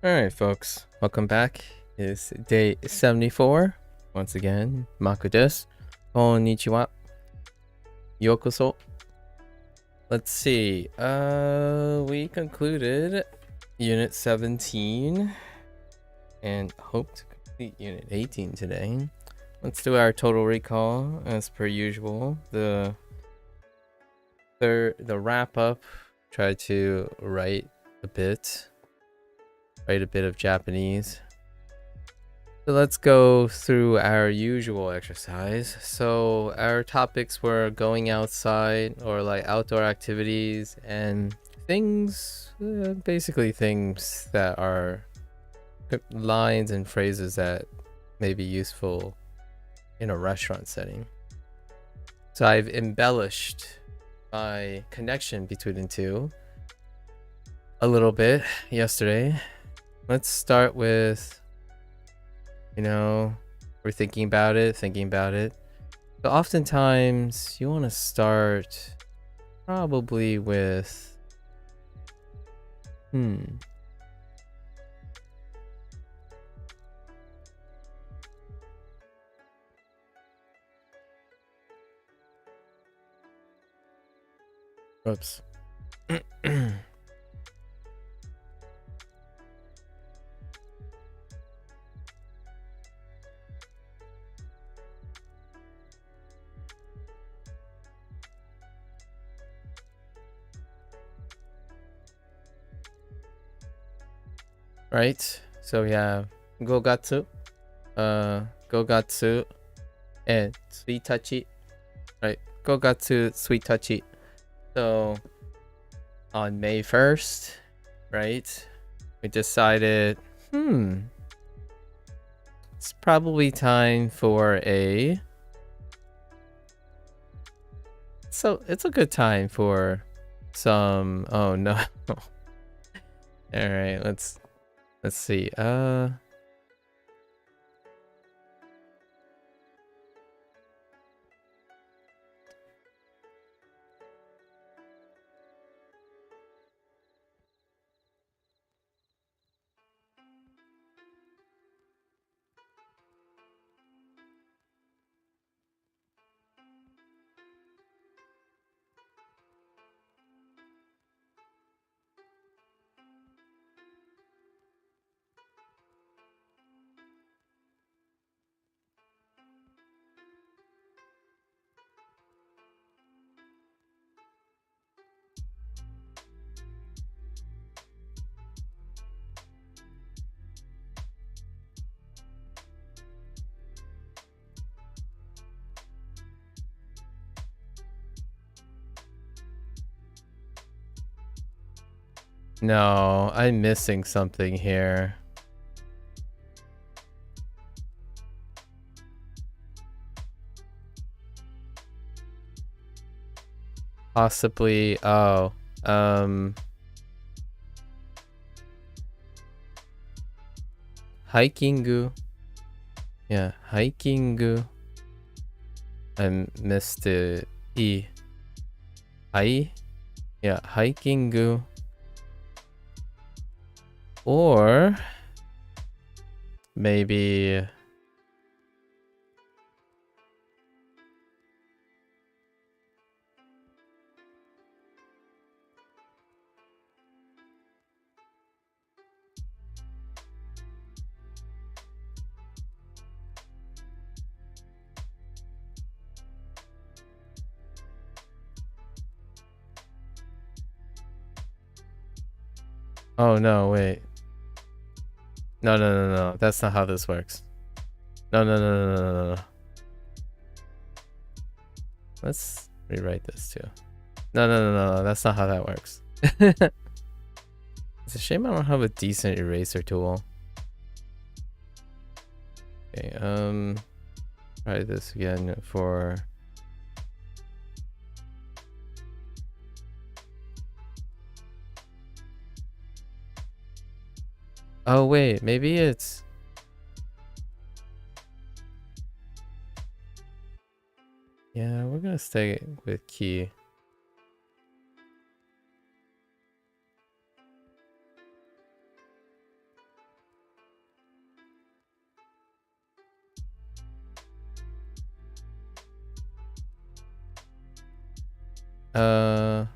Alright, folks, welcome back. It's day 74. Once again, Maku desu. Konnichiwa. Yokoso. Let's see. We concluded Unit 17 and hope to complete Unit 18 today. Let's do our total recall as per usual. The wrap up. Try to write a bit of Japanese. So let's go through our usual exercise. So our topics were going outside or like outdoor activities and things, basically things that are lines and phrases that may be useful in a restaurant setting. So I've embellished my connection between the two a little bit yesterday. Let's start with, we're thinking about it. So oftentimes you want to start probably with, Oops. Right? So we have gogatsu, and sweet touchy. Right? Gogatsu, sweet touchy. So on May 1st, right? We decided, it's probably time for so it's a good time for some, oh no. All right, let's see. No, I'm missing something here. Possibly, hiking. Yeah, hiking. I missed the E. Hai? Yeah, hiking. Or maybe, oh no, wait. No. That's not how this works. No. Let's rewrite this too. No. That's not how that works. It's a shame I don't have a decent eraser tool. Okay, try this again for... Oh wait, maybe it's... Yeah, we're gonna stay with key. Uh.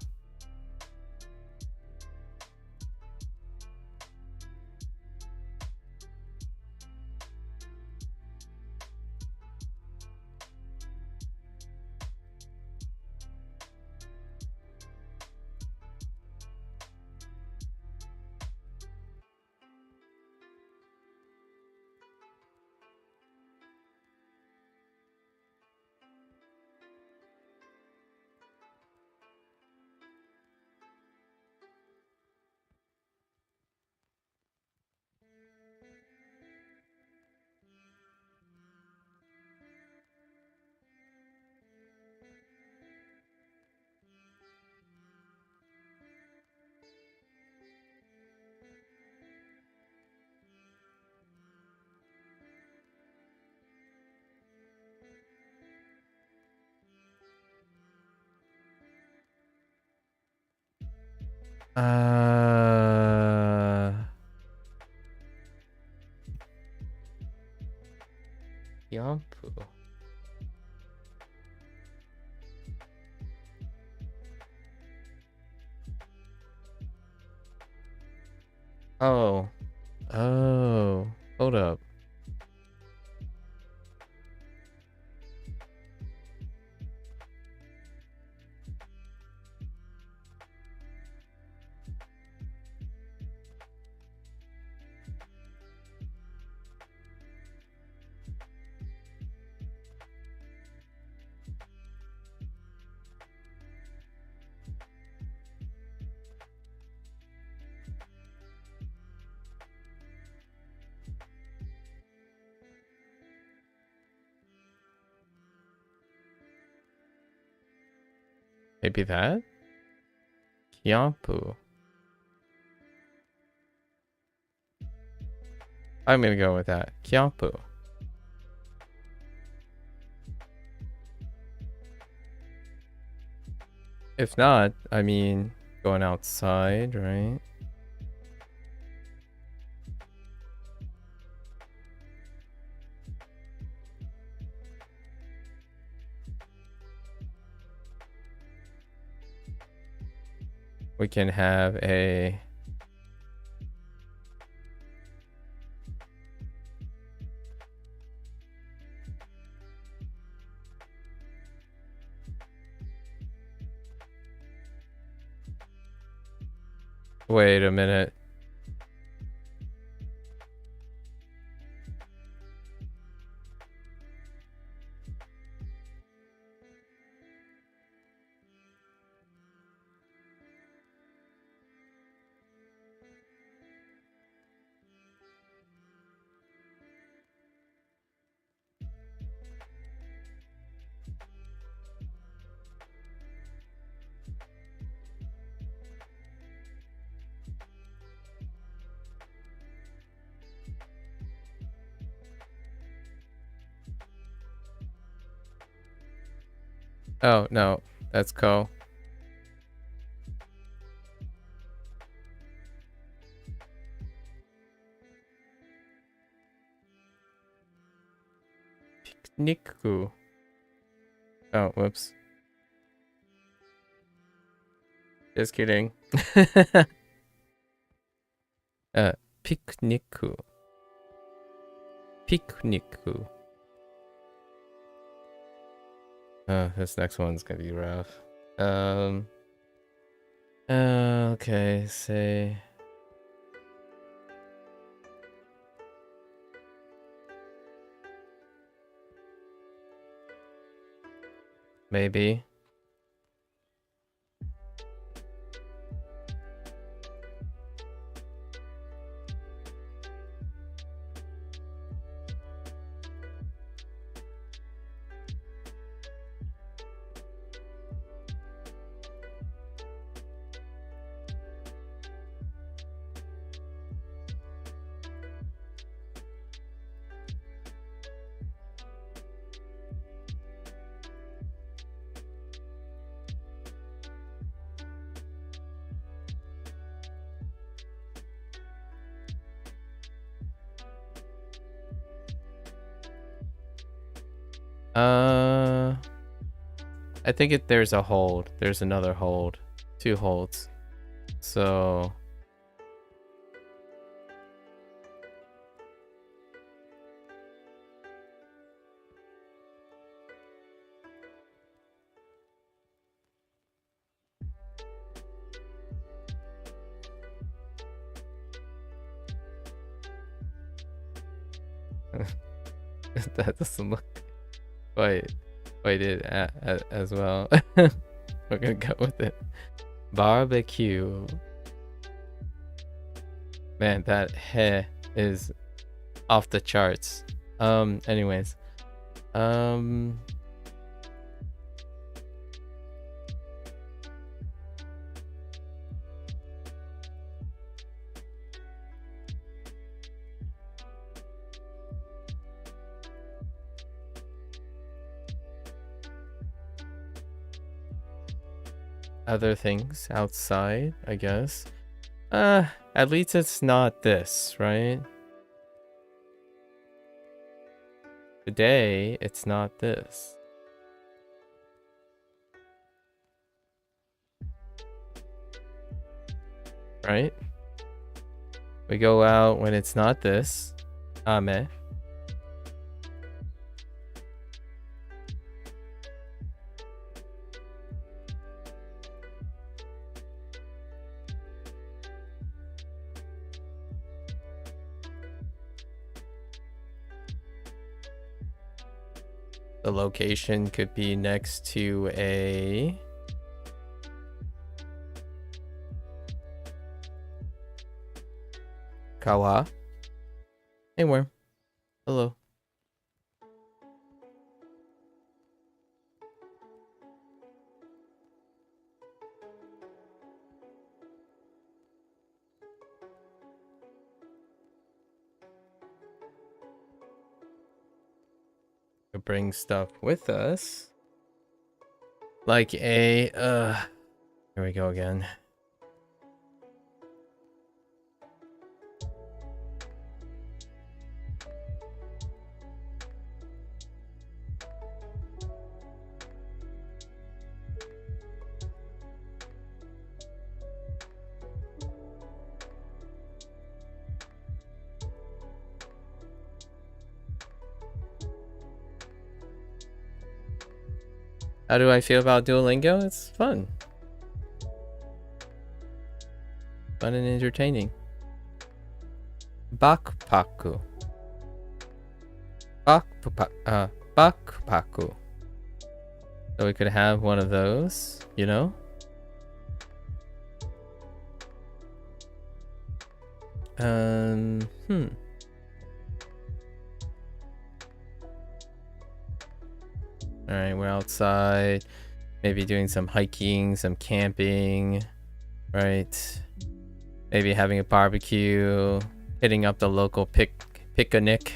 Yampu. Oh. Oh. Hold up. Maybe that? Yampu. I'm gonna go with that. Kyampu. If not, I mean, going outside, right? We can have a... Wait a minute. Oh, no. That's Ko. Picnicu. Oh, whoops. Just kidding. Picnicu. Picnicu. This next one's gonna be rough. Okay, say... Maybe. I think there's a hold. There's another hold. 2 holds. So that doesn't look quite it as well. We're gonna go with it. Barbecue. Man, that heh is off the charts. Anyways. Other things outside, I guess. At least it's not this, right? Today, it's not this. Right? We go out when it's not this. Ame. The location could be next to a kawa. Hey, worm. Hello. We bring stuff with us. Like a, here we go again. How do I feel about Duolingo? It's fun. Fun and entertaining. Bakupaku. Bakupaku. So we could have one of those, you know? Alright, we're outside. Maybe doing some hiking, some camping. Right? Maybe having a barbecue. Hitting up the local picnic.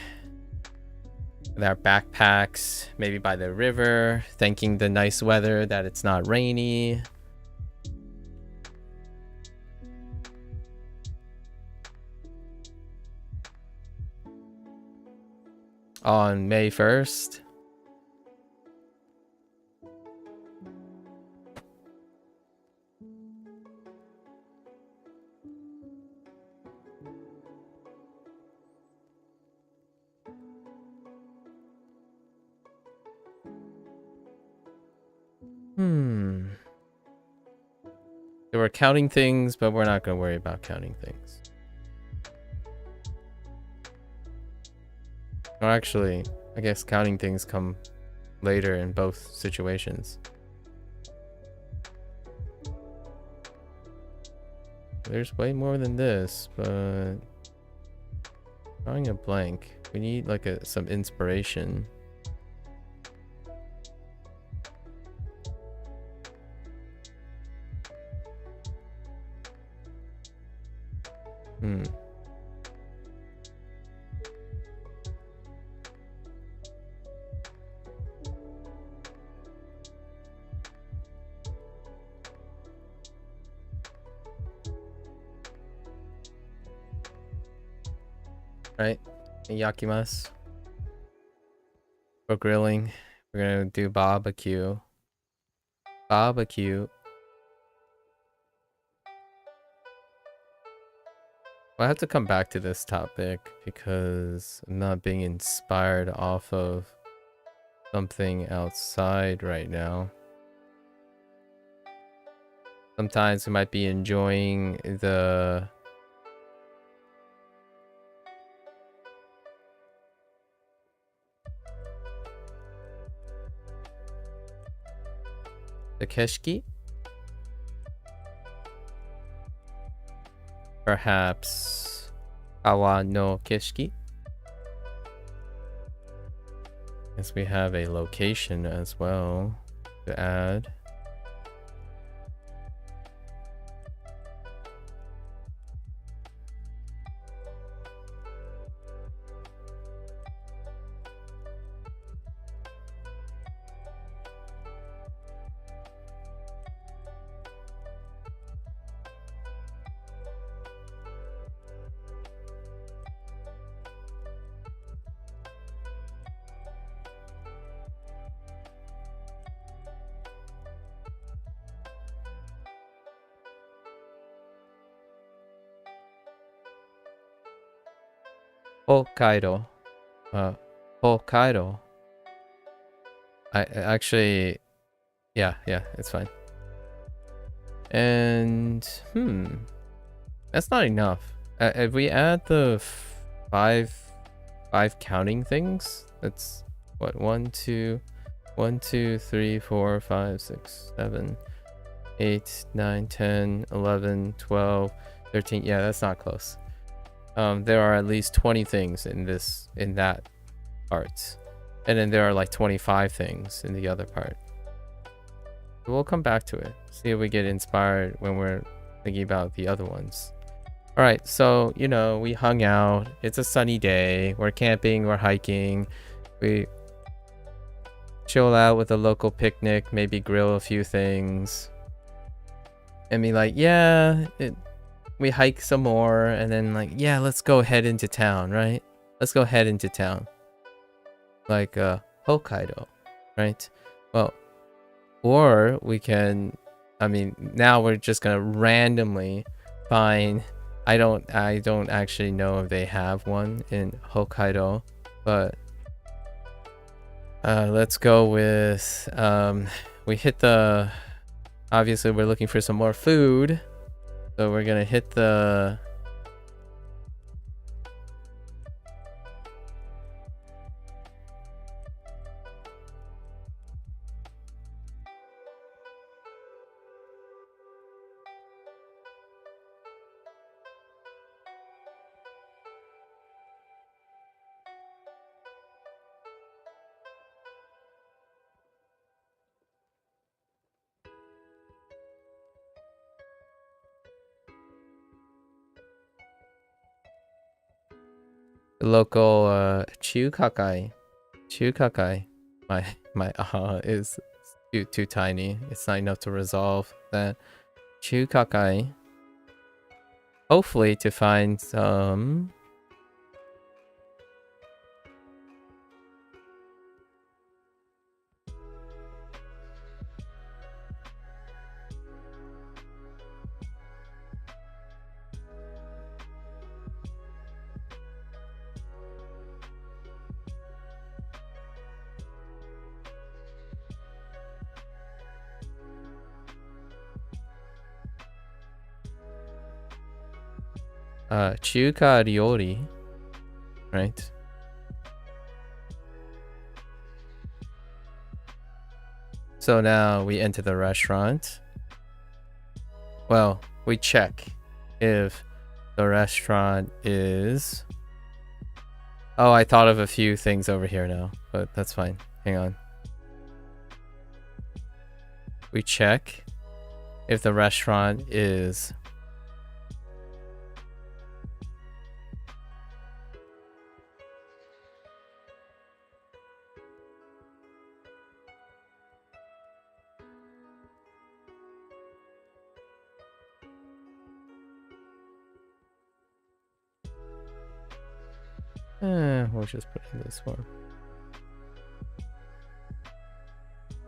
With our backpacks. Maybe by the river. Thanking the nice weather that it's not rainy. On May 1st. So we're counting things, but we're not going to worry about counting things. Or actually, I guess counting things come later in both situations. There's way more than this, but drawing a blank. We need like some inspiration. Right, yakimasu. For grilling, we're gonna do barbecue. Barbecue. I have to come back to this topic because I'm not being inspired off of something outside right now. Sometimes we might be enjoying the keshki. Perhaps Awa no keshki. Yes, we have a location as well to add. Hokkaido. Hokkaido. I actually, yeah, it's fine. And that's not enough. If we add the five counting things, that's what 1, 2, 3, 4, 5, 6, 7, 8, 9, 10, 11, 12, 13. Yeah, that's not close. There are at least 20 things in that part, and then there are like 25 things in the other part. So we'll come back to it, see if we get inspired when we're thinking about the other ones. All right, so you know, we hung out. It's a sunny day. We're camping, we're hiking. We chill out with a local picnic, maybe grill a few things, and be like, yeah, we hike some more, and then like, yeah, let's go head into town, right? Let's go head into town. Like Hokkaido, right? Well, or we can, I mean, now we're just gonna randomly find, I don't actually know if they have one in Hokkaido, but let's go with we hit the, obviously we're looking for some more food, so we're gonna hit the local chukakai. My is too tiny. It's not enough to resolve that. Chukakai. Hopefully to find some chuka ryori, right? So now we enter the restaurant. Well, we check if the restaurant is... Oh, I thought of a few things over here now, but that's fine. Hang on. We check if the restaurant is... we'll just put in this one.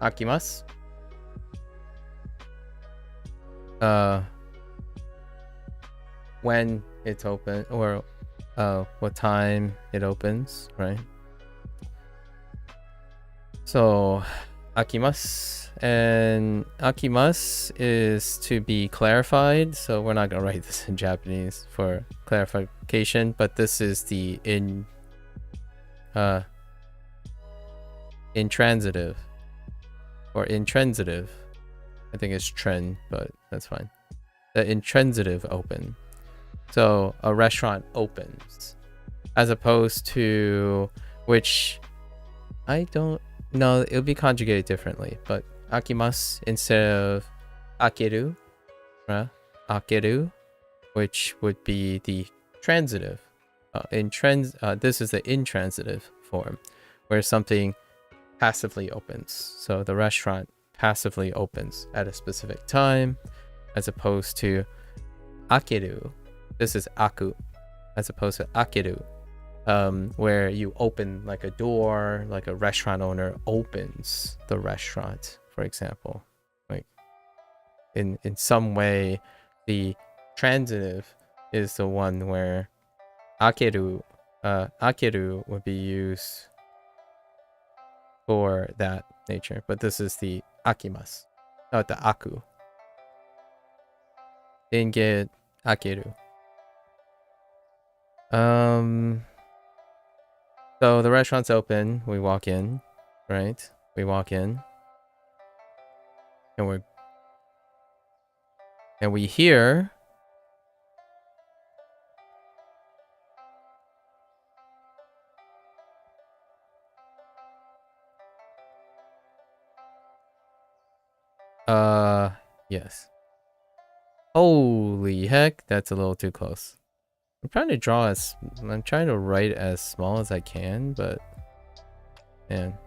Akimasu. when it's open, or what time it opens, right? So akimasu, and akimasu is to be clarified, so we're not gonna write this in Japanese for clarification, but this is the intransitive or intransitive. I think it's trend, but that's fine. The intransitive open. So a restaurant opens, as opposed to, which I don't know, it'll be conjugated differently, but akimasu instead of akeru, right? Akeru, which would be the transitive. This is the intransitive form, where something passively opens. So the restaurant passively opens at a specific time, as opposed to akeru. This is aku, as opposed to akeru, where you open like a door, like a restaurant owner opens the restaurant, for example. Like in some way, the transitive is the one where akeru would be used for that nature, but this is the akimasu, not the aku. Didn't get akeru. So the restaurant's open, we walk in, right? We walk in, and we hear yes. Holy heck, that's a little too close. I'm trying to write as small as I can, but man.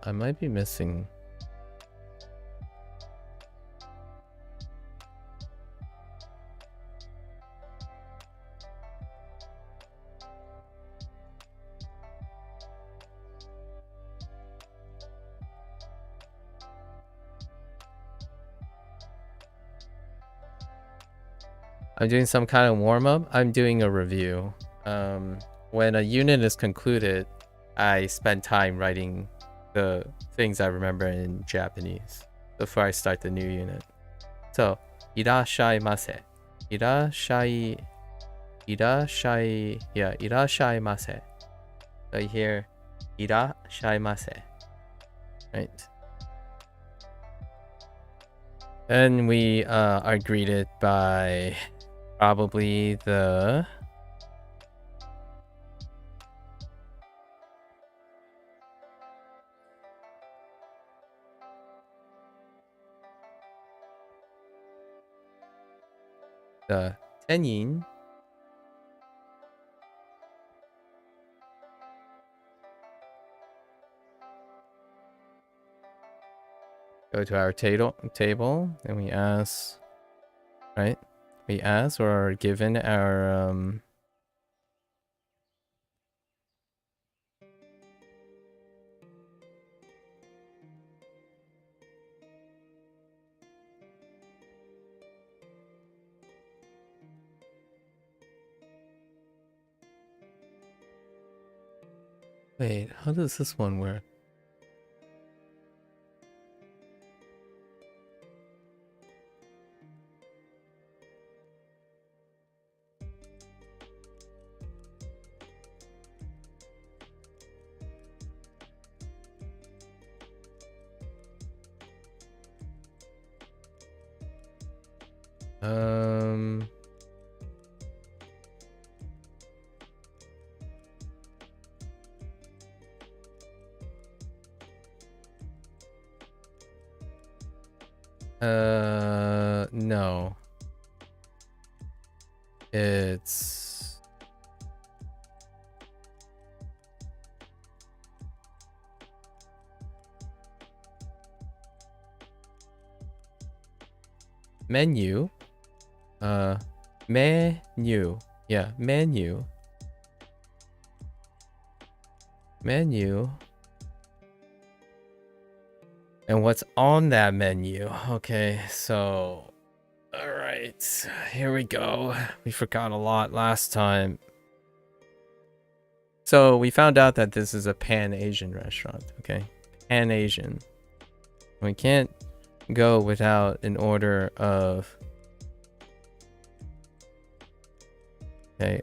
I might be missing. I'm doing some kind of warm-up. I'm doing a review. When a unit is concluded, I spend time writing the things I remember in Japanese before I start the new unit. So, irashaimase. Irashaimase. So you hear irashaimase, right? And we are greeted by probably the tenin. Go to our table and we ask, right? We ask or are given our wait, how does this one work? No. It's menu. Menu. Yeah, menu. Menu. And what's on that menu? Okay, so all right, here we go. We forgot a lot last time. So we found out that this is a Pan-Asian restaurant, okay? Pan-Asian. We can't go without an order of... Okay,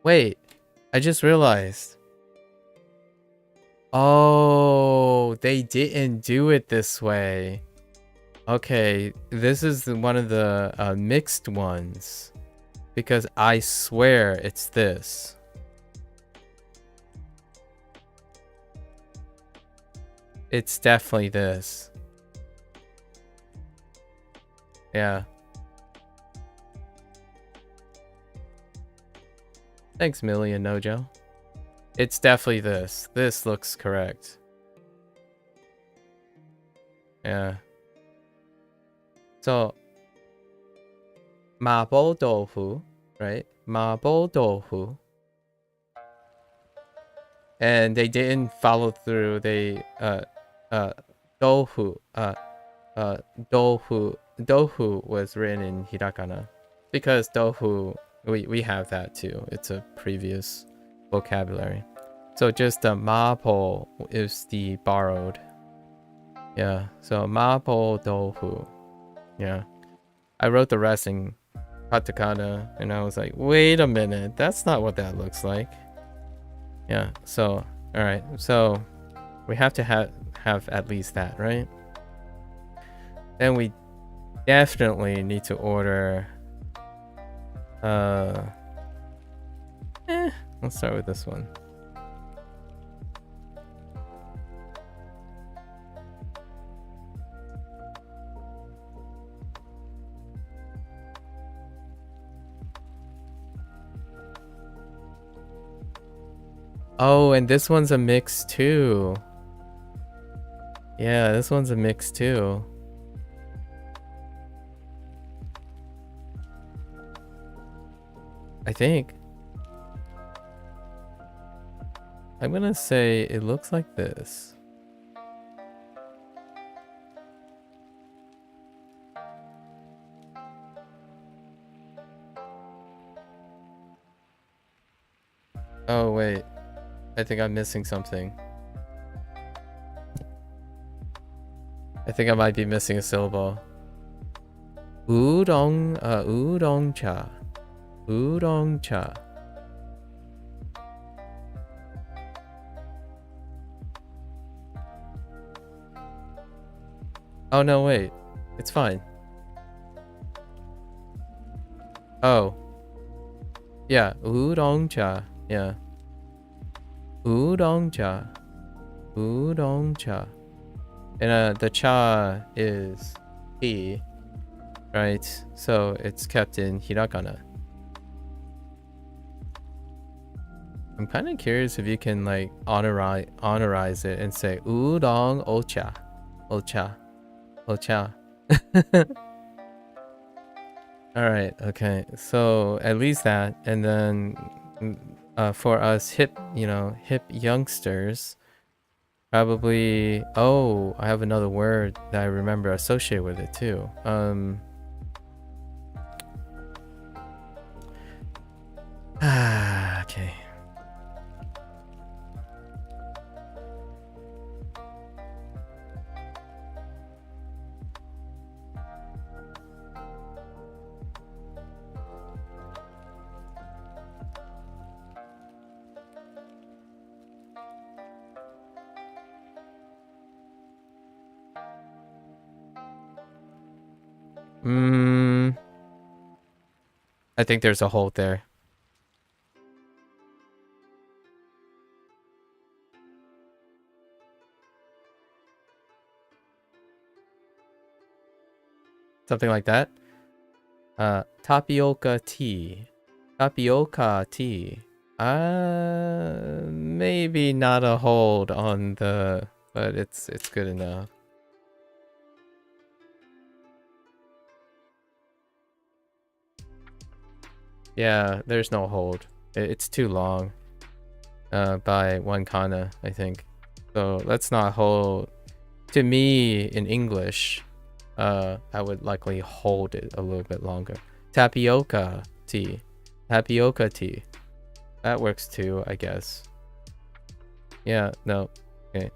wait, I just realized. Oh, they didn't do it this way. Okay, this is one of the mixed ones. Because I swear it's this. It's definitely this. Yeah. Thanks, Millie and Nojo. It's definitely this. This looks correct. Yeah. So, mapo tofu, right? Mapo tofu. And they didn't follow through. They tofu tofu was written in hiragana because tofu we have that too. It's a previous vocabulary. So just mapo is the borrowed. Yeah. So mapo tofu. Yeah. I wrote the rest in katakana and I was like, wait a minute, that's not what that looks like. Yeah. So all right. So we have to have at least that, right? Then we definitely need to order let's start with this one. Oh, and this one's a mix too. Yeah, this one's a mix too. I think. I'm gonna say it looks like this. Oh, wait. I think I'm missing something. I think I might be missing a syllable. Udon, udon cha. Udon cha. Oh, no, wait. It's fine. Oh. Yeah, udon cha. Yeah. Udon cha. Udon cha. And the cha is tea, right? So it's kept in hiragana. I'm kind of curious if you can like honorize it and say udon ocha. Ocha. Ocha. Alright, okay. So at least that. And then for us hip youngsters, probably... Oh, I have another word that I remember associated with it too. Okay. I think there's a hold there. Something like that. Tapioca tea. Tapioca tea. Maybe not a hold on the, but it's good enough. Yeah, there's no hold. It's too long. By one kana, I think. So let's not hold. To me, in English, I would likely hold it a little bit longer. Tapioca tea. Tapioca tea. That works too, I guess. Yeah, no. Okay.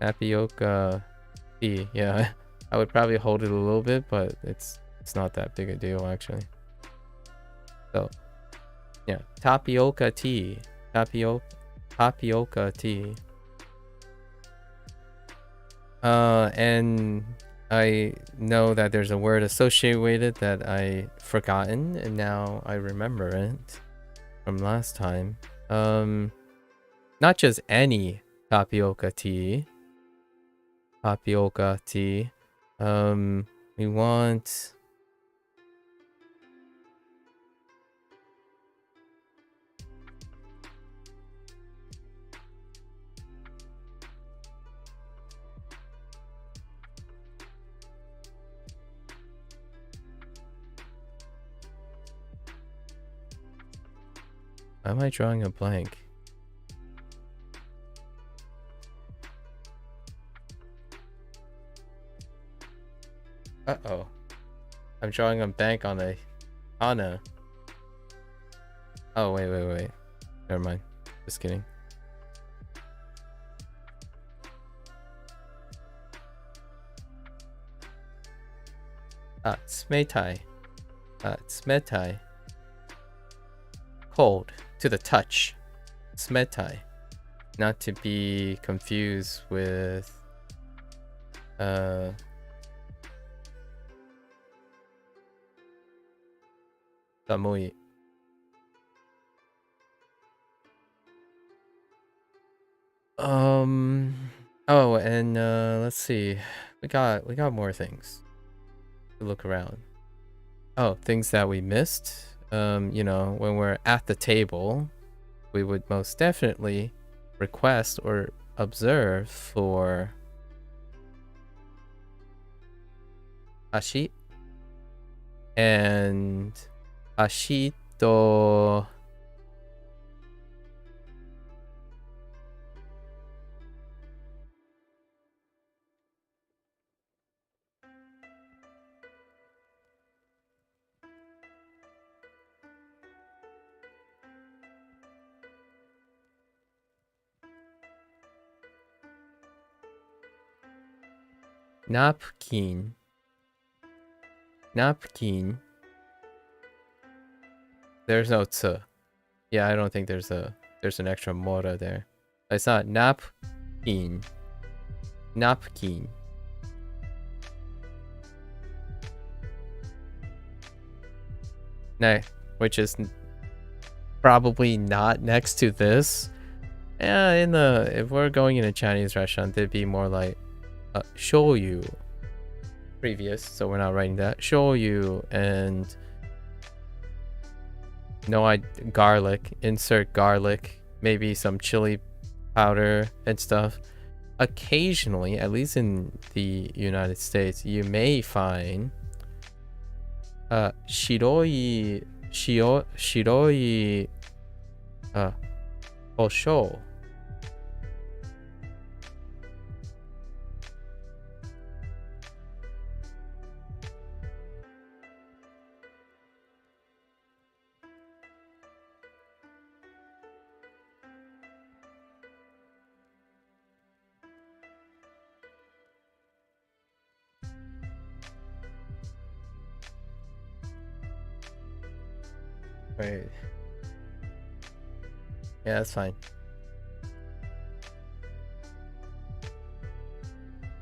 Tapioca tea. Yeah, I would probably hold it a little bit, but it's not that big a deal, actually. So, yeah. Tapioca tea. Tapioca tea. And I know that there's a word associated with it that I forgotten, and now I remember it from last time. Not just any tapioca tea. Tapioca tea. We want... Why am I drawing a blank? Uh-oh. I'm drawing a blank on a Anna. Oh, wait. Never mind. Just kidding. Smetai. Smetai. Cold. To the touch. Smetai. Not to be confused with... Samui. Oh, and let's see. We got more things to look around. Oh, things that we missed. You know, when we're at the table, we would most definitely request or observe for ashi and ashi to napkin. Napkin. There's no tsu. Yeah, I don't think there's an extra mora there. It's not napkin. Napkin. No, which is probably not next to this. Yeah, if we're going in a Chinese restaurant, it'd be more like shoyu. Previous, so we're not writing that. Shoyu and garlic. Insert garlic, maybe some chili powder and stuff. Occasionally, at least in the United States, you may find shiroi kosho. Right. Yeah, that's fine.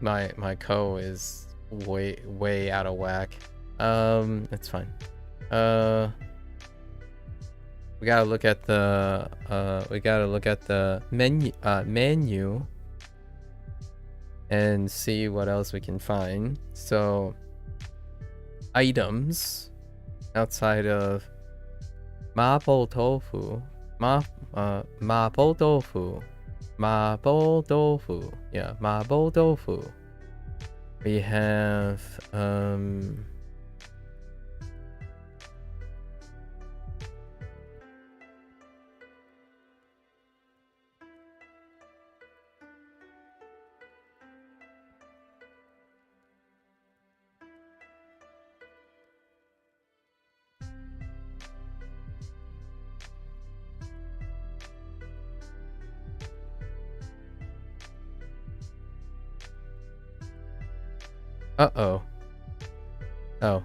My co is way out of whack. It's fine. We gotta look at the menu and see what else we can find. So items outside of mapo tofu, mapo tofu, mapo tofu. Yeah, mapo tofu. We have uh-oh. Oh.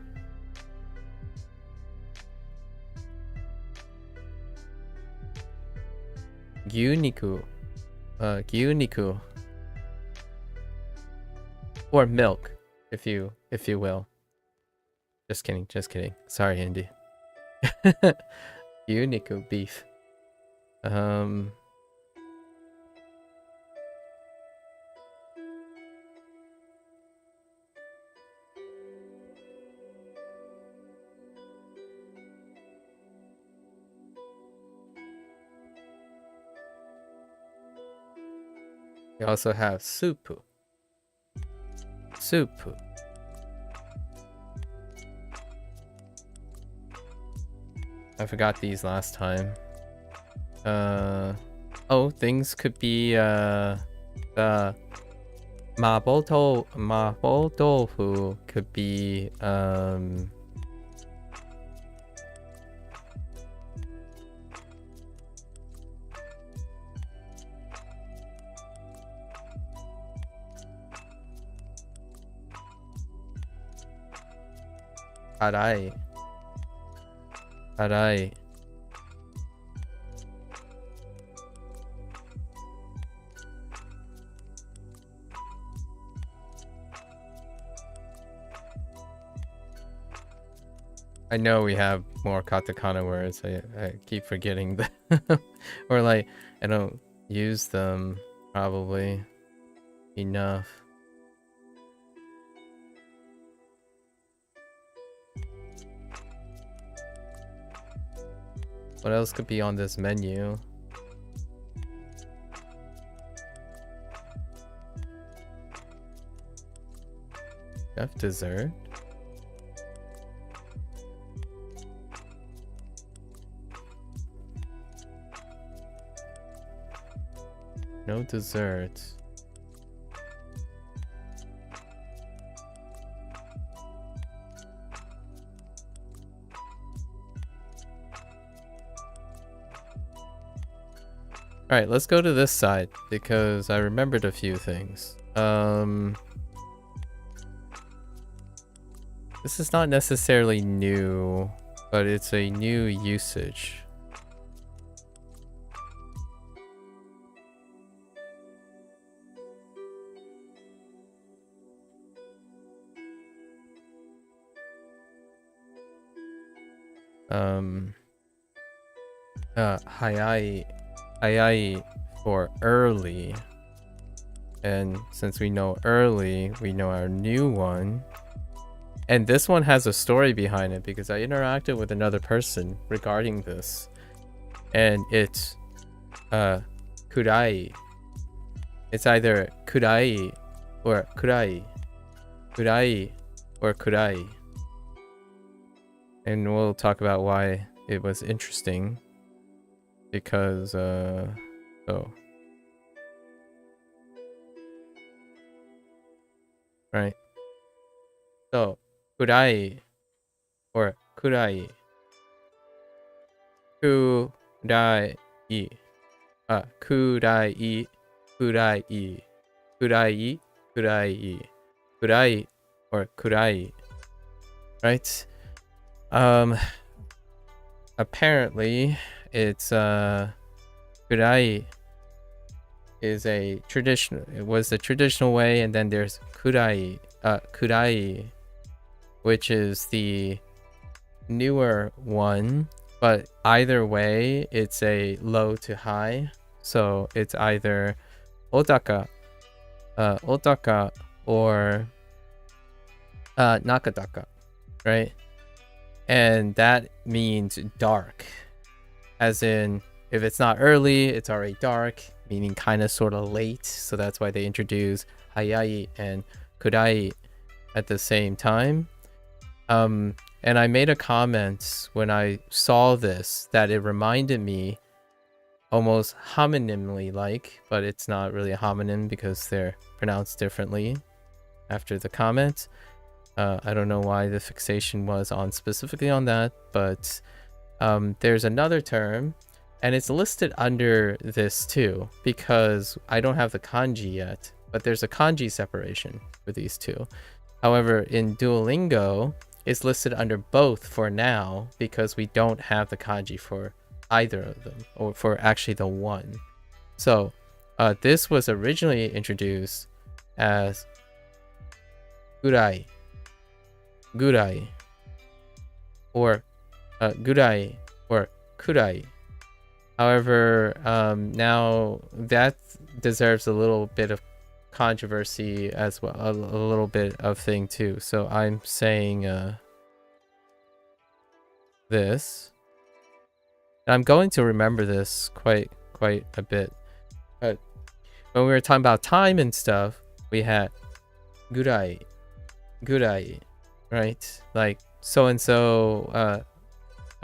Gyuniku. Gyuniku. Or milk, if you will. Just kidding, just kidding. Sorry, Andy. Gyuniku beef. We also have soup. Soup. I forgot these last time. Oh, things could be mapo tofu could be Arai. Arai. I know we have more katakana words. I keep forgetting them. Or like, I don't use them probably enough. What else could be on this menu? Have dessert? No dessert. Alright, let's go to this side because I remembered a few things. This is not necessarily new, but it's a new usage. Hayai for early. And since we know early, we know our new one. And this one has a story behind it because I interacted with another person regarding this. And it's kurai. It's either kurai or kurai. Kurai or kurai. And we'll talk about why it was interesting. Because right. So kurai or kurai. Kurai. Kurai. Kurai. Kurai. Kurai. Kurai or kurai. Right? apparently it's kurai is a traditional, it was the traditional way, and then there's kurai, which is the newer one, but either way it's a low to high, so it's either otaka or nakataka, right? And that means dark, as in if it's not early, it's already dark, meaning kind of sort of late. So that's why they introduce hayai and kurai at the same time. And I made a comment when I saw this that it reminded me almost homonymly like, but it's not really a homonym because they're pronounced differently after the comment. I don't know why the fixation was on specifically on that, but there's another term, and it's listed under this too, because I don't have the kanji yet, but there's a kanji separation for these two. However, in Duolingo, it's listed under both for now, because we don't have the kanji for either of them, or for actually the one. So this was originally introduced as gurai, or gurai or kurai. However, now that deserves a little bit of controversy as well, a little bit of thing too. So I'm saying this. I'm going to remember this quite a bit. But when we were talking about time and stuff, we had gurai, right? Like so and so.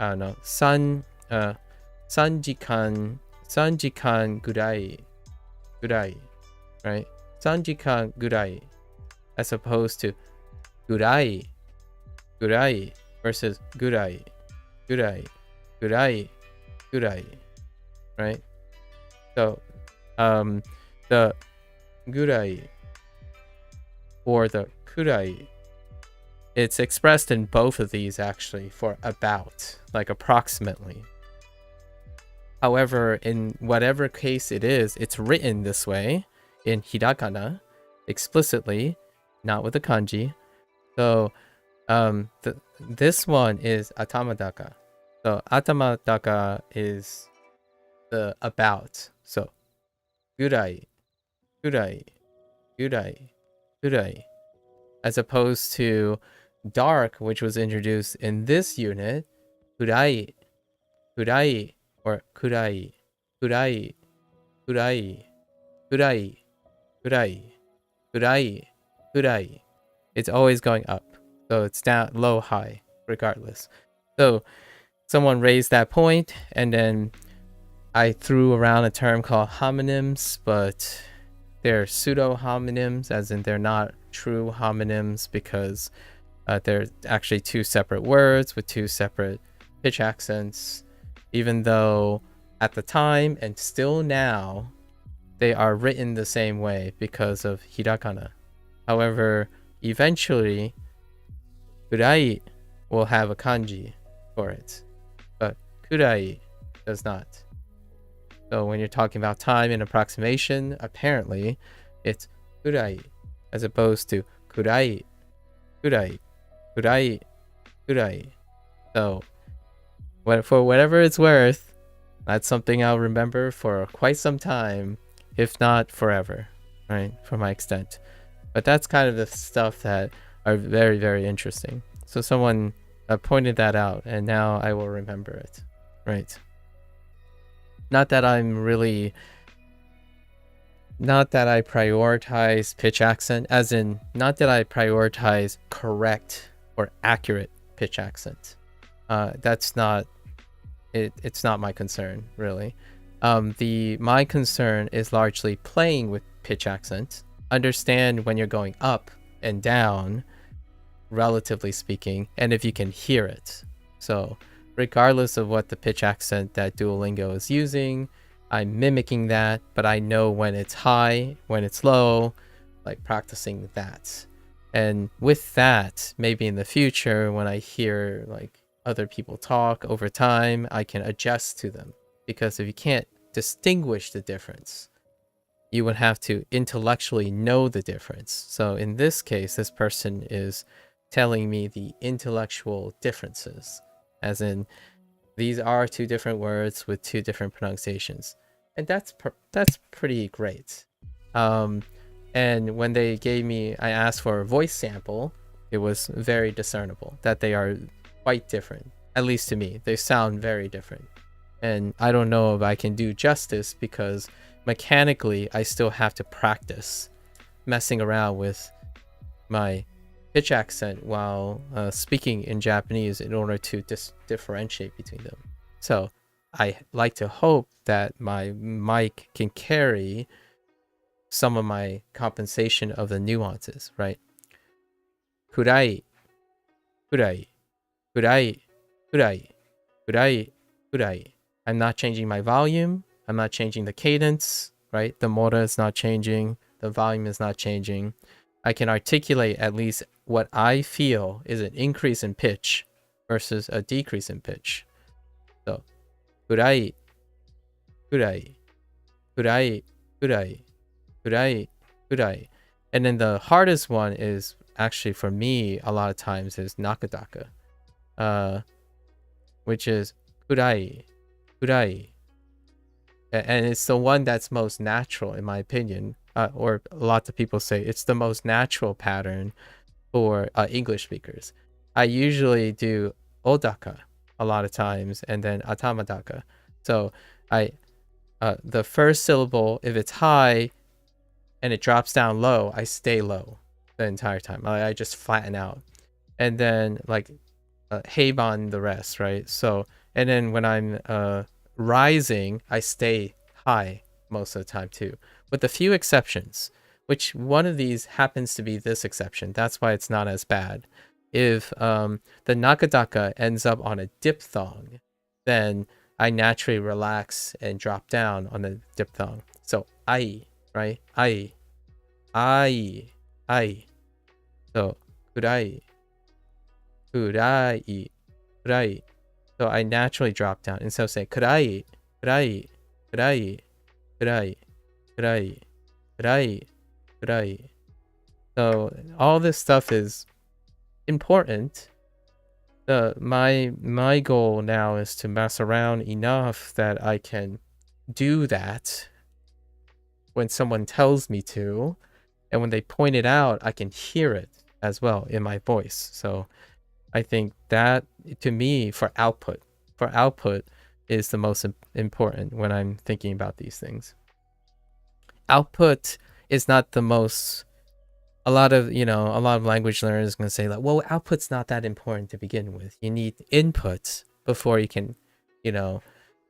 I don't know. Sanjikan gurai, right? Sanjikan gurai, as opposed to gurai versus gurai, right? So, the gurai or the kurai, it's expressed in both of these actually for about, like approximately. However, in whatever case it is, it's written this way in hiragana explicitly, not with the kanji. So this one is atamadaka. So atamadaka is the about. So gurai, as opposed to dark, which was introduced in this unit, kurai, or kurai. It's always going up. So it's down, low, high, regardless. So someone raised that point, and then I threw around a term called homonyms, but they're pseudo homonyms, as in they're not true homonyms, because they're actually two separate words with two separate pitch accents, even though at the time and still now they are written the same way because of hiragana. However, eventually kurai will have a kanji for it, but kurai does not. So when you're talking about time and approximation, apparently it's kurai as opposed to kurai. So for whatever it's worth, that's something I'll remember for quite some time, if not forever, right? For my extent. But that's kind of the stuff that are very, very interesting. So someone pointed that out, and now I will remember it, right? Not that I prioritize pitch accent, as in not that I prioritize correct or accurate pitch accent. That's not it. It's not my concern, really. My concern is largely playing with pitch accent. Understand when you're going up and down, relatively speaking, and if you can hear it. So regardless of what the pitch accent that Duolingo is using, I'm mimicking that, but I know when it's high, when it's low, like practicing that. And with that, maybe in the future, when I hear like other people talk over time, I can adjust to them. Because if you can't distinguish the difference, you would have to intellectually know the difference. So in this case, this person is telling me the intellectual differences, as in these are two different words with two different pronunciations, and that's pretty great. And when they gave me, I asked for a voice sample, it was very discernible that they are quite different. At least to me, they sound very different. And I don't know if I can do justice because mechanically I still have to practice messing around with my pitch accent while speaking in Japanese in order to differentiate between them. So I like to hope that my mic can carry some of my compensation of the nuances, right? Kurai, kurai, kurai, kurai, kurai, kurai. I'm not changing my volume. I'm not changing the cadence, right? The moda is not changing. The volume is not changing. I can articulate at least what I feel is an increase in pitch versus a decrease in pitch. So, kurai, kurai, kurai, kurai, kurai, kurai. And then the hardest one is actually for me a lot of times is nakadaka, which is kurai, kurai. And it's the one that's most natural in my opinion, or lots of people say it's the most natural pattern for English speakers. I usually do odaka a lot of times and then atamadaka. So the first syllable, if it's high and it drops down low, I stay low the entire time. I just flatten out. And then like heiban the rest, right? So, and then when I'm rising, I stay high most of the time too, with a few exceptions, which one of these happens to be this exception. That's why it's not as bad. If the nakadaka ends up on a diphthong, then I naturally relax and drop down on the diphthong. So ai, right? Ai. So kurai, kurai, kurai. So I naturally drop down. And so say kurai, kurai, kurai, kurai, kurai, kurai, kurai. So all this stuff is important. My goal now is to mess around enough that I can do that when someone tells me to, and when they point it out, I can hear it as well in my voice. So I think that, to me, for output is the most important when I'm thinking about these things. Output is not the most. A lot of language learners are going to say like, well, output's not that important to begin with. You need input before you can,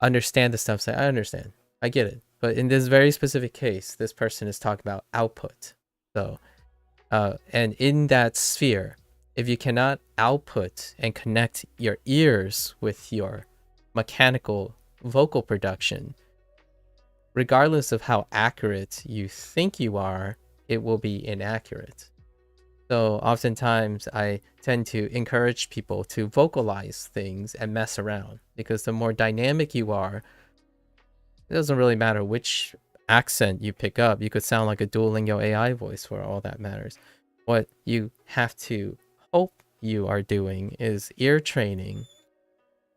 understand the stuff. Say, I understand, I get it. But in this very specific case, this person is talking about output. So, and in that sphere, if you cannot output and connect your ears with your mechanical vocal production, regardless of how accurate you think you are, it will be inaccurate. So oftentimes I tend to encourage people to vocalize things and mess around, because the more dynamic you are, it doesn't really matter which accent you pick up. You could sound like a Duolingo AI voice for all that matters. What you have to hope you are doing is ear training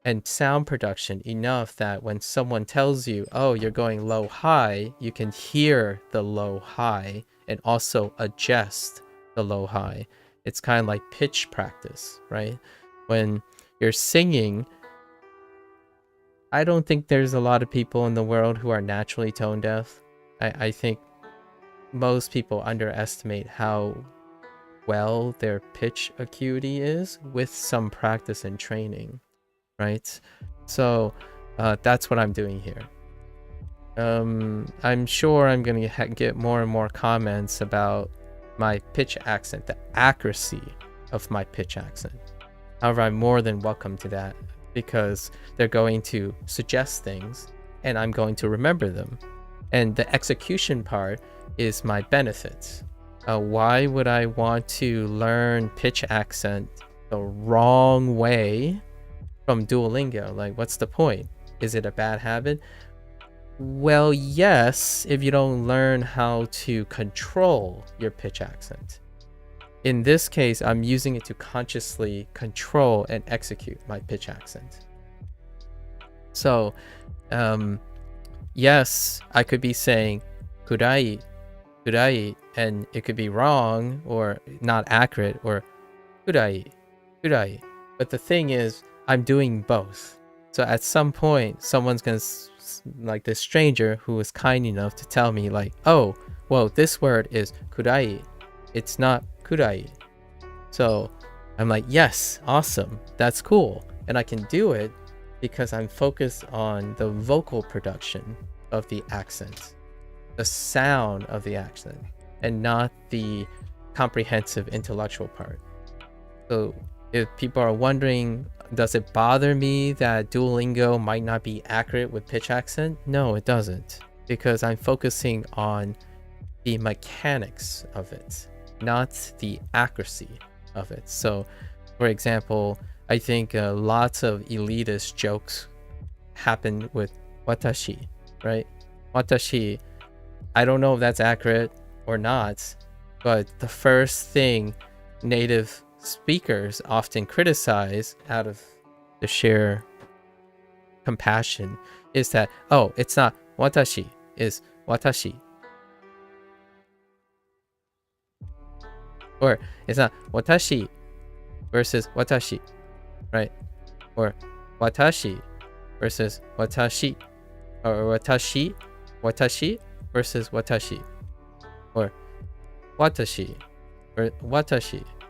and sound production enough that when someone tells you, oh, you're going low high, you can hear the low high and also adjust the low high. It's kind of like pitch practice, right? When you're singing, I don't think there's a lot of people in the world who are naturally tone deaf. I think most people underestimate how well their pitch acuity is with some practice and training, right? So that's what I'm doing here. I'm sure I'm going to get more and more comments about my pitch accent, the accuracy of my pitch accent. However, I'm more than welcome to that, because they're going to suggest things and I'm going to remember them. And the execution part is my benefit. Why would I want to learn pitch accent the wrong way from Duolingo. Like, what's the point? Is it a bad habit? Well, yes, if you don't learn how to control your pitch accent. In this case, I'm using it to consciously control and execute my pitch accent. So, yes, I could be saying kurai, kurai, and it could be wrong or not accurate, or kurai, kurai. But the thing is, I'm doing both. So at some point, someone's gonna, like this stranger who was kind enough to tell me, like, oh, well, this word is kurai. It's not kurai. So I'm like, yes, awesome. That's cool. And I can do it because I'm focused on the vocal production of the accent, the sound of the accent, and not the comprehensive intellectual part. So if people are wondering, does it bother me that Duolingo might not be accurate with pitch accent? No, it doesn't, because I'm focusing on the mechanics of it, not the accuracy of it. So, for example, I think lots of elitist jokes happen with watashi, right? Watashi, I don't know if that's accurate or not, but the first thing native speakers often criticize out of the sheer compassion is that, oh, it's not watashi, it's watashi. Or it's not watashi versus watashi, right? Or watashi versus watashi, or watashi versus watashi, or watashi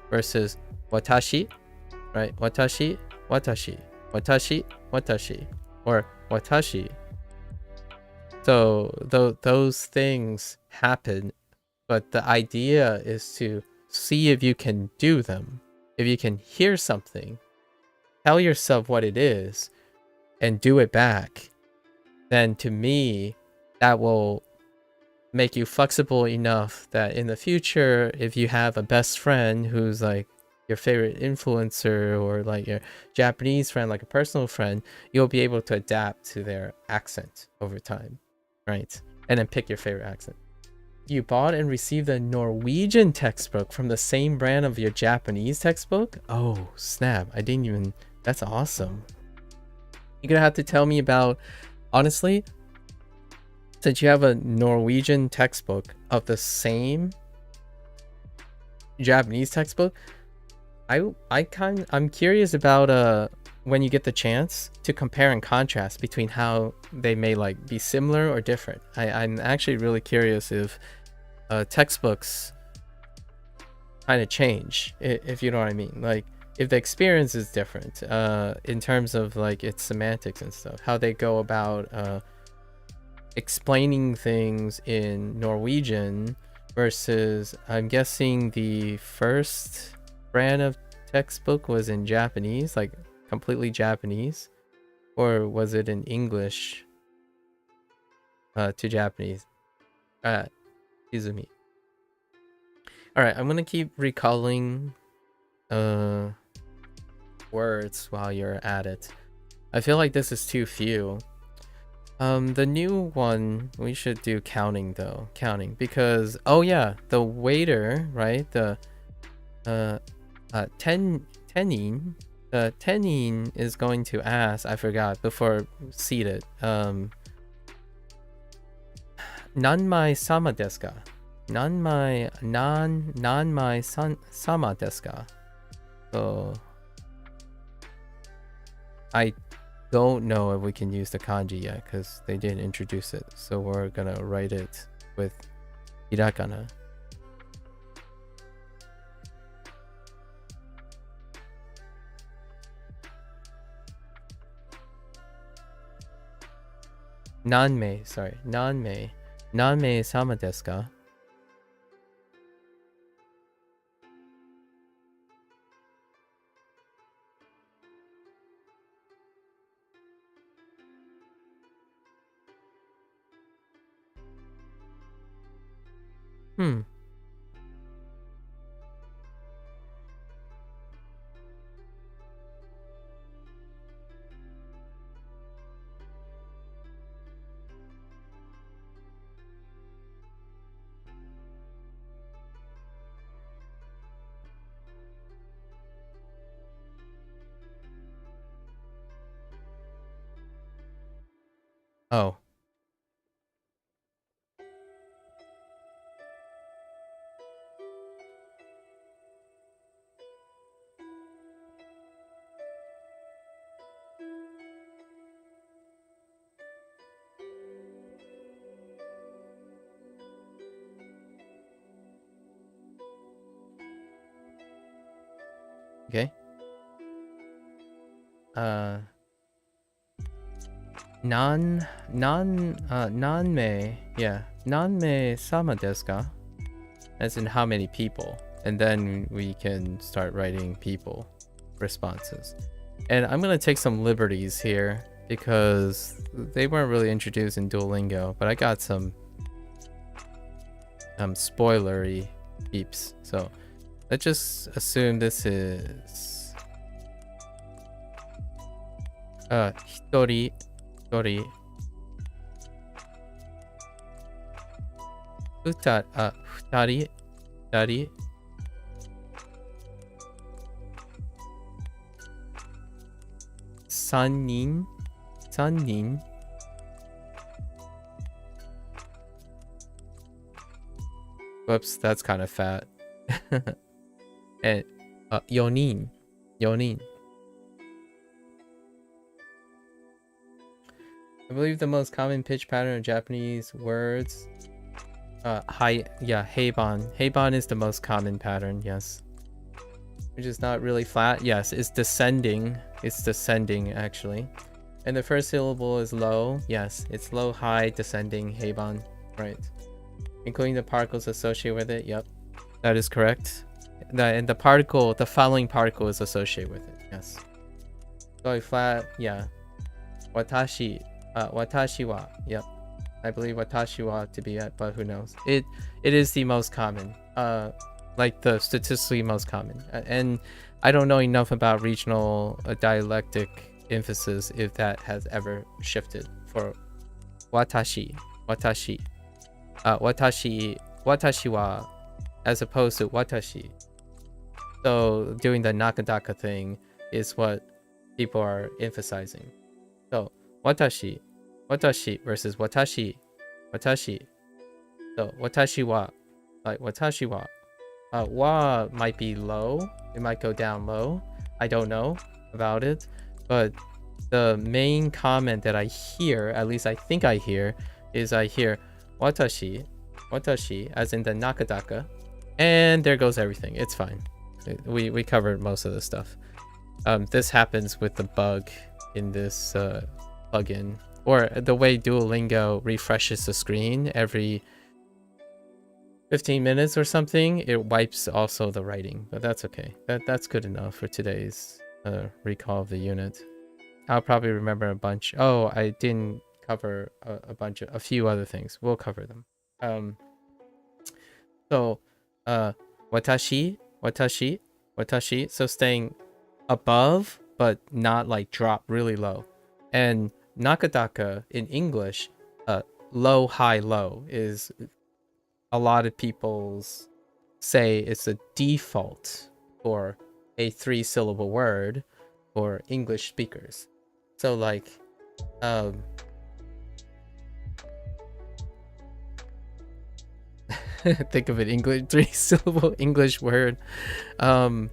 versus watashi, right? Watashi, or watashi. So those things happen, but the idea is to see if you can do them. If you can hear something, tell yourself what it is, and do it back, then to me, that will make you flexible enough that in the future, if you have a best friend who's like your favorite influencer, or like your Japanese friend, like a personal friend, you'll be able to adapt to their accent over time, right? And then pick your favorite accent. You bought and received a Norwegian textbook from the same brand of your Japanese textbook? Oh, snap. I didn't even... That's awesome. You're gonna have to tell me about... Honestly, since you have a Norwegian textbook of the same Japanese textbook, I'm curious about when you get the chance to compare and contrast between how they may like be similar or different. I'm actually really curious if textbooks kind of change, if you know what I mean. Like if the experience is different in terms of like its semantics and stuff, how they go about explaining things in Norwegian versus, I'm guessing the first brand of textbook was in Japanese, like completely Japanese, or was it in English to Japanese? Excuse me. All right, I'm gonna keep recalling words while you're at it. I feel like this is too few. The new one, we should do counting though. Counting, because oh yeah, the waiter, right? The tenin is going to ask, I forgot before seated. Nanmai sama desu ka? Nanmai sama desu ka? So I don't know if we can use the kanji yet because they didn't introduce it. So we're gonna write it with hirakana. Nanmei, sorry. Nanmei sama desu ka? Oh. Okay. Nanme, yeah. Nanme sama desu ka? As in how many people. And then we can start writing people responses. And I'm going to take some liberties here because they weren't really introduced in Duolingo, but I got some spoilery beeps. So let's just assume this is hitori, hitori, futari, futari, sannin, sannin, whoops, that's kind of fat. And yonin, yonin. I believe the most common pitch pattern of Japanese words, heiban. Heiban is the most common pattern, yes. Which is not really flat. Yes, it's descending. It's descending, actually. And the first syllable is low. Yes, it's low, high, descending, heiban. Right. Including the particles associated with it. Yep, that is correct. And the particle, the following particle is associated with it. Yes. So flat, yeah. Watashi. Watashi wa. Yep. I believe watashi wa to be it, but who knows? It is the most common. Like the statistically most common. And I don't know enough about regional dialectic emphasis if that has ever shifted for watashi. Watashi. Watashi wa as opposed to watashi. So doing the nakadaka thing is what people are emphasizing. So watashi versus watashi. So watashi wa, like watashi wa. Wa might be low. It might go down low. I don't know about it. But the main comment that I hear, at least I think I hear, is I hear watashi, as in the nakadaka. And there goes everything. It's fine. We covered most of the stuff. This happens with the bug in this plugin, or the way Duolingo refreshes the screen every 15 minutes or something. It wipes also the writing, but that's okay. That's good enough for today's recall of the unit. I'll probably remember a bunch. Oh, I didn't cover a few other things. We'll cover them. So watashi. So staying above, but not like drop really low. And nakadaka in English, low, high, low is a lot of people's say it's a default for a 3-syllable word for English speakers. So like think of an English 3-syllable English word. I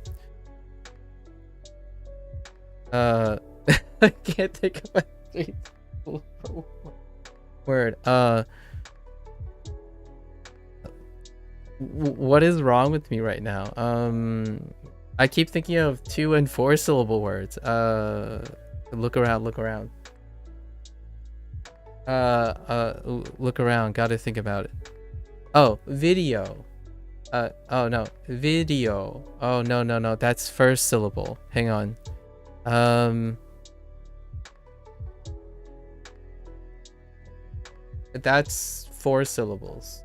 can't think of a 3-syllable word. What is wrong with me right now? I keep thinking of 2- and 4-syllable words. Look around. Look around. Gotta think about it. Oh, video. Oh no, video. Oh no. That's first syllable. Hang on. That's 4 syllables.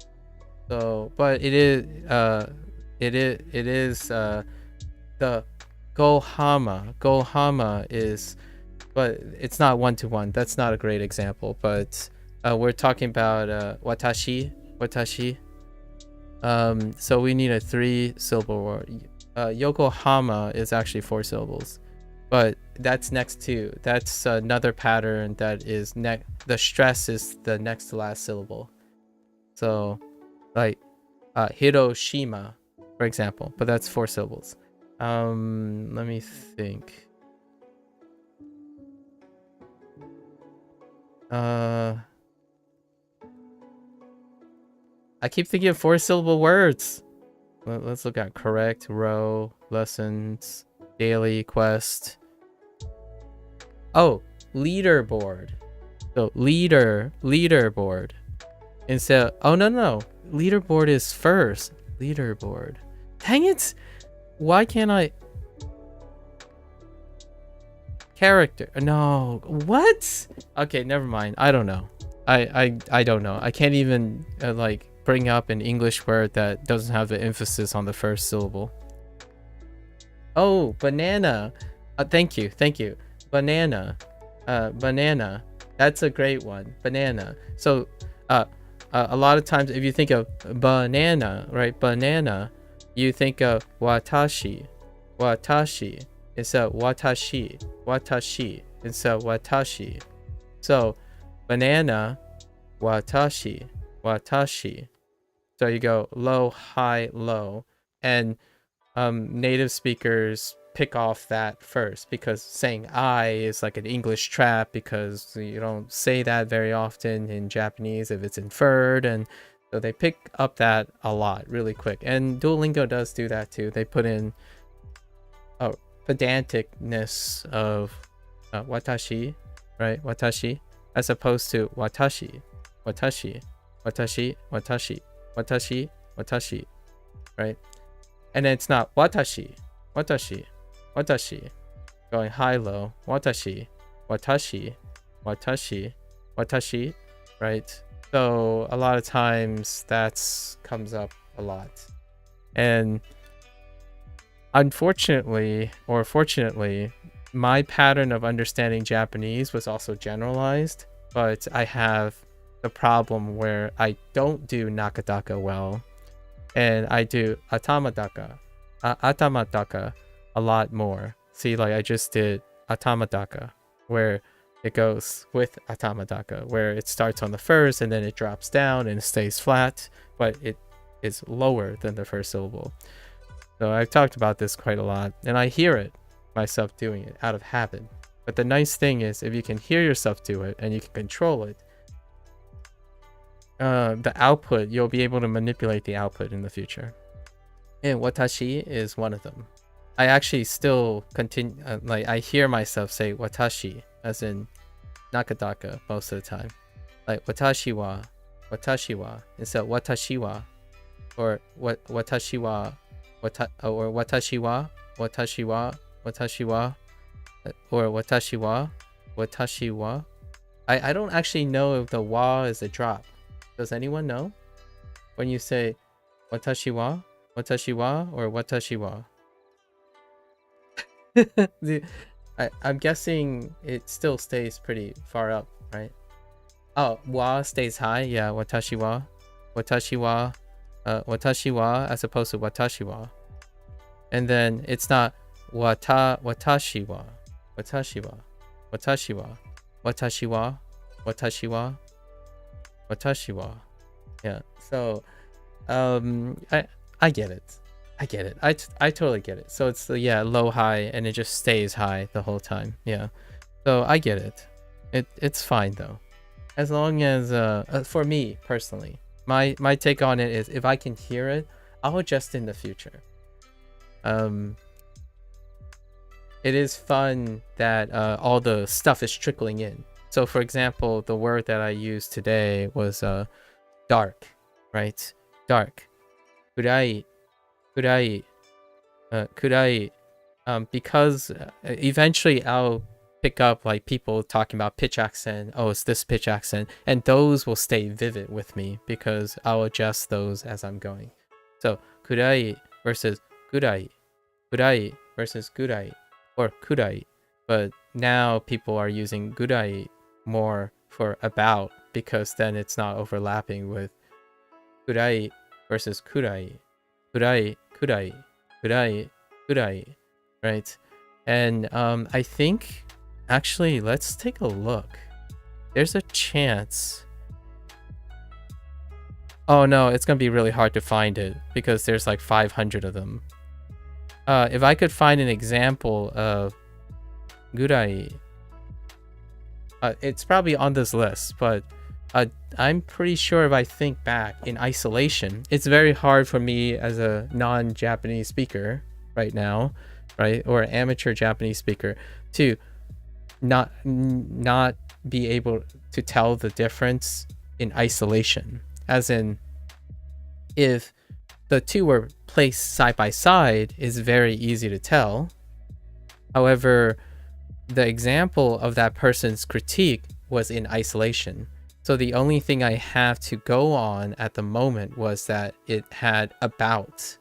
So, but it is the Gohama is, but it's not 1-to-1. That's not a great example, but we're talking about watashi. So we need a 3-syllable word. Yokohama is actually 4 syllables, but that's next to, that's another pattern that is the stress is the next to last syllable. So like Hiroshima, for example, but that's 4 syllables. Let me think. I keep thinking of 4-syllable words. Let's look at correct, row, lessons, daily, quest. Oh, leaderboard. So leaderboard. Instead, oh no, leaderboard is first. Leaderboard. Dang it! Why can't I? Character. No. What? Okay, never mind. I don't know. I don't know. I can't even like bring up an English word that doesn't have the emphasis on the first syllable. Oh, banana. Thank you. Banana. Banana. That's a great one. Banana. So, a lot of times if you think of banana, right? Banana, you think of watashi. Watashi. It's a watashi. Watashi. It's a watashi. So, banana, watashi. Watashi. So you go low, high, low. And native speakers pick off that first, because saying I is like an English trap, because you don't say that very often in Japanese if it's inferred, and so they pick up that a lot really quick. And Duolingo does do that too. They put in pedanticness of watashi, right? Watashi, as opposed to watashi, watashi, watashi, watashi, watashi, watashi, right? And then it's not watashi, watashi, watashi, going high low, watashi, watashi, watashi, watashi, right? So a lot of times that's comes up a lot. And unfortunately, or fortunately, my pattern of understanding Japanese was also generalized, but I have the problem where I don't do nakadaka well, and I do atamadaka a lot more. See, like I just did atamadaka, where it goes with atamadaka, where it starts on the first and then it drops down and it stays flat, but it is lower than the first syllable. So I've talked about this quite a lot, and I hear it myself doing it out of habit. But the nice thing is, if you can hear yourself do it and you can control it, the output, you'll be able to manipulate the output in the future. And watashi is one of them. I actually still continue, like I hear myself say watashi, as in nakadaka, most of the time. Like watashi wa, instead of watashi wa, or watashi wa, or watashi wa, or watashi wa. I don't actually know if the wa is a drop. Does anyone know? When you say watashi wa, or watashi wa? I'm guessing it still stays pretty far up, right? Oh, wa stays high. Yeah, watashi wa, as opposed to watashi wa. And then it's not watashi wa. Yeah. So, I get it. I totally get it. So it's low high, and it just stays high the whole time. Yeah. So I get it. It's fine though, as long as for me personally, my take on it is, if I can hear it, I'll adjust in the future. It is fun that all the stuff is trickling in. So for example, the word that I used today was dark, right? Dark. Kurai. Because eventually I'll pick up like people talking about pitch accent. Oh, it's this pitch accent, and those will stay vivid with me because I'll adjust those as I'm going. So kurai versus gurai versus gurai, or kurai, but now people are using gurai more for about, because then it's not overlapping with kurai versus kurai, right? And I think, actually, let's take a look. There's a chance. Oh no, it's gonna be really hard to find it because there's like 500 of them. If I could find an example of gurai, it's probably on this list, but I'm pretty sure if I think back in isolation, it's very hard for me as a non-Japanese speaker right now, right, or amateur Japanese speaker to not be able to tell the difference in isolation. As in, if the two were placed side by side, it's very easy to tell. However, the example of that person's critique was in isolation. So the only thing I have to go on at the moment was that it had about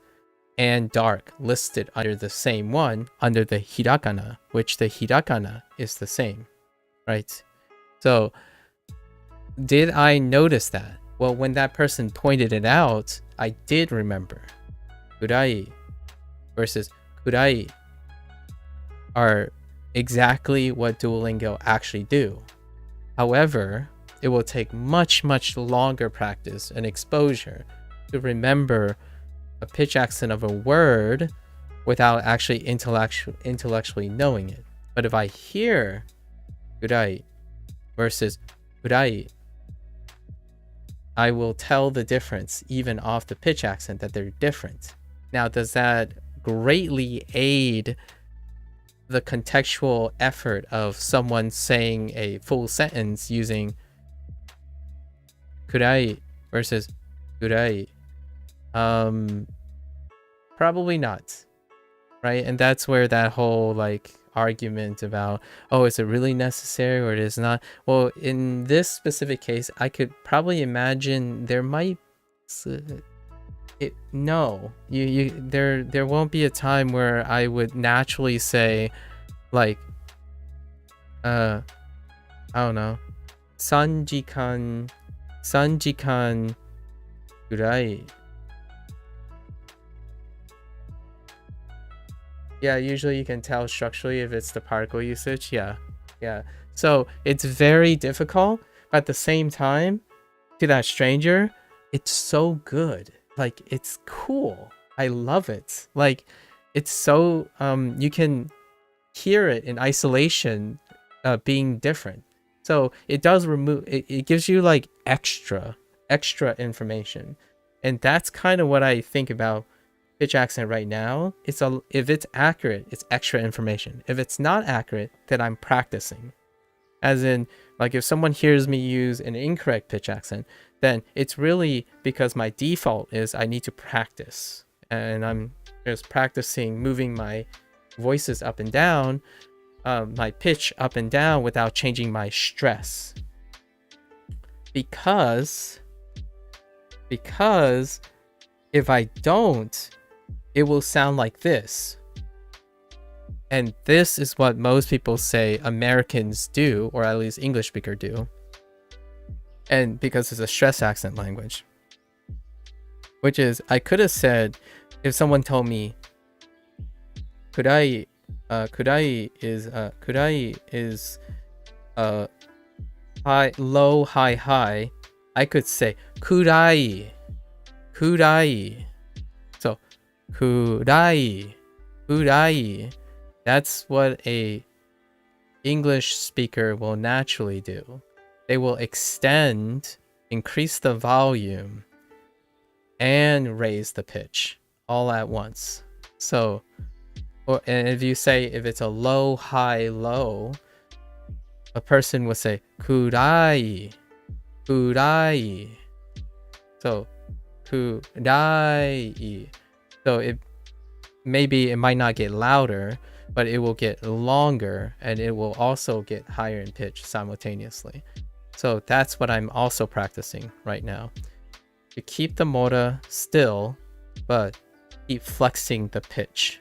and dark listed under the same one, under the hirakana, which the hirakana is the same, right? So did I notice that? Well, when that person pointed it out, I did remember. Kurai versus kurai are exactly what Duolingo actually do. However, it will take much longer practice and exposure to remember a pitch accent of a word without actually intellectually knowing it. But if I hear kurai versus kurai, I will tell the difference even off the pitch accent that they're different. Now, does that greatly aid the contextual effort of someone saying a full sentence using kurai versus kurai? Probably not, right? And that's where that whole like argument about, oh, is it really necessary or it is not? Well, in this specific case, I could probably imagine there might there won't be a time where I would naturally say like I don't know, 3時間ぐらい. Yeah, usually you can tell structurally if it's the particle usage. Yeah. So it's very difficult, but at the same time, to that stranger, it's so good. Like, it's cool. I love it. Like, it's so you can hear it in isolation being different. So it does remove it gives you like extra information. And that's kind of what I think about pitch accent right now. If it's accurate, it's extra information. If it's not accurate, then I'm practicing. As in, like, if someone hears me use an incorrect pitch accent, then it's really because my default is I need to practice. And I'm just practicing moving my voices up and down, my pitch up and down without changing my stress. Because if I don't, it will sound like this. And this is what most people say Americans do, or at least English speakers do. And because it's a stress accent language. Which is, I could have said, if someone told me, kurai is high, low, high, high, I could say, kurai. So, kurai. That's what a English speaker will naturally do. They will increase the volume, and raise the pitch all at once. So, and if you say, if it's a low, high, low, a person would say, kurai. So, kurai. So maybe it might not get louder, but it will get longer, and it will also get higher in pitch simultaneously. So that's what I'm also practicing right now. You keep the mota still, but keep flexing the pitch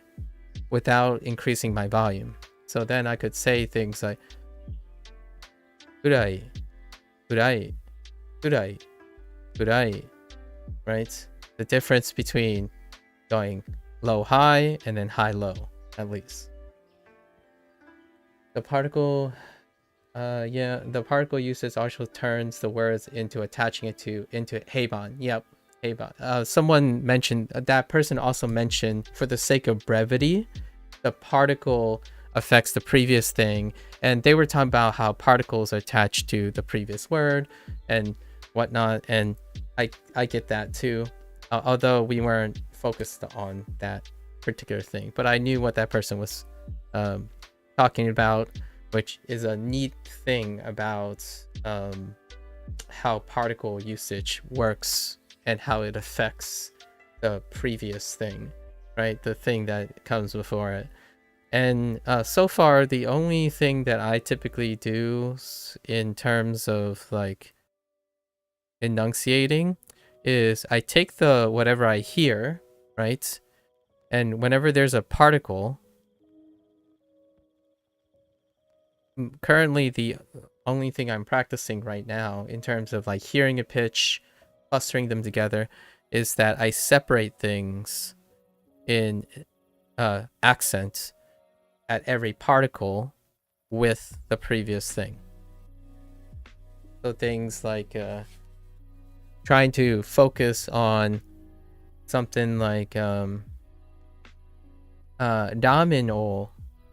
without increasing my volume. So then I could say things like kurai, right? The difference between going low high and then high low, at least. The particle, yeah, the particle usage also turns the words into attaching it to into heiban. Yep, heiban. Someone mentioned that person also mentioned for the sake of brevity, the particle affects the previous thing, and they were talking about how particles are attached to the previous word and whatnot, and I get that too, although we weren't focused on that particular thing, but I knew what that person was talking about, which is a neat thing about how particle usage works and how it affects the previous thing, right? The thing that comes before it. And so far, the only thing that I typically do in terms of like enunciating is I take the whatever I hear, right? And whenever there's a particle, currently the only thing I'm practicing right now in terms of like hearing a pitch, clustering them together, is that I separate things in accent at every particle with the previous thing. So things like trying to focus on something like ramen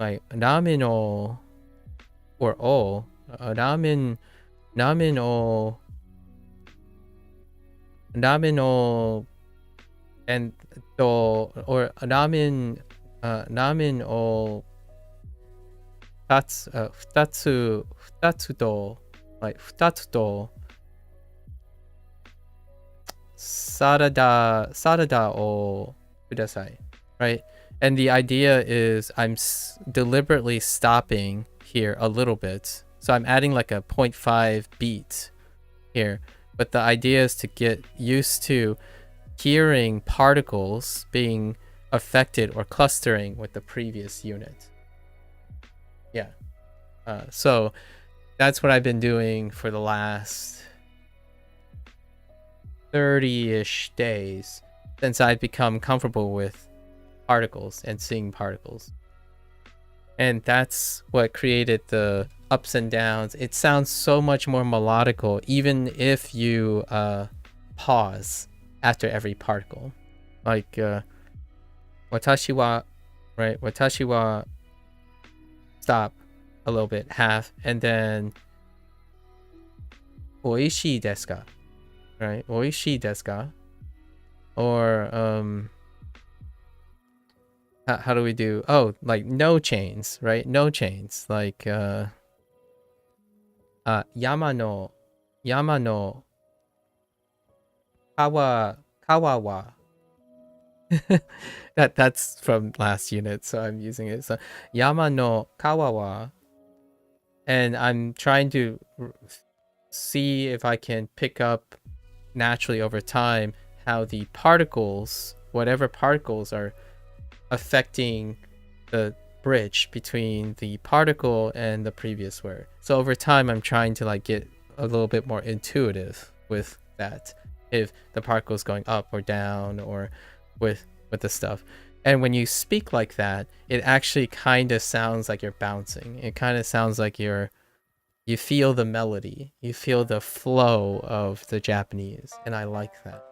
like ramen or ramen and or ramen o futatsu to like futatsu to sarada o kudasai, right? And the idea is I'm deliberately stopping here a little bit, so I'm adding like a 0.5 beat here, but the idea is to get used to hearing particles being affected or clustering with the previous unit. Yeah. So that's what I've been doing for the last 30-ish days since I've become comfortable with particles and seeing particles. And that's what created the ups and downs. It sounds so much more melodical even if you pause after every particle. Like watashi wa, right? Watashi wa, stop a little bit, half, and then oishii desu ka, right? Oishii desu ka? Or how do we do? Oh, like no chains, right? No chains, like yama no kawa wa. That's from last unit, so I'm using it. So yama no kawa wa, and I'm trying to see if I can pick up naturally over time how the particles, whatever particles are affecting the bridge between the particle and the previous word. So over time I'm trying to like get a little bit more intuitive with that, if the particle is going up or down or with the stuff. And when you speak like that, it actually kind of sounds like you're bouncing. It kind of sounds like you feel the melody, you feel the flow of the Japanese, and I like that.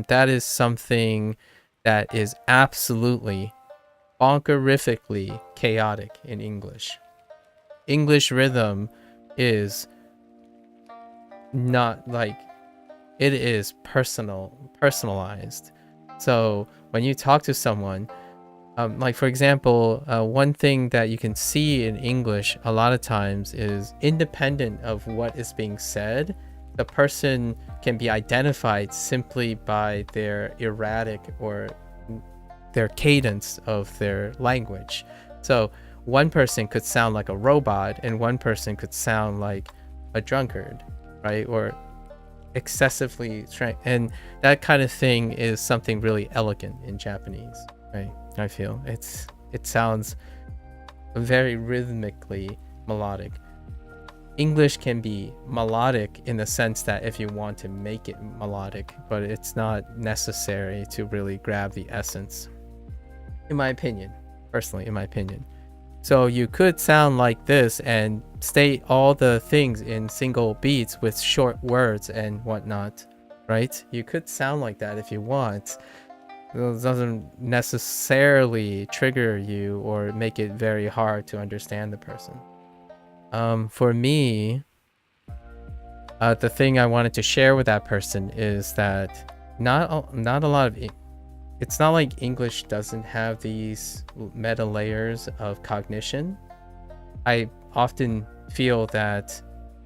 That is something that is absolutely bonkerifically chaotic in English. English rhythm is not like, it is personalized. So when you talk to someone, like for example, one thing that you can see in English a lot of times is independent of what is being said, the person can be identified simply by their erratic or their cadence of their language. So one person could sound like a robot and one person could sound like a drunkard, right? Or excessively strong. And that kind of thing is something really elegant in Japanese, right? I feel it sounds very rhythmically melodic. English can be melodic in the sense that if you want to make it melodic, but it's not necessary to really grab the essence, in my opinion, personally, in my opinion. So you could sound like this and state all the things in single beats with short words and whatnot, right? You could sound like that if you want. It doesn't necessarily trigger you or make it very hard to understand the person. For me, the thing I wanted to share with that person is that not a lot of it's not like English doesn't have these meta layers of cognition. I often feel that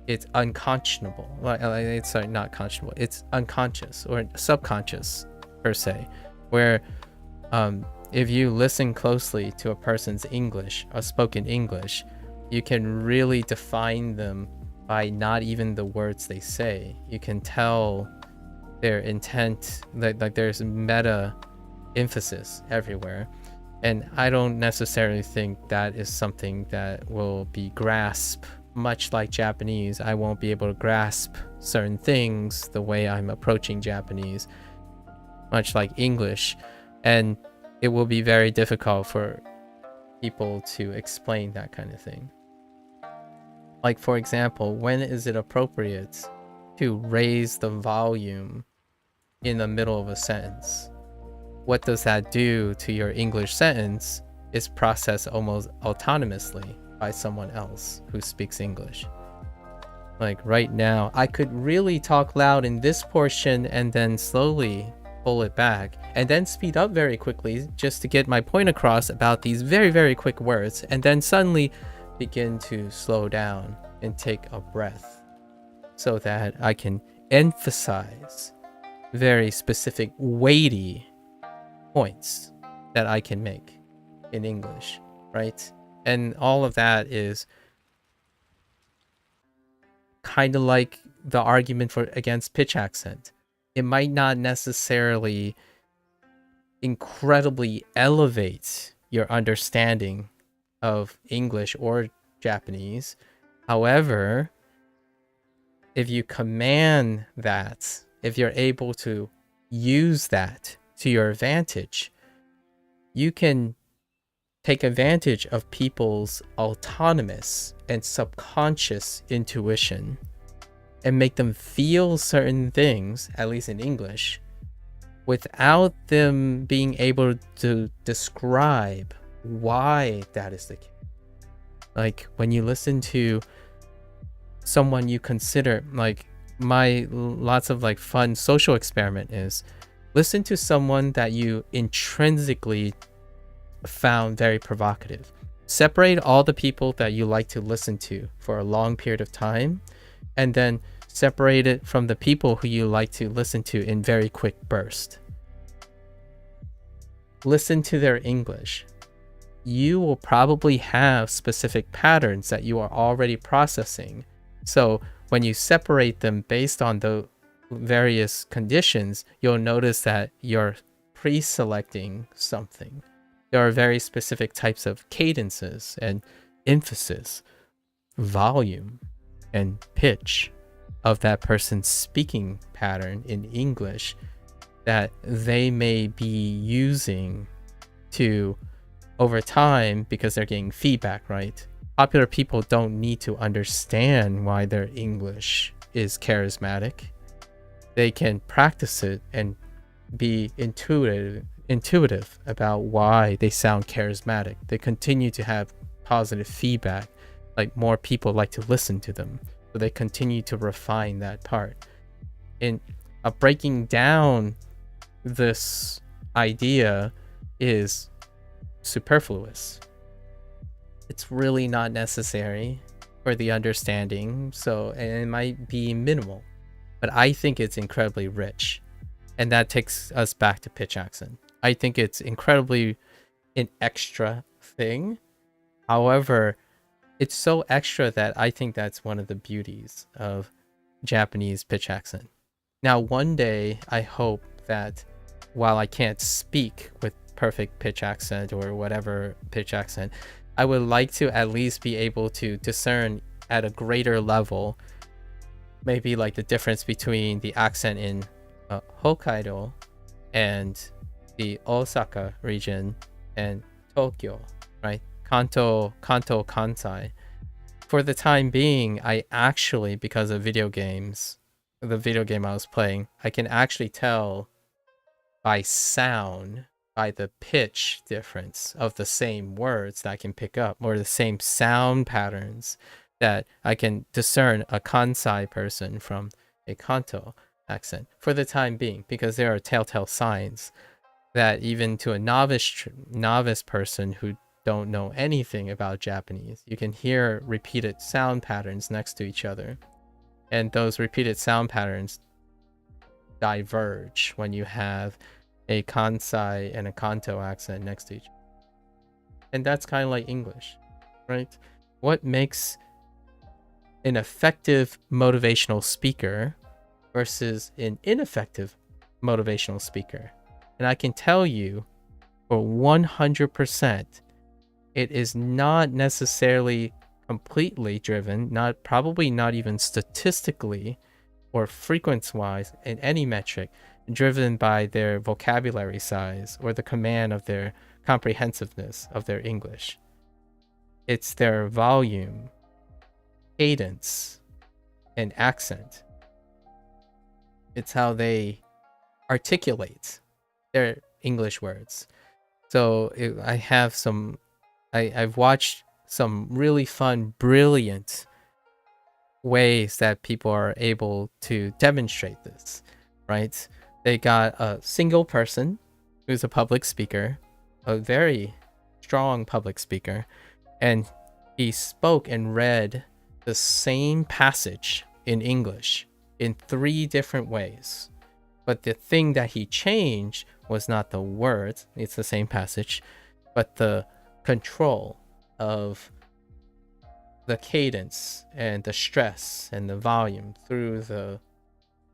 it's unconscionable. It's not conscionable. It's unconscious or subconscious per se, where if you listen closely to a person's English, a spoken English, you can really define them by not even the words they say. You can tell their intent, like there's meta emphasis everywhere. And I don't necessarily think that is something that will be grasped. Much like Japanese, I won't be able to grasp certain things the way I'm approaching Japanese, much like English. And it will be very difficult for people to explain that kind of thing. Like, for example, when is it appropriate to raise the volume in the middle of a sentence? What does that do to your English sentence is processed almost autonomously by someone else who speaks English. Like right now, I could really talk loud in this portion and then slowly pull it back and then speed up very quickly just to get my point across about these very, very quick words, and then suddenly begin to slow down and take a breath so that I can emphasize very specific, weighty points that I can make in English, right? And all of that is kind of like the argument against pitch accent. It might not necessarily incredibly elevate your understanding of English or Japanese. However, if you command that, if you're able to use that to your advantage, you can take advantage of people's autonomous and subconscious intuition and make them feel certain things, at least in English, without them being able to describe why that is the case. Like when you listen to someone you consider, like my lots of like fun social experiment is listen to someone that you intrinsically found very provocative. Separate all the people that you like to listen to for a long period of time, and then separate it from the people who you like to listen to in very quick bursts. Listen to their English. You will probably have specific patterns that you are already processing. So when you separate them based on the various conditions, you'll notice that you're pre-selecting something. There are very specific types of cadences and emphasis, volume, and pitch of that person's speaking pattern in English that they may be using to, over time, because they're getting feedback, right? Popular people don't need to understand why their English is charismatic. They can practice it and be intuitive about why they sound charismatic. They continue to have positive feedback, like more people like to listen to them, so they continue to refine that part. And breaking down this idea is superfluous. It's really not necessary for the understanding, so, and it might be minimal, but I think it's incredibly rich. And that takes us back to pitch accent. I think it's incredibly an extra thing. However, it's so extra that I think that's one of the beauties of Japanese pitch accent. Now, one day, I hope that while I can't speak with perfect pitch accent or whatever pitch accent, I would like to at least be able to discern at a greater level, maybe like the difference between the accent in Hokkaido and the Osaka region and Tokyo, right? kanto, kansai. For the time being, I actually, because of video games, the video game I was playing, I can actually tell by sound, by the pitch difference of the same words that I can pick up, or the same sound patterns, that I can discern a Kansai person from a Kanto accent for the time being, because there are telltale signs that even to a novice person who don't know anything about Japanese, you can hear repeated sound patterns next to each other. And those repeated sound patterns diverge when you have a Kansai and a Kanto accent next to each other. And that's kind of like English, right? What makes an effective motivational speaker versus an ineffective motivational speaker? And I can tell you for 100%, it is not necessarily completely driven, probably not even statistically or frequency-wise in any metric, driven by their vocabulary size or the command of their comprehensiveness of their English. It's their volume, cadence, and accent. It's how they articulate their English words. So I've watched some really fun, brilliant ways that people are able to demonstrate this, right? They got a single person who's a public speaker, a very strong public speaker, and he spoke and read the same passage in English in 3 different ways. But the thing that he changed was not the words, it's the same passage, but the control of the cadence and the stress and the volume through the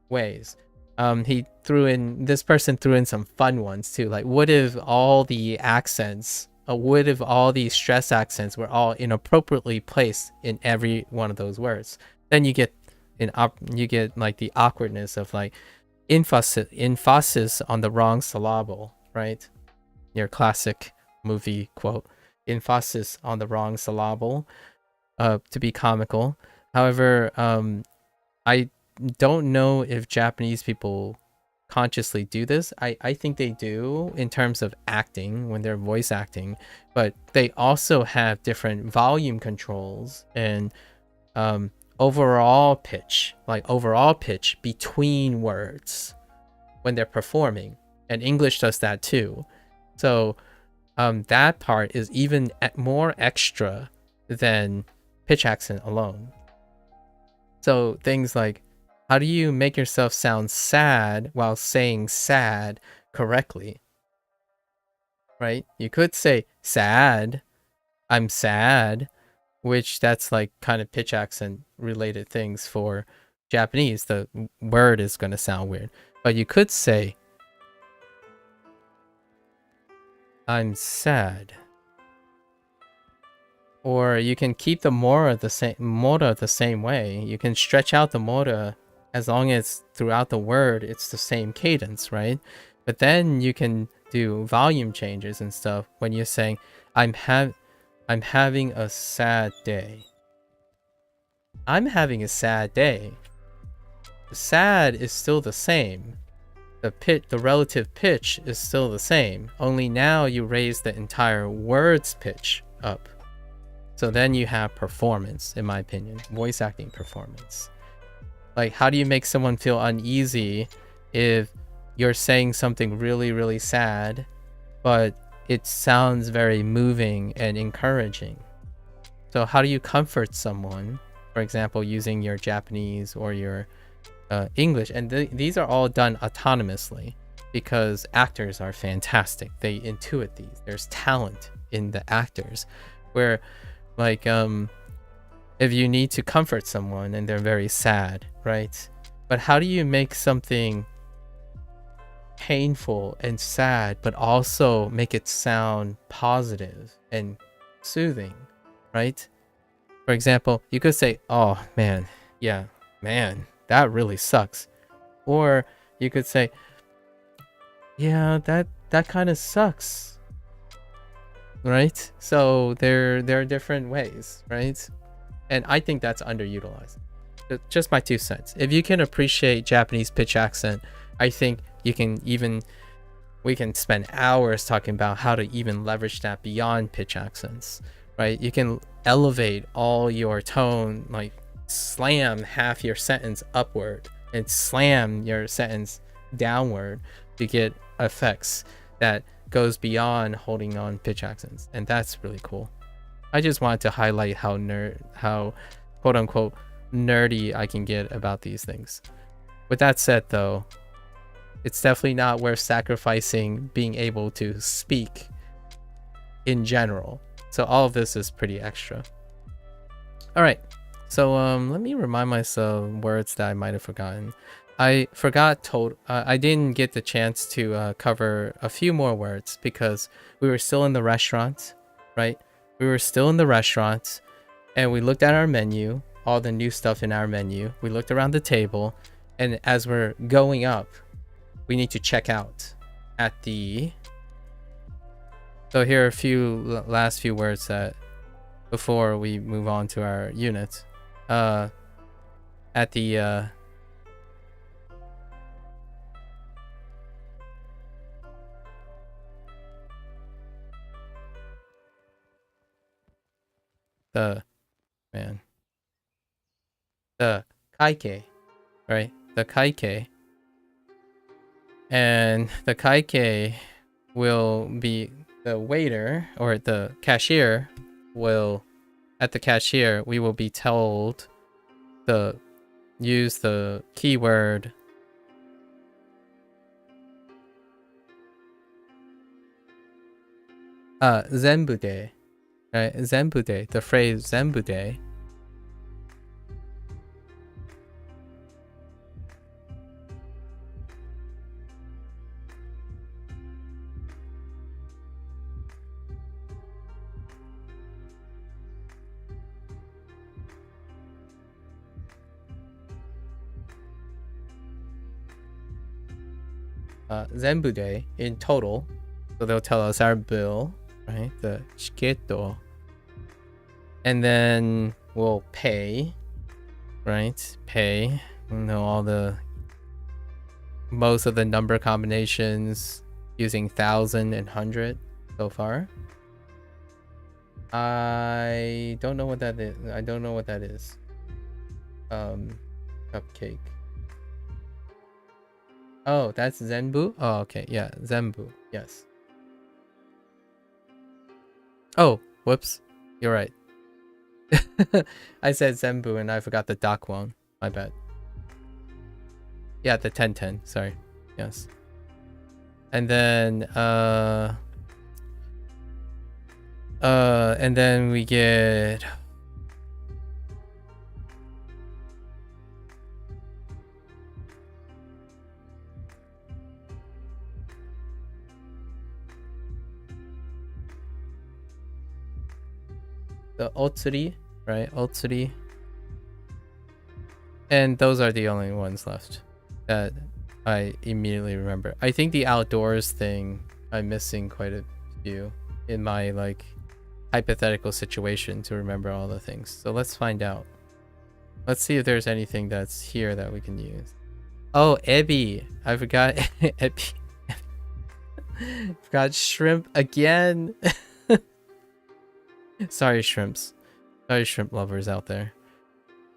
ways. This person threw in some fun ones too. Like, what if all the accents, what if all these stress accents were all inappropriately placed in every one of those words? Then you get like the awkwardness of like emphasis on the wrong syllable, right? Your classic movie quote, emphasis on the wrong syllable, to be comical. However, I don't know if Japanese people consciously do this. I think they do in terms of acting when they're voice acting, but they also have different volume controls and overall pitch between words when they're performing, and English does that too. So that part is even more extra than pitch accent alone. So things like, how do you make yourself sound sad while saying sad correctly? Right? You could say sad, I'm sad, which that's like kind of pitch accent related things for Japanese. The word is going to sound weird. But you could say, I'm sad. Or you can keep the mora the same way. You can stretch out the mora as long as throughout the word it's the same cadence, right? But then you can do volume changes and stuff when you're saying, I'm having a sad day. I'm having a sad day. Sad is still the same. The relative pitch is still the same. Only now you raise the entire word's pitch up. So then you have performance, in my opinion, voice acting performance. Like, how do you make someone feel uneasy if you're saying something really, really sad, but it sounds very moving and encouraging? So how do you comfort someone, for example, using your Japanese or your English? And these are all done autonomously because actors are fantastic. They intuit these. There's talent in the actors where, like, if you need to comfort someone and they're very sad, right? But how do you make something painful and sad, but also make it sound positive and soothing, right? For example, you could say, oh man, yeah, man, that really sucks. Or you could say, yeah, that kind of sucks. right? So there are different ways, right? And I think that's underutilized. Just my 2 cents. If you can appreciate Japanese pitch accent, I think we can spend hours talking about how to even leverage that beyond pitch accents, right? You can elevate all your tone, like slam half your sentence upward and slam your sentence downward to get effects that goes beyond holding on pitch accents. And that's really cool. I just wanted to highlight how quote unquote nerdy I can get about these things. With that said though, it's definitely not worth sacrificing being able to speak in general. So all of this is pretty extra. All right. So let me remind myself words that I might have forgotten. I forgot I didn't get the chance to cover a few more words because we were still in the restaurant, right? We were still in the restaurant and we looked at our menu, all the new stuff in our menu. We looked around the table, and as we're going up, we need to check out at the... So here are a few last few words that before we move on to our unit. At the kaike, right? The kaike. And the kaike will be the waiter, or the cashier will, at the cashier, we will be told to use the keyword zenbu de, right? Zenbu de, the phrase zenbu de. Zenbu de in total. So they'll tell us our bill, right? The shiketo. And then we'll pay, right? Pay. You know, all the... most of the number combinations using 1,000 and 100 so far. I don't know what that is. Cupcake. Oh, that's Zenbu? Oh, okay. Yeah, Zenbu. Yes. Oh, whoops. You're right. I said Zenbu and I forgot the Dakwon. My bad. Yeah, the 1010. Sorry. Yes. And then, and then we get... the otsuri, right? Otsuri. And those are the only ones left that I immediately remember. I think the outdoors thing, I'm missing quite a few in my like hypothetical situation to remember all the things. So let's find out. Let's see if there's anything that's here that we can use. Oh, ebi. I forgot ebi. Forgot shrimp again. Sorry, shrimps. Sorry, shrimp lovers out there.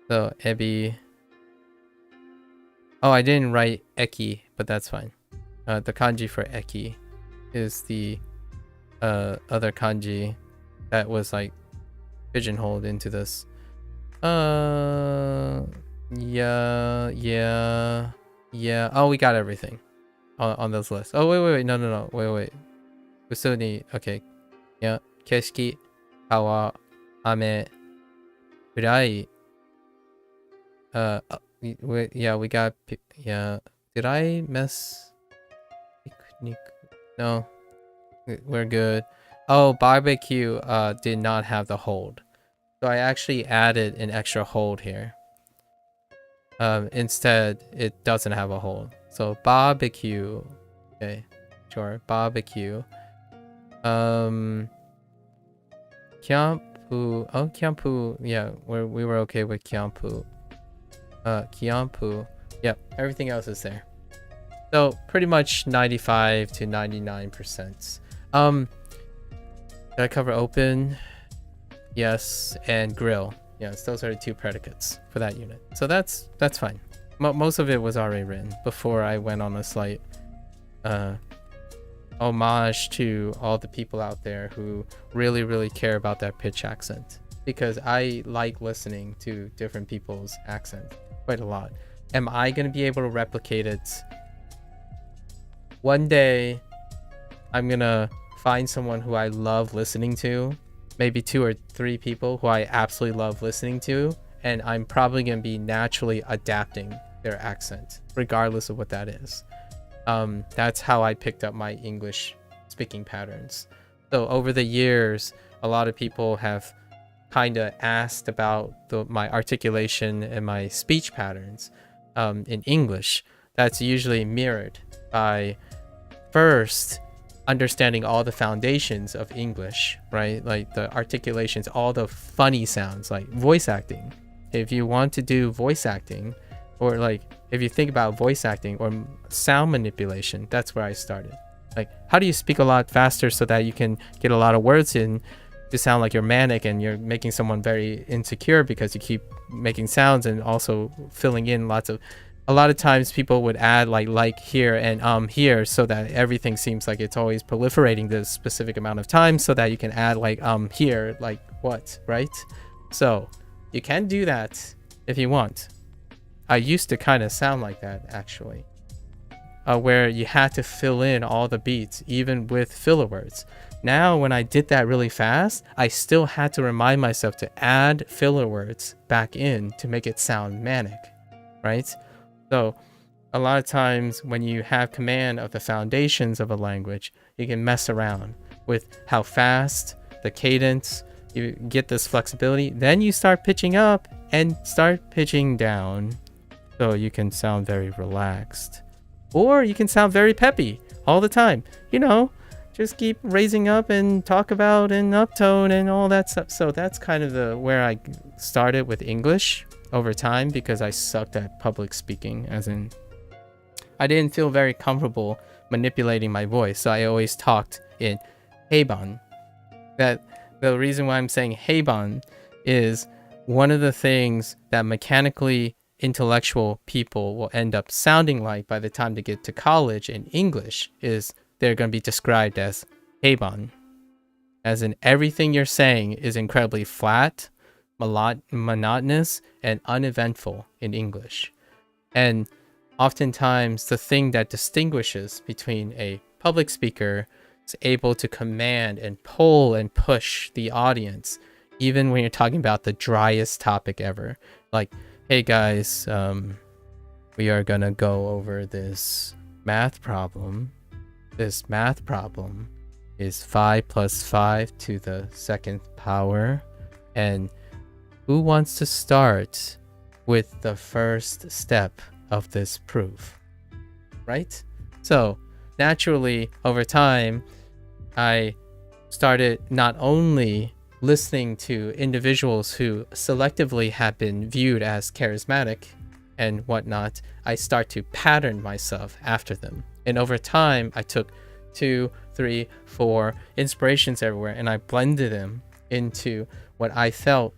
So, ebi. Oh, I didn't write eki, but that's fine. The kanji for eki is the other kanji that was like pigeonholed into this. Yeah. Oh, we got everything on those lists. Oh, wait. No. Wait. We still need... Okay. Yeah. Keshiki. Kawa, ame, kurai. Yeah, we got... Yeah. Did I miss... Picnic? No. We're good. Oh, barbecue did not have the hold. So I actually added an extra hold here. Instead, it doesn't have a hold. So barbecue. Okay. Sure. Barbecue. Kiampu. Oh, Kiampu. Yeah, we were okay with Kiampu. Kiampu. Yep, everything else is there. So pretty much 95 to 99%. Did I cover open? Yes, and grill. Yes, those are the 2 predicates for that unit. So that's fine. Most of it was already written before I went on a slight homage to all the people out there who really care about that pitch accent, because I like listening to different people's accents quite a lot. Am I going to be able to replicate it? One day I'm going to find someone who I love listening to, maybe 2 or 3 people who I absolutely love listening to, and I'm probably going to be naturally adapting their accent regardless of what that is. That's how I picked up my English speaking patterns. So over the years, a lot of people have kind of asked about my articulation and my speech patterns in English. That's usually mirrored by first understanding all the foundations of English, right? Like the articulations, all the funny sounds, like voice acting. If you want to do voice acting, or like if you think about voice acting or sound manipulation, that's where I started. Like, how do you speak a lot faster so that you can get a lot of words in to sound like you're manic and you're making someone very insecure because you keep making sounds and also filling in a lot of times people would add like here and here so that everything seems like it's always proliferating this specific amount of time, so that you can add like here, like what, right? So you can do that if you want. I used to kind of sound like that, actually, where you had to fill in all the beats, even with filler words. Now, when I did that really fast, I still had to remind myself to add filler words back in to make it sound manic, right? So a lot of times when you have command of the foundations of a language, you can mess around with how fast, the cadence, you get this flexibility. Then you start pitching up and start pitching down. So you can sound very relaxed, or you can sound very peppy all the time. You know, just keep raising up and talk about and uptone and all that stuff. So that's kind of where I started with English over time, because I sucked at public speaking, as in I didn't feel very comfortable manipulating my voice. So I always talked in heiban. That the reason why I'm saying heiban is one of the things that mechanically intellectual people will end up sounding like by the time they get to college in English is they're going to be described as heiban, as in everything you're saying is incredibly flat, monotonous, and uneventful in English. And oftentimes the thing that distinguishes between a public speaker is able to command and pull and push the audience, even when you're talking about the driest topic ever, like, hey guys, we are gonna go over this math problem. This math problem is 5 plus 5 to the 2nd power. And who wants to start with the first step of this proof? Right? So naturally, over time, I started not only listening to individuals who selectively have been viewed as charismatic and whatnot, I start to pattern myself after them. And over time, I took 2, 3, 4 inspirations everywhere, and I blended them into what I felt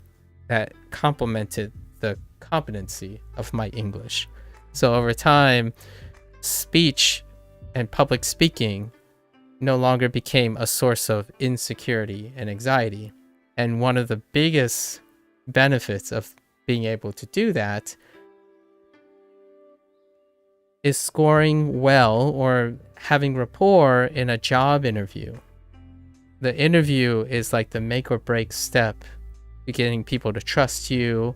that complemented the competency of my English. So over time, speech and public speaking no longer became a source of insecurity and anxiety. And one of the biggest benefits of being able to do that is scoring well or having rapport in a job interview. The interview is like the make or break step to getting people to trust you,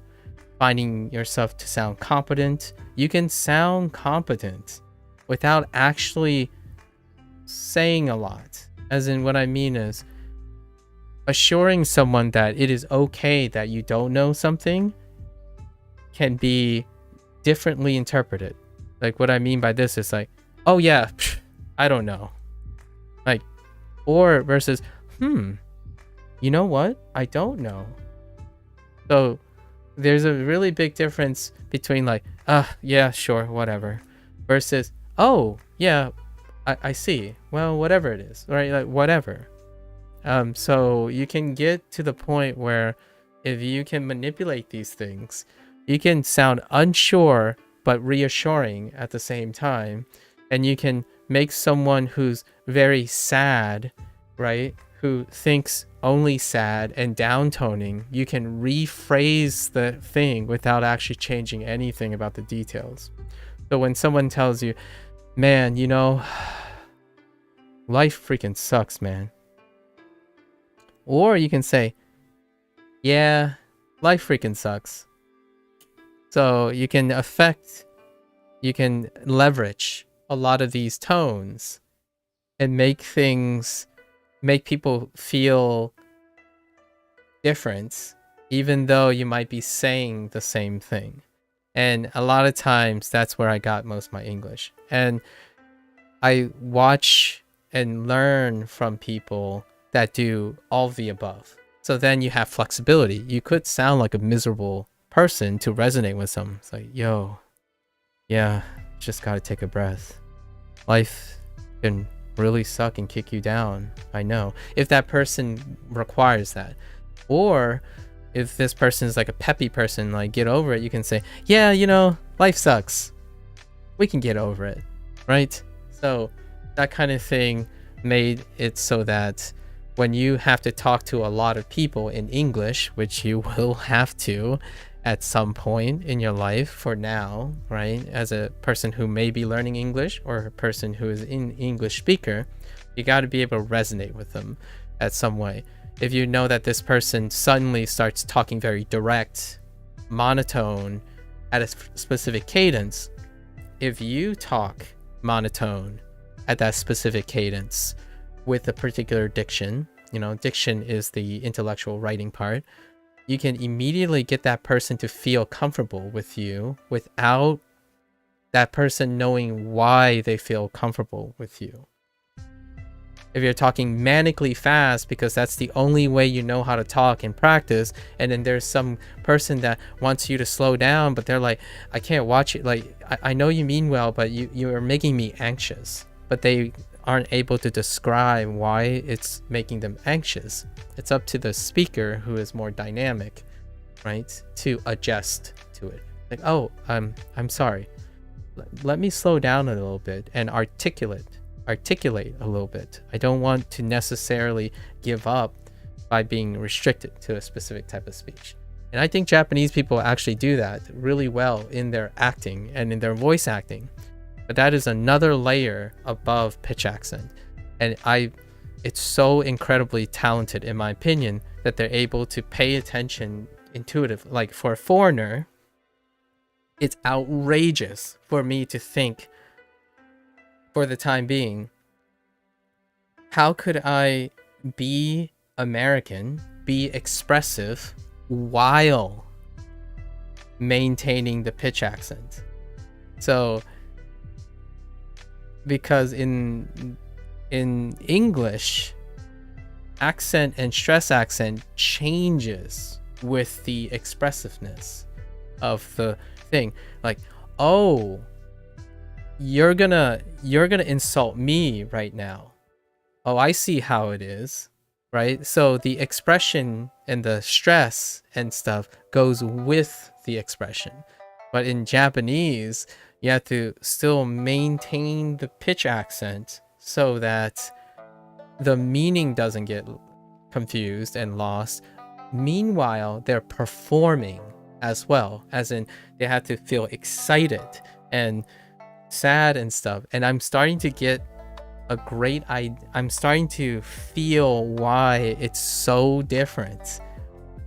finding yourself to sound competent. You can sound competent without actually saying a lot. As in, what I mean is, assuring someone that it is okay that you don't know something can be differently interpreted. Like, what I mean by this is like, oh yeah, I don't know. Like, or versus, You know what? I don't know. So there's a really big difference between like, yeah, sure, whatever, versus, oh, yeah, I see. Well, whatever it is, right? Like, whatever. So you can get to the point where if you can manipulate these things, you can sound unsure but reassuring at the same time. And you can make someone who's very sad, right? Who thinks only sad and downtoning, you can rephrase the thing without actually changing anything about the details. So when someone tells you, man, you know, life freaking sucks, man. Or you can say, yeah, life freaking sucks. So you can leverage a lot of these tones and make people feel different, even though you might be saying the same thing. And a lot of times that's where I got most of my English. And I watch and learn from people that do all of the above. So then you have flexibility. You could sound like a miserable person to resonate with someone. It's like, yo, yeah, just gotta take a breath. Life can really suck and kick you down. I know. If that person requires that. Or if this person is like a peppy person, like, get over it, you can say, yeah, you know, life sucks. We can get over it, right? So that kind of thing made it so that when you have to talk to a lot of people in English, which you will have to at some point in your life for now, right? As a person who may be learning English or a person who is an English speaker, you got to be able to resonate with them at some way. If you know that this person suddenly starts talking very direct, monotone, at a specific cadence, if you talk monotone at that specific cadence with a particular diction, you know, diction is the intellectual writing part, you can immediately get that person to feel comfortable with you without that person knowing why they feel comfortable with you. If you're talking manically fast because that's the only way you know how to talk and practice, and then there's some person that wants you to slow down, but they're like, I can't watch it. Like, I know you mean well, but you are making me anxious. But they aren't able to describe why it's making them anxious. It's up to the speaker, who is more dynamic, right, to adjust to it. Like, oh, I'm sorry. Let me slow down a little bit and articulate a little bit. I don't want to necessarily give up by being restricted to a specific type of speech. And I think Japanese people actually do that really well in their acting and in their voice acting. But that is another layer above pitch accent. And it's so incredibly talented, in my opinion, that they're able to pay attention intuitively. Like, for a foreigner, it's outrageous for me to think, for the time being, how could I be American, be expressive, while maintaining the pitch accent? So, because in English, accent and stress accent changes with the expressiveness of the thing. Like, oh, you're gonna insult me right now. Oh, I see how it is, right? So the expression and the stress and stuff goes with the expression. But in Japanese, you have to still maintain the pitch accent so that the meaning doesn't get confused and lost. Meanwhile, they're performing as well, as in they have to feel excited and sad and stuff. And I'm starting to get I'm starting to feel why it's so different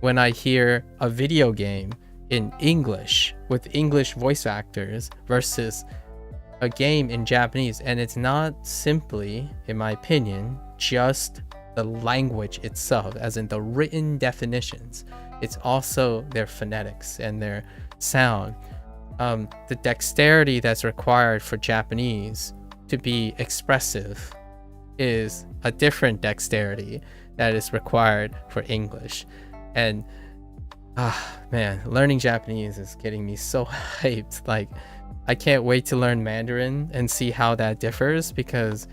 when I hear a video game in English with English voice actors versus a game in Japanese. And it's not simply, in my opinion, just the language itself, as in the written definitions. It's also their phonetics and their sound. The dexterity that's required for Japanese to be expressive is a different dexterity that is required for English. And man, learning Japanese is getting me so hyped. Like, I can't wait to learn Mandarin and see how that differs, because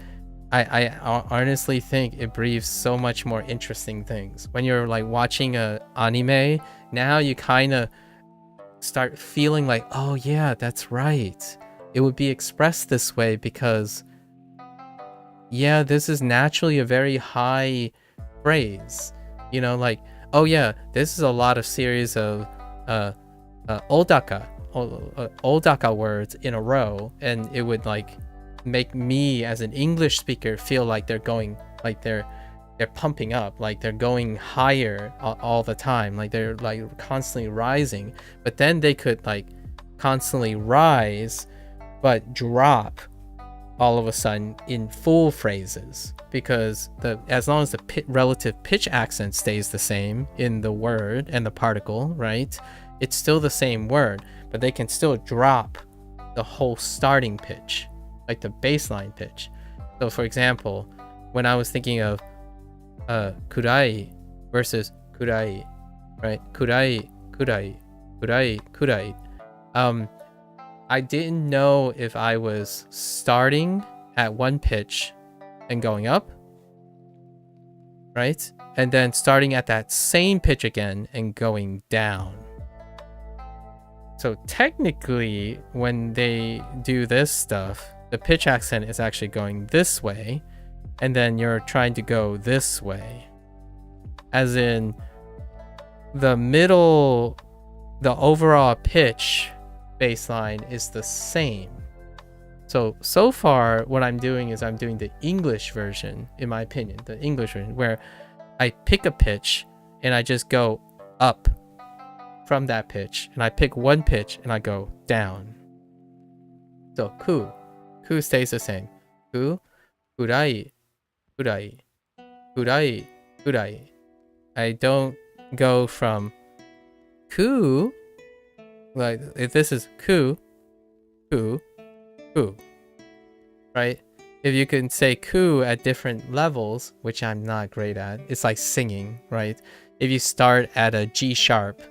I honestly think it breeds so much more interesting things. When you're like watching a anime, now you kind of start feeling like, oh yeah, that's right. It would be expressed this way because, yeah, this is naturally a very high phrase. You know, like, oh yeah, this is a lot of series of oldaka words in a row, and it would like make me as an English speaker feel like they're going, like they're pumping up, like they're going higher all the time, like they're like constantly rising. But then they could like constantly rise but drop all of a sudden in full phrases, because as long as the relative pitch accent stays the same in the word and the particle, right, it's still the same word, but they can still drop the whole starting pitch, like the baseline pitch. So for example, when I was thinking of kurai versus kurai, right, kurai, I didn't know if I was starting at one pitch and going up, right, and then starting at that same pitch again and going down. So technically, when they do this stuff, the pitch accent is actually going this way, and then you're trying to go this way. As in, the middle, the overall pitch baseline is the same. So far, what I'm doing is I'm doing the English version, in my opinion, the English version, where I pick a pitch and I just go up from that pitch, and I pick one pitch and I go down. So ku stays the same. Ku, kurai, kurai. I don't go from ku, like if this is ku, right? If you can say ku at different levels, which I'm not great at, it's like singing, right? If you start at a G sharp,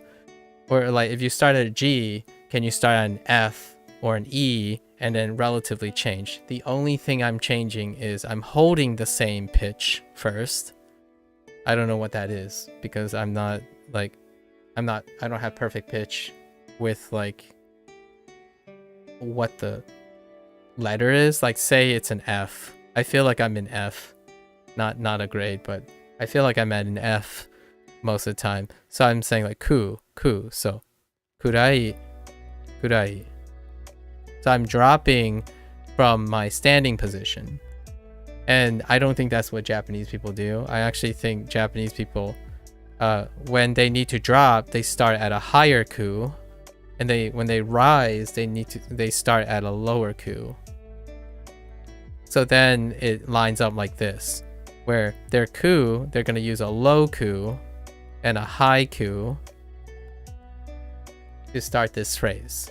or like if you start at a G, can you start at an F or an E and then relatively change? The only thing I'm changing is I'm holding the same pitch first. I don't know what that is, because I don't have perfect pitch with like what the letter is. Like, say it's an F. I feel like I'm in F. Not a grade, but I feel like I'm at an F most of the time. So I'm saying like ku. So kurai. So I'm dropping from my standing position. And I don't think that's what Japanese people do. I actually think Japanese people, when they need to drop, they start at a higher ku, and when they rise, they start at a lower ku. So then it lines up like this, where their ku, they're gonna use a low ku and a high ku to start this phrase.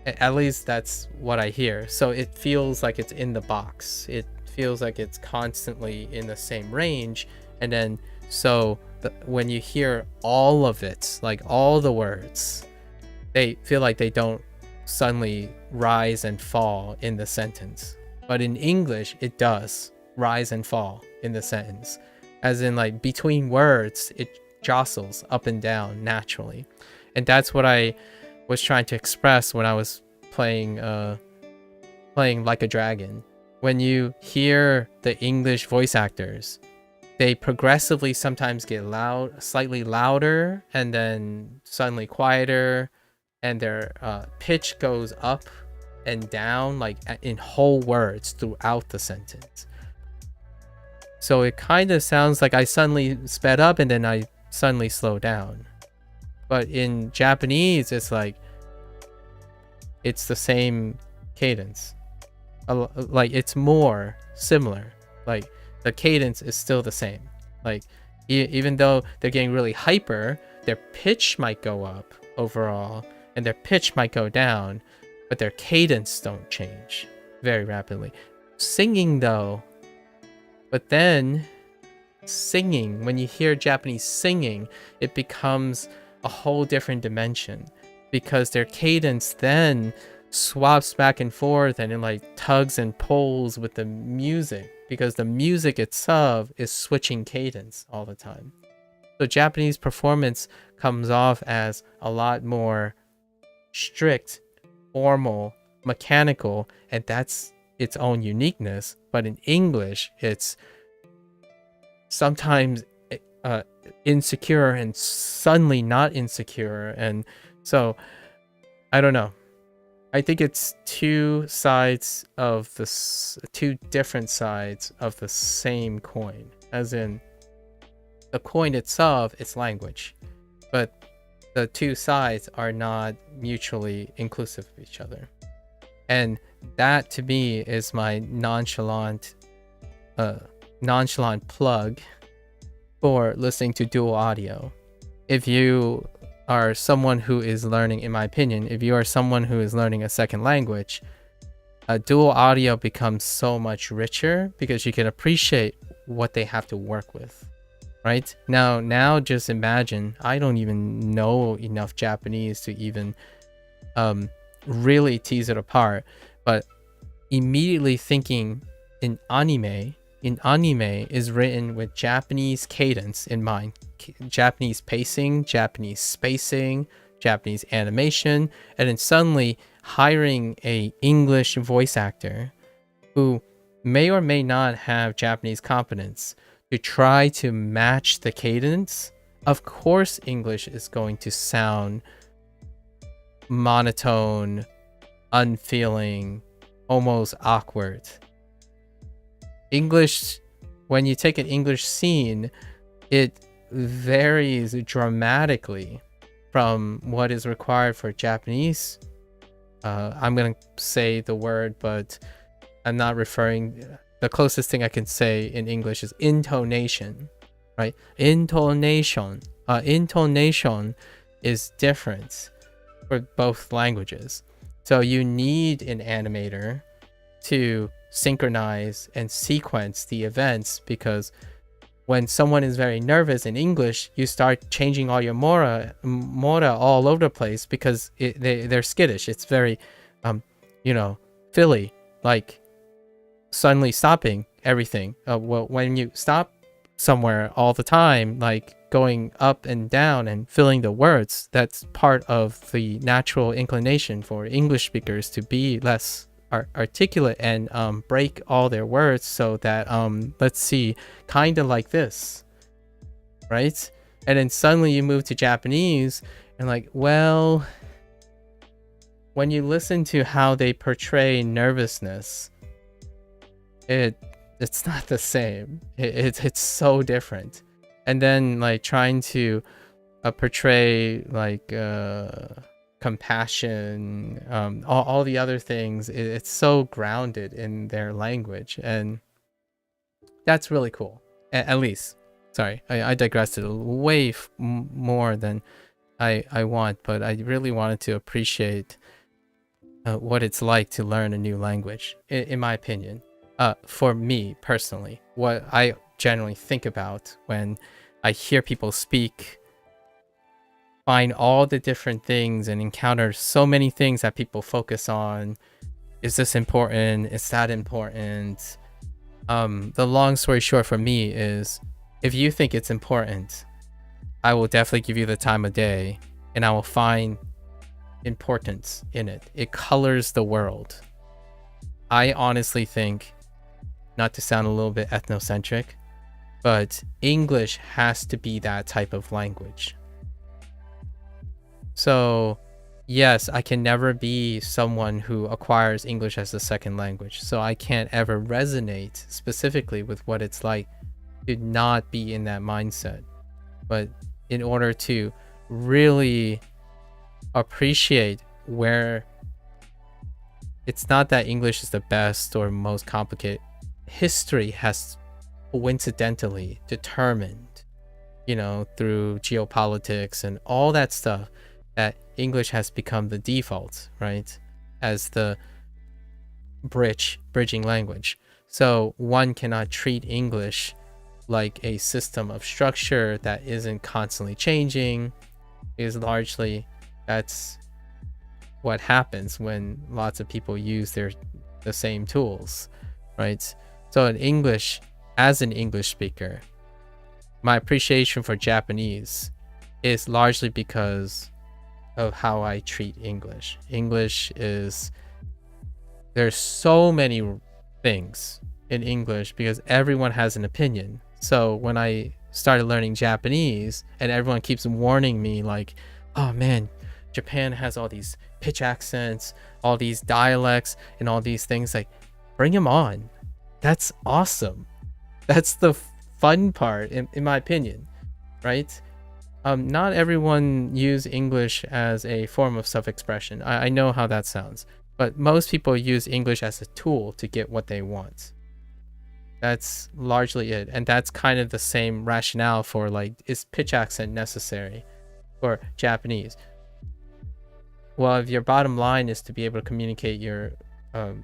At least that's what I hear. So it feels like it's in the box. It feels like it's constantly in the same range. And then so when you hear all of it, like all the words, they feel like they don't suddenly rise and fall in the sentence. But in English, it does rise and fall in the sentence. As in, like, between words, it jostles up and down naturally. And that's what I was trying to express when I was playing Like a Dragon. When you hear the English voice actors, they progressively sometimes get slightly louder, and then suddenly quieter, and their pitch goes up and down, like in whole words throughout the sentence. So it kind of sounds like I suddenly sped up and then I suddenly slow down. But in Japanese, it's like it's the same cadence. Like, it's more similar. Like, the cadence is still the same. Like, even though they're getting really hyper, their pitch might go up overall and their pitch might go down, but their cadence don't change very rapidly. Singing though, but then singing, when you hear Japanese singing, it becomes a whole different dimension, because their cadence then swaps back and forth and it like tugs and pulls with the music, because the music itself is switching cadence all the time. So Japanese performance comes off as a lot more strict, formal, mechanical, and that's its own uniqueness. But in English, it's sometimes insecure and suddenly not insecure. And so I don't know. I think it's two different sides of the same coin, as in the coin itself is language, but the two sides are not mutually inclusive of each other. And that to me is my nonchalant plug for listening to dual audio. If you are someone who is learning, in my opinion, if you are someone who is learning a second language, dual audio becomes so much richer because you can appreciate what they have to work with. Right? Now just imagine, I don't even know enough Japanese to even really tease it apart, but immediately thinking in anime is written with Japanese cadence in mind, Japanese pacing, Japanese spacing, Japanese animation, and then suddenly hiring a English voice actor who may or may not have Japanese competence to try to match the cadence. Of course English is going to sound monotone, unfeeling, almost awkward. English, when you take an English scene, it varies dramatically from what is required for Japanese. I'm gonna say the word, but I'm not referring. The closest thing I can say in English is intonation, right? Intonation is different for both languages. So you need an animator to synchronize and sequence the events, because when someone is very nervous in English, you start changing all your mora all over the place, because they're skittish. It's very, Philly, like suddenly stopping everything. Well, when you stop somewhere all the time, like going up and down and filling the words, that's part of the natural inclination for English speakers to be less articulate and break all their words, so that let's see, kind of like this, right? And then suddenly you move to Japanese and like, well, when you listen to how they portray nervousness, it's not the same. It's so different. And then like trying to portray like compassion, all the other things, it's so grounded in their language, and that's really cool. At least, sorry, I digressed way more than I want, but I really wanted to appreciate what it's like to learn a new language, in my opinion. For me personally, what I generally think about when I hear people speak, find all the different things and encounter so many things that people focus on. Is this important? Is that important? The long story short for me is, if you think it's important, I will definitely give you the time of day, and I will find importance in it. It colors the world. I honestly think, not to sound a little bit ethnocentric, but English has to be that type of language. So yes, I can never be someone who acquires English as a second language, so I can't ever resonate specifically with what it's like to not be in that mindset. But in order to really appreciate where it's not that English is the best or most complicated, history has coincidentally determined, through geopolitics and all that stuff, that English has become the default, right? As the bridging language. So one cannot treat English like a system of structure that isn't constantly changing, because largely that's what happens when lots of people use the same tools, right? So in English, as an English speaker, my appreciation for Japanese is largely because of how I treat English. English is, there's so many things in English because everyone has an opinion. So when I started learning Japanese and everyone keeps warning me like, oh man, Japan has all these pitch accents, all these dialects and all these things, like bring them on. That's awesome. That's the fun part in my opinion, right? Not everyone use English as a form of self-expression. I know how that sounds, but most people use English as a tool to get what they want. That's largely it. And that's kind of the same rationale for like, is pitch accent necessary for Japanese? Well, if your bottom line is to be able to communicate your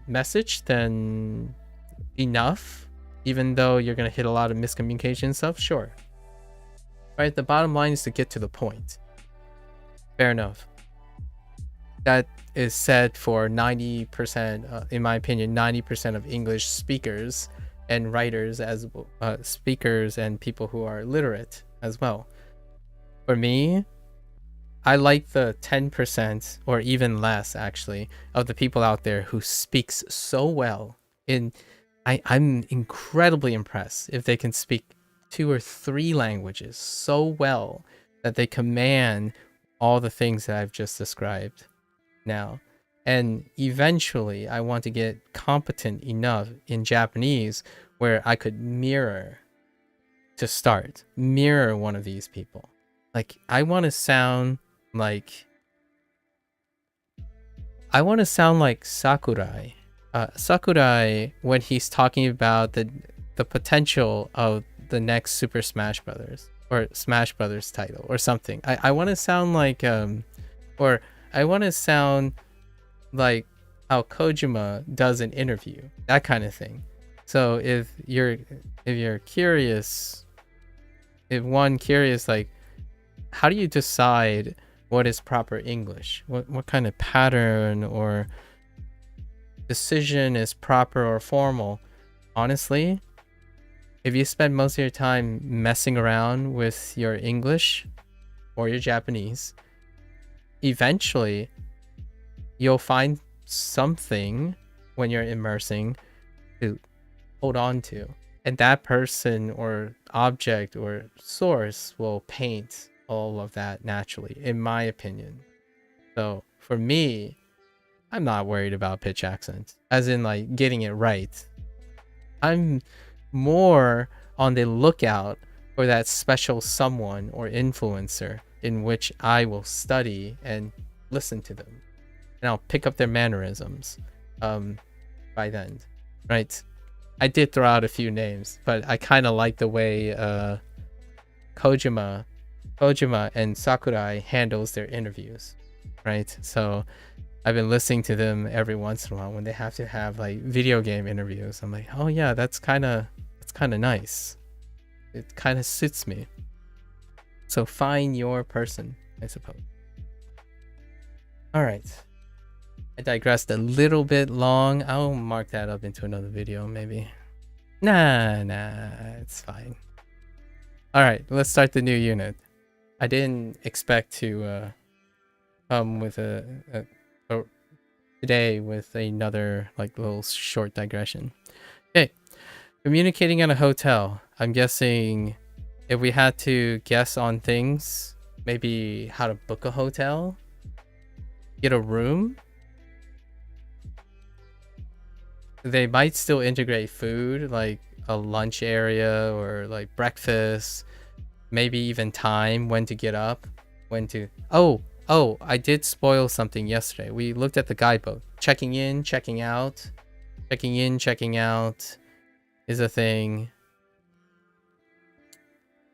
message, then enough, even though you're going to hit a lot of miscommunication stuff, sure. Right? The bottom line is to get to the point. Fair enough. That is said for 90%, in my opinion, 90% of English speakers and writers, as speakers and people who are literate as well. For me, I like the 10% or even less actually of the people out there who speaks so well. I'm incredibly impressed if they can speak 2 or 3 languages so well that they command all the things that I've just described now. And eventually I want to get competent enough in Japanese where I could mirror one of these people. Like I want to sound like Sakurai. Sakurai, when he's talking about the potential of the next Super Smash Brothers or Smash Brothers title or something. I want to sound like or I want to sound like how Kojima does an interview, that kind of thing. So if you're curious, like, how do you decide what is proper English? What kind of pattern or decision is proper or formal? Honestly, if you spend most of your time messing around with your English or your Japanese, eventually you'll find something when you're immersing to hold on to. And that person or object or source will paint all of that naturally, in my opinion. So for me, I'm not worried about pitch accents, as in like getting it right. I'm more on the lookout for that special someone or influencer in which I will study and listen to them. And I'll pick up their mannerisms by then, right? I did throw out a few names, but I kind of like the way Kojima and Sakurai handles their interviews, right? So I've been listening to them every once in a while when they have to have like video game interviews. I'm like, oh yeah, that's kind of nice. It kind of suits me. So find your person, I suppose. All right. I digressed a little bit long. I'll mark that up into another video, maybe. Nah, it's fine. All right, let's start the new unit. I didn't expect to come with today with another like little short digression. Okay, communicating at a hotel. I'm guessing if we had to guess on things, maybe how to book a hotel, get a room. They might still integrate food, like a lunch area or like breakfast, maybe even time, when to get up, when to... Oh, I did spoil something yesterday. We looked at the guidebook. Checking in, checking out. Checking in, checking out is a thing.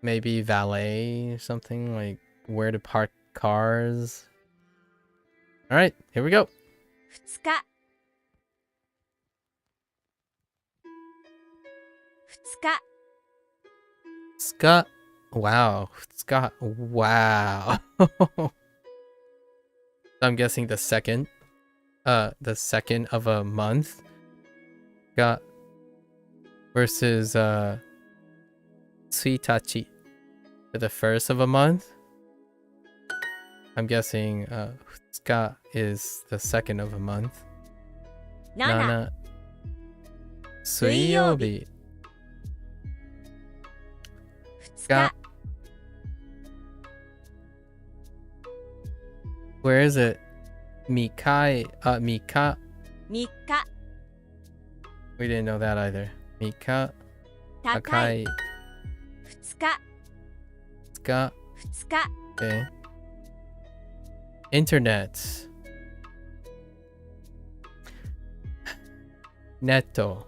Maybe valet or something, like where to park cars. All right, here we go. 2日 Scott. Wow. Scott. Wow. I'm guessing the second of a month. Got versus Suitachi for the first of a month. I'm guessing Scott is the second of a month. Nana. Suiyobi. Scott. Where is it? Mikai. Mika. Mika. We didn't know that either. Mika. Takai. Futsuka. Ska. Futsuka. Okay. Internet. Netto.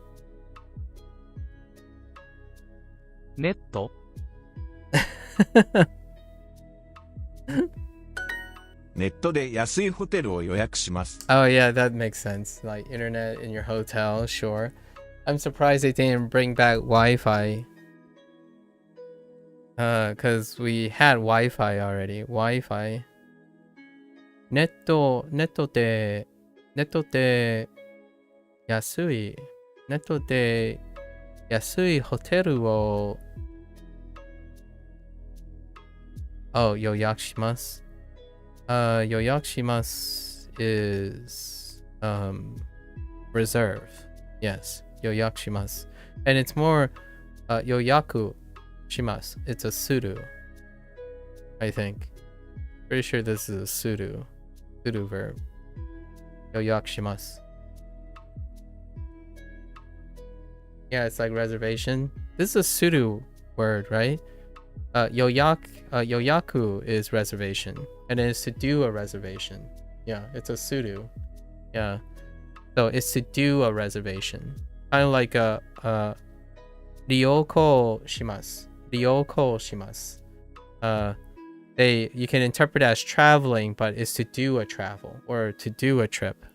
ネットネットで安いホテルを予約します。 Oh yeah, that makes sense. Like internet in your hotel, sure. I'm surprised they didn't bring back Wi-Fi. Cause we had Wi-Fi already. Wi-Fi. ネットで安いホテルを予約します。予約します is reserve. Yes, 予約します. And it's more 予約します. It's a sudo, I think. Pretty sure this is a sudo verb. 予約します. Yeah, it's like reservation. This is a sudo word, right? Yoyaku is reservation, and it is to do a reservation. Yeah, it's a sudo. Yeah, so it's to do a reservation. Kind of like a ryoko shimasu. Ryoko shimasu. You can interpret it as traveling, but it's to do a travel or to do a trip.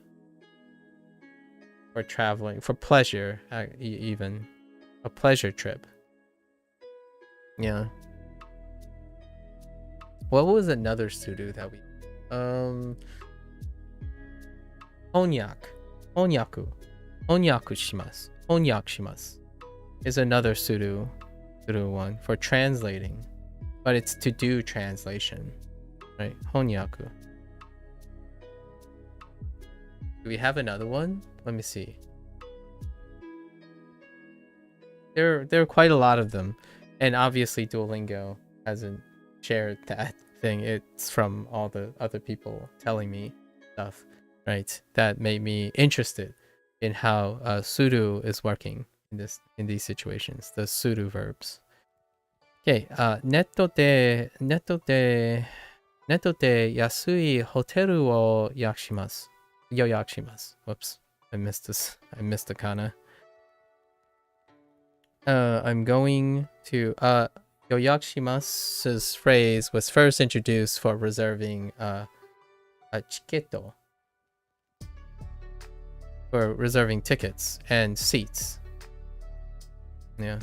Or traveling for pleasure, even a pleasure trip. Yeah. What was another sudo that we Onyaku shimasu is another sudo one for translating, but it's to do translation, right? Honyaku. Do we have another one? Let me see. There are quite a lot of them, and obviously Duolingo hasn't shared that thing. It's from all the other people telling me stuff, right? That made me interested in how sudo is working in these situations. The sudo verbs. Okay. ネットで安いホテルを予約します。Whoops. I missed this. I missed the kana. I'm going to Yoyakushima's phrase was first introduced for reserving a chiketo, for reserving tickets and seats. Yeah.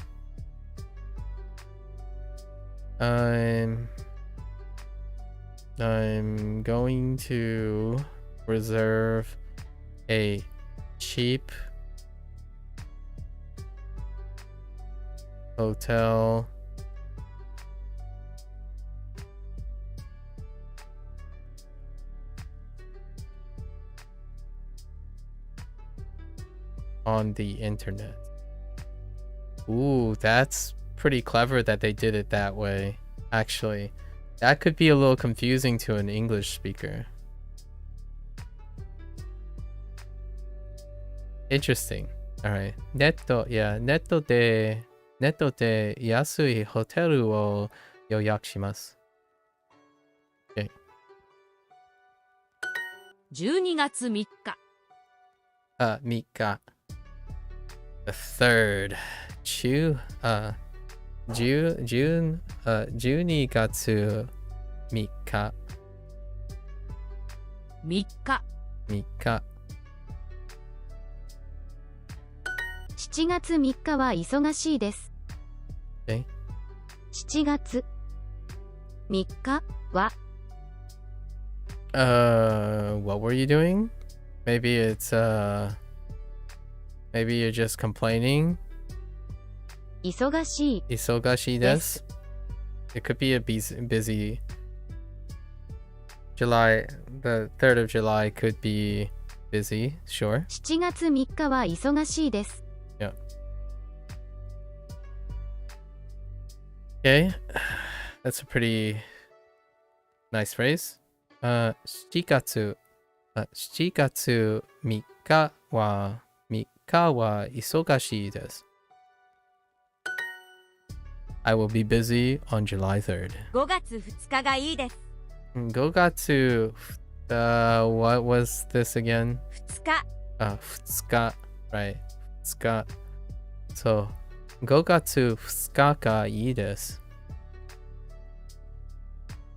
I'm going to reserve a cheap hotel on the internet. Ooh, that's pretty clever that they did it that way. Actually, that could be a little confusing to an English speaker. Interesting. All right. ネットで安いホテルを予約します。Okay. 12月3日。3日。The third. 12月3日。3日。3日。7月3日は忙しいです。 Okay. 7月3日は What were you doing? Maybe it's maybe you're just complaining. 忙しい Isogashi desu. It could be a busy July. The 3rd of July could be busy, sure. 7月3日は忙しいです。 Yeah. Okay. That's a pretty nice phrase. 7月3日は忙しいです。I will be busy on July 3rd. 5月2日がいいです。5月 what was this again? 2日。2日 right. 2日 So 5月2日がいいです。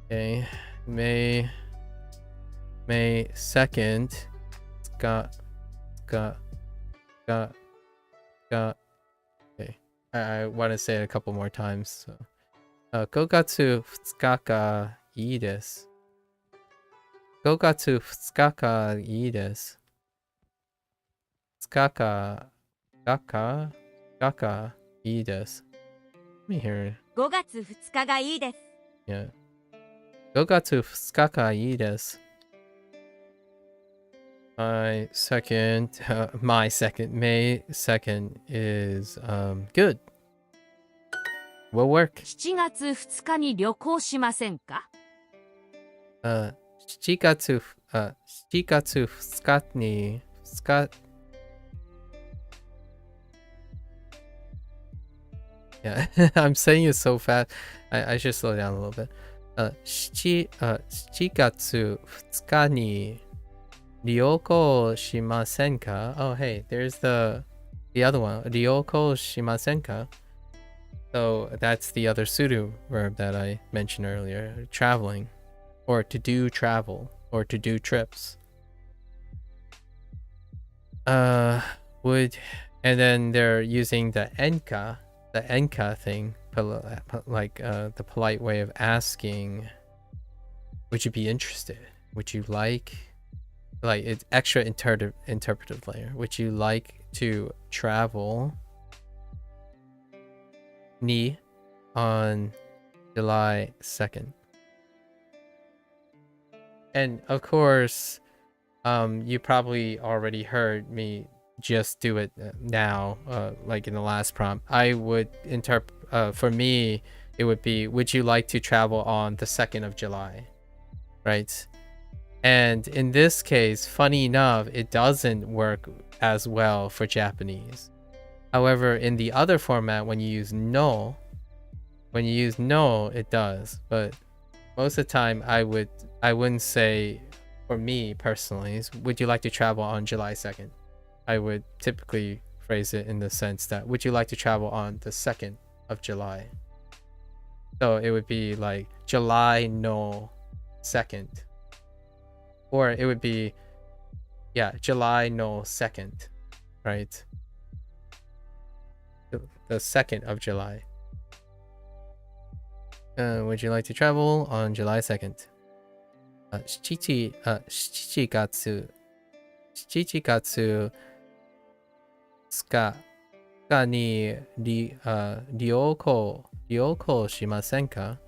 Okay. May 2nd 2日 Okay. I want to say it a couple more times. So 5月2日がいいです。5月2日がいいです。2日がいいです。Let me hear it. 5月2日がいいです。Yeah. 5月2日がいいです。May 2nd is good. Will work. 7月2日に旅行しませんか？ 7月2日に2日 Yeah, I'm saying it so fast. I should slow down a little bit. 7月2日に旅行しませんか? Oh, hey, there's the other one. 旅行しませんか? So that's the other pseudo verb that I mentioned earlier. Traveling, or to do travel, or to do trips. And then they're using the enka thing, like the polite way of asking, would you be interested? Would you like it's extra interpretive layer. Would you like to travel ni on July 2nd? And of course, you probably already heard me just do it now, like in the last prompt. I would for me, it would be, would you like to travel on the 2nd of July? Right? And in this case, funny enough, it doesn't work as well for Japanese. However, in the other format, when you use no, it does. But most of the time, I wouldn't say, for me personally, would you like to travel on July 2nd? I would typically phrase it in the sense that, would you like to travel on the 2nd of July? So it would be like July no 2nd. Or it would be, yeah, July no 2nd, right? The 2nd of July. Would you like to travel on July 2nd? 7月2日に旅行しませんか？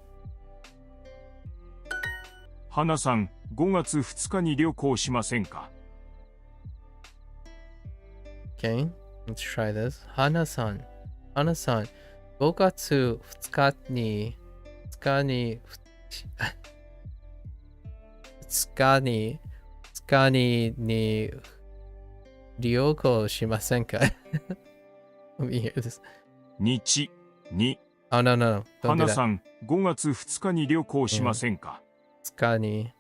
花さん、5月2日に旅行しませんか？ Okay, let's try this. 花さん、5月2日に旅行しませんか？ Let me hear this. 日に Oh, no. Don't do 花 that. さん、5月2日に旅行しませんか？ 2日に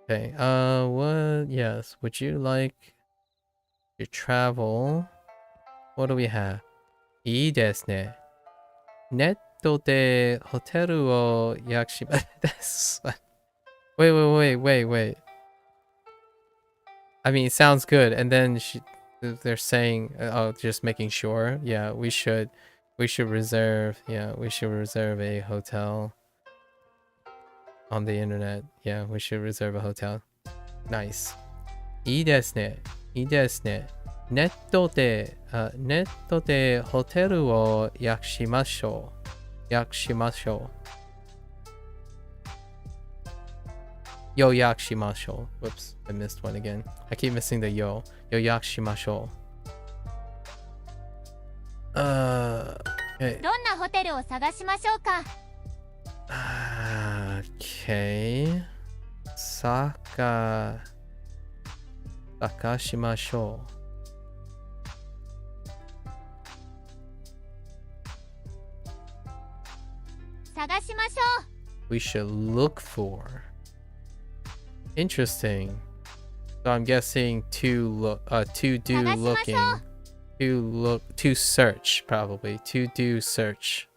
Okay, what? Yes, would you like to travel? What do we have? いいですね。ネットでホテルを予約します。Wait. I mean, it sounds good. And then they're saying, oh, just making sure. Yeah, we should reserve. Yeah, we should reserve a hotel on the internet. Yeah, we should reserve a hotel. Nice. いいですね。いいですね。ネットでホテルを予約しましょう。予約しましょう。予約しましょう。Whoops, I missed one again. I keep missing the yo. 予約しましょう。Okay. どんなホテルを探しましょうか。Okay. 探しましょう。探しましょう。We should look for. Interesting. So I'm guessing to do looking. To search, probably. To do search.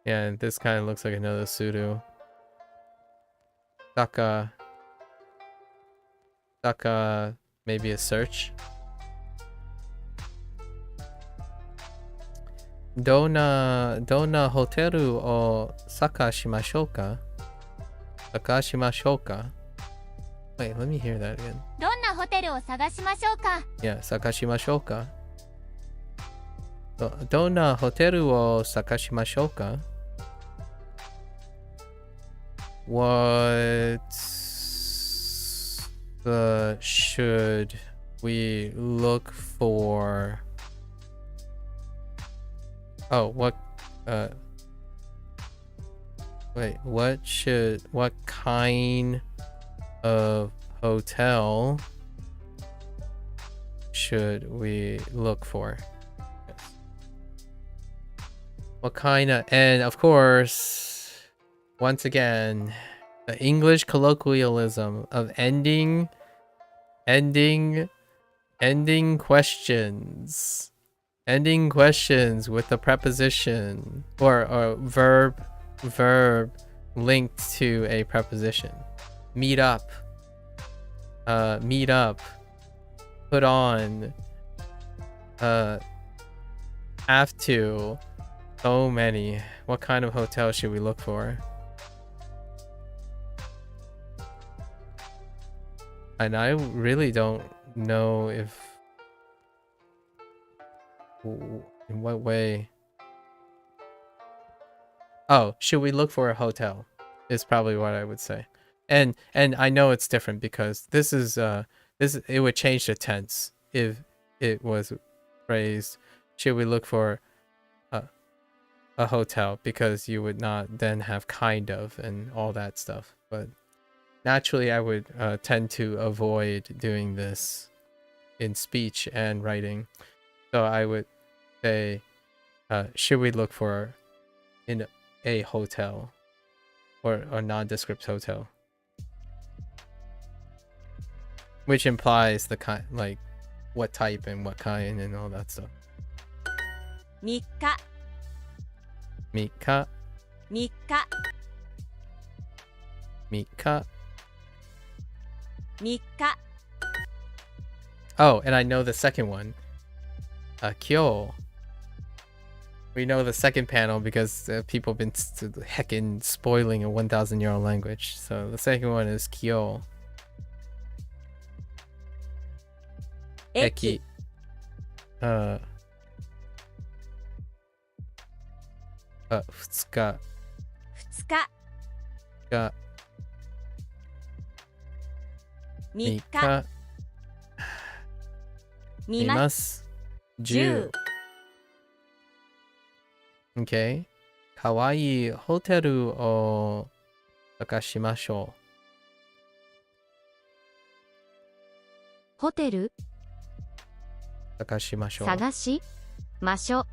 Yeah, and this kind of looks like another pseudo. Saka, maybe a search. どんなホテルを探しましょうか。探しましょうか。Wait, let me hear that again. どんなホテルを探しましょうか。Yeah, 探しましょうか。どんなホテルを探しましょうか。What should we look for? Oh, what what kind of hotel should we look for? Yes. What kind of, and of course, once again, the English colloquialism of ending questions. Ending questions with a preposition or verb linked to a preposition. Meet up. Put on. Have to. So many. What kind of hotel should we look for? And I really don't know if... in what way? Oh, should we look for a hotel? Is probably what I would say. And I know it's different because this is it would change the tense if it was phrased should we look for a hotel, because you would not then have kind of and all that stuff. But naturally I would tend to avoid doing this in speech and writing. So I would say, should we look for in a hotel or a nondescript hotel? Which implies the kind, like what type and what kind and all that stuff. 3日 Mika, 3日 Mika. 3日 Oh, and I know the second one. Kyo. We know the second panel because people have been heckin' spoiling a 1,000-year-old language. So the second one is Kyo. 駅 2日2日が3日3日見見まますす10 OK かわいいホテルを探しましょホテルう探しましょう探しましょ。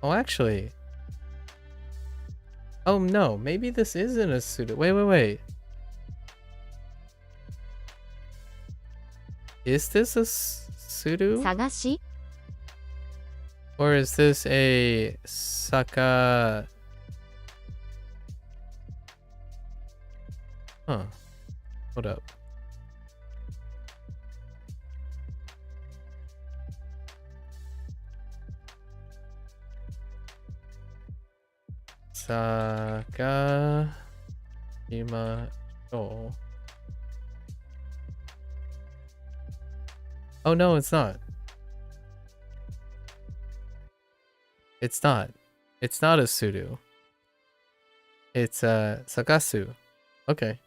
Oh, actually. Oh, no. Maybe this isn't a pseudo. Wait. Is this a pseudo? 探し Or is this a Saka? Huh. Hold up. Saka Shimashou. Oh no, it's not. It's not. It's not a sudo. It's a sakasu. Okay.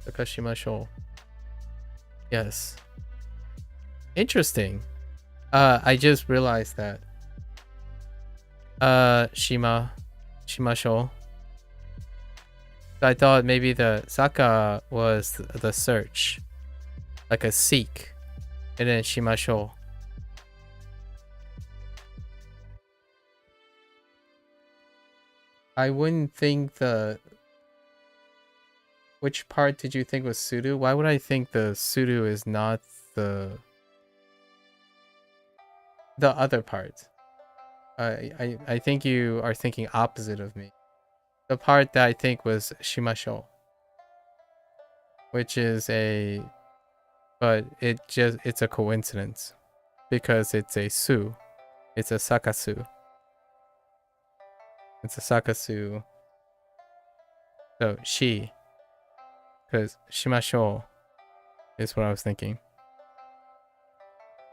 Sakashimashou. Yes. Interesting. I just realized that. Shimashou. I thought maybe the Saka was the search. Like a seek. And then Shimashou. I wouldn't think the... Which part did you think was sudo? Why would I think the sudo is not the other part? I think you are thinking opposite of me. The part that I think was shimashou, which is but it's a coincidence because it's a su. It's a sakasu. It's a sakasu. So she. Because shimashou is what I was thinking.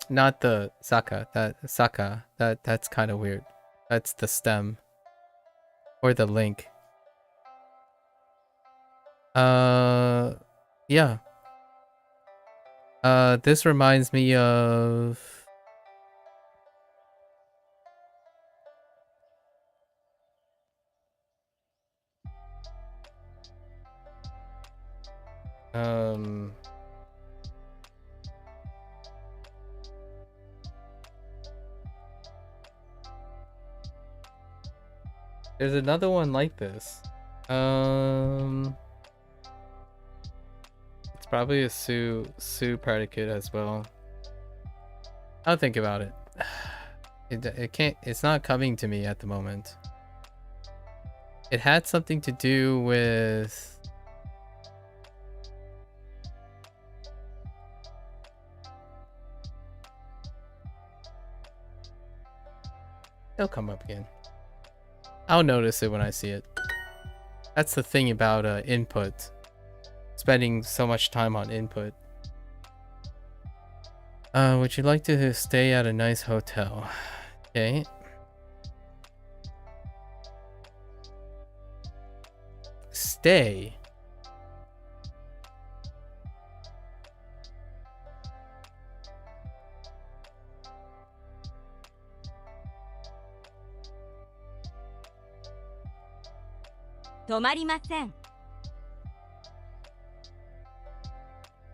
Not the saka. That's kind of weird. That's the stem. Or the link. Yeah. This reminds me of... There's another one like this. It's probably a Sue predicate as well. I'll think about it. It's not coming to me at the moment. It had something to do with... It'll come up again. I'll notice it when I see it. That's the thing about input. Spending so much time on input. Would you like to stay at a nice hotel? Okay. Stay.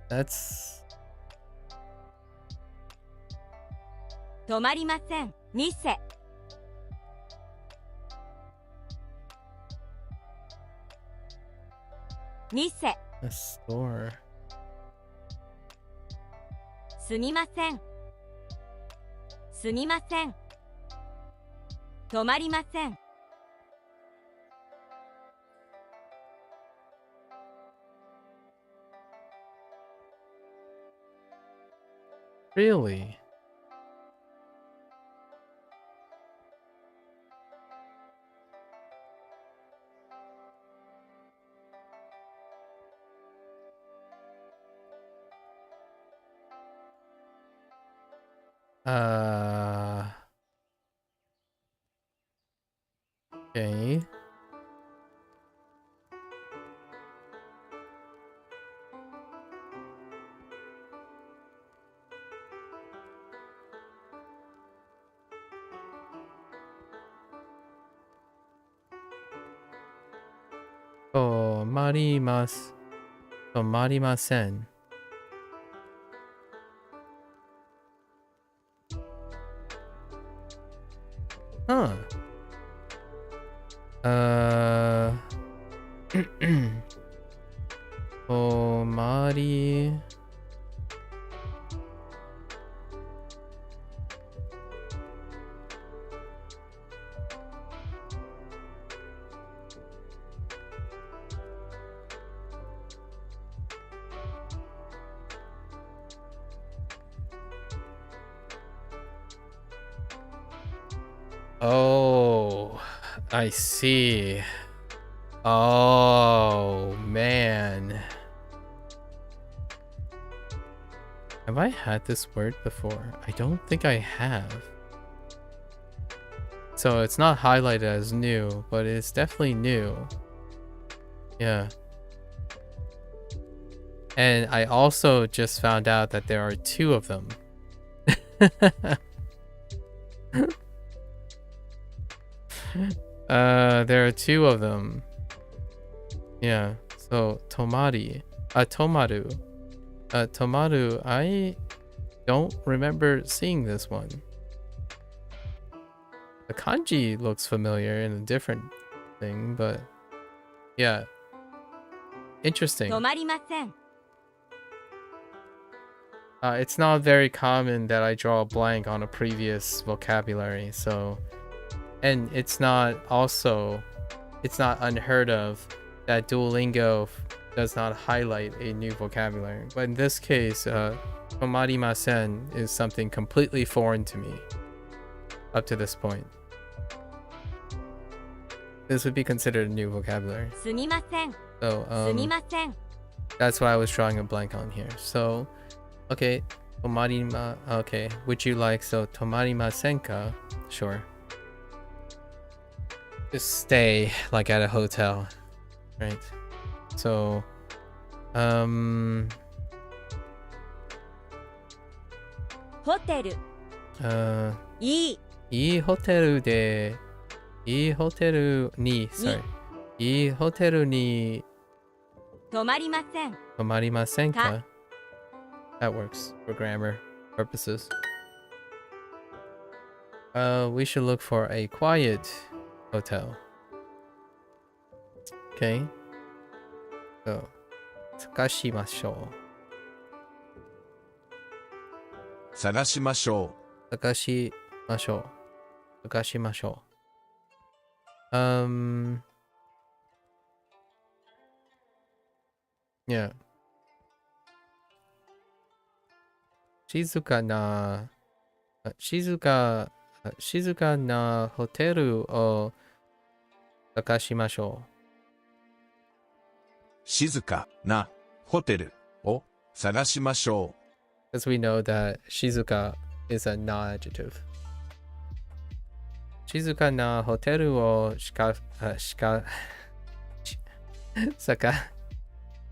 That's... 止まりません。店。店。 a store. すみません。すみません。止まりません。 Really? Okay. Tomarimasu. Tomarimasen. Huh. Tomari... Oh, I see. Oh, man. Have I had this word before? I don't think I have. So it's not highlighted as new, but it's definitely new. Yeah. And I also just found out that there are 2 of them. There are 2 of them. Yeah. So tomaru. Tomaru, I don't remember seeing this one. The kanji looks familiar in a different thing, but yeah. Interesting. 止まりません It's not very common that I draw a blank on a previous vocabulary, so... And it's not unheard of that Duolingo does not highlight a new vocabulary. But in this case, tomarimasen is something completely foreign to me up to this point. This would be considered a new vocabulary. すみません So, すみません that's why I was drawing a blank on here. So, okay, okay, would you like, so tomarimasen ka? Sure. Just stay like at a hotel, right? So, ホテルいいいいホテルで、いいホテルに、sorry, いいホテルに止まりません泊まりませんか? That works for grammar purposes. We should look for a quiet hotel. Okay. So, 探しましょ探しましょう。探しましょう。探しましょう。Yeah. 静かなホテルを探しましょう。静かなホテルを探しましょう。Because we know that 静か is a non-adjective. 静かなホテルを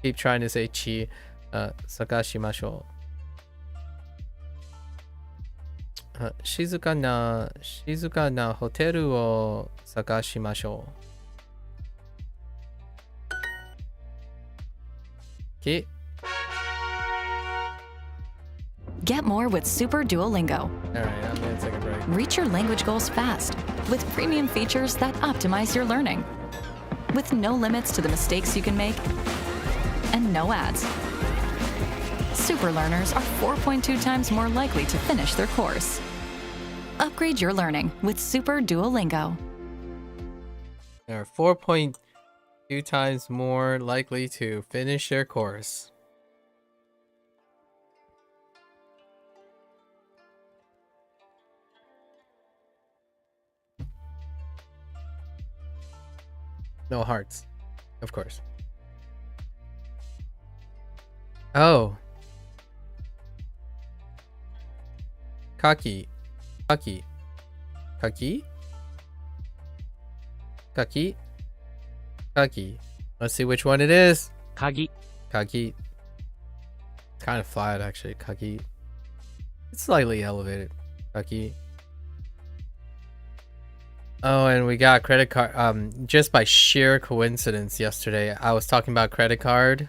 keep trying to say 探しましょう。静かなホテルを探しましょう。Okay. Get more with Super Duolingo. Alright, I'm gonna take a break. Reach your language goals fast with premium features that optimize your learning. With no limits to the mistakes you can make and no ads. Super learners are 4.2 times more likely to finish their course. Upgrade your learning with Super Duolingo. They are 4.2 times more likely to finish their course. No hearts, of course. Oh. Kaki. Kaki. Kaki? Kaki? Kaki. Let's see which one it is. 鍵 Kaki. It's kind of flat, actually. Kaki. It's slightly elevated. Kaki. Oh, and we got credit card. Just by sheer coincidence yesterday, I was talking about credit card.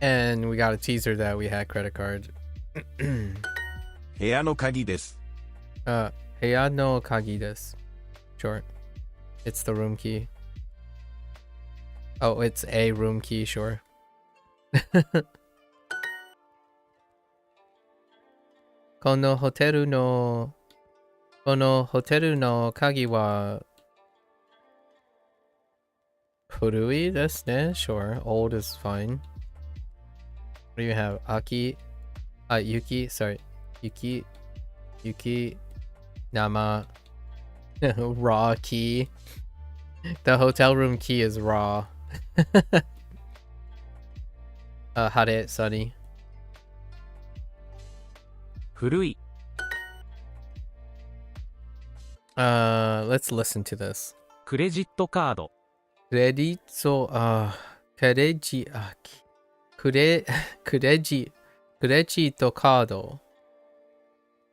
And we got a teaser that we had credit card. う。部屋の鍵です。部屋の鍵です. Sure. It's the room key. Oh, it's a room key, sure. このホテルの鍵は古いですね. Sure. Old is fine. What do you have? Aki? Yuki? Sorry. Yuki. Nama. Raw key. The hotel room key is raw. Hare, Sunny. 古い Let's listen to this. クレジットカード Credito, credi, cre, credi, credito cardo.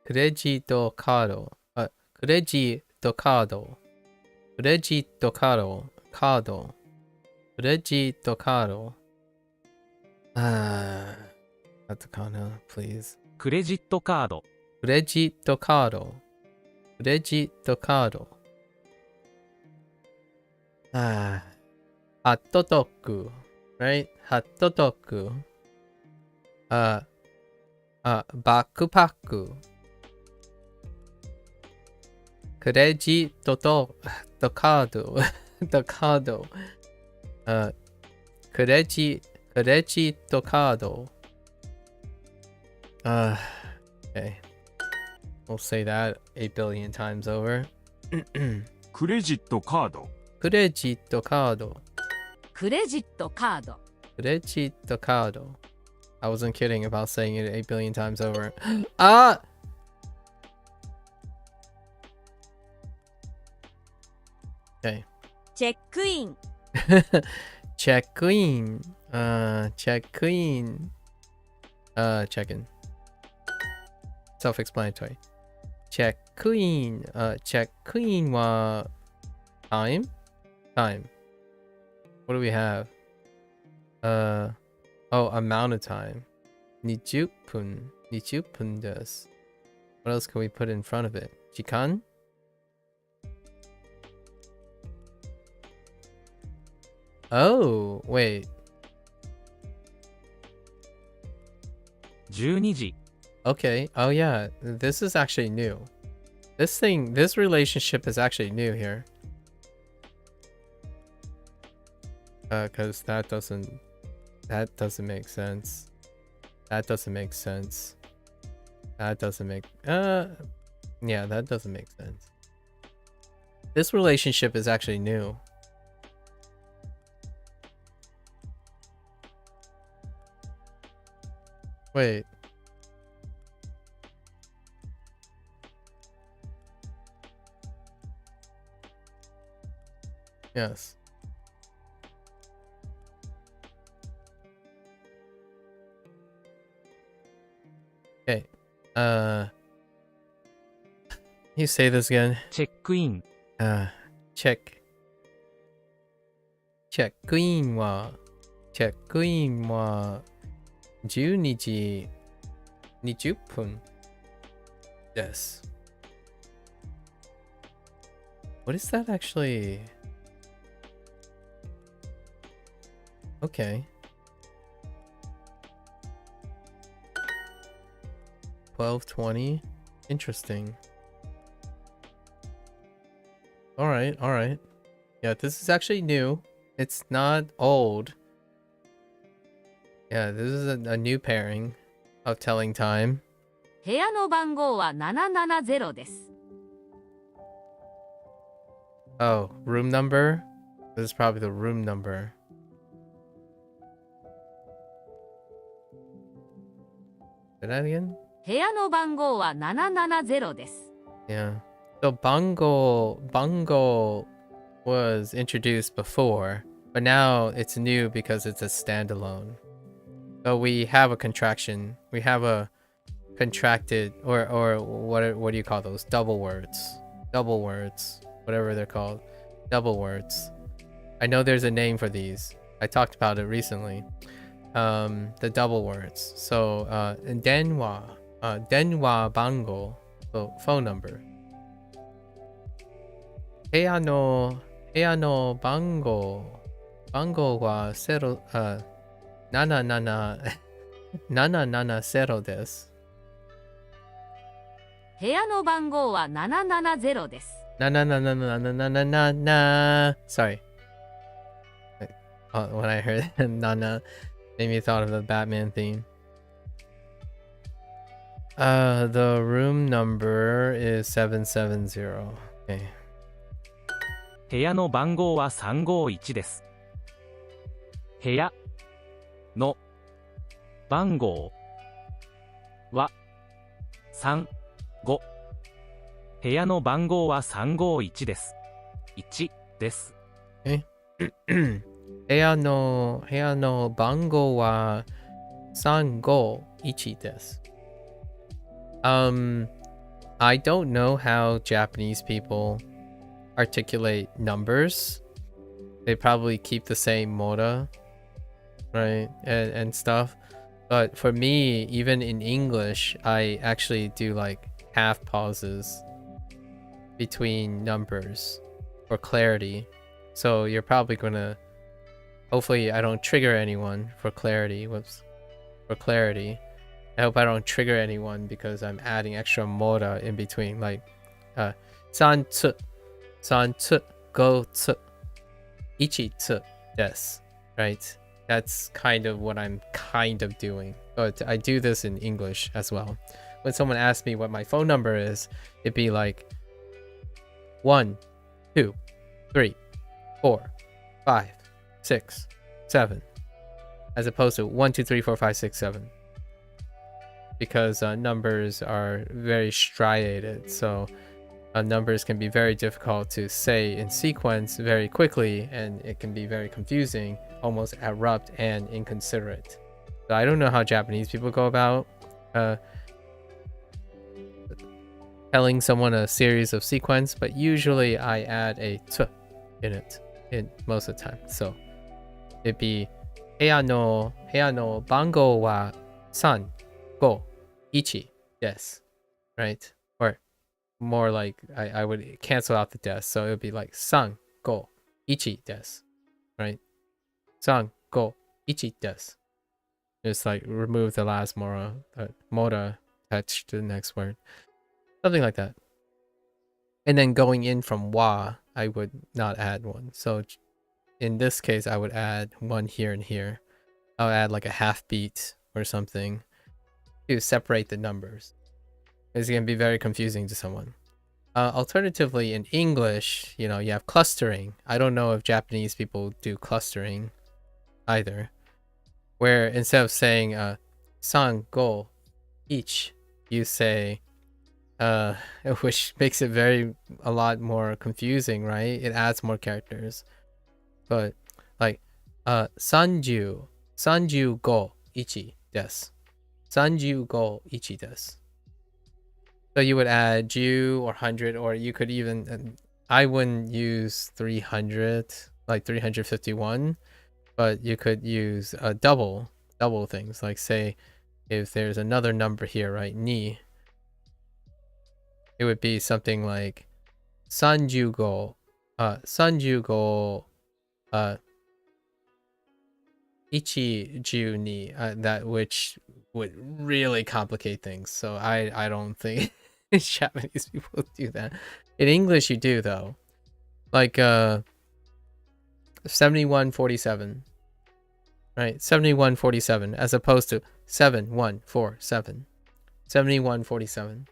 Credito cardo. Credito cardo. Credito cardo. Cardo. Credito cardo. Katakana, please. クレジットカード Credito cardo. Credito cardo. Hatotoku. Right? Hatotoku. Backpack. Credito the cardo. The cardo. Credito cardo. Okay. We'll say that 8 billion times over. クレジットカード Credito cardo. クレジットカード Credito cardo. I wasn't kidding about saying it 8 billion times over. Ah! Okay. チェックイン Check in. Check in. Check in. Self-explanatory. Check in. Check in wa time? Time. What do we have? Oh, amount of time. 20分. 20分です. What else can we put in front of it? 時間? Oh, wait. 12時 Okay. Oh yeah, this is actually new. This relationship is actually new here. Cause that doesn't make sense. That doesn't make sense. That doesn't make yeah, that doesn't make sense. This relationship is actually new. Wait. Yes. Okay. You say this again. チェックイン Check. Check in wa 12時20分です. What is that actually? Okay. 12:20. Interesting. All right. Yeah, this is actually new. It's not old. Yeah, this is a new pairing of telling time. 部屋の番号は770です Oh, room number? This is probably the room number. Say that again? 部屋の番号は770です Yeah. So Bango was introduced before, but now it's new because it's a standalone. So we have a contraction. We have a contracted or what do you call those? Double words. Double words. Whatever they're called. Double words. I know there's a name for these. I talked about it recently. The double words. So denwa bango. So phone number. 部屋の番号は770です。部屋の番号は770です Sorry. When I heard Nana, made me thought of the Batman theme. The room number is 770. Okay. 部屋の番号は351です。部屋の番号は35。部屋の番号は351です。1です。部屋の番号は351です。I don't know how Japanese people articulate numbers. They probably keep the same moda, right? And stuff. But for me, even in English, I actually do like half pauses between numbers for clarity. So you're probably gonna, hopefully I don't trigger anyone for clarity. For clarity. I hope I don't trigger anyone because I'm adding extra moda in between, like san tsu, go tsu, ichi tsu desu, right? That's kind of what I'm kind of doing, but I do this in English as well. When someone asks me what my phone number is, it'd be like 1, 2, 3, 4, 5, 6, 7, as opposed to 1, 2, 3, 4, 5, 6, 7. Because numbers are very striated, so numbers can be very difficult to say in sequence very quickly, and it can be very confusing, almost abrupt and inconsiderate. So I don't know how Japanese people go about telling someone a series of sequence, but usually I add a t in it most of the time. So it'd be 部屋の番号は351です, right? Or more like I would cancel out the des, so it would be like 351です, right? 351です. Just like remove the last moda attached to the next word. Something like that. And then going in from wa, I would not add one. So in this case, I would add one here and here. I'll add like a half beat or something to separate the numbers. It's going to be very confusing to someone. Alternatively, in English, you have clustering. I don't know if Japanese people do clustering either, where instead of saying san, go, each, you say which makes it a lot more confusing, right? It adds more characters. But like 30 35 1です 35 1です So you would add ju or 100, or you could even, I wouldn't use 300, like 351, but you could use double things, like say if there's another number here, right, ni, it would be something like 35 12 that, which would really complicate things. So I don't think Japanese people do that. In English you do though, like 7147, right? 7147 as opposed to 7147. 7147.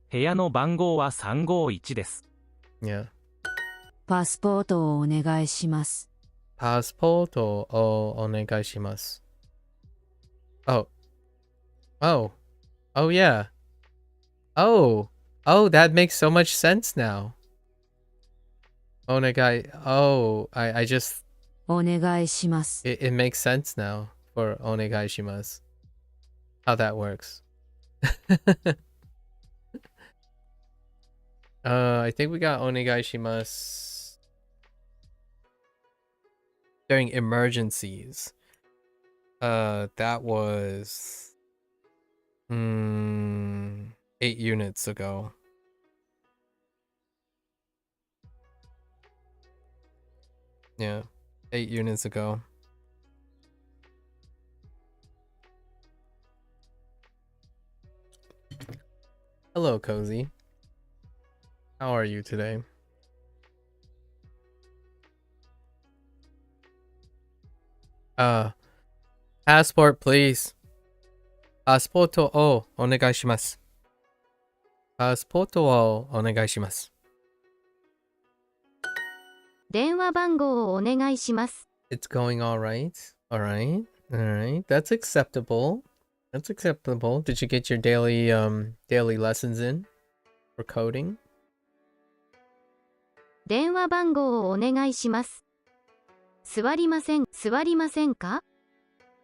部屋の番号は351です。 Yeah. パスポートをお願いします。パスポートをお願いします。Oh. Oh. Oh yeah. Oh. Oh, that makes so much sense now. Onegai. Oh, I just. お願いします。It makes sense now for onegai shimasu. How that works. I think we got onegai shimasu during emergencies. That was 8 units ago. Yeah, 8 units ago. Hello, Cozy. How are you today? Passport, please. Passport o onegai shimasu. Passport o onegai shimasu. 電話番号をお願いします。 It's going all right. All right. All right. That's acceptable. That's acceptable. Did you get your daily lessons in for coding? 電話番号をお願いします。座りませんか？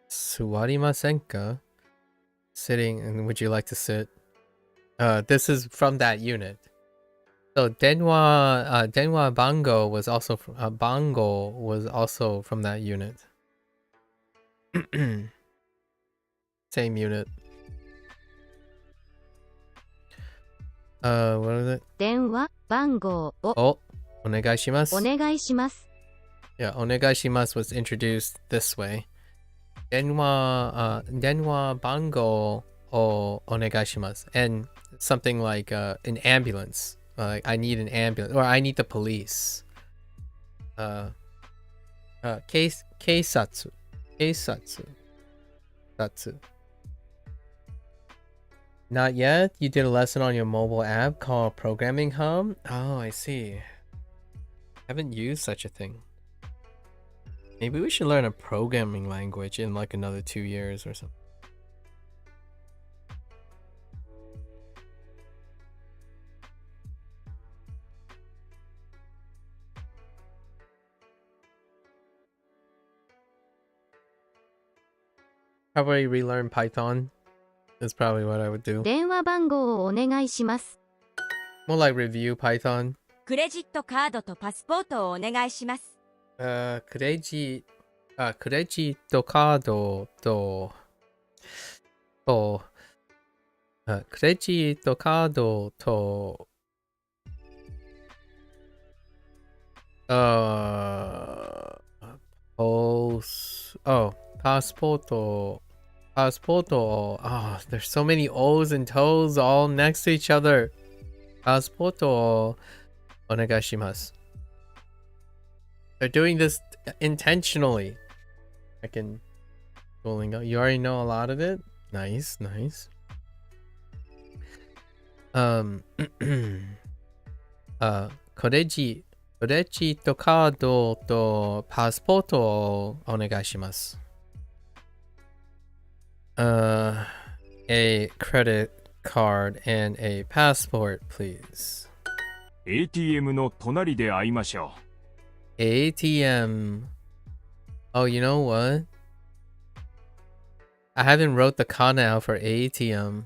Suwarimasenka. Sitting, and would you like to sit? This is from that unit. So Denwa Bango was also Bango was also from that unit. Same unit. What is it? 電話番号を Oh, onegaishimasu. お願いします。 Yeah, onegaishimasu was introduced this way. Denwa Bango o onegaishimasu. And something like an ambulance. I need an ambulance, or I need the police. Keisatsu. Satsu. Not yet? You did a lesson on your mobile app called Programming Hub? Oh, I see. Haven't used such a thing. Maybe we should learn a programming language in like another 2 years or something. Probably relearn Python. That's probably what I would do. 電話番号をお願いします。 More like review Python. クレジットカードとパスポートをお願いします。クレジットカードと、クレジットカードと、passport. Oh, there's so many O's and toes all next to each other. Passport onegaishimasu. They're doing this intentionally. I can Duolingo. You already know a lot of it. Nice. Credit card to passport onegaishimasu. A credit card and a passport, please. ATM の隣で会いましょう。 ATM. Oh, you know what? I haven't wrote the kana out for ATM.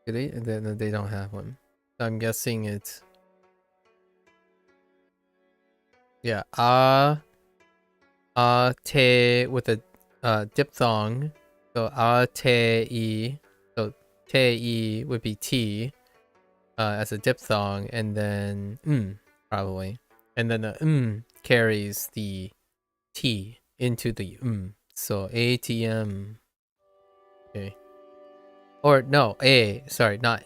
Do they? They don't have one. So I'm guessing it's... Yeah. Te with a diphthong. So te. So te would be T as a diphthong, and then probably. And then the carries the T into the So ATM. Okay. Or no, A. Sorry, not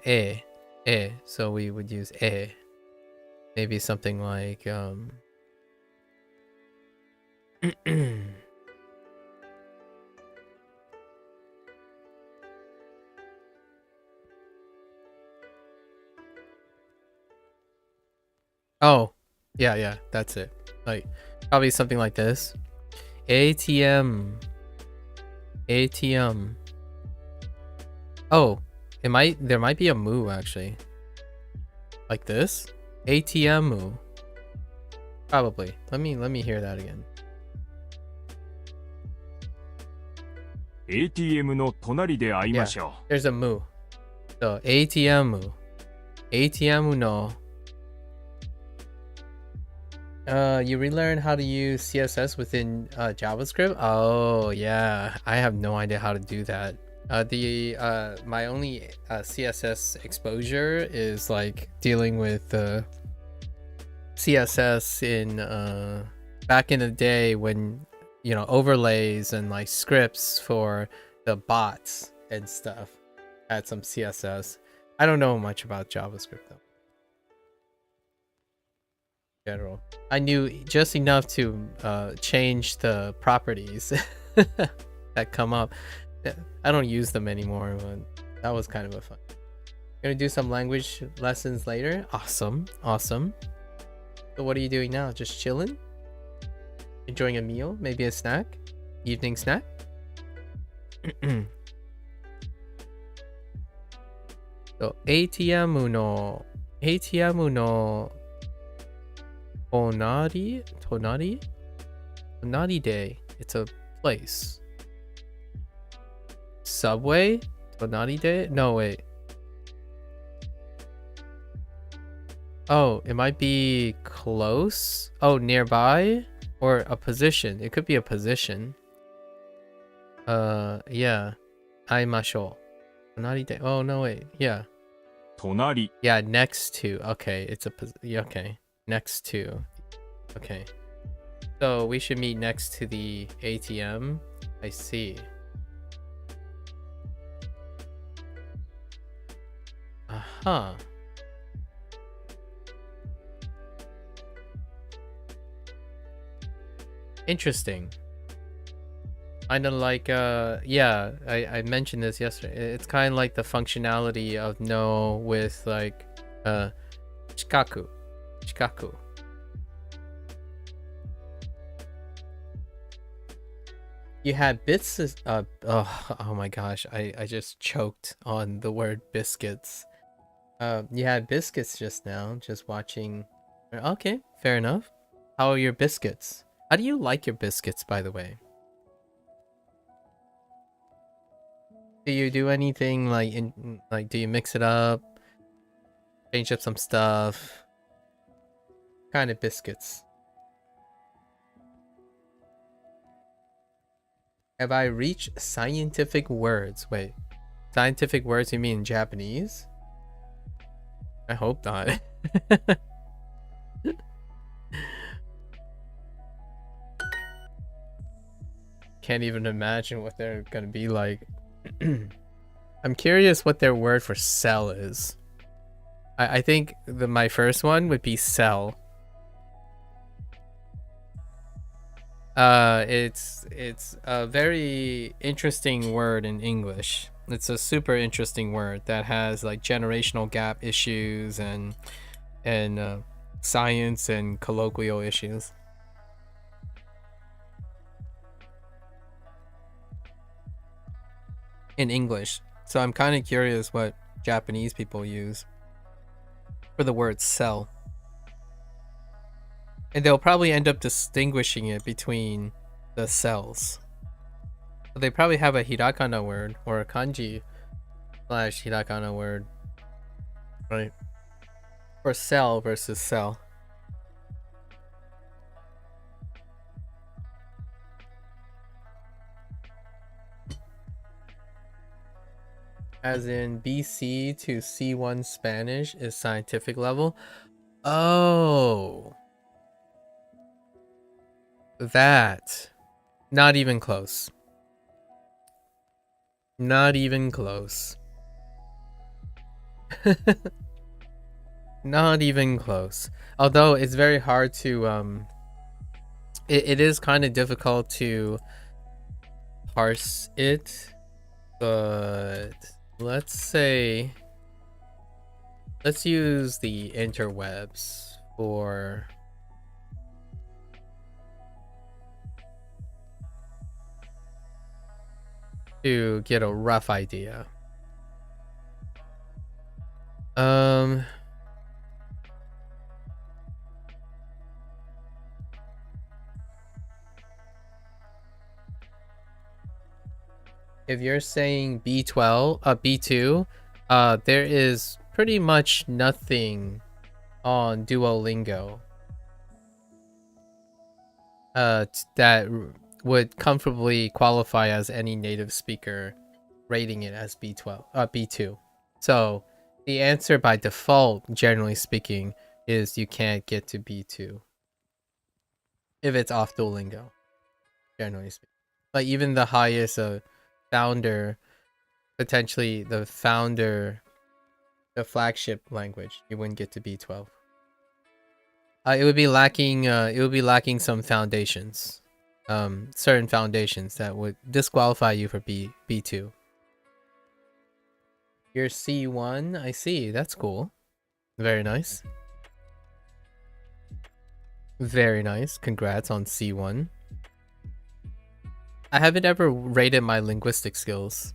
A. A. So we would use A. Maybe something like Oh, yeah, that's it. Like probably something like this. ATM. Oh, there might be a moo actually. Like this? ATM moo. Probably. Let me hear that again. ATM の隣で会いましょう。 There's a moo. So ATM moo. ATM no. You relearn how to use CSS within JavaScript? Oh yeah, I have no idea how to do that. My only CSS exposure is like dealing with CSS in back in the day when, you know, overlays and like scripts for the bots and stuff had some CSS. I don't know much about JavaScript though. General. I knew just enough to change the properties that come up. I don't use them anymore, but that was kind of a fun. Gonna do some language lessons later. Awesome. So what are you doing now? Just chilling? Enjoying a meal? Maybe a snack? Evening snack? So ATM の tonari day. It's a place. Subway? Tonari day? No, wait. Oh, it might be close. Oh, nearby? Or a position. It could be a position. Yeah. Aimashou. Tonari day. Oh, no, wait. Yeah. 隣 Yeah, next to. Okay, it's a okay. Next to. Okay. So we should meet next to the ATM. I see. Uh-huh. Interesting. Kind of like yeah, I mentioned this yesterday. It's kind of like the functionality of no with like shikaku. You had bits oh my gosh, I just choked on the word biscuits. You had biscuits just now, just watching. Okay, fair enough. How are your biscuits? How do you like your biscuits, by the way? Do you do anything like do you mix it up? Change up some stuff? Kind of biscuits. Have I reached scientific words? Wait. Scientific words you mean in Japanese? I hope not. Can't even imagine what they're gonna be like. I'm curious what their word for cell is. I think my first one would be cell. It's a very interesting word in English. It's a super interesting word that has like generational gap issues and science and colloquial issues. In English. So I'm kind of curious what Japanese people use for the word cell. And they'll probably end up distinguishing it between the cells. So they probably have a hiragana word or a kanji / hiragana word, right? For cell versus cell. As in BC to C1 Spanish is scientific level. Oh. That. Not even close. Not even close. Not even close. Although it's very hard to it is kind of difficult to parse it, but let's use the interwebs to get a rough idea. If you're saying B2, there is pretty much nothing on Duolingo that would comfortably qualify as any native speaker rating it as B2. So the answer by default, generally speaking, is you can't get to B2 if it's off Duolingo, generally speaking. But even the highest founder, potentially the flagship language, you wouldn't get to B12. It would be lacking some foundations, certain foundations that would disqualify you for B2. You're C1, I see. That's cool. Very nice. Very nice. Congrats on C1. I haven't ever rated my linguistic skills.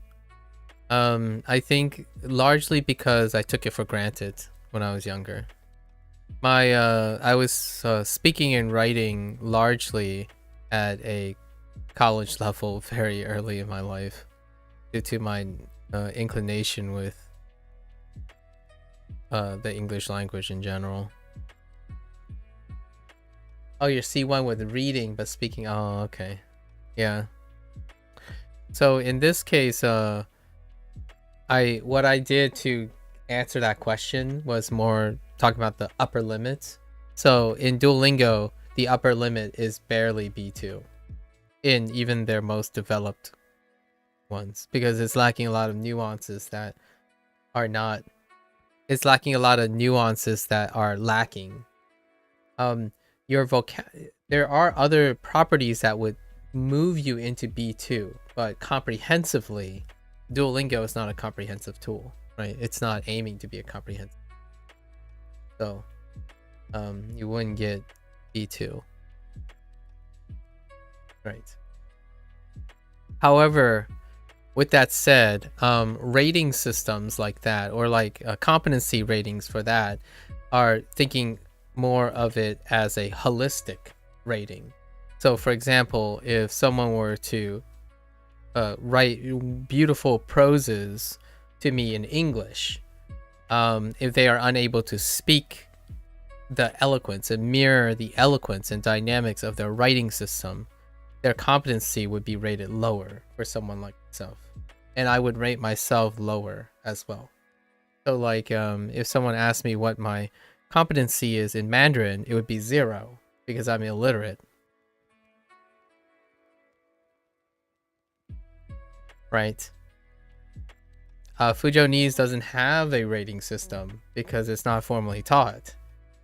I think largely because I took it for granted when I was younger. I was speaking and writing largely at a college level very early in my life due to my inclination with the English language in general. Oh, you're C1 with reading but speaking. Oh, okay. Yeah. So in this case, what I did to answer that question was more talking about the upper limit. So in Duolingo, the upper limit is barely B2 in even their most developed ones, because it's lacking a lot of nuances that are not. It's lacking a lot of nuances that are lacking. Your there are other properties that would move you into B2, but comprehensively, Duolingo is not a comprehensive tool, right? It's not aiming to be a comprehensive. So, you wouldn't get B2, right? However, with that said, rating systems like that, or like competency ratings for that, are thinking more of it as a holistic rating. So for example, if someone were to write beautiful proses to me in English, if they are unable to speak the eloquence and mirror the eloquence and dynamics of their writing system, their competency would be rated lower for someone like myself. And I would rate myself lower as well. So like if someone asked me what my competency is in Mandarin, it would be 0 because I'm illiterate. Right? Fujonese doesn't have a rating system because it's not formally taught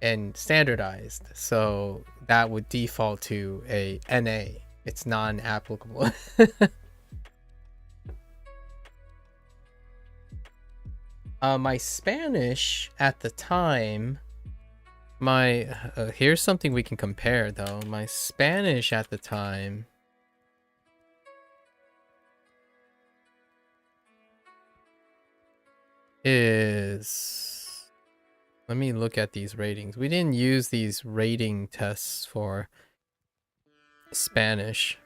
and standardized. So that would default to a NA. It's non-applicable. My Spanish at the time, here's something we can compare though. My Spanish at the time is, let me look at these ratings. We didn't use these rating tests for Spanish.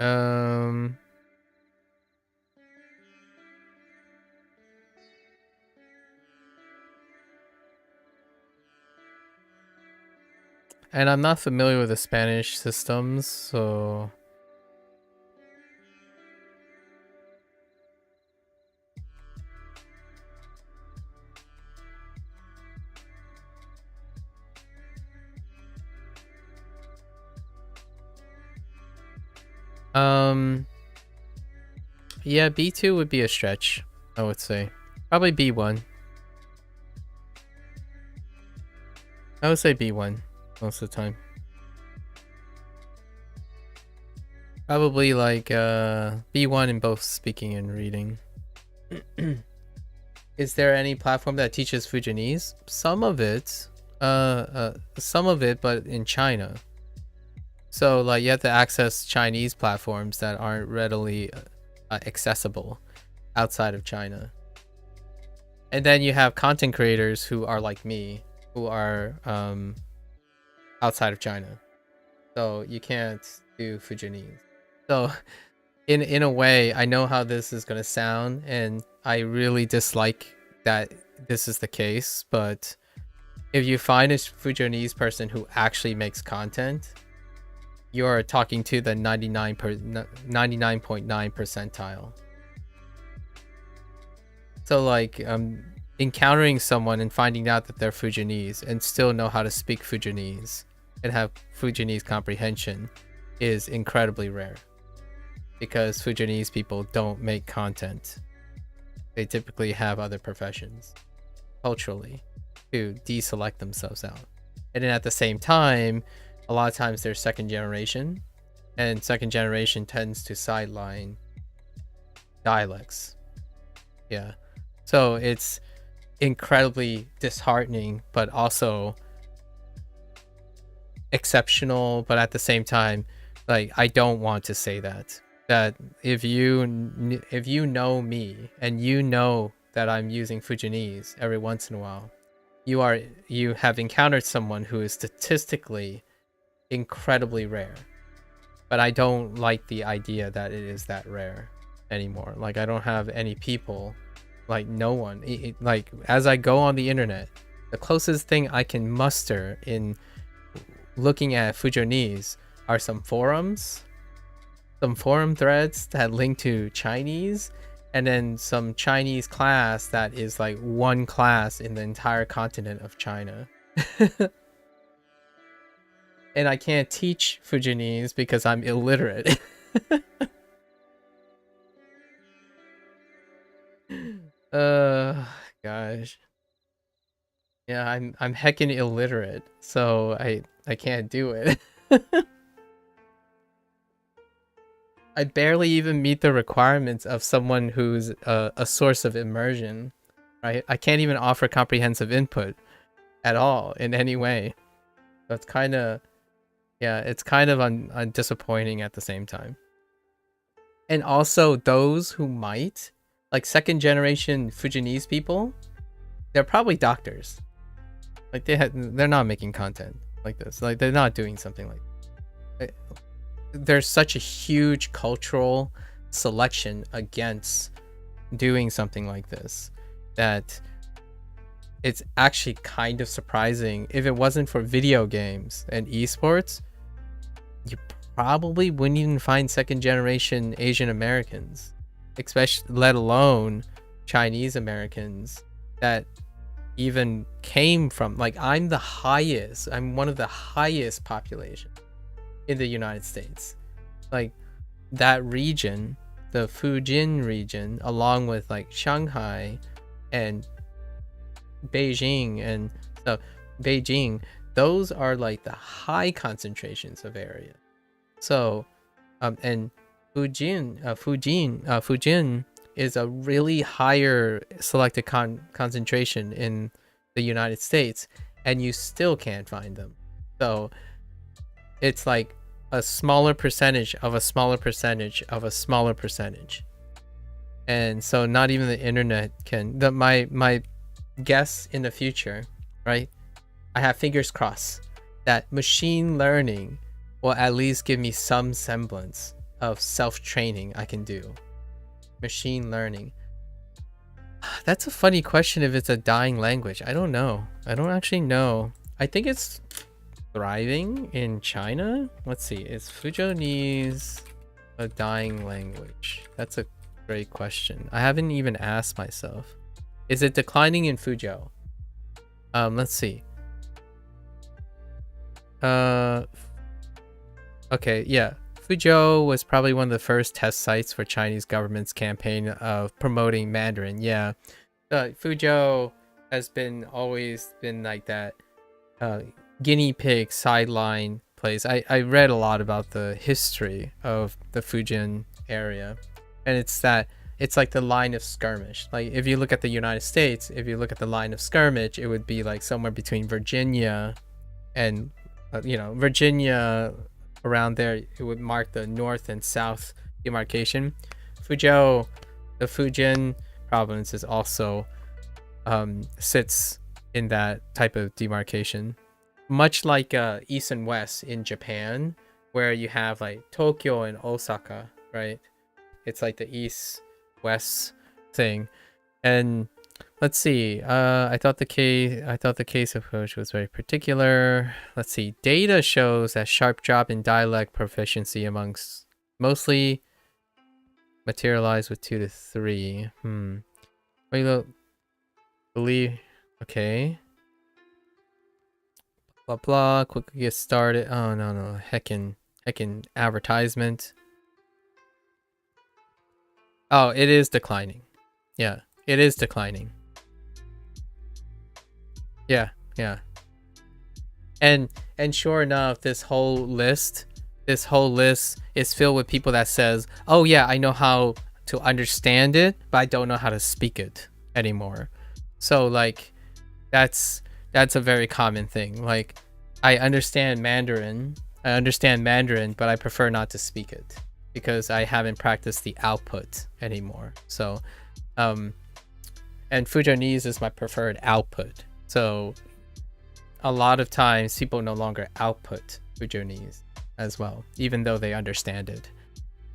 And I'm not familiar with the Spanish systems, so yeah, B2 would be a stretch, I would say. Probably B1. I would say B1 most of the time. Probably like B1 in both speaking and reading. Is there any platform that teaches Fujianese? Some of it, but in China. So like you have to access Chinese platforms that aren't readily accessible outside of China. And then you have content creators who are like me, who are outside of China. So you can't do Fujianese. So in a way, I know how this is going to sound, and I really dislike that this is the case, but if you find a Fujianese person who actually makes content, you're talking to the 99.9 percentile. So like encountering someone and finding out that they're Fujianese and still know how to speak Fujianese and have Fujianese comprehension is incredibly rare, because Fujianese people don't make content. They typically have other professions culturally to deselect themselves out. And then at the same time, a lot of times they're second generation, and second generation tends to sideline dialects. Yeah. So it's incredibly disheartening, but also exceptional. But at the same time, like, I don't want to say that if you know me and you know that I'm using Fujianese every once in a while, you have encountered someone who is statistically incredibly rare. But I don't like the idea that it is that rare anymore. Like, I don't have any people, like, no one. Like, as I go on the internet, the closest thing I can muster in looking at Fujianese are some forum threads that link to Chinese, and then some Chinese class that is like one class in the entire continent of China. And I can't teach Fujianese because I'm illiterate. Gosh. Yeah, I'm heckin' illiterate, so I can't do it. I barely even meet the requirements of someone who's a source of immersion, right? I can't even offer comprehensive input at all in any way. That's kind of, yeah, it's kind of disappointing at the same time. And also those who might, like second generation Fujianese people, they're probably doctors. Like they're not making content like this. Like they're not doing something like. There's such a huge cultural selection against doing something like this that it's actually kind of surprising. If it wasn't for video games and esports, you probably wouldn't even find second generation Asian Americans, especially let alone Chinese Americans that even came from, like, I'm one of the highest population in the United States. Like that region, the Fujian region, along with like Shanghai and Beijing and so Beijing, those are like the high concentrations of area. So and Fujian is a really higher selected concentration in the United States, and you still can't find them. So it's like a smaller percentage of a smaller percentage of a smaller percentage. And so not even the internet can, my guess in the future, right? I have fingers crossed that machine learning will at least give me some semblance of self-training I can do. Machine learning. That's a funny question if it's a dying language. I don't know. I don't actually know. I think it's thriving in China. Let's see. Is Fujianese a dying language? That's a great question. I haven't even asked myself. Is it declining in Fuzhou? Let's see. Okay, yeah. Fuzhou was probably one of the first test sites for Chinese government's campaign of promoting Mandarin. Yeah. Fuzhou has always been like that guinea pig sideline place. I read a lot about the history of the Fujian area, and it's like the line of skirmish. Like if you look at the United States, if you look at the line of skirmish, it would be like somewhere between Virginia and Virginia, around there. It would mark the north and south demarcation. Fuzhou, the Fujian province, is also sits in that type of demarcation, much like east and west in Japan, where you have like Tokyo and Osaka, right? It's like the east west thing. And let's see, I thought the case approach was very particular. Let's see, data shows a sharp drop in dialect proficiency amongst mostly materialized with 2 to 3. Wait, believe, okay. Blah blah, quickly get started. Oh no, heckin' advertisement. Oh, it is declining. Yeah, it is declining. Yeah. And sure enough, this whole list is filled with people that says, oh yeah, I know how to understand it, but I don't know how to speak it anymore. So like that's a very common thing. Like I understand Mandarin, but I prefer not to speak it because I haven't practiced the output anymore. So and Fujianese is my preferred output. So a lot of times people no longer output Fujianese as well, even though they understand it.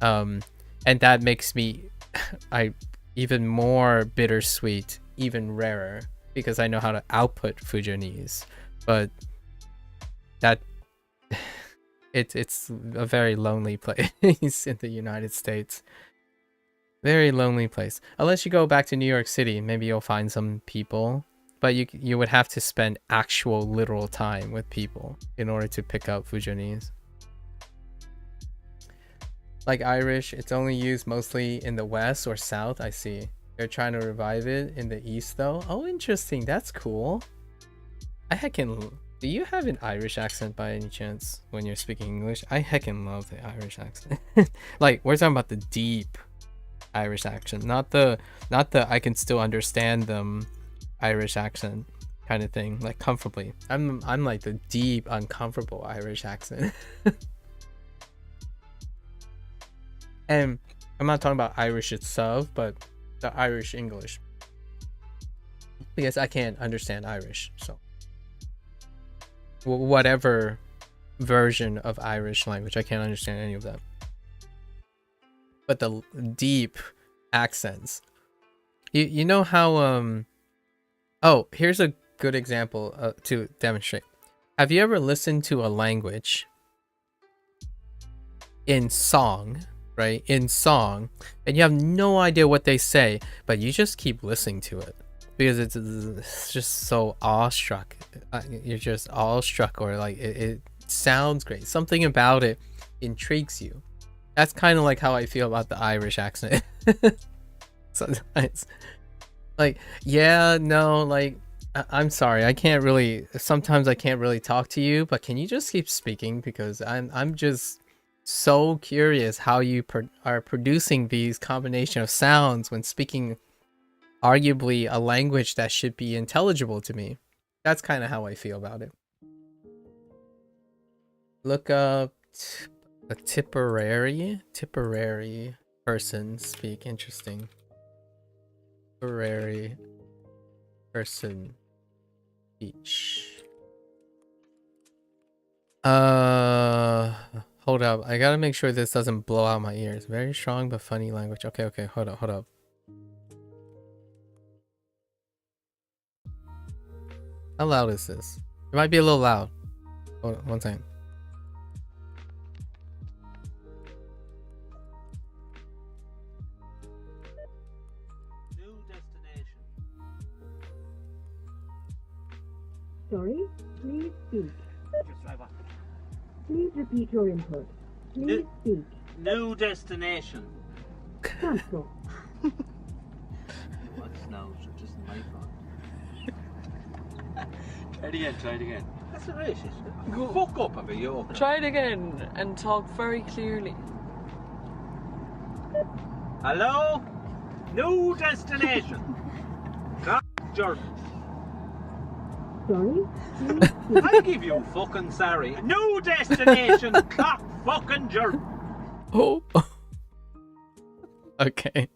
And that makes me even more bittersweet, even rarer, because I know how to output Fujianese. But that it's a very lonely place in the United States. Very lonely place. Unless you go back to New York City, maybe you'll find some people. But you would have to spend actual literal time with people in order to pick up Fujianese. Like Irish, it's only used mostly in the West or South. I see. They're trying to revive it in the East though. Oh, interesting. That's cool. I heckin' do you have an Irish accent by any chance when you're speaking English? I heckin' love the Irish accent. Like we're talking about the deep Irish accent, not the I can still understand them Irish accent kind of thing, like comfortably. I'm like the deep uncomfortable Irish accent. And I'm not talking about Irish itself, but the Irish English, because I can't understand Irish. So whatever version of Irish language, I can't understand any of that. But the deep accents, you know how oh, here's a good example to demonstrate. Have you ever listened to a language in song, right? In song, and you have no idea what they say, but you just keep listening to it because it's just so awestruck. You're just awestruck, or like it sounds great. Something about it intrigues you. That's kind of like how I feel about the Irish accent. Sometimes, like, yeah, no, like, I'm sorry, sometimes I can't really talk to you, but can you just keep speaking, because I'm just so curious how you are producing these combination of sounds when speaking arguably a language that should be intelligible to me. That's kind of how I feel about it. Look up a Tipperary person speak. Interesting. Tipperary person speech. Hold up. I gotta make sure this doesn't blow out my ears. Very strong but funny language. Okay, hold up. How loud is this? It might be a little loud. Hold on, one second. Sorry, please speak. Please repeat your input. Please speak. New destination. Cancel. What's now? Just my phone. Try it again. That's a racist. Fuck up a bit, you. Try it again and talk very clearly. Hello? New destination. Jordan. Sorry? Please speak. I give you fucking sorry. New destination. Cock fucking jerk. Oh. Okay.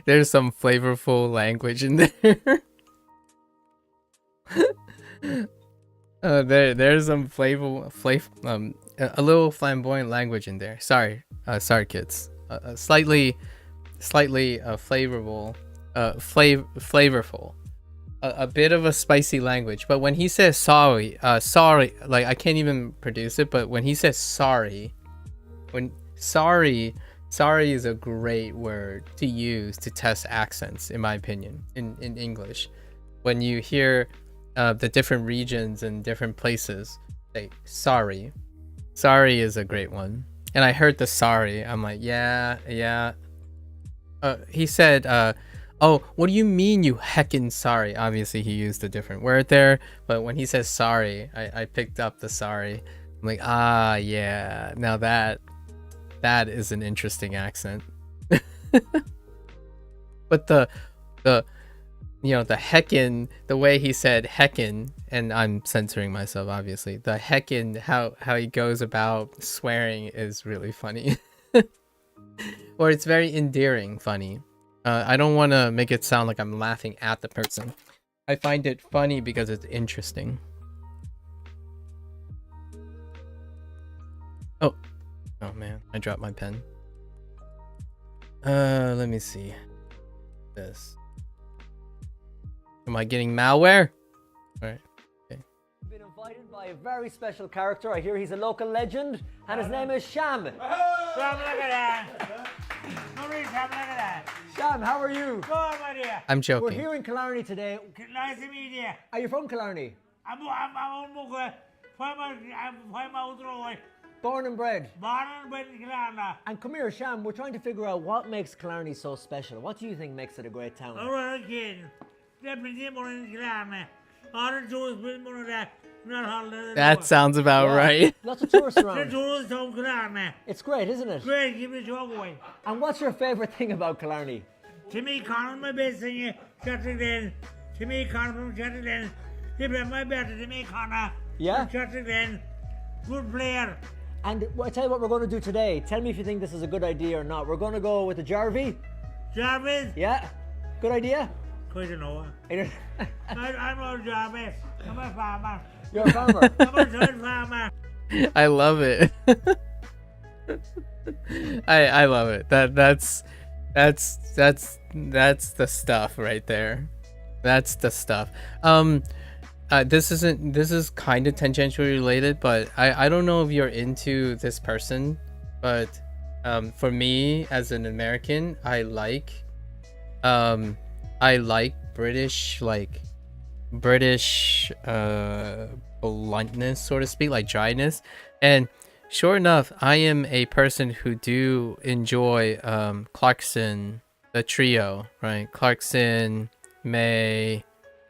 There's some flavorful language in there. There's some a little flamboyant language in there. Sorry kids. Slightly flavorful, flavorful. A bit of a spicy language. But when he says sorry, like I can't even produce it, but when he says sorry, sorry is a great word to use to test accents, in my opinion, in English. When you hear the different regions and different places, say sorry is a great one. And I heard the sorry, I'm like, yeah. He said, oh, what do you mean you heckin' sorry? Obviously he used a different word there, but when he says sorry, I picked up the sorry. I'm like, yeah, now that is an interesting accent. But you know, the heckin, the way he said heckin, and I'm censoring myself obviously. The heckin, how he goes about swearing is really funny. Or it's very endearing funny. I don't want to make it sound like I'm laughing at the person. I find it funny because it's interesting. Oh man, I dropped my pen. Let me see this. Am I getting malware? All right. Okay. Been invited by a very special character. I hear he's a local legend, and his name is Sham. Look at that. Sham, how are you? Good, my dear. I'm joking. We're here in Killarney today. Nice to meet you. Are you from Killarney? I'm on Muga. I'm out. Born and bred. Born and bred in Killarney. And come here, Sham, we're trying to figure out what makes Killarney so special. What do you think makes it a great town? All right, kid. Definitely more in Killarney. All the tourists been more of that. That sounds about right. Lots of tourists around. The tourists don't Killarney. It's great, isn't it? Great, give it a away. And what's your favourite thing about Killarney? To me, Connor, my best singer, Chatterglen. To me, Connor from Chatterglen. My better to me, Connor. Yeah? Chatterglen. Good player. And I tell you what we're going to do today. Tell me if you think this is a good idea or not. We're going to go with the Jarvie. Jarvis? Yeah? Good idea? I don't know. I'm not Jarvis. I'm a farmer. You're a farmer? I'm a third farmer. I love it. I love it. That's the stuff right there. That's the stuff. This is kind of tangentially related, but I don't know if you're into this person, but for me as an American, I like British bluntness, so to speak, like dryness. And sure enough, I am a person who do enjoy Clarkson, the trio, right? Clarkson, May,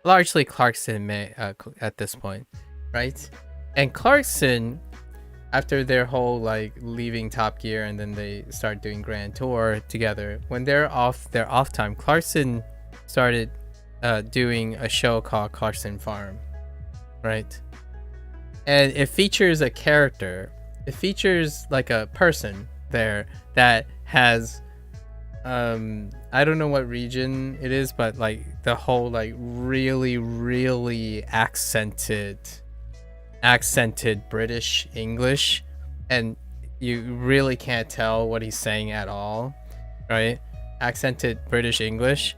largely Clarkson, May at this point, right? And Clarkson, after their whole like leaving Top Gear and then they start doing Grand Tour together, when they're off their off time, Clarkson started doing a show called Clarkson Farm, right? And it features a character, it features like a person there that has I don't know what region it is, but like the whole like really accented British English, and you really can't tell what he's saying at all, right? Accented British English.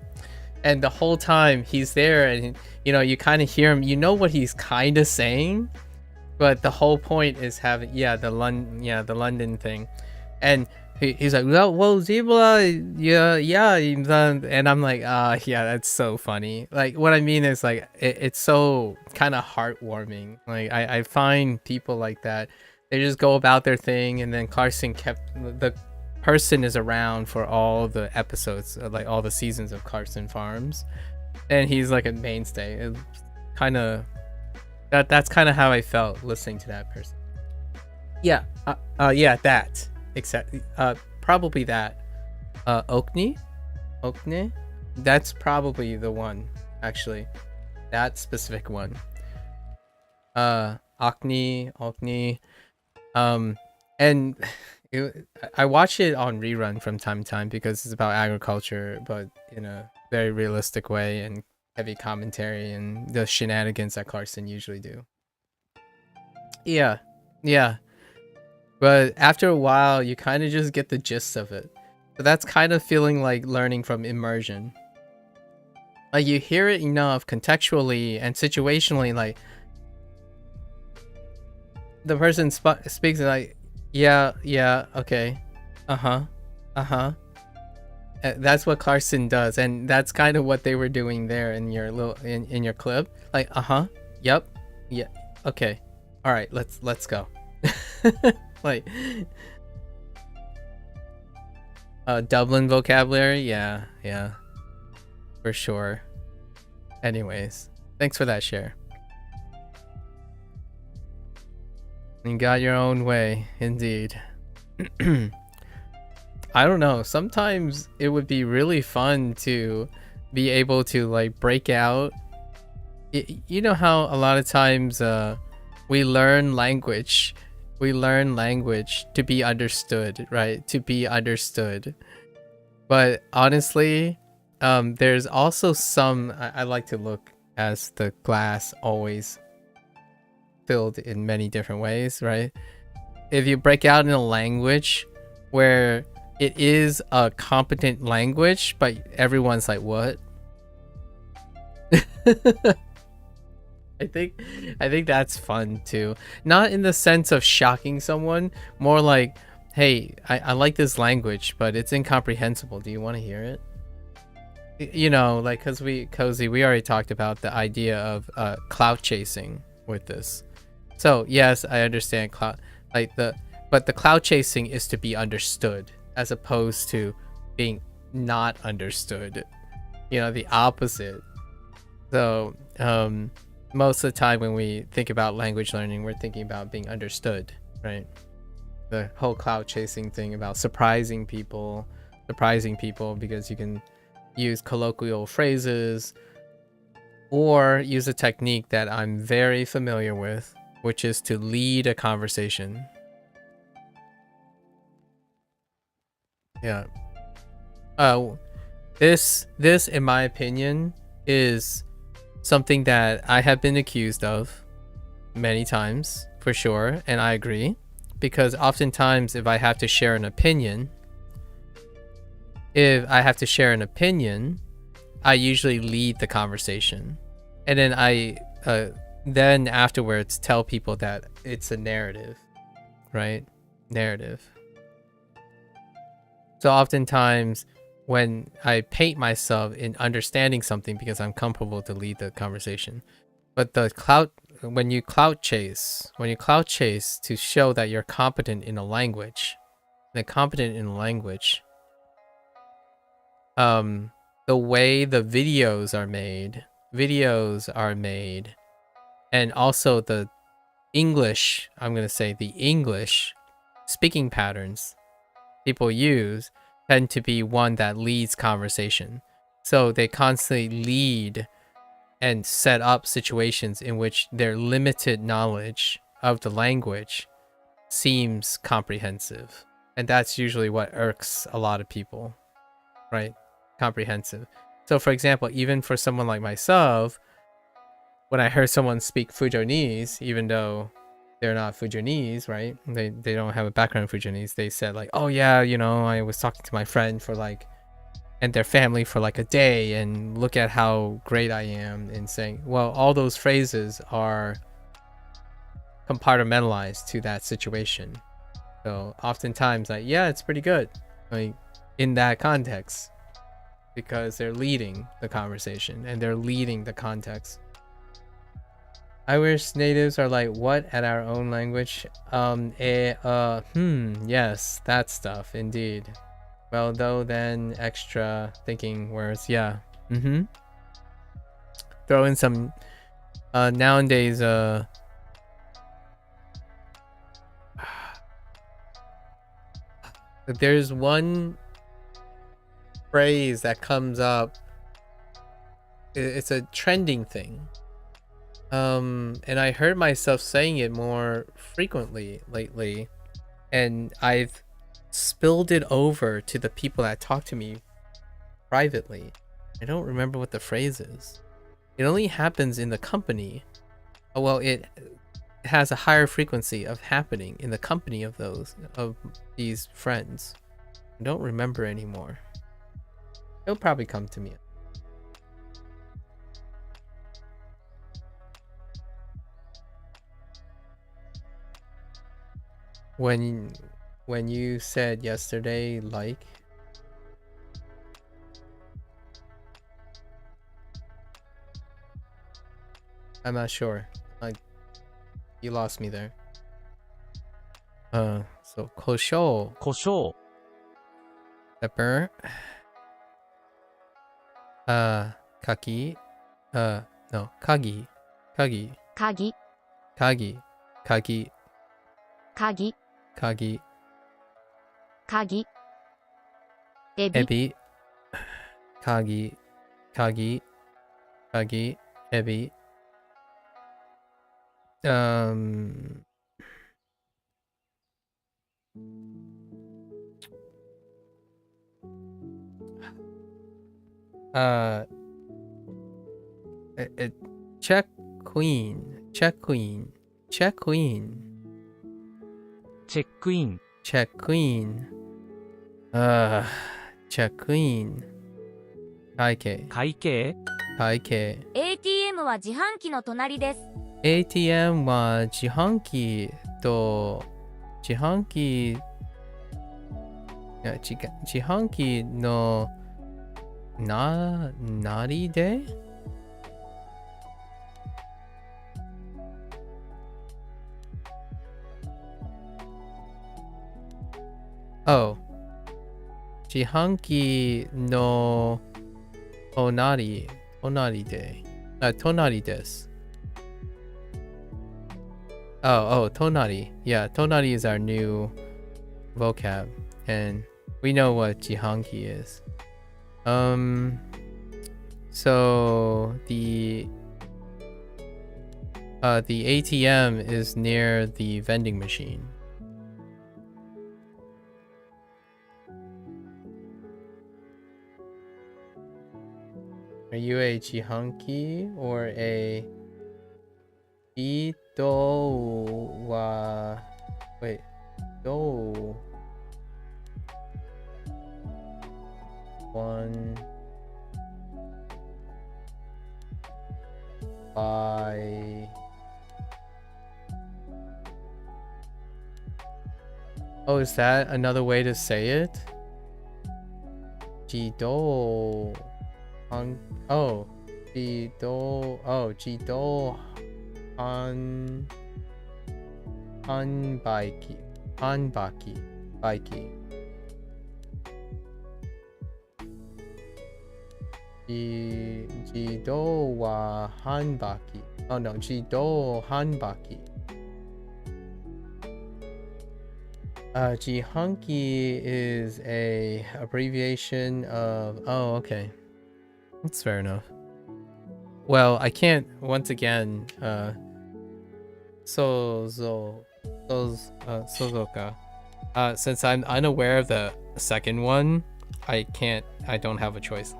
And the whole time he's there, and you know, you kind of hear him, you know what he's kind of saying, but the whole point is having the London thing. And he's like, well, zebra, yeah, and I'm like, yeah, that's so funny. Like, what I mean is like it's so kind of heartwarming. Like I find people like that, they just go about their thing, and then Clarkson the person is around for all the episodes, like all the seasons of Clarkson Farms, and he's like a mainstay. It kind of that's kind of how I felt listening to that person. Yeah, that exactly. Probably that. Okne, that's probably the one, actually. That specific one. Okne. And I watch it on rerun from time to time because it's about agriculture, but in a very realistic way, and heavy commentary and the shenanigans that Clarkson usually do. Yeah. But after a while, you kind of just get the gist of it. So that's kind of feeling like learning from immersion. Like you hear it enough contextually and situationally, like the person speaks like, yeah, okay, that's what Clarkson does, and that's kind of what they were doing there in your little in your clip. Like, yep, yeah, okay, all right, let's go. Like Dublin vocabulary, yeah, for sure. Anyways, thanks for that share. You got your own way, indeed. I don't know, sometimes it would be really fun to be able to like break out. You know how a lot of times we learn language to be understood, right? To be understood. But honestly, there's also some I like to look as the glass always filled in many different ways, right? If you break out in a language where it is a competent language, but everyone's like, what? I think that's fun too. Not in the sense of shocking someone, more like, hey, I like this language, but it's incomprehensible. Do you want to hear it? You know, like, because we already talked about the idea of clout chasing with this. So yes, I understand but the clout chasing is to be understood as opposed to being not understood. You know, the opposite. So most of the time when we think about language learning, we're thinking about being understood, right? The whole clout chasing thing about surprising people because you can use colloquial phrases or use a technique that I'm very familiar with, which is to lead a conversation. Yeah. This in my opinion is something that I have been accused of many times, for sure, and I agree. Because oftentimes if I have to share an opinion, I usually lead the conversation. And then I then afterwards tell people that it's a narrative, right? Narrative. So oftentimes when I paint myself in understanding something because I'm comfortable to lead the conversation. But when you clout chase to show that you're competent in a language, the way the videos are made, and also the English, I'm going to say the English speaking patterns people use tend to be one that leads conversation. So they constantly lead and set up situations in which their limited knowledge of the language seems comprehensive. And that's usually what irks a lot of people, right? Comprehensive. So for example, even for someone like myself, when I heard someone speak Fujonese, even though they're not Fujonese, right? They don't have a background in Fujonese. They said like, oh yeah, you know, I was talking to my friend and their family for like a day, and look at how great I am, in saying, well, all those phrases are compartmentalized to that situation. So oftentimes like, yeah, it's pretty good, like in that context, because they're leading the conversation and they're leading the context. I wish natives are like, what, at our own language? Yes, that stuff, indeed. Well, though, then extra thinking words, yeah. Throw in some, nowadays, there's one phrase that comes up. It's a trending thing. And I heard myself saying it more frequently lately, and I've spilled it over to the people that talk to me privately. I don't remember what the phrase is. It only happens in the company. Oh, well, it has a higher frequency of happening in the company of these friends. I don't remember anymore. It'll probably come to me. When you said yesterday, like, I'm not sure. Like, you lost me there. So kosho. Pepper. Kaki. No, kagi. Kagi. Ebi. Kagi. Kagi, Kagi, Ebi. Check queen, check queen, check queen, チェックイン check queen. Check queen. 会計、会計会計。ATM は自販機の隣です。 ATM は自販機と自販機のなりで自販機の隣で隣です。tonari. Yeah, tonari is our new vocab, and we know what jihanki is. So the ATM is near the vending machine. Are you a jihanki or a Ito wa wait do one by is that another way to say it? Jido Jido Hanbaki. Jido wa hanbaki. Oh no, Jido hanbaki. Jihanki is a abbreviation of okay. That's fair enough. Well, I can't once again Sozoka. Since I'm unaware of the second one, I don't have a choice.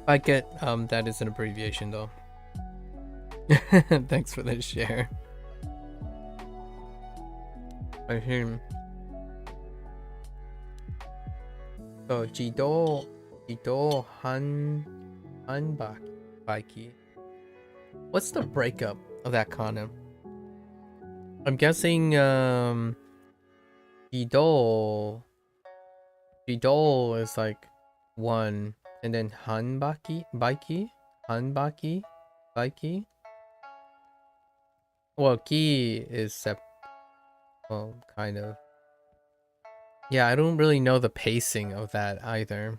I get that is an abbreviation though. Thanks for the share. I hear. So Jido Hanbaki. What's the breakup of that kana? I'm guessing Jido is like one, and then Hanbaki. Well, ki is kind of. Yeah, I don't really know the pacing of that either.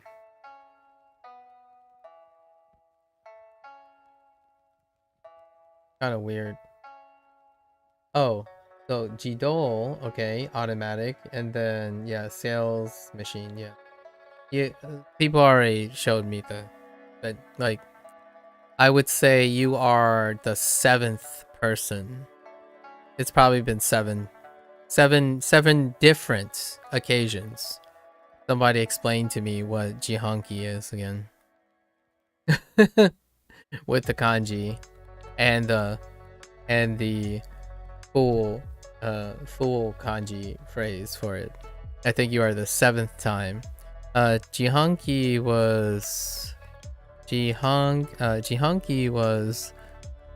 Kind of weird. So Jido, okay, automatic, and then yeah, sales machine, yeah. People already showed me but like, I would say you are the 7th person. It's probably been seven different occasions. Somebody explain to me what jihanki is again. With the kanji and the full kanji phrase for it. I think you are the 7th time. Jihanki was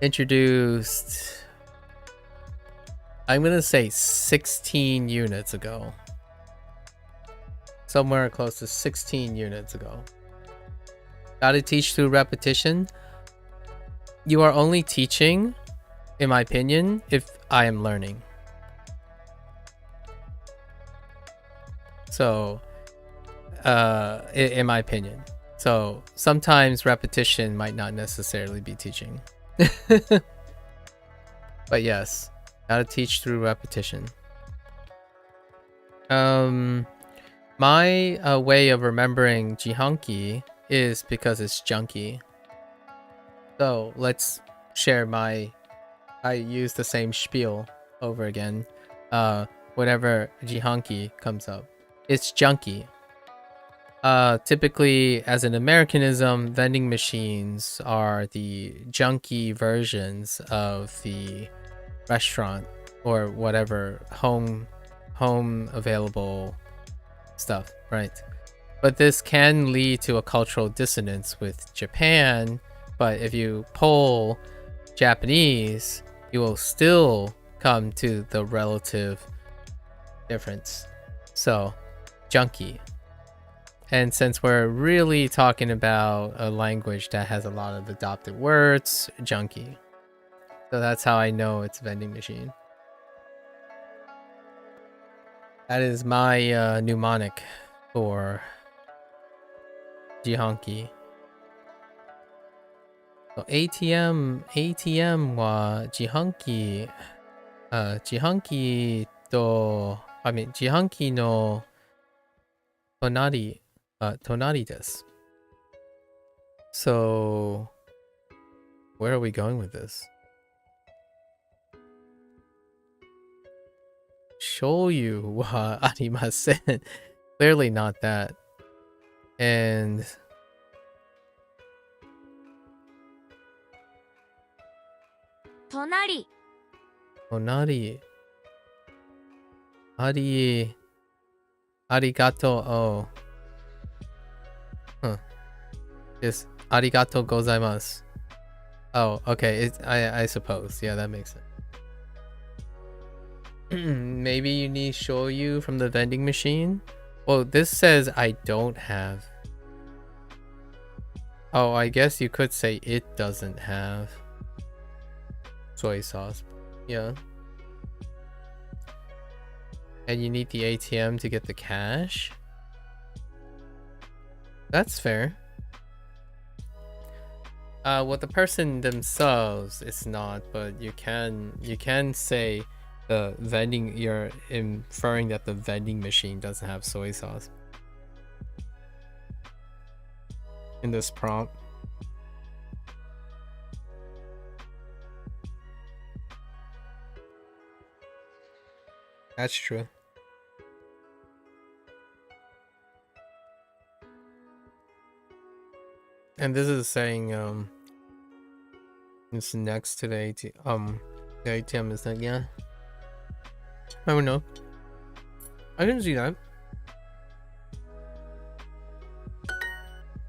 introduced, I'm gonna say 16 units ago. Somewhere close to 16 units ago. Gotta teach through repetition. You are only teaching, in my opinion, if I am learning. So, in my opinion. So, sometimes repetition might not necessarily be teaching. But yes, gotta teach through repetition. My way of remembering jihanki is because it's junky. So let's share my... I use the same spiel over again. Whenever jihanki comes up. It's junky. Typically, as an Americanism, vending machines are the junky versions of the restaurant or whatever home available stuff, right? But this can lead to a cultural dissonance with Japan. But if you poll Japanese, you will still come to the relative difference. So, junky. And since we're really talking about a language that has a lot of adopted words, junky. So that's how I know it's vending machine. That is my mnemonic for jihanki. So ATM は自販機と、自販機の隣です。So, where are we going with this? Shoyu wa arimasen. Clearly not that. And Tonari. Arigato. Oh. Huh. Just arigato gozaimasu. Oh, okay. I suppose. Yeah, that makes sense. Maybe you need shoyu from the vending machine? Well, this says I don't have. Oh, I guess you could say it doesn't have soy sauce. Yeah. And you need the ATM to get the cash? That's fair. With the person themselves, it's not, but you can say the vending, you're inferring that the vending machine doesn't have soy sauce in this prompt. That's true. And this is saying it's next to the ATM. The ATM is like, yeah. I don't know. I can see that.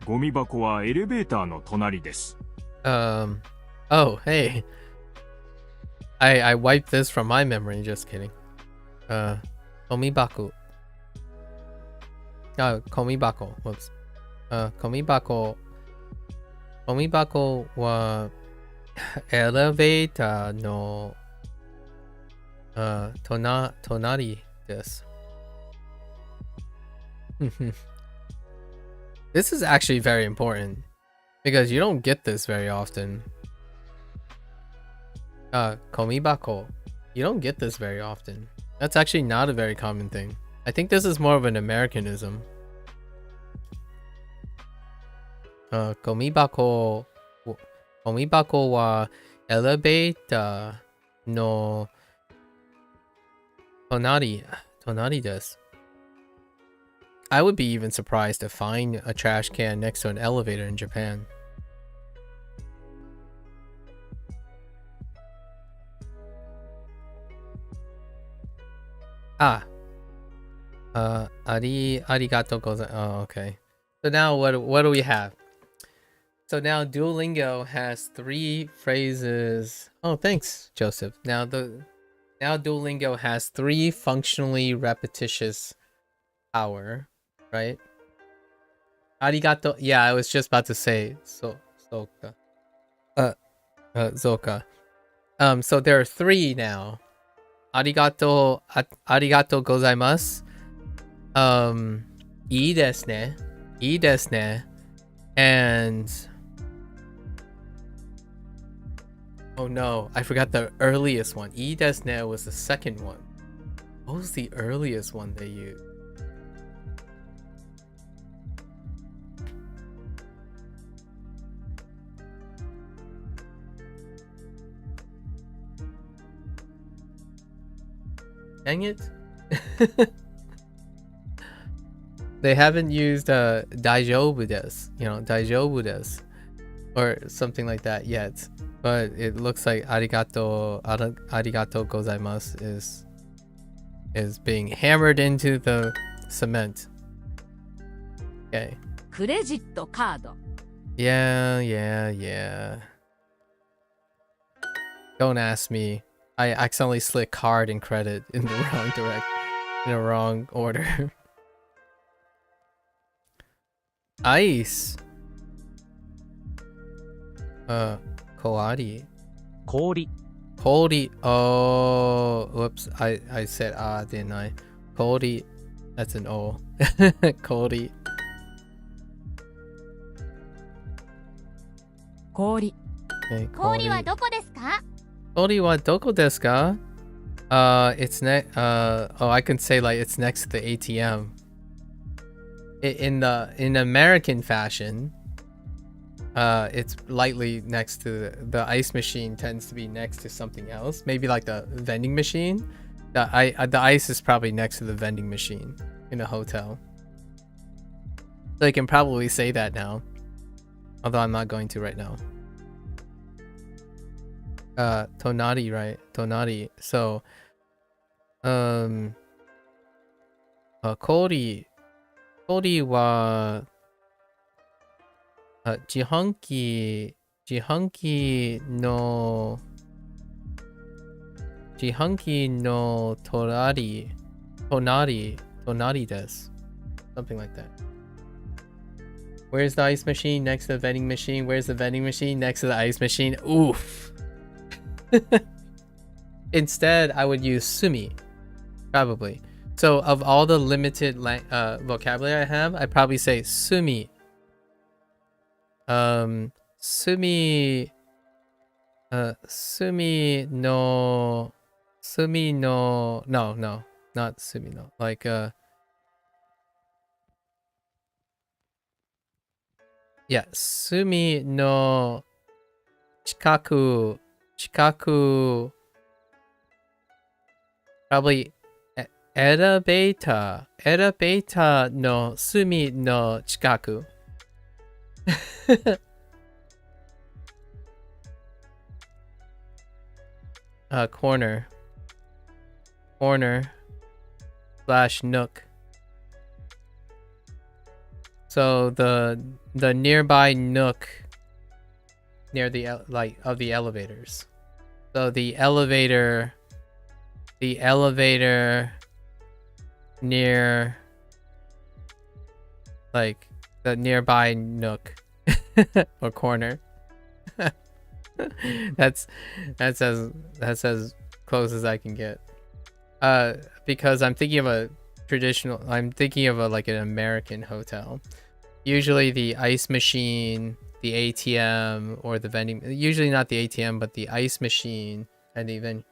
ゴミ箱はエレベーターの隣です。Oh, hey. I wiped this from my memory, just kidding. Komibako. Komibako. Whoops. Komibako. Komibako wa elevator no tonari desu. This is actually very important because you don't get this very often. Komibako. You don't get this very often. That's actually not a very common thing. I think this is more of an Americanism. Komibako wa elevator no tonari desu. I would be even surprised to find a trash can next to an elevator in Japan. Arigato gozaimasu. Oh, okay. So now what do we have? So now Duolingo has 3 phrases. Oh, thanks, Joseph. Now Duolingo has 3 functionally repetitious power, right? Arigato. Yeah, I was just about to say soka. Zoka. So there are 3 now. Arigato gozaimasu. Ii desu ne. And oh no, I forgot the earliest one. Ii desu ne was the second one. What was the earliest one they used? Dang it. They haven't used daijoubu desu, daijoubu desu, or something like that yet. But it looks like arigato gozaimasu is being hammered into the cement. Okay. クレジットカード Yeah. Don't ask me. I accidentally slid card and credit in the wrong order. Ice. Koari. Kori. Kori. Oh, whoops. I said didn't I? Kori. That's an O. Kori. 氷 Okay, 氷はどこですか？ Kori wa doko desu ka? It's I can say like it's next to the ATM. In American fashion, it's lightly next to the ice machine tends to be next to something else. Maybe like the vending machine. The ice is probably next to the vending machine in a hotel. So I can probably say that now. Although I'm not going to right now. Tonari, right? Tonari. So, Kori wa, jihanki no tonari desu. Something like that. Where's the ice machine? Next to the vending machine. Where's the vending machine? Next to the ice machine. Oof. Instead, I would use sumi. Probably. So, of all the limited vocabulary I have, I'd probably say sumi. Sumi no, not sumi no. Like, yeah, sumi no chikaku, probably elevator no sumi no chikaku. Corner / nook. So the nearby nook near the of the elevators. So the elevator near like the nearby nook or corner. that's as close as I can get. Because I'm thinking of a like an American hotel. Usually the ice machine, the ATM, or the vending, usually not the ATM, but the ice machine, and even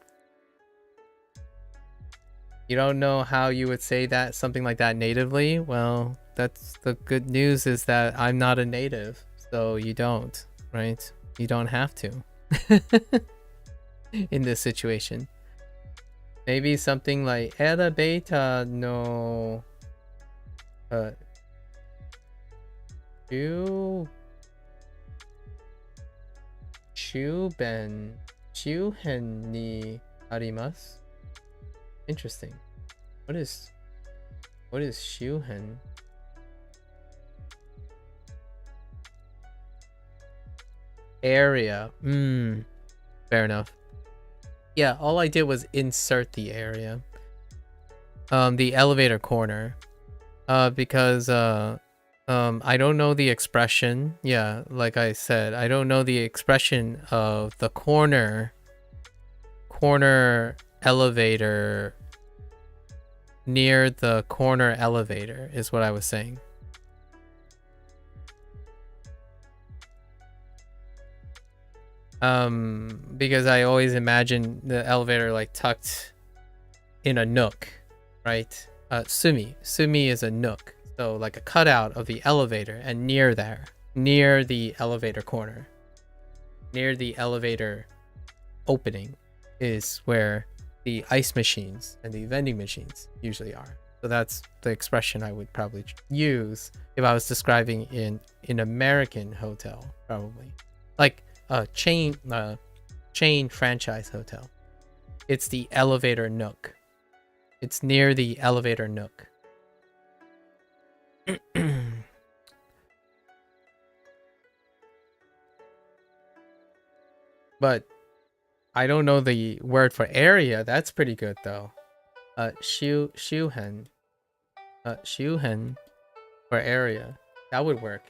you don't know how you would say that, something like that natively. Well, that's the good news, is that I'm not a native, so you don't, right? You don't have to in this situation. Maybe something like elevator no chuben ni arimasu. Interesting. What is shuhen? Area. Fair enough. Yeah, all I did was insert the area. The elevator corner. Because I don't know the expression. Yeah, like I said, I don't know the expression of the corner elevator near the corner elevator is what I was saying. Because I always imagine the elevator like tucked in a nook, right? Sumi is a nook, so like a cutout of the elevator, and near the elevator corner, near the elevator opening, is where the ice machines and the vending machines usually are. So that's the expression I would probably use if I was describing in an American hotel, probably like a chain franchise hotel. It's the elevator nook. It's near the elevator nook. But I don't know the word for area. That's pretty good though. Shuhen. Shuhen for area. That would work.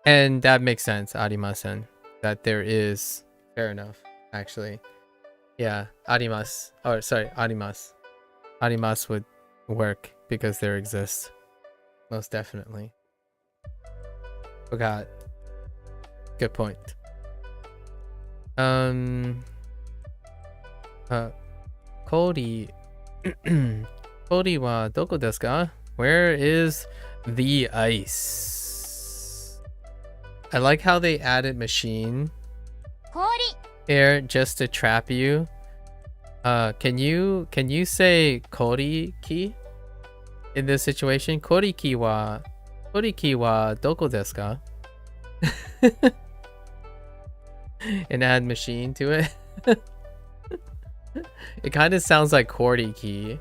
And that makes sense, arimasen. That there is. Fair enough, actually. Yeah, arimasu. Oh, sorry, arimasu. Arimasu would work because there exists. Most definitely. Forgot. Good point. Cody. Cody wa doko desu ka? Where is the ice? I like how they added machine here just to trap you. Can you say Koriki in this situation? Koriki wa doko desu ka? And add machine to it. It kind of sounds like Koriki.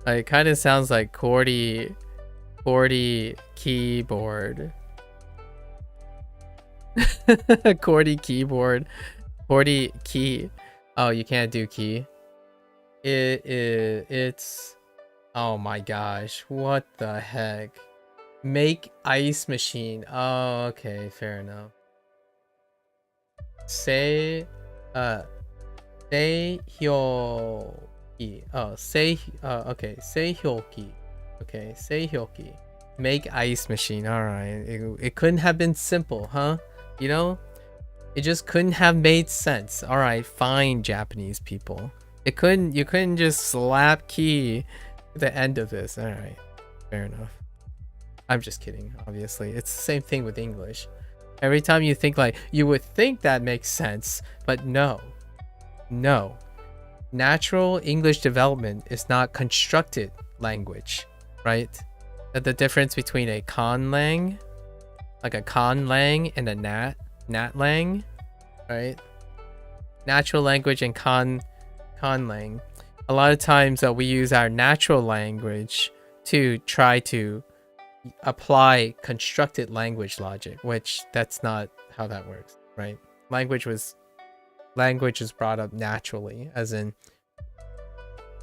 It kind of sounds like QWERTY keyboard. QWERTY keyboard. QWERTY key. Oh, you can't do key. It's. Oh my gosh! What the heck? Make ice machine. Oh, okay, fair enough. Say hyoki. Oh, okay, say hyoki. Okay, say hyoki. Make ice machine. All right. It couldn't have been simple, huh? You know, it just couldn't have made sense. All right, fine, Japanese people. You couldn't just slap key at the end of this. All right, fair enough. I'm just kidding. Obviously, it's the same thing with English. Every time you think like you would think that makes sense, but no. Natural English development is not constructed language, right? The difference between a conlang, like a conlang, and a natlang, right? Natural language and conlang. A lot of times we use our natural language to try to apply constructed language logic, which that's not how that works, right? Language is brought up naturally, as in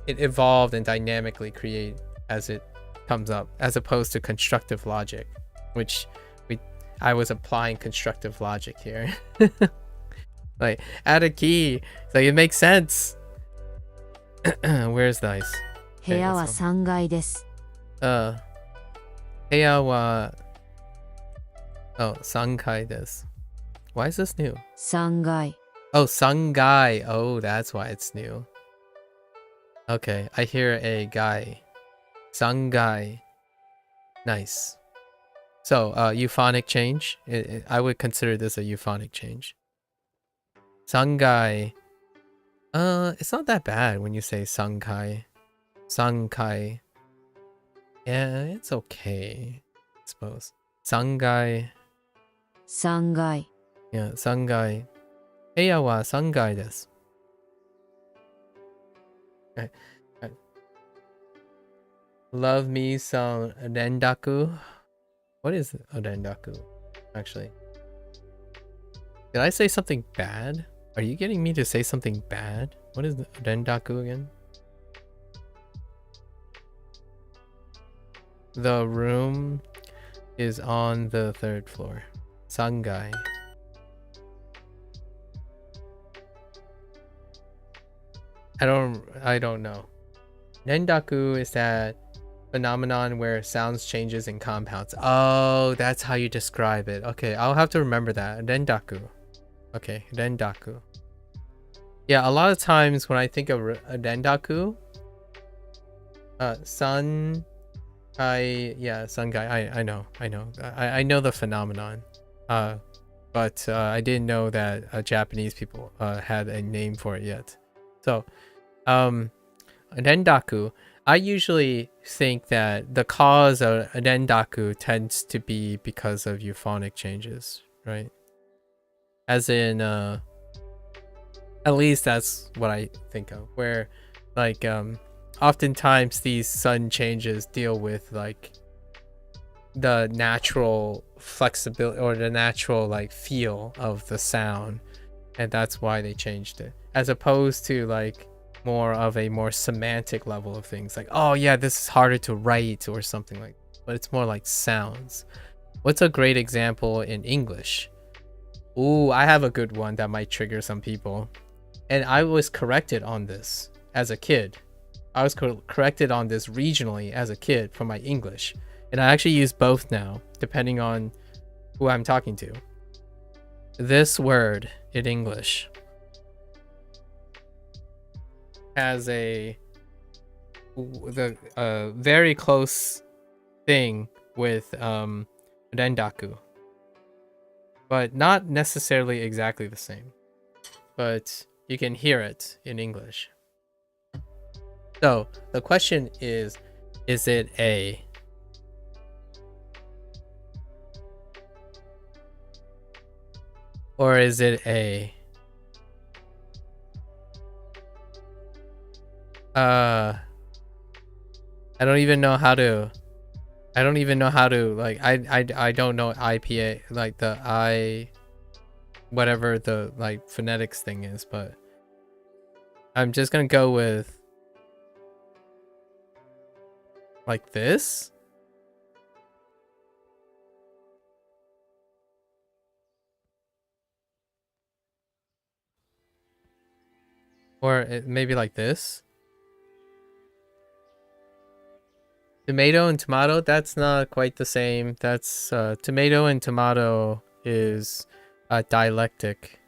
it evolved and dynamically create as it comes up, as opposed to constructive logic, which I was applying constructive logic here. Like add a key, like it makes sense. Where's the ice? 部屋は3階です。部屋は oh 3階です。Why is this new? 3階。 Oh, Sangai. Oh, that's why it's new. Okay, I hear a guy. Sangai. Nice. So, euphonic change. I would consider this a euphonic change. Sangai. It's not that bad when you say Sankai. Sankai. Yeah, it's okay, I suppose. Sangai. 3階。 Yeah, Sangai. 部屋は3階です。Okay. Love me some rendaku. What is a rendaku, actually? Did I say something bad? Are you getting me to say something bad? What is rendaku again? The room is on the 3rd floor. Sangai. I don't know. Rendaku is that phenomenon where sounds changes in compounds. Oh, that's how you describe it. Okay, I'll have to remember that. Rendaku. Okay, rendaku. Yeah, a lot of times when I think of rendaku, sun guy. I know the phenomenon. But but I didn't know that Japanese people had a name for it yet. So, rendaku, I usually think that the cause of rendaku tends to be because of euphonic changes, right? As in, at least that's what I think of, where like oftentimes these sudden changes deal with like the natural flexibility or the natural like feel of the sound, and that's why they changed it, as opposed to like more of a more semantic level of things, like, oh yeah, this is harder to write or something like that. But it's more like sounds. What's a great example in English? Ooh, I have a good one that might trigger some people, and I was corrected on this as a kid. I was corrected on this regionally as a kid for my English, and I actually use both now depending on who I'm talking to. This word in English has a very close thing with rendaku, but not necessarily exactly the same, but you can hear it in English. So the question is it a or is it a I don't even know how to like I don't know IPA, like the I whatever the like phonetics thing is, but I'm just gonna go with like this. Or maybe like this. Tomato and tomato, that's not quite the same. That's tomato and tomato is dialectic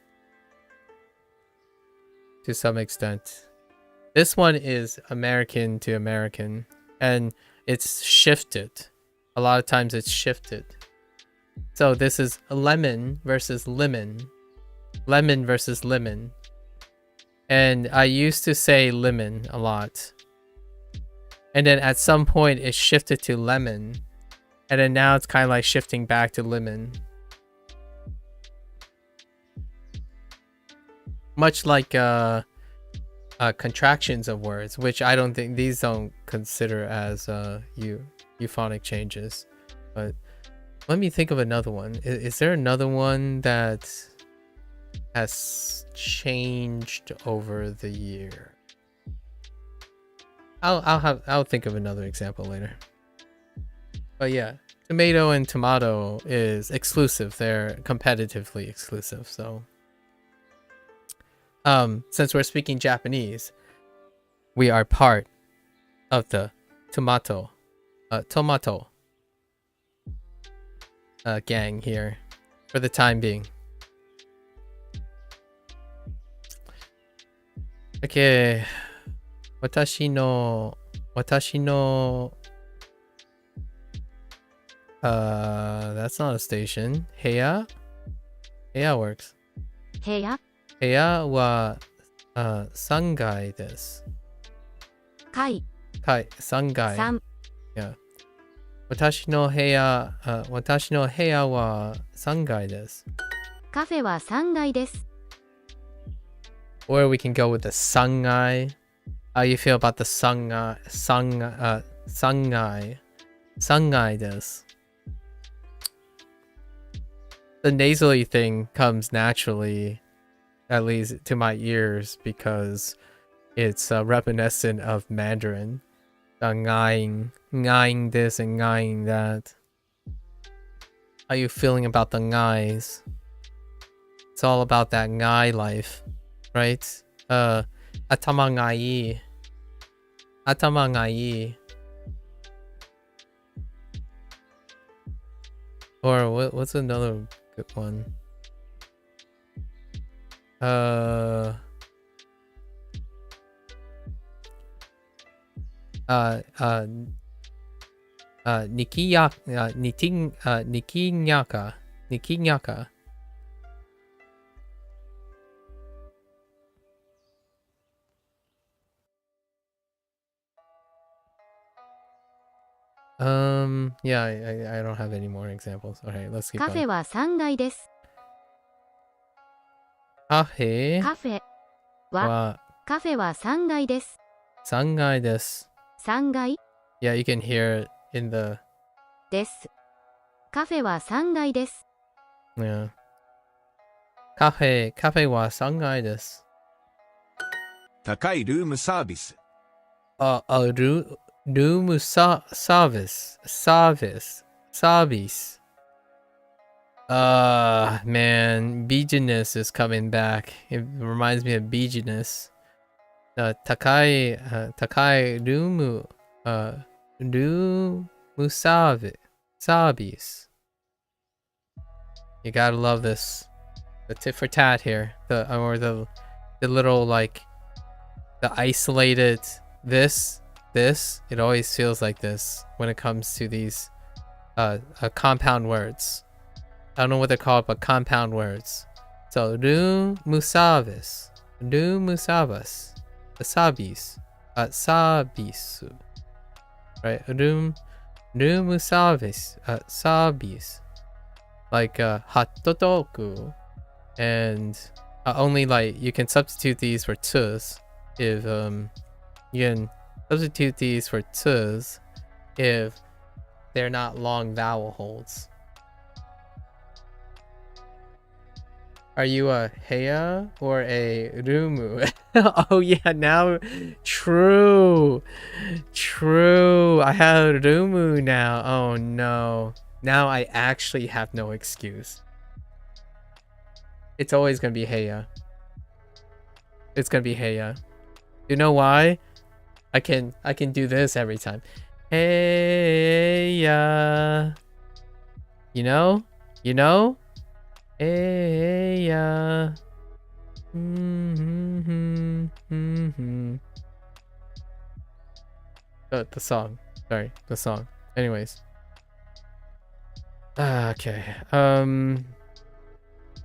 to some extent. This one is American to American, and it's shifted. A lot of times it's shifted. So this is lemon versus lemon. Lemon versus lemon. And I used to say lemon a lot. And then at some point it shifted to lemon. And then now it's kind of like shifting back to lemon. Much like contractions of words, which I don't think these don't consider as euphonic changes. But let me think of another one. Is there another one that has changed over the year? I'll think of another example later. But yeah, tomato and tomato is exclusive. They're competitively exclusive. So since we're speaking Japanese, we are part of the tomato gang here for the time being. Okay. 私の that's not a station. 部屋 works. 部屋は3階です。階3階。3 Yeah. 私の部屋は3階です。カフェは3階です。 Or we can go with the sangai. How you feel about the sangai? Sangai desu. The nasally thing comes naturally, at least to my ears, because it's reminiscent of Mandarin. Ngang this and ngang that. How you feeling about the ngais? It's all about that ngai life, right? Atama ngai. Or what's another good one? Nikinyaka. Yeah, I don't have any more examples. Okay, let's keep カフェ going. は3階です。カフェカフェは、はカフェは3階です。3階です。3階 Yeah, you can hear it in the です。カフェは3階です。 yeah. カフェは3階です。高いルームサービス。Room service. Man, beachiness is coming back. It reminds me of beachiness. 高いルームサービス。You gotta love this. The tit for tat here. The little like the isolated this. It always feels like this when it comes to these compound words. I don't know what they're called, but compound words. So room service. Sabis. Sabisu. Right? Room service. Sabis. Like hot dogu. And only like you can substitute these for tus if you can substitute these for tus if they're not long vowel holds. Are you a heya or a rumu? Oh yeah, now true. I have rumu now. Oh no. Now I actually have no excuse. It's always gonna be heya. It's gonna be heya. You know why? I can do this every time. Heya. You know? Heya. The song. Sorry, the song. Anyways. Okay.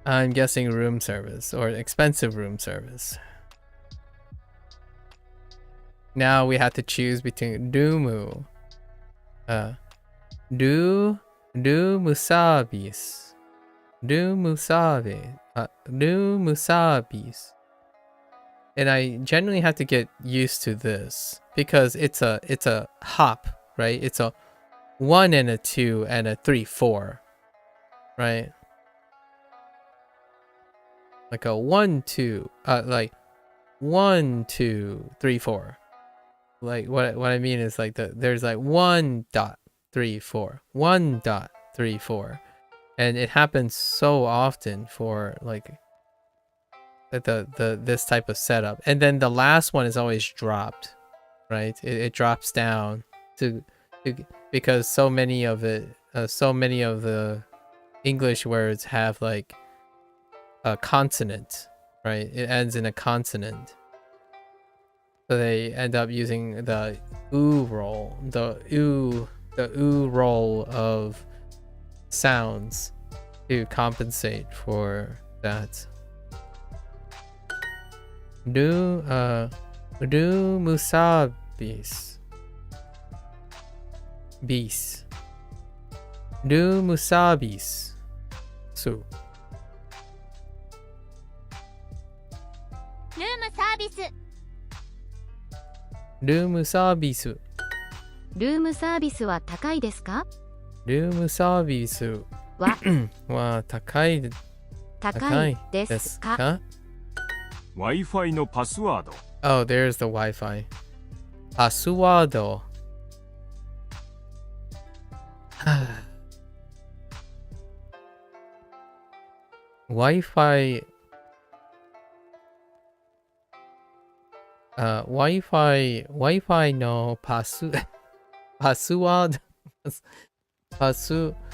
I'm guessing room service or expensive room service. Now we have to choose between Dumu. Musabis. Musabis. And I generally have to get used to this because it's a hop, right? It's a 1 and a 2 and a 3 4, right? Like a 1 2 like 1 2 3 4. Like what I mean is like there's like 1.34 1.34, and it happens so often for like this type of setup, and then the last one is always dropped, right? It drops down to because so many of the English words have like a consonant, right? It ends in a consonant. So they end up using the oo roll, the oo roll of sounds to compensate for that. Musabis. Bis. Musabis. So. ルームサービス。ルームサービス。ルームサービスは高いですか？ルームサービスは高いですか？ Wi-Fi のパスワード。Oh, there's the Wi-Fi. パスワード。Wi-Fi Wi-Fi のパスワードパスド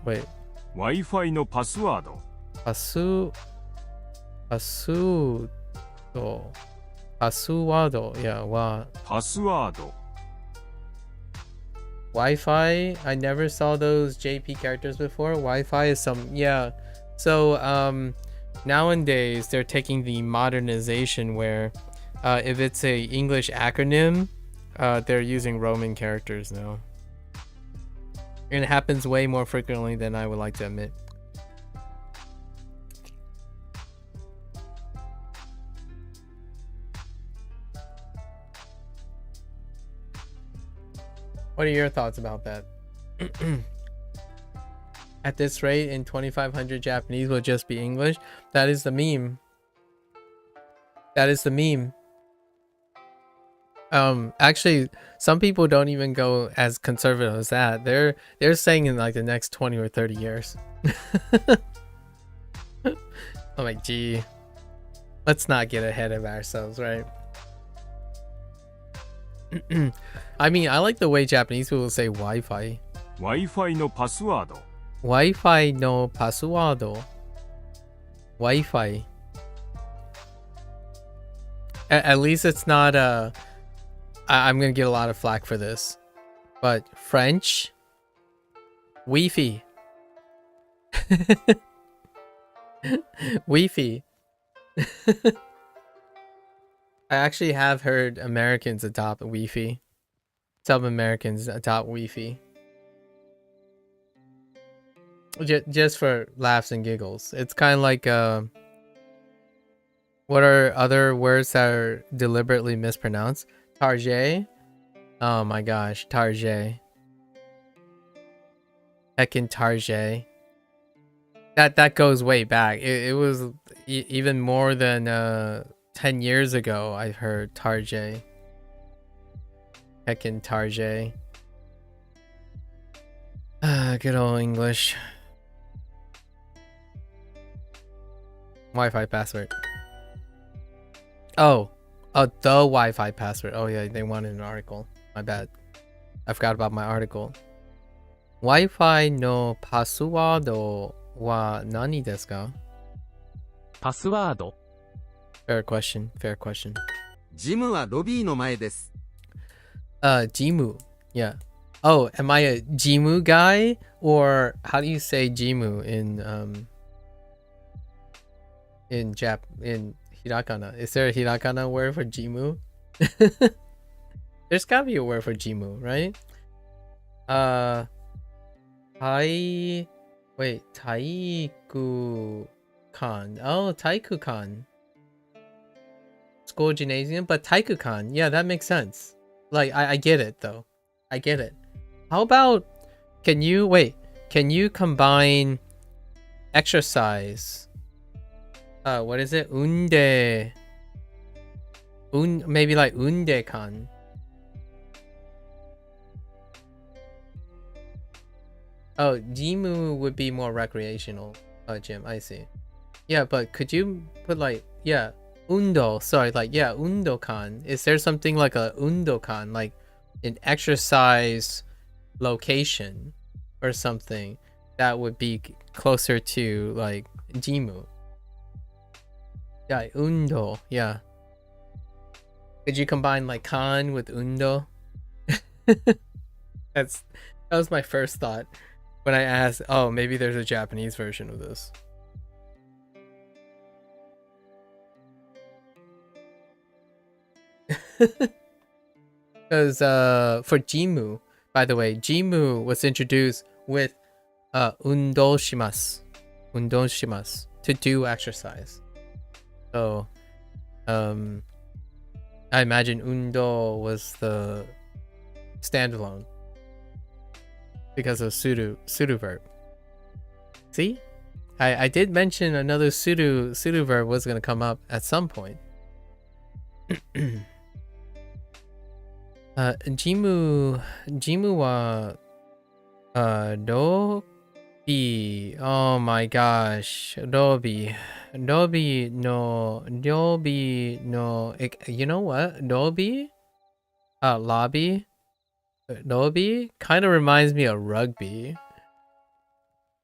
wait Wi-Fi のパスワード。パスワード yeah はパスワード。Wi-Fi, I never saw those JP characters before. Wi-Fi is some, yeah. So nowadays they're taking the modernization where if it's a English acronym, they're using Roman characters now. And it happens way more frequently than I would like to admit. What are your thoughts about that? At this rate, in 2500 Japanese will just be English. That is the meme. That is the meme. Actually, some people don't even go as conservative as that. They're saying in like the next 20 or 30 years. I'm like, gee, let's not get ahead of ourselves, right? I mean, I like the way Japanese people say Wi-Fi. Wi-Fi のパスワード。Wi-Fi no password. Wi-Fi. At least it's not I'm gonna get a lot of flack for this, but French Wi-Fi. Wi-Fi. I actually have heard Americans adopt Wi-Fi. Some Americans adopt Wi-Fi. Just for laughs and giggles. It's kind of like what are other words that are deliberately mispronounced? Target. Oh my gosh, Target. Heckin' Target. That goes way back. It was even more than 10 years ago. I heard Target. Heckin' Target. Good old English. Wi-Fi password. Oh, the Wi-Fi password. Oh yeah, they wanted an article. My bad. I forgot about my article. Wi-Fi no password wa nani desu ka? パスワード。 Fair question. Fair question. ジムはロビーの前です。Jimu. Yeah. Oh, am I a Jimu guy? Or how do you say Jimu in Hirakana? Is there a Hirakana word for Jimu? There's gotta be a word for Jimu, right? Taiku-kan. Oh, Taiku-kan. School gymnasium, but Taiku-kan. Yeah, that makes sense. Like, I get it, though. I get it. How about, can you combine exercise? What is it? Maybe like unde-kan. Oh, Jimu would be more recreational gym. I see. Yeah, but could you put like, yeah, undo. Sorry, like, yeah, undo-kan. Is there something like a undo-kan, like an exercise location or something that would be closer to like Jimu? Yeah, undo. Yeah. Could you combine like kan with undo? That was my first thought when I asked, oh, maybe there's a Japanese version of this. Because for Jimu, by the way, Jimu was introduced with undo shimasu to do exercise. So I imagine undo was the standalone because of sudo verb. See, I did mention another sudo verb was going to come up at some point. Jimu wa Dobi. Oh my gosh, Dobi no. You know what? Dobi, lobby. Dobi kind of reminds me of rugby.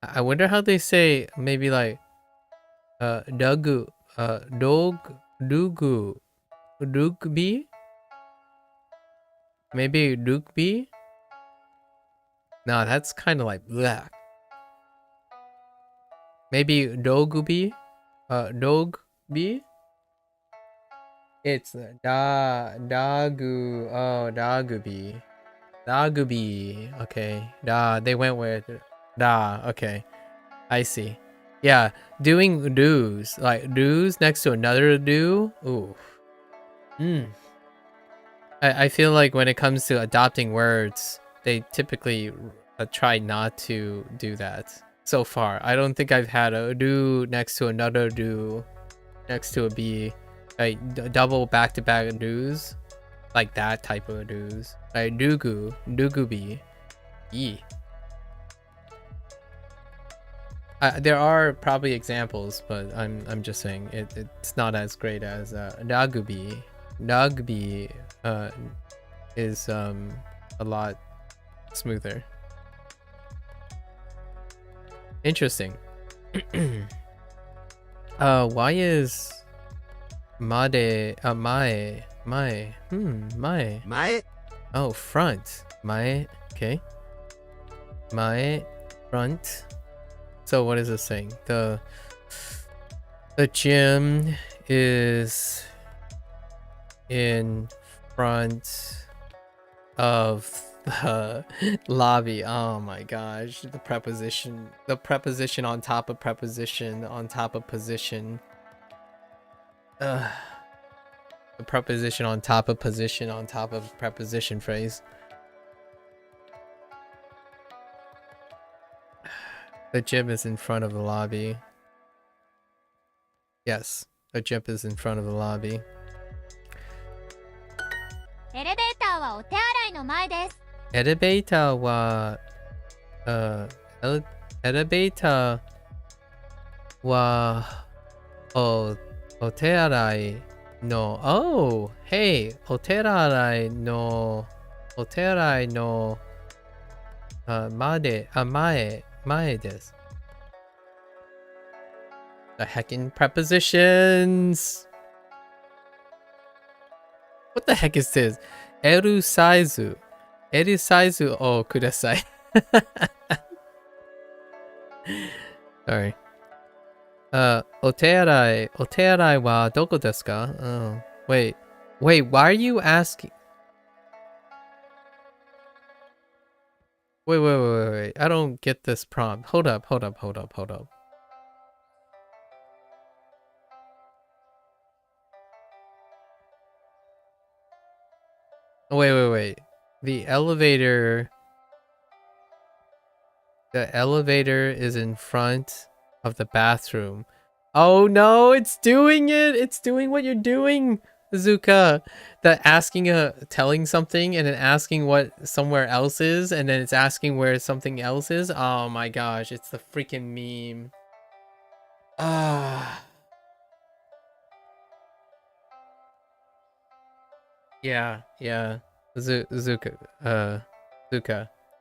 I wonder how they say maybe like dugu, dugu, rugby. Maybe rugby. No, that's kind of like bleh. Maybe dogby, dogby. It's Dagu. Oh, Dagubi. Dagubi. Okay. They went with Da. Okay. I see. Yeah. Doing do's. Like do's next to another do. Ooh. I feel like when it comes to adopting words, they typically try not to do that. So far, I don't think I've had a do next to another do next to a B. Like double back-to-back do's. Like that type of do's. Like dugubi. Yee. There are probably examples, but I'm just saying it's not as great as Dagubi. Dagubi is a lot smoother. Interesting. Why is Made Mae? Oh, front. Mae, okay. Mae, front. So what is this saying? The gym is in front of the lobby. Oh my gosh, the preposition on top of preposition on top of position. The preposition on top of position on top of preposition phrase. The gym is in front of the lobby. Yes, the gym is in front of the lobby. エレベーターはお手洗いの前です。エレベーターはエレベーターはお手洗いの Oh, hey, お手洗いの前です。The heckin' prepositions. What the heck is this? Eru saizu o kudasai. Sorry. お手洗いはどこですか? Oh, wait, why are you asking? Wait. I don't get this prompt. Hold up. Wait. The elevator is in front of the bathroom. Oh no, it's doing it. It's doing what you're doing, Zuka. Telling something and then asking what somewhere else is, and then it's asking where something else is. Oh my gosh, it's the freaking meme. Yeah. Zuka.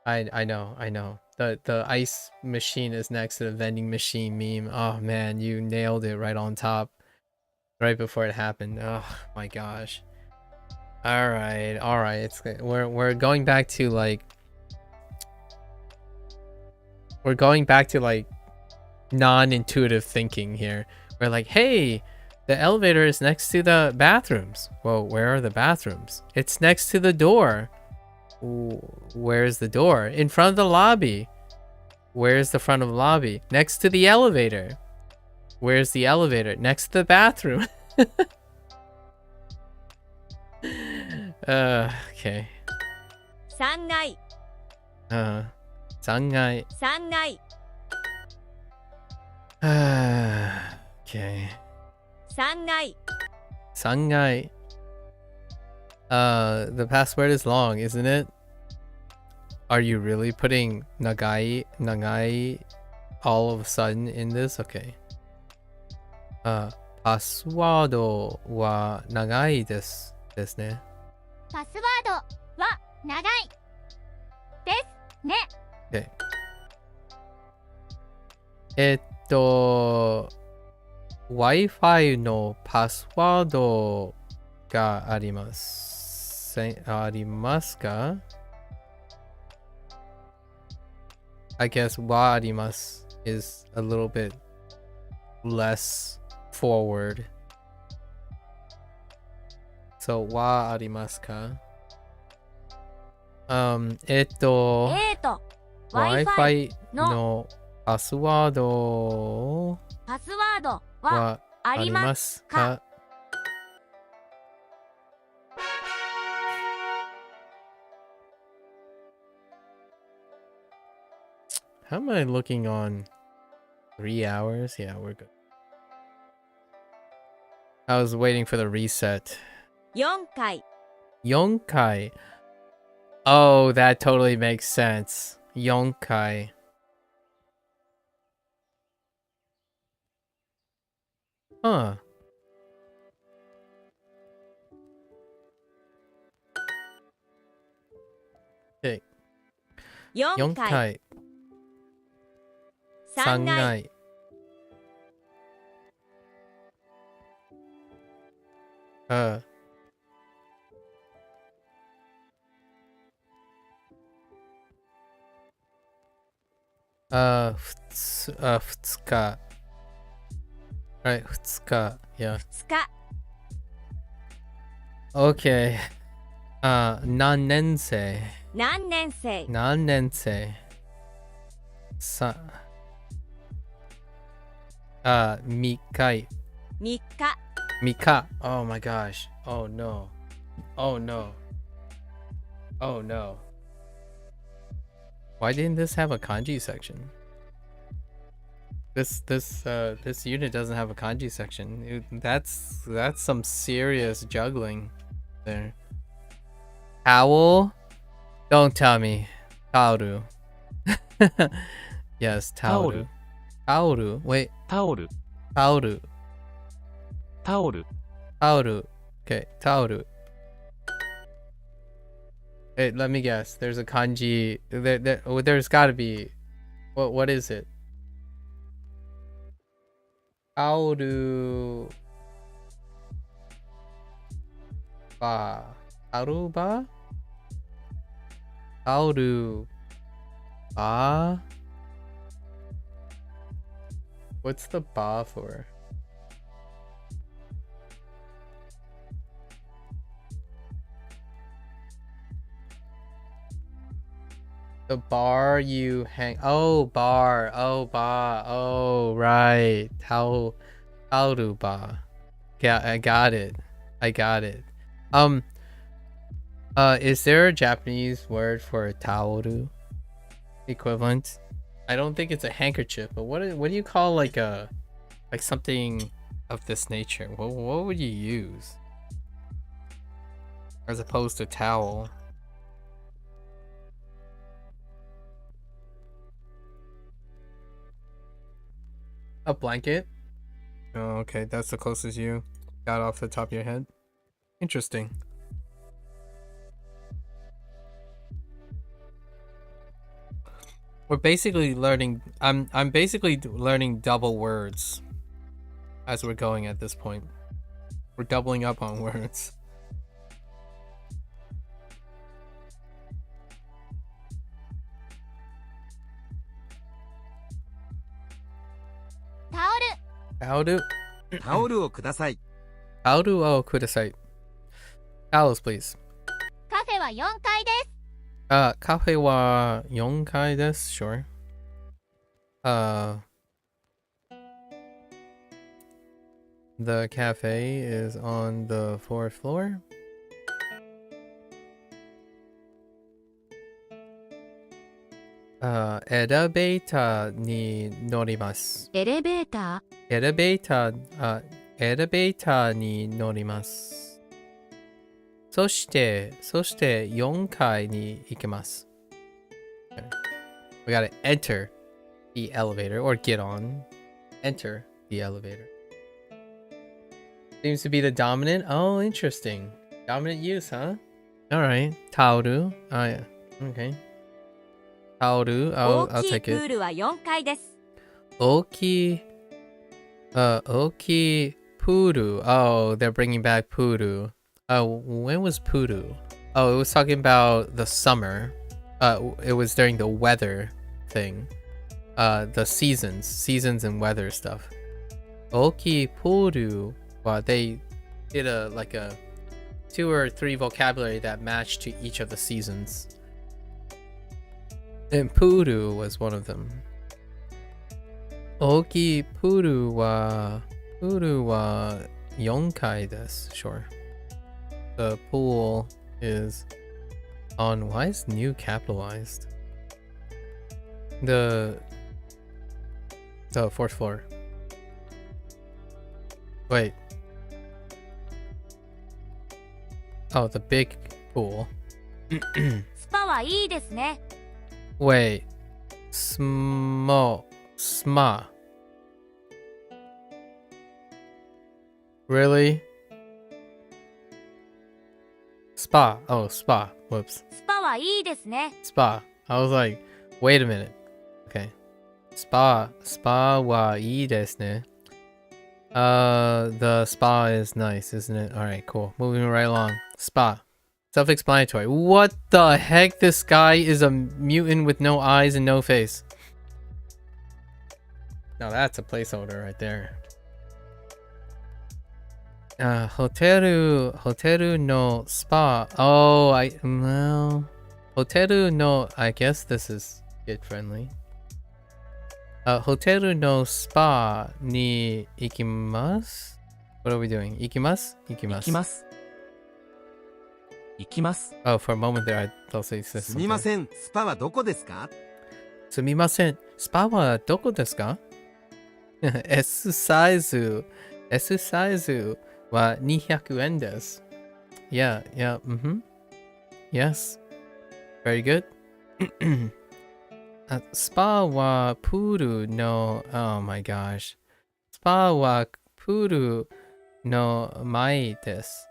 I know. The ice machine is next to the vending machine meme. Oh man, you nailed it right on top. Right before it happened. Oh my gosh. All right. It's good. We're going back to like non-intuitive thinking here. We're like, hey, the elevator is next to the bathrooms. Well, where are the bathrooms? It's next to the door. Where's the door? In front of the lobby. Where's the front of the lobby? Next to the elevator. Where's the elevator? Next to the bathroom. Okay. 3階 3階 3階 Okay. 3階 3階 The password is long, isn't it? Are you really putting nagai all of a sudden in this? Okay. パスワードは長いですね。パスワードは長いですね。Okay. Wi-Fi のパスワードがありますか? I guess はあります is a little bit less forward. So, wa arimasu ka? Wi-Fi Wi-Fi のパスワードパスワードははありますか? How am I looking on 3 hours? Yeah, we're good. I was waiting for the reset. 4回4回. Oh, that totally makes sense. 4回. Huh. Okay. 4 4回回。 3 3回回。2日. Right, 2日. Yeah. 2日 Okay. 何年生? 何年生何年生? 3日。3日 3日. Oh my gosh. Oh no. Oh no. Oh no. Why didn't this have a kanji section? This unit doesn't have a kanji section. That's some serious juggling there. Towel? Don't tell me. Taoru. Yes, taoru. Taoru. Wait. タオル Taoru. タオル Taoru. Okay, taoru. Hey, let me guess. There's a kanji. There's gotta be. What is it? Taoru. Ba. Taoru ba? Taoru. Ba? What's the ba for? The bar you hang. Oh, bar. Oh, ba. Oh, right. Taoru ba. Yeah, I got it. I got it. Is there a Japanese word for taoru equivalent? I don't think it's a handkerchief, but what do you call like something of this nature? What would you use as opposed to towel? A blanket? Oh, okay, that's the closest you got off the top of your head. Interesting. We're basically learning. I'm basically learning double words as we're going at this point. We're doubling up on words. Taoru. タオルをください。 Taoru o kudasai. Towels, please. カフェは4階です Cafe wa 4階です. Sure. The cafe is on the 4th floor. Elevator に乗ります。エレベータエレベーターに乗ります。そして4階に行きます。Okay. We gotta enter the elevator or get on. Enter the elevator. Seems to be the dominant. Oh, interesting. Dominant use, huh? Alright. Taoru. Oh, yeah. Okay. Taoru. 大 I'll きい take プー it. ルは4階です Oki. Oki Puru. Oh, they're bringing back Puru. When was Puru? Oh, it was talking about the summer. It was during the weather thing. The seasons and weather stuff. Oki Puru. Wow, they did a 2 or 3 vocabulary that match to each of the seasons. And puru was one of them. Oki puru wa 4回desu. Sure. The pool is on. Why is new capitalized? The 4th floor. Wait. Oh, the big pool. スパはいいですね。 Wait. Sma. Really? Spa. Oh, spa. Whoops. スパはいいですね。 Spa. I was like, wait a minute. Okay. Spa wa ii desu ne. The spa is nice, isn't it? Alright, cool. Moving right along. Spa. Self-explanatory. What the heck? This guy is a mutant with no eyes and no face. Now that's a placeholder right there. Hoteru no spa. Oh, well, hoteru no, I guess this is kid friendly. Hoteru no spa ni ikimasu? What are we doing? Ikimasu? Ikimasu. Oh, for a moment there, I thought they said something. すみません、スパはどこですか？ Sumimasen. Spa wa doko desu ka? S size wa 200 yen desu. Yeah, yes. Very good. Spa wa puru no, oh my gosh. Spa wa puru no mai desu.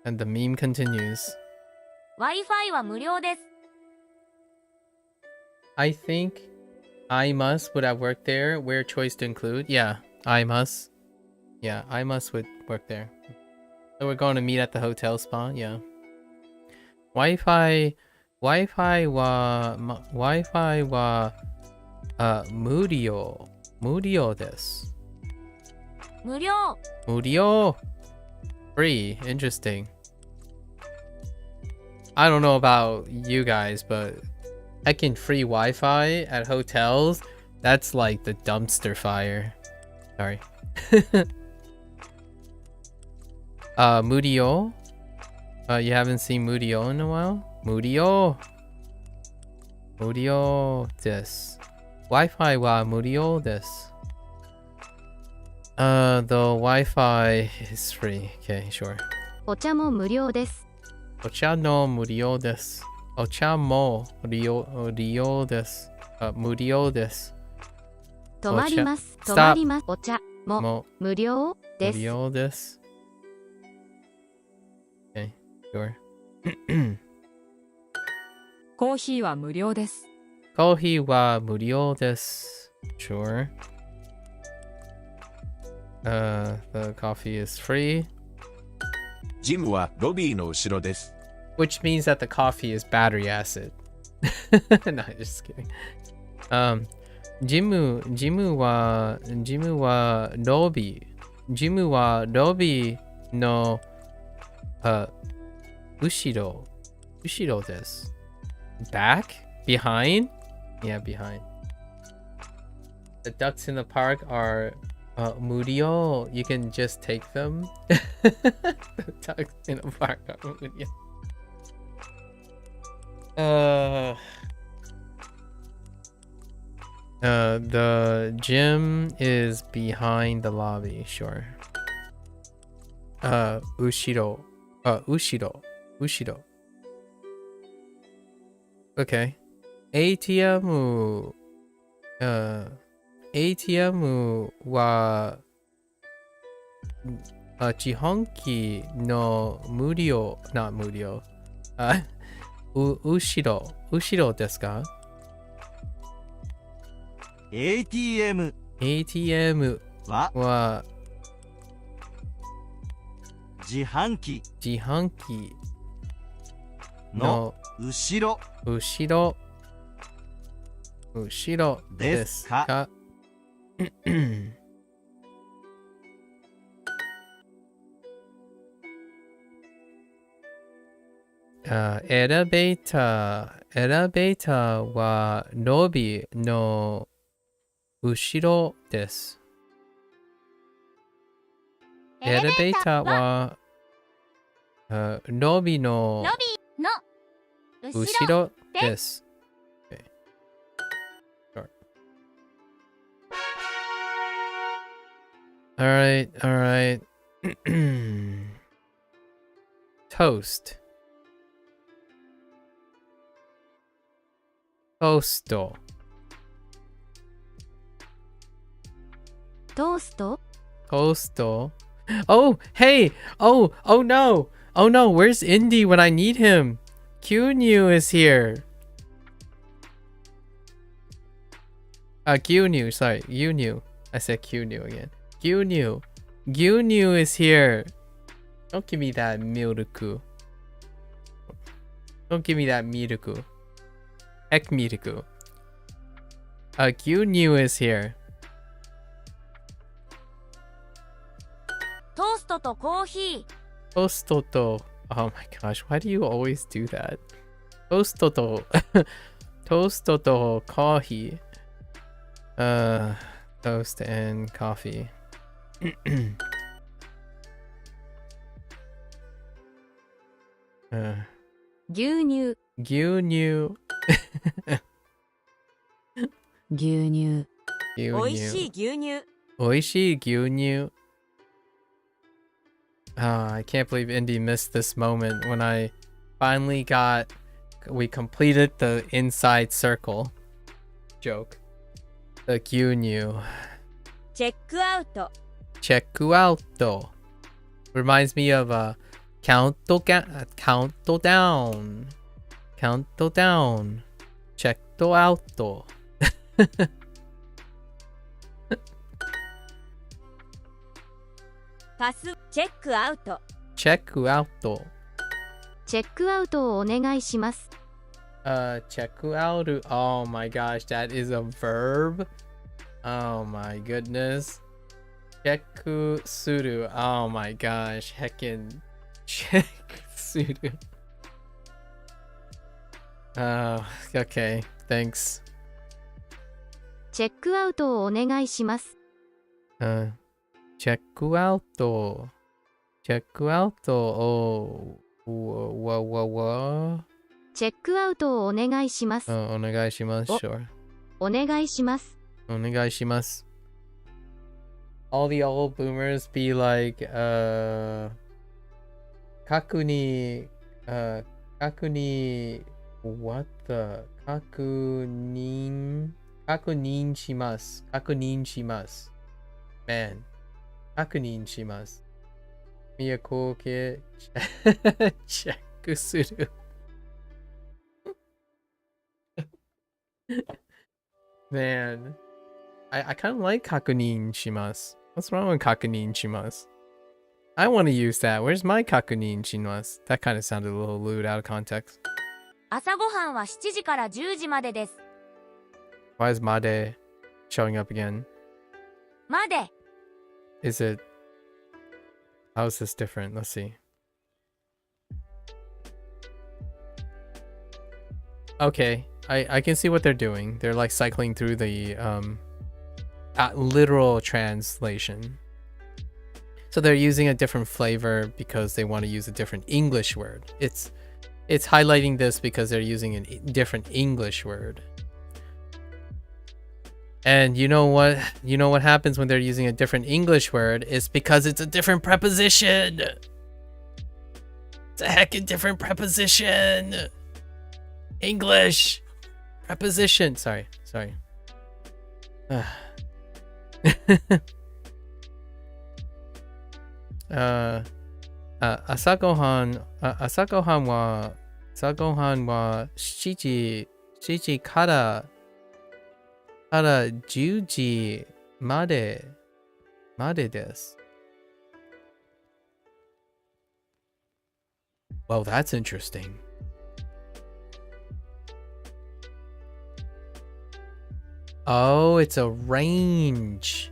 And the meme continues. Wi-Fi は無料です。 I think I must would have worked there. Where choice to include? Yeah, I must. Yeah, I must would work there. So we're going to meet at the hotel spa. Yeah. Wi-Fi wa murio desu. 無料。 Murio. Free. Interesting. I don't know about you guys, but heckin' free Wi-Fi at hotels, that's like the dumpster fire. Sorry. Murio? You haven't seen Murio in a while? Murio desu. Wi-Fi wa murio desu. The Wi-Fi is free. Okay, sure. お茶も無料です。 Ocha no murio desu. Ocha mo ryo desu. Murio desu. 泊まります。 Stop. 泊まります。お茶も Mo 無料です。 murio desu. Okay, sure. コーヒーは無料です。 Kohi wa murio desu. Sure. The coffee is free. ジムはロビーの後ろです。 Which means that the coffee is battery acid. No, just kidding. Jimu wa lobby. Jimu wa lobby no ushiro desu. Back? Behind? Yeah, behind. The ducks in the park are murio. You can just take them. The ducks in the park are murio. The gym is behind the lobby, sure. Ushiro. Okay. ATM wa Jihonki no murio, not murio. Ushiro desu ka? ATM wa 自販機 Jihanki の後ろ Ushiro desu ka? エレベーターはロビーの後ろです。エレベーターはロビーの後ろです。Okay. Sure. Alright, alright. Toast. Toast. トースト Toast. Oh, hey! Oh no! Oh no, where's Indy when I need him? Q-New is here. Q-New, sorry, U-New. I said Q-New again. Q-New. Q-New is here. Don't give me that milk. Don't give me that milk. Heck milk. Q-New is here. トーストとコーヒー Toast to. Oh my gosh, why do you always do that? Toast to. Toast to coffee. Toast and coffee. 牛乳牛乳。牛乳。おいしい牛乳おいしい牛乳。I can't believe Indy missed this moment when I finally we completed the inside circle joke. The 牛乳。チェックアウト Check out. Reminds me of countdown. Countdown. Check out. パスチェックアウト Check out. チェックアウトをお願いします Check out. Oh my gosh, that is a verb. Oh my goodness. Check suru. Oh my gosh, heckin' check suru. Okay, thanks. チェックアウトをお願いします Check out. Check out. Oh, what? チェックアウトをお願いします お願いします Sure. お願いしますお願いします All the old boomers be like, 確認 what the 確認します Man, 確認します 宮古系チェックするMan, I kind of like 確認します What's wrong with 確認します I want to use that. Where's my 確認します That kind of sounded a little lewd out of context. 朝ごはんは7時から10時までです Why is Made showing up again? まで Is it... How is this different? Let's see. Okay, I can see what they're doing. They're like cycling through the literal translation. So they're using a different flavor because they want to use a different English word. It's highlighting this because they're using a different English word. And you know what? You know what happens when they're using a different English word is because it's a different preposition. It's a heckin' different preposition. English preposition. Sorry. 朝ごはんは7時から10時までです。Well, that's interesting. Oh, it's a range.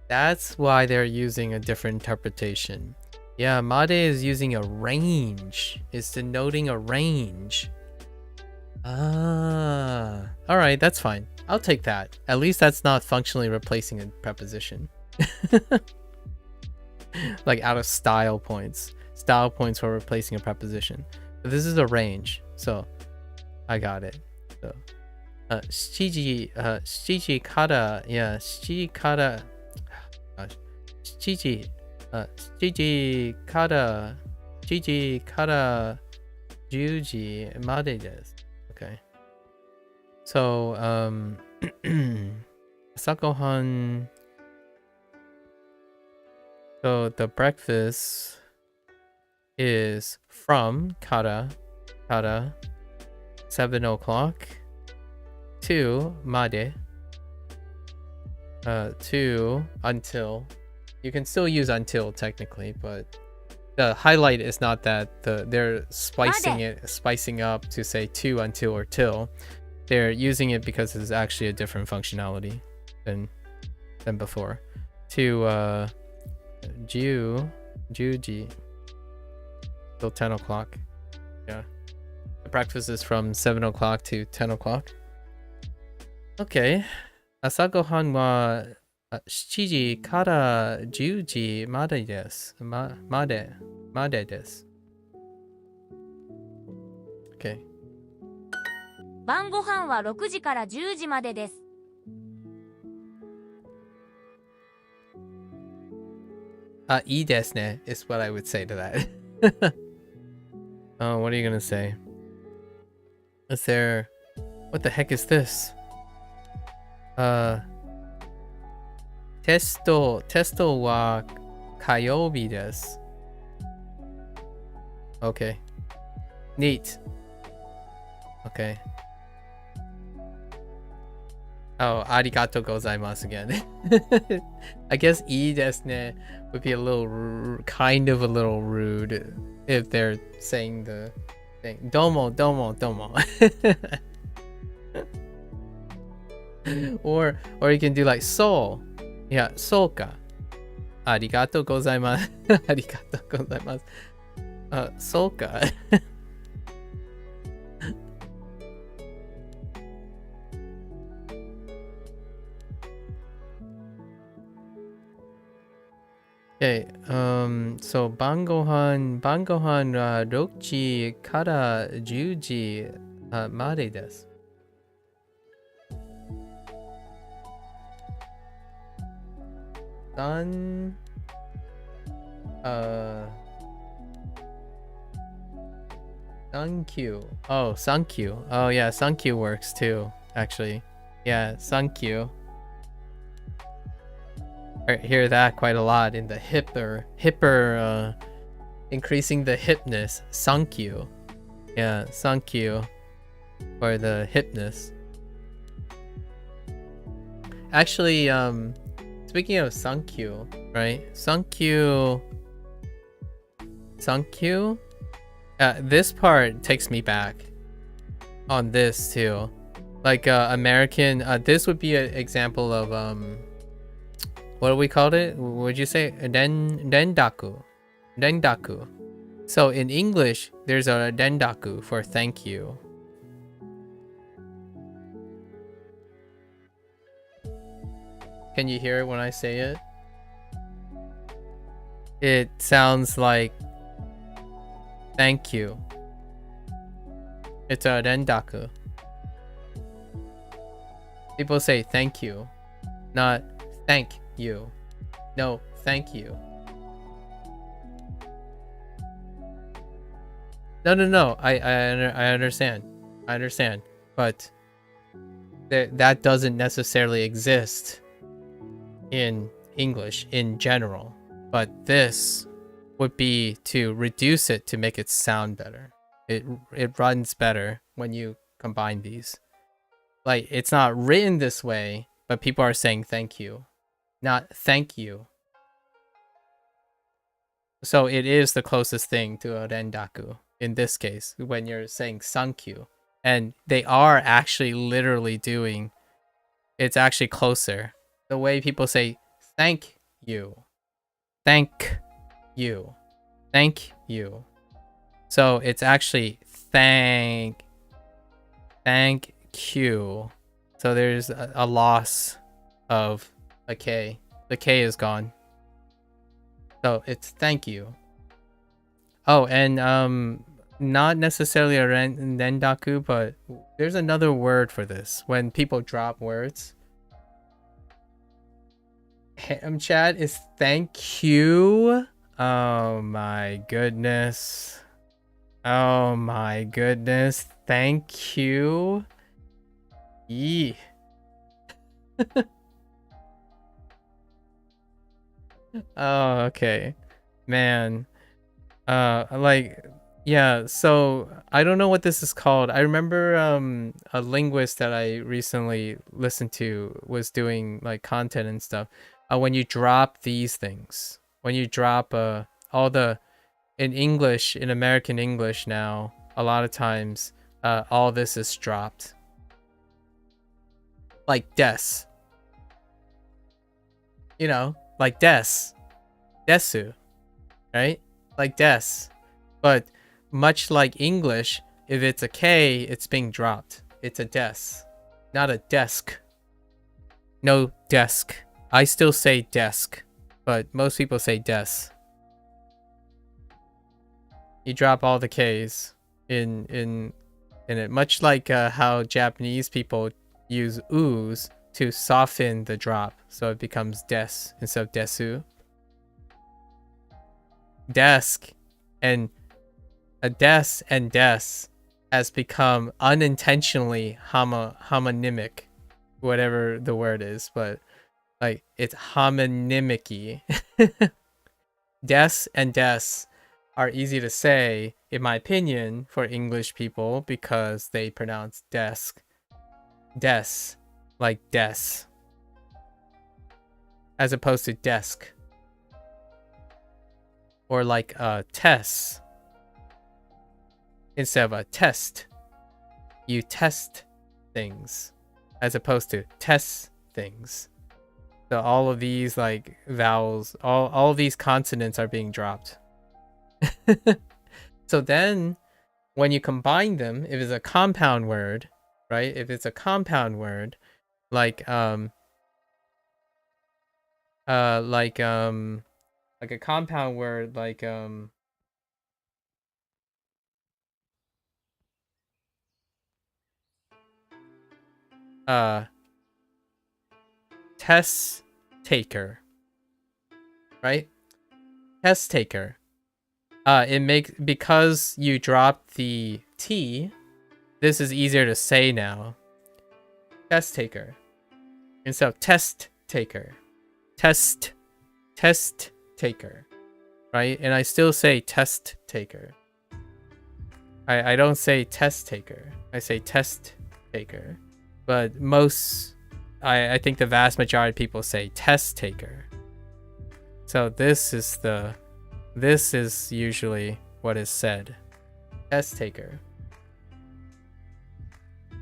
That's why they're using a different interpretation. Yeah, made is using a range. It's denoting a range. Ah. Alright, that's fine. I'll take that. At least that's not functionally replacing a preposition. Like out of style points. Style points for replacing a preposition. But this is a range, so I got it. So 7時から、yeah, 7時から、7時、7時から、7時から10時までです。Okay. So, 朝ごはん So the breakfast is from kara 7 o'clock to made to until. You can still use until technically, but the highlight is not that they're spicing up to say to, until, or till. They're using it because it's actually a different functionality than before. To 10時 till 10 o'clock. Yeah. The breakfast is from 7 o'clock to 10 o'clock. Okay. 朝ごはんは7時から10時までです。までです。Okay. 晩ご飯は6時から10時までです。いいですね is what I would say to that. Oh, what are you gonna say? Is there... What the heck is this? テストは火曜日です。Okay. Neat. Okay. Oh, ありがとうございます again. I guess いいですね would be a little kind of a little rude if they're saying the thing. どうも。or you can do like そう。Yeah, そうか。ありがとうございます。ありがとうございます。そうか。Okay, so 晩ご飯は6時から10時までです。Thank you. Oh, thank you. Oh yeah, thank you works too, actually. Yeah, thank you. I hear that quite a lot in the hipper increasing the hipness. Thank you. Yeah, thank you for the hipness. Actually, speaking of thank you, right? Thank you. This part takes me back on this too. Like American, this would be an example of what do we call it? Would you say rendaku? So in English, there's a rendaku for thank you. Can you hear it when I say it? It sounds like thank you. It's a rendaku. People say thank you, not thank you. No, thank you. No. I understand. But that doesn't necessarily exist in English in general. But this would be to reduce it to make it sound better. It runs better when you combine these. Like, it's not written this way, but people are saying thank you, not thank you. So it is the closest thing to a rendaku in this case when you're saying thank you. And they are actually literally doing, it's actually closer. The way people say thank you. Thank you. Thank you. So it's actually thank you. So there's a loss of a K. The K is gone. So it's thank you. Oh, and not necessarily a rendaku, but there's another word for this when people drop words. Chat is thank you. Oh my goodness. Oh my goodness. Thank you. Yee. Oh, okay. Man. Like, yeah, so I don't know what this is called. I remember a linguist that I recently listened to was doing like content and stuff. When you drop these things, when you drop all the in English, in American English now, a lot of times all this is dropped. Like des. You know, like des. Desu. Right? Like des. But much like English, if it's a K, it's being dropped. It's a des. Not a desk. No desk. I still say desk, but most people say des. You drop all the K's in it, much like how Japanese people use ooze to soften the drop, so it becomes des instead of desu. Desk and a des and des has become unintentionally homonymic, whatever the word is, but like it's homonymic-y. Des and des are easy to say, in my opinion, for English people because they pronounce desk, des, like des, as opposed to desk. Or like test. Instead of a test, you test things as opposed to test things. So all of these like vowels, all of these consonants are being dropped. So then when you combine them, if it's a compound word, right? If it's a compound word, like a compound word like test taker, right? Test taker. It makes, because you drop the T, this is easier to say now. Test taker. Instead of test taker. Test taker. Right? And I still say test taker. I don't say test taker. I say test taker. But most, I think the vast majority of people say test taker. So this is usually what is said. Test taker.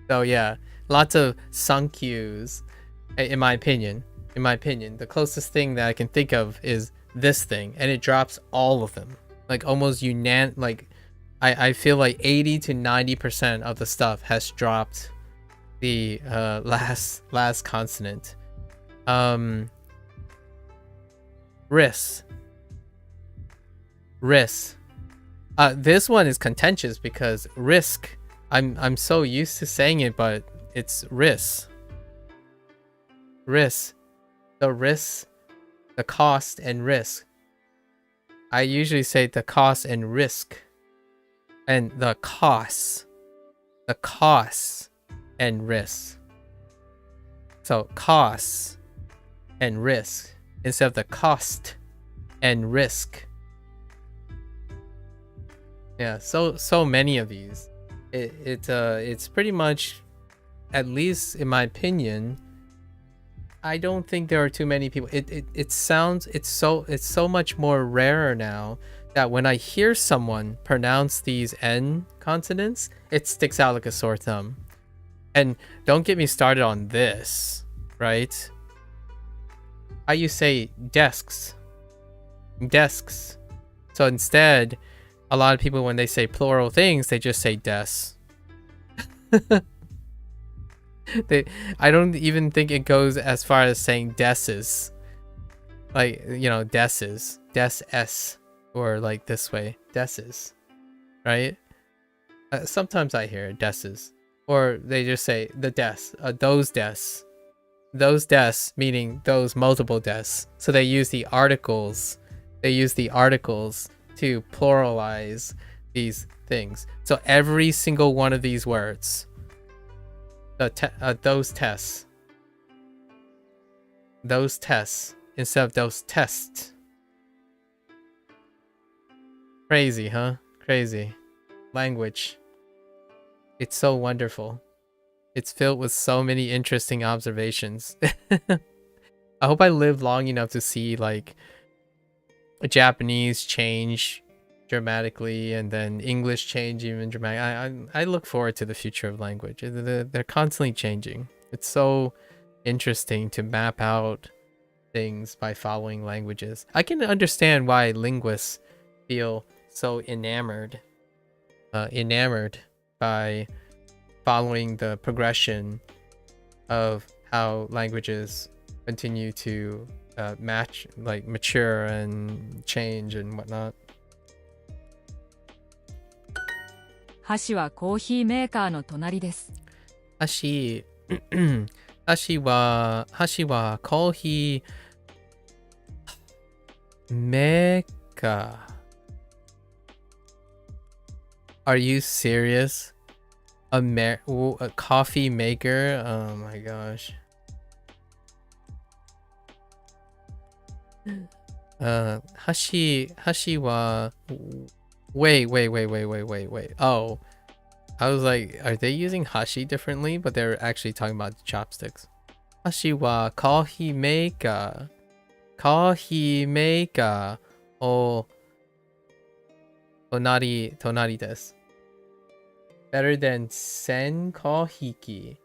So yeah, lots of sankyus, in my opinion. In my opinion, the closest thing that I can think of is this thing, and it drops all of them. Like almost like I feel like 80 to 90% of the stuff has dropped the last consonant. Risk. This one is contentious because risk, I'm so used to saying it, but it's risk. The risk, the cost and risk. I usually say the cost and risk. And the cost and risk. So cost and risk instead of the cost and risk. Yeah, so many of these. It's pretty much, at least in my opinion, I don't think there are too many people. It sounds, it's so much more rarer now that when I hear someone pronounce these N consonants, it sticks out like a sore thumb. And don't get me started on this, right? How you say desks. So instead, a lot of people, when they say plural things, they just say des. I don't even think it goes as far as saying deses. Like, you know, deses. Des-es. Or like this way. Deses. Right? Sometimes I hear deses. Or they just say the des. Those des. Those des, meaning those multiple des. So they use the articles. They use the articles to pluralize these things. So every single one of these words, those tests instead of those tests. Crazy, huh? Crazy. Language. It's so wonderful. It's filled with so many interesting observations. I hope I live long enough to see like Japanese change dramatically and then English change even dramatically. I look forward to the future of language. They're constantly changing. It's so interesting to map out things by following languages. I can understand why linguists feel so enamored by following the progression of how languages continue to mature and change and whatnot. 箸はコーヒーメーカーの隣です。箸はコーヒーメーカー。Are you serious? A coffee maker? Oh my gosh. Hashi wa. Wait. Oh, I was like, are they using hashi differently? But they're actually talking about chopsticks. Hashi wa coffee maker. Coffee maker. Oh. Tonari desu. Better than sen kohiki.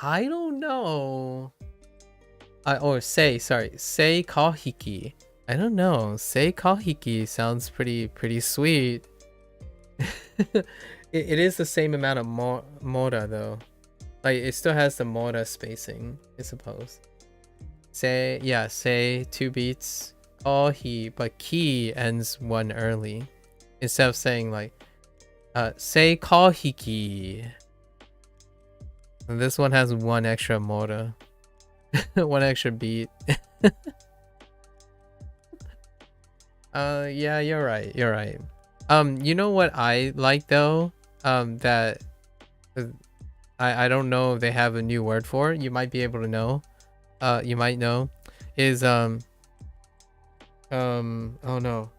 I don't know. Or say kohiki. I don't know. Say kohiki sounds pretty sweet. it is the same amount of mora though. Like it still has the mora spacing, I suppose. Say 2 beats. Kohi, but ki ends 1 early. Instead of saying like say kohiki. And this one has 1 extra mora. 1 extra beat. Yeah, you're right. You know what I like though? That I don't know if they have a new word for it. You might be able to know. You might know. Is oh no.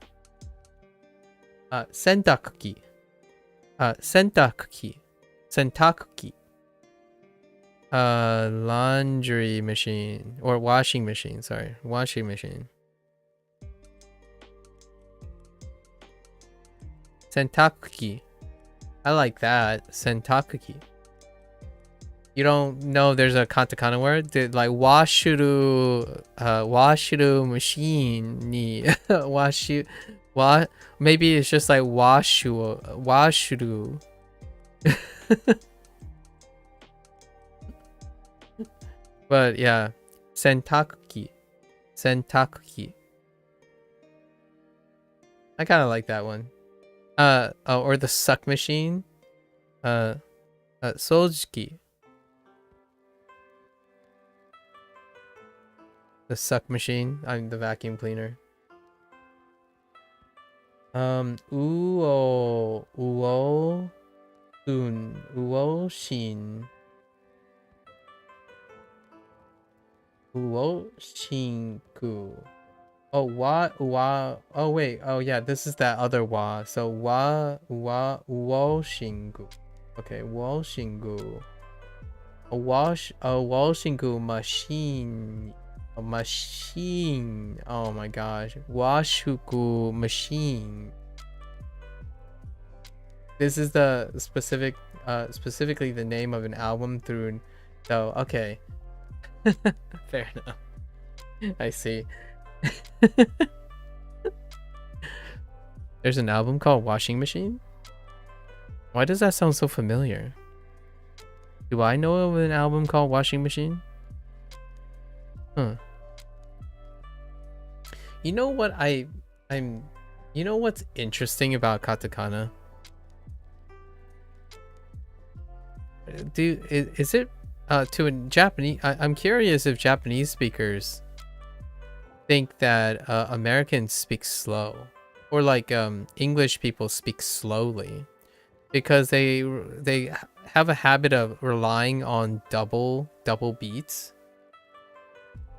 Sentakuki. Sentakuki. Laundry machine or washing machine. Sorry, washing machine. Sentakuki. I like that. Sentakuki. You don't know there's a katakana word? Like washuru machine ni maybe it's just like washuru. But yeah, sentakuki. I kind of like that one. Or the suck machine. Sojuki. The suck machine. I'm the vacuum cleaner. Uoshinku. Oh, oh wait, oh yeah, this is that other wa. So uoshingu. Okay, uoshingu. Uoshingu machine. A machine. Oh my gosh. Washuku machine. This is the specifically the name of an album through. So okay. Fair enough. There's an album called Washing Machine? Why does that sound so familiar? Do I know of an album called Washing Machine? Huh. You know what you know what's interesting about katakana? Is it to a Japanese? I'm curious if Japanese speakers think that Americans speak slow, or like English people speak slowly, because they have a habit of relying on double beats.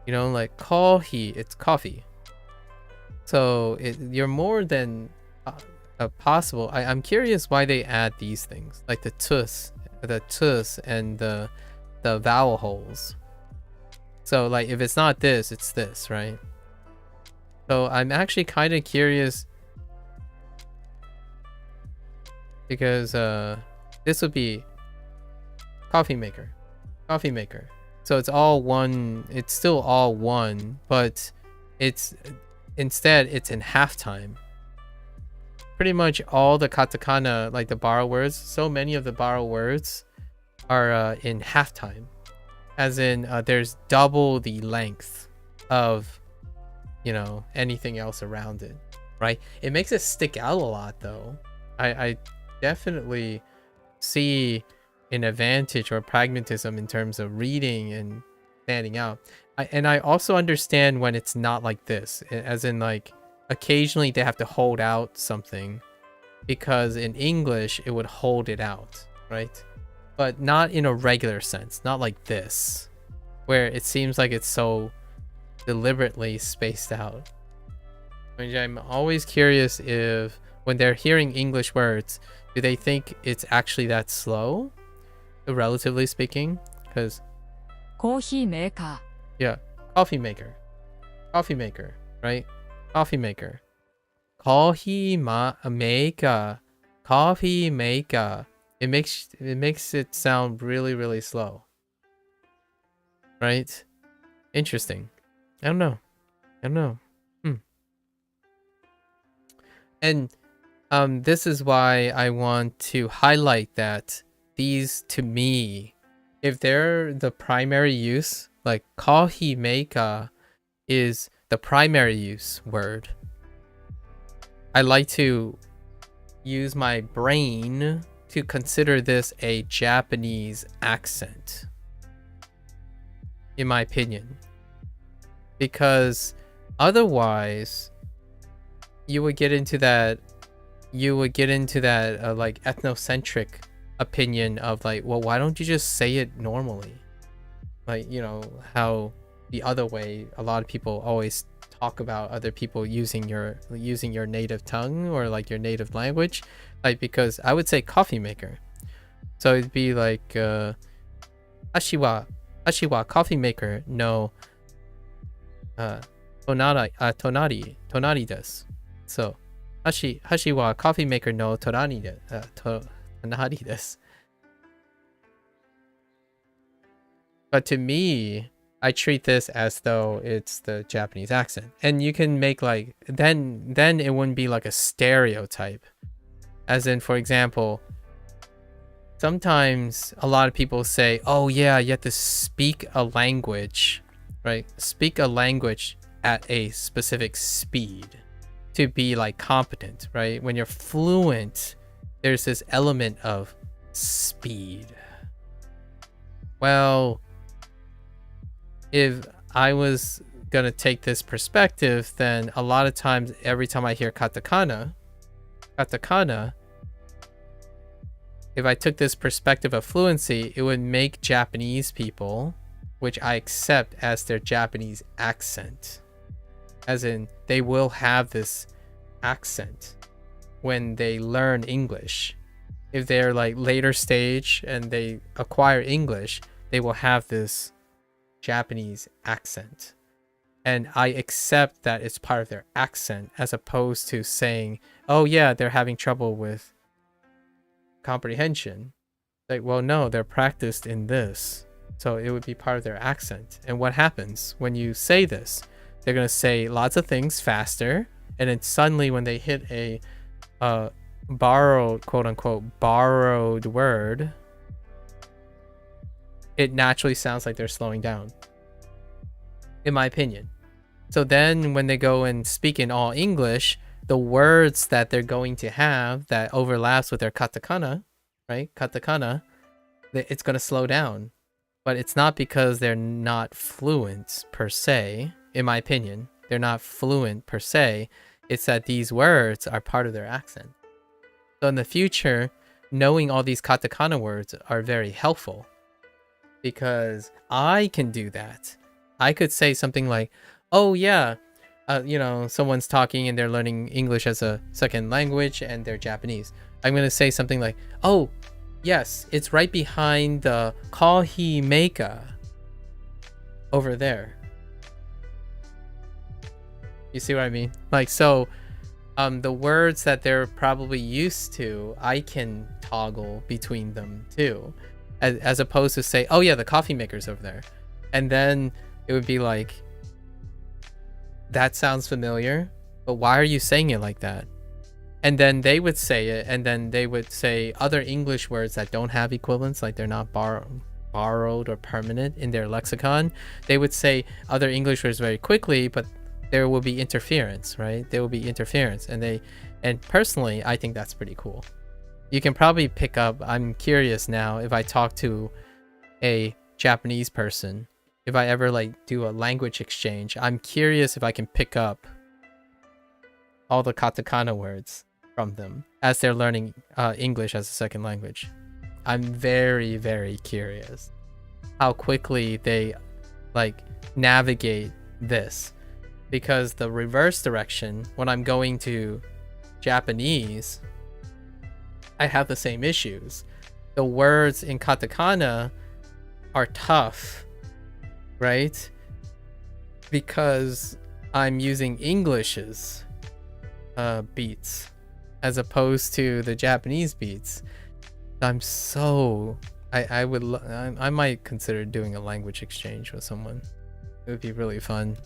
You know, like coffee, it's coffee. So you're more than possible. I'm curious why they add these things, like the tus and the vowel holes. So like if it's not this, it's this, right? So I'm actually kind of curious, because this would be coffee maker. So it's all one, it's still all one, but instead it's in halftime. Pretty much all the katakana, like the borrowed words, so many of the borrowed words are in halftime, as in there's double the length of, you know, anything else around it, right? It makes it stick out a lot though. I definitely see an advantage or pragmatism in terms of reading and standing out. And I also understand when it's not like this, as in like occasionally they have to hold out something, because in English it would hold it out, right? But not in a regular sense, not like this, where it seems like it's so deliberately spaced out. I'm always curious if when they're hearing English words, do they think it's actually that slow, relatively speaking? Because コーヒーメーカー yeah, coffee maker, right? Coffee maker, coffee maker. It makes it sound really slow, right? Interesting. I don't know. And this is why I want to highlight that these, to me, if they're the primary use, like coffee maker is the primary use word, I like to use my brain to consider this a Japanese accent, in my opinion, because otherwise you would get into that like ethnocentric opinion of like, well, why don't you just say it normally? Like, you know, how the other way a lot of people always talk about other people using your native tongue or like your native language, like, because I would say coffee maker, so it'd be like ashiwa coffee maker no tonari desu. So hashi wa coffee maker no tonari desu. But to me, I treat this as though it's the Japanese accent. And you can make like, then it wouldn't be like a stereotype. As in, for example, sometimes a lot of people say, oh yeah, you have to speak a language, right? Speak a language at a specific speed to be like competent, right? When you're fluent, there's this element of speed. Well, if I was gonna take this perspective, then a lot of times, every time I hear katakana, if I took this perspective of fluency, it would make Japanese people, which I accept as their Japanese accent, as in they will have this accent when they learn English. If they're like later stage and they acquire English, they will have this Japanese accent, and I accept that it's part of their accent, as opposed to saying, oh yeah, they're having trouble with comprehension. Like, well, no, they're practiced in this, so it would be part of their accent. And what happens when you say this? They're gonna say lots of things faster, and then suddenly when they hit a borrowed, quote unquote, borrowed word, it naturally sounds like they're slowing down, in my opinion. So then when they go and speak in all English, the words that they're going to have that overlaps with their katakana, right? Katakana, it's going to slow down. But it's not because they're not fluent per se, in my opinion. They're not fluent per se. It's that these words are part of their accent. So in the future, knowing all these katakana words are very helpful, because I can do that. I could say something like, oh yeah, someone's talking and they're learning English as a second language and they're Japanese. I'm going to say something like, oh, yes, it's right behind the coffee maker over there. You see what I mean? Like, so the words that they're probably used to, I can toggle between them too, as opposed to say, oh yeah, the coffee maker's over there. And then it would be like, that sounds familiar, but why are you saying it like that? And then they would say it, and then they would say other English words that don't have equivalents, like they're not borrowed or permanent in their lexicon. They would say other English words very quickly, but there will be interference, right? There will be interference. And personally, I think that's pretty cool. You can probably pick up, I'm curious now, if I talk to a Japanese person, if I ever like do a language exchange, I'm curious if I can pick up all the katakana words from them as they're learning English as a second language. I'm very, very curious how quickly they like navigate this, because the reverse direction, when I'm going to Japanese, I have the same issues. The words in katakana are tough, right? Because I'm using English's beats as opposed to the Japanese beats. I might consider doing a language exchange with someone. It would be really fun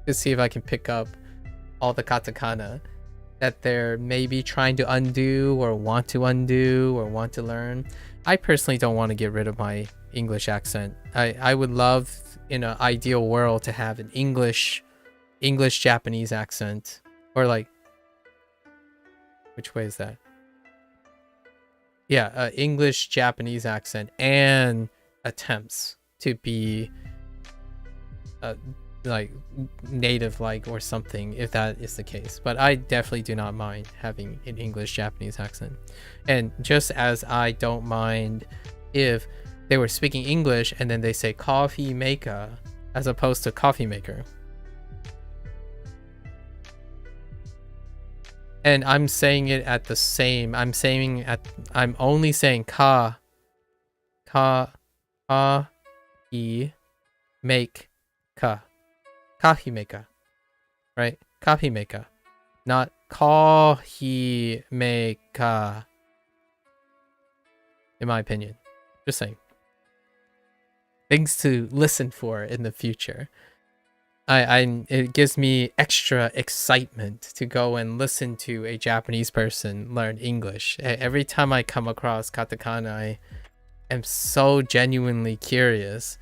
to see if I can pick up all the katakana that they're maybe trying to undo or want to learn. I personally don't want to get rid of my English accent. I would love, in an ideal world, to have an English Japanese accent, or like, which way is that? Yeah, English Japanese accent, and attempts to be like native like or something, if that is the case. But I definitely do not mind having an English Japanese accent. And just as I don't mind if they were speaking English and then they say coffee maker as opposed to coffee maker. And I'm saying it at the same, I'm only saying make coffee maker, right? Coffee maker, not coffee maker, in my opinion. Just saying. Things to listen for in the future. It gives me extra excitement to go and listen to a Japanese person learn English. Every time I come across katakana, I am so genuinely curious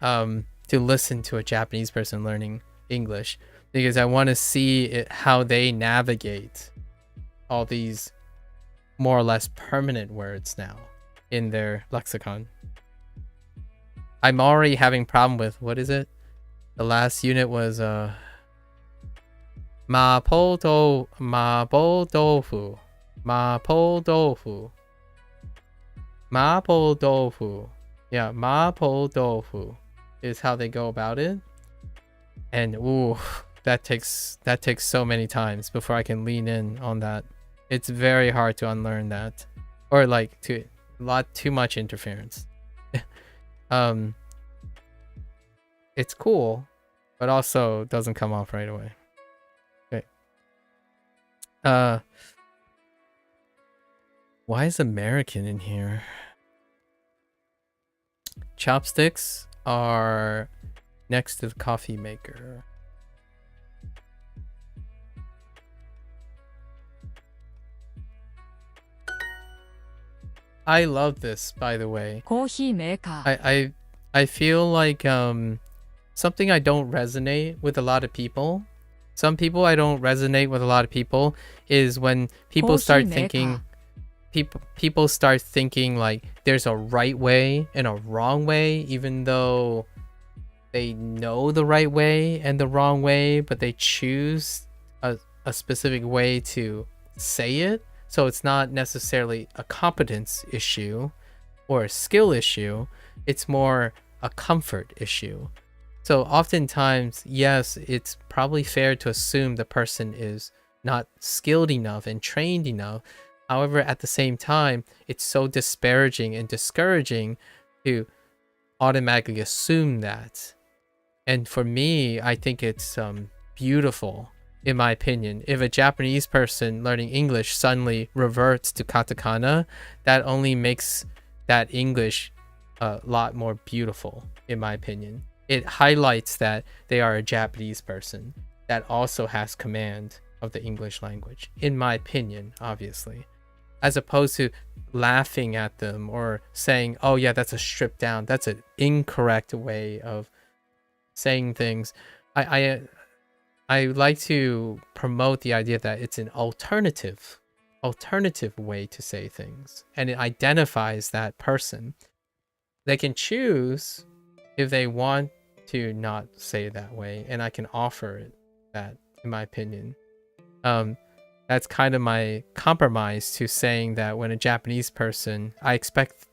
to listen to a Japanese person learning English, because I want to see how they navigate all these more or less permanent words now in their lexicon. I'm already having problem with, what is it? The last unit was mapo tofu. Yeah, mapo tofu is how they go about it. And ooh, that takes so many times before I can lean in on that. It's very hard to unlearn that, or like too much interference. It's cool, but also doesn't come off right away. Okay. Why is American in here? Chopsticks are next to the coffee maker. I love this, by the way. コーヒーメーカー I feel like something I don't resonate with a lot of people. Some people I don't resonate with a lot of people is when people start thinking people start thinking like there's a right way and a wrong way, even though they know the right way and the wrong way, but they choose a specific way to say it. So it's not necessarily a competence issue or a skill issue. It's more a comfort issue. So oftentimes, yes, it's probably fair to assume the person is not skilled enough and trained enough. However, at the same time, it's so disparaging and discouraging to automatically assume that. And for me, I think it's beautiful, in my opinion. If a Japanese person learning English suddenly reverts to katakana, that only makes that English a lot more beautiful, in my opinion. It highlights that they are a Japanese person that also has command of the English language, in my opinion, obviously. As opposed to laughing at them or saying, oh yeah, that's a stripped down, that's an incorrect way of saying things. I like to promote the idea that it's an alternative way to say things, and it identifies that person. They can choose if they want to not say it that way, and I can offer it that, in my opinion. That's kind of my compromise to saying that when a Japanese person, I expect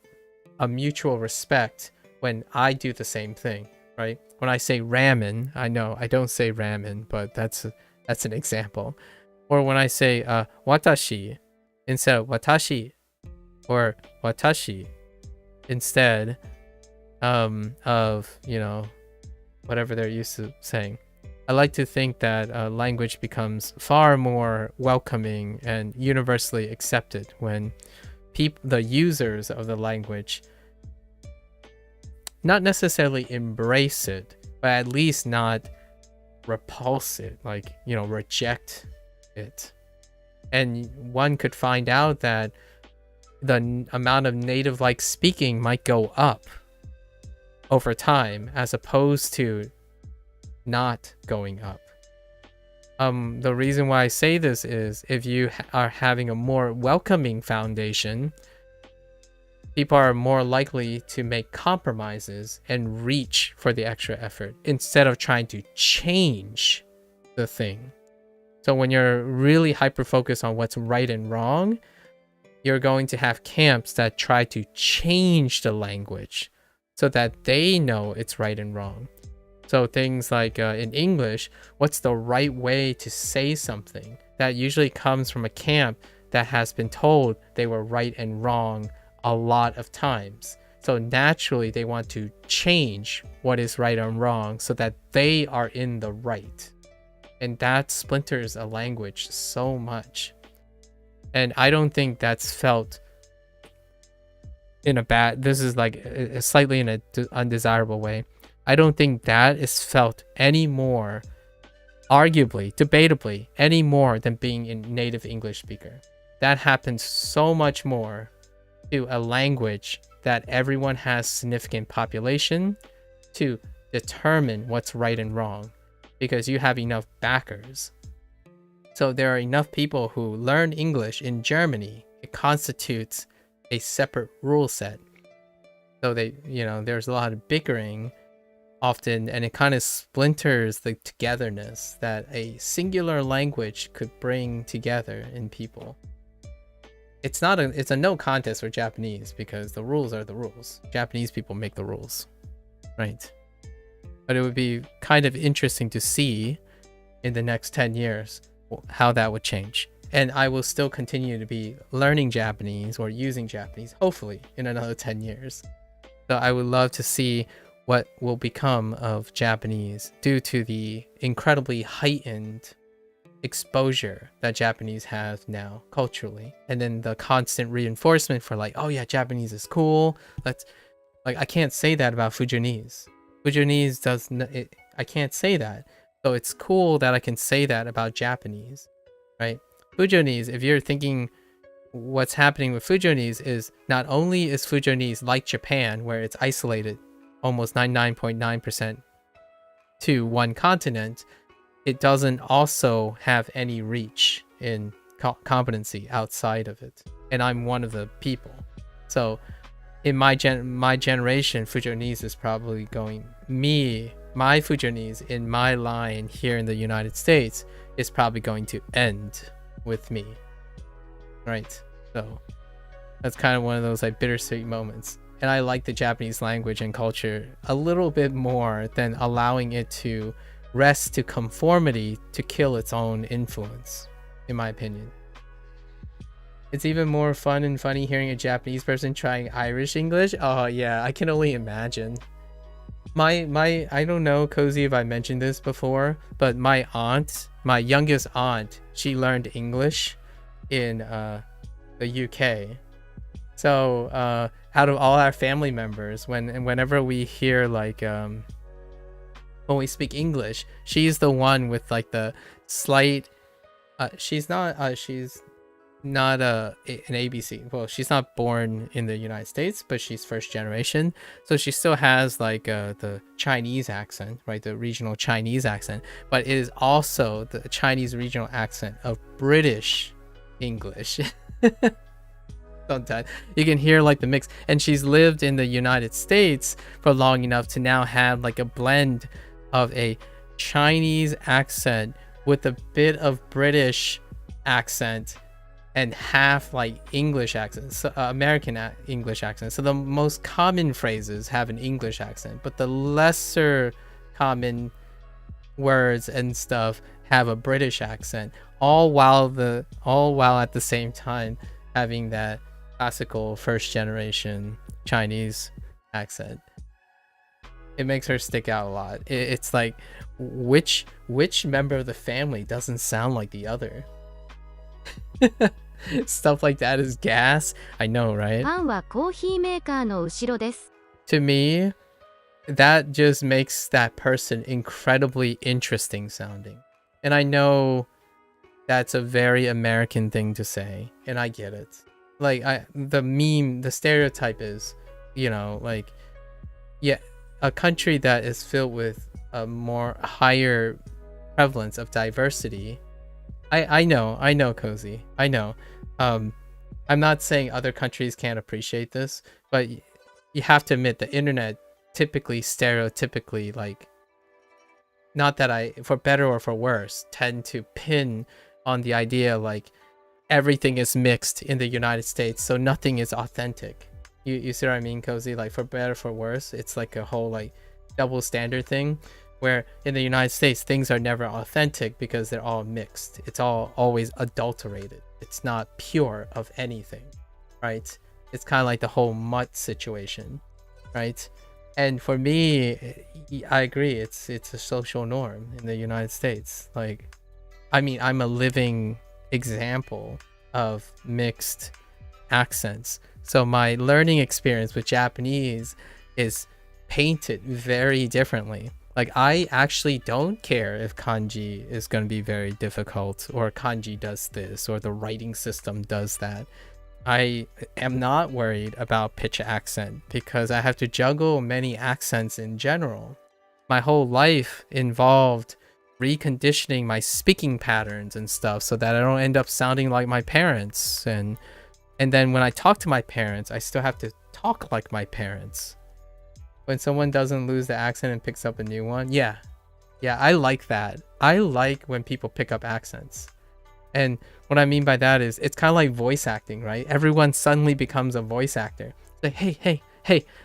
a mutual respect when I do the same thing, right? When I say ramen, I know I don't say ramen, but that's an example. Or when I say watashi instead of watashi, or watashi instead of, you know, whatever they're used to saying. I like to think that language becomes far more welcoming and universally accepted when the users of the language not necessarily embrace it, but at least not repulse it, like, you know, reject it. And one could find out that the amount of native-like speaking might go up over time as opposed to not going up. The reason why I say this is if you are having a more welcoming foundation, people are more likely to make compromises and reach for the extra effort instead of trying to change the thing. So when you're really hyper-focused on what's right and wrong, you're going to have camps that try to change the language so that they know it's right and wrong. So things like in English, what's the right way to say something? That usually comes from a camp that has been told they were right and wrong a lot of times. So naturally, they want to change what is right and wrong so that they are in the right. And that splinters a language so much. And I don't think that's felt in a bad, this is like slightly in an undesirable way. I don't think that is felt any more, arguably, debatably, any more than being a native English speaker. That happens so much more to a language that everyone has significant population to determine what's right and wrong, because you have enough backers. So there are enough people who learn English in Germany. It constitutes a separate rule set. So they, you know, there's a lot of bickering often, and it kind of splinters the togetherness that a singular language could bring together in people. It's a no contest for Japanese because the rules are the rules. Japanese people make the rules, right? But it would be kind of interesting to see in the next 10 years how that would change. And I will still continue to be learning Japanese or using Japanese, hopefully, in another 10 years. So I would love to see what will become of Japanese due to the incredibly heightened exposure that Japanese have now culturally, and then the constant reinforcement for like, oh yeah, Japanese is cool. Let's, like, I can't say that about Fujianese. Fujianese does I can't say that. So it's cool that I can say that about Japanese, right? Fujianese, if you're thinking what's happening with Fujonese is not only is Fujonese like Japan, where it's isolated almost 99.9% to one continent, it doesn't also have any reach in competency outside of it. And I'm one of the people. So in my generation, Fujonese is probably going, my Fujonese in my line here in the United States is probably going to end with me. Right? So that's kind of one of those like bittersweet moments. And I like the Japanese language and culture a little bit more than allowing it to rest to conformity to kill its own influence, in my opinion. It's even more fun and funny hearing a Japanese person trying Irish English. Oh yeah, I can only imagine. I don't know, Cozy, if I mentioned this before, but my youngest aunt, she learned English in the UK. So out of all our family members, whenever we hear like when we speak English, she's the one with like the slight she's not an ABC. Well, she's not born in the United States, but she's first generation, so she still has like the Chinese accent, right? The regional Chinese accent, but it is also the Chinese regional accent of British English. Sometimes you can hear like the mix, and she's lived in the United States for long enough to now have like a blend of a Chinese accent with a bit of British accent and half like English accent, so, American English accent. So the most common phrases have an English accent, but the lesser common words and stuff have a British accent, all while at the same time having that classical first generation Chinese accent. It makes her stick out a lot. It's like which member of the family doesn't sound like the other? Stuff like that is gas. I know, right? パンはコーヒーメーカーの後ろです。 To me, that just makes that person incredibly interesting sounding. And I know that's a very American thing to say, and I get it. Like the stereotype is, you know, like, yeah, a country that is filled with a more higher prevalence of diversity. I know, Cozy. I know. I'm not saying other countries can't appreciate this, but you have to admit the internet typically, stereotypically, like, not that I, for better or for worse, tend to pin on the idea like everything is mixed in the United States, so nothing is authentic. You see what I mean, Cozy? Like, for better or for worse, it's like a whole like double standard thing, where in the United States things are never authentic because they're all mixed. It's all always adulterated. It's not pure of anything, right? It's kind of like the whole mutt situation, right? And for me, I agree, it's a social norm in the United States. Like, I mean, I'm a living example of mixed accents. So my learning experience with Japanese is painted very differently. Like, I actually don't care if kanji is going to be very difficult, or kanji does this, or the writing system does that. I am not worried about pitch accent because I have to juggle many accents in general. My whole life involved reconditioning my speaking patterns and stuff so that I don't end up sounding like my parents. And then when I talk to my parents, I still have to talk like my parents. When someone doesn't lose the accent and picks up a new one, yeah, I like that. I like when people pick up accents. And what I mean by that is, it's kind of like voice acting, right? Everyone suddenly becomes a voice actor. Like, hey,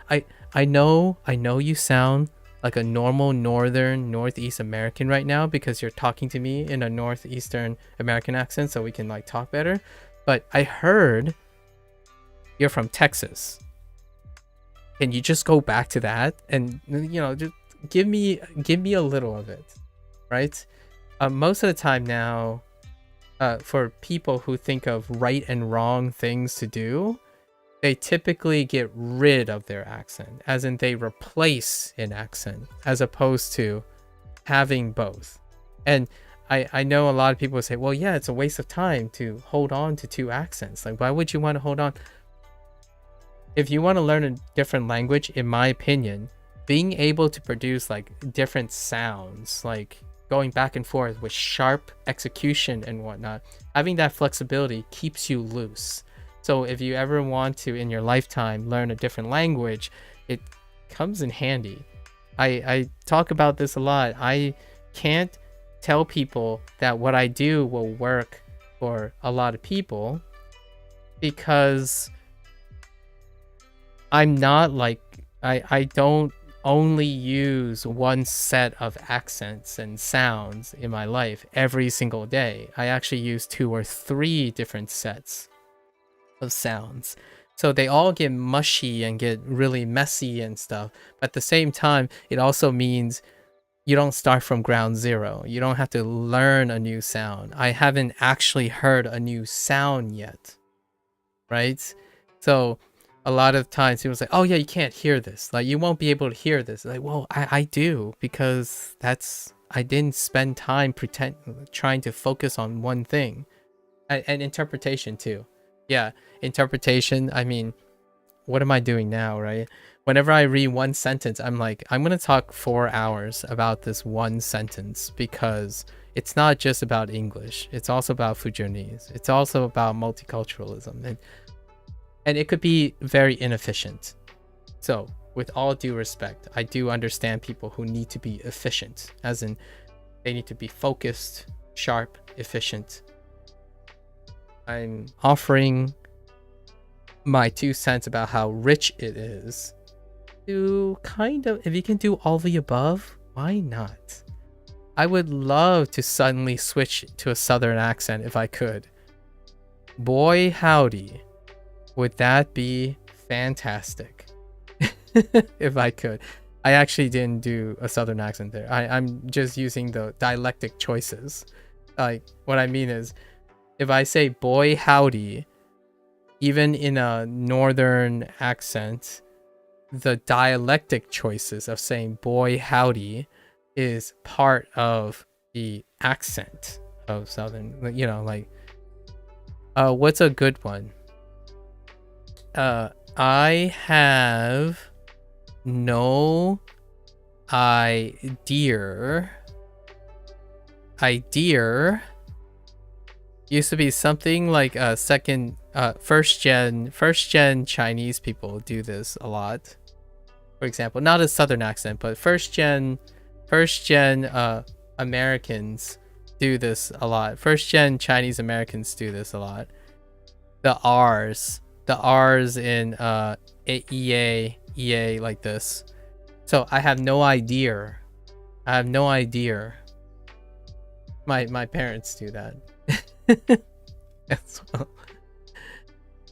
I know you sound like a normal northeast American right now because you're talking to me in a northeastern American accent, so we can like talk better. But I heard you're from Texas. Can you just go back to that and, you know, just give me a little of it, right? Most of the time now, for people who think of right and wrong things to do, they typically get rid of their accent, as in they replace an accent, as opposed to having both. And I know a lot of people say, well, yeah, it's a waste of time to hold on to two accents. Like, why would you want to hold on? If you want to learn a different language, in my opinion, being able to produce like different sounds, like going back and forth with sharp execution and whatnot, having that flexibility keeps you loose. So if you ever want to in your lifetime learn a different language, it comes in handy. I talk about this a lot. I can't tell people that what I do will work for a lot of people because I'm not like, I don't only use one set of accents and sounds in my life every single day. I actually use 2 or 3 different sets of sounds. So they all get mushy and get really messy and stuff. But at the same time, it also means you don't start from ground zero. You don't have to learn a new sound. I haven't actually heard a new sound yet, right? So a lot of times people say, oh yeah, you can't hear this. Like, you won't be able to hear this. Like, well, I do, because I didn't spend time trying to focus on one thing. And interpretation too. Yeah, interpretation. I mean, what am I doing now, right? Whenever I read one sentence, I'm like, I'm going to talk 4 hours about this one sentence, because it's not just about English. It's also about Fujianese. It's also about multiculturalism. And it could be very inefficient. So with all due respect, I do understand people who need to be efficient, as in they need to be focused, sharp, efficient. I'm offering my 2 cents about how rich it is to kind of, if you can do all the above, why not? I would love to suddenly switch to a southern accent if I could. Boy howdy, would that be fantastic if I could. I actually didn't do a southern accent there. I'm just using the dialectic choices. Like, what I mean is, if I say boy howdy, even in a northern accent, the dialectic choices of saying boy howdy is part of the accent of southern, you know, like, what's a good one? I have no idea. Used to be something like first gen Chinese people do this a lot. For example, not a southern accent, but first gen Americans do this a lot. First gen Chinese Americans do this a lot. The R's in EA like this. So I have no idea. My parents do that as well.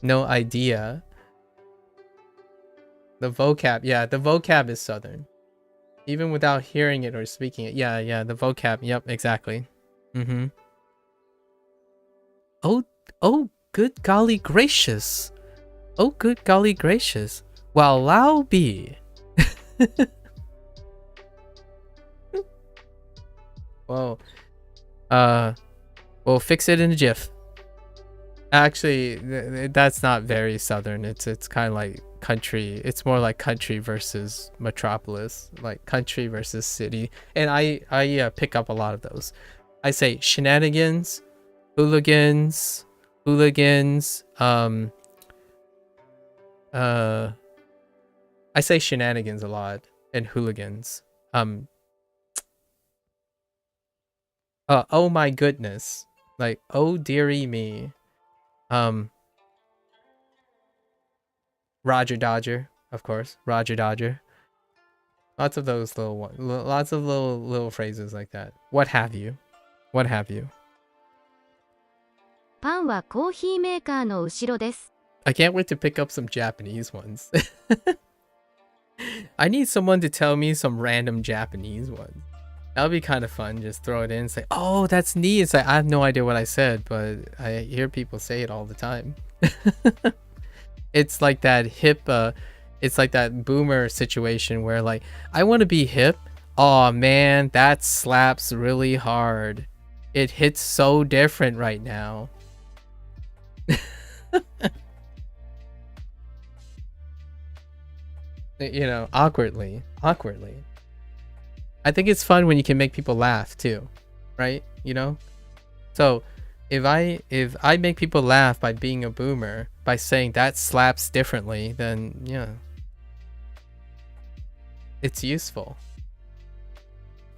No idea. The vocab, yeah, the vocab is southern, even without hearing it or speaking it. Yeah, the vocab. Yep, exactly. Oh, good golly gracious. Oh, good golly gracious. Well, Lao be. Whoa. We'll fix it in a jiff. Actually, that's not very southern. It's kind of like country. It's more like country versus metropolis, like country versus city. And I pick up a lot of those. I say shenanigans, hooligans. I say shenanigans a lot and hooligans. Oh my goodness, like, oh dearie me. Roger Dodger, of course, Roger Dodger. Lots of those lots of little phrases like that. What have you? パンはコーヒーメーカーの後ろです。 I can't wait to pick up some Japanese ones. I need someone to tell me some random Japanese ones. That would be kind of fun. Just throw it in and say, oh, that's neat. It's like, I have no idea what I said, but I hear people say it all the time. It's like that hip, it's like that boomer situation where, like, I want to be hip. Oh man, that slaps really hard. it hits so different right now. You know, awkwardly. I think it's fun when you can make people laugh too, right? You know? So if I make people laugh by being a boomer, by saying that slaps differently, then yeah. It's useful.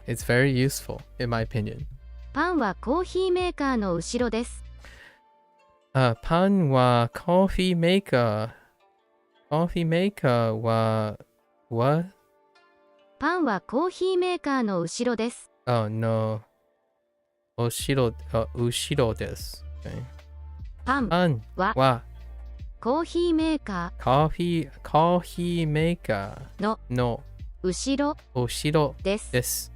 It's very useful, in my opinion. パンはコーヒーメーカーの後ろです。パンはコーヒーメーカー。コーヒーメーカーは、what? パンはコーヒーメーカーの後ろです。Oh no. 後ろです。Okay. パンはコーヒーメーカー。コーヒーメーカーの後ろです。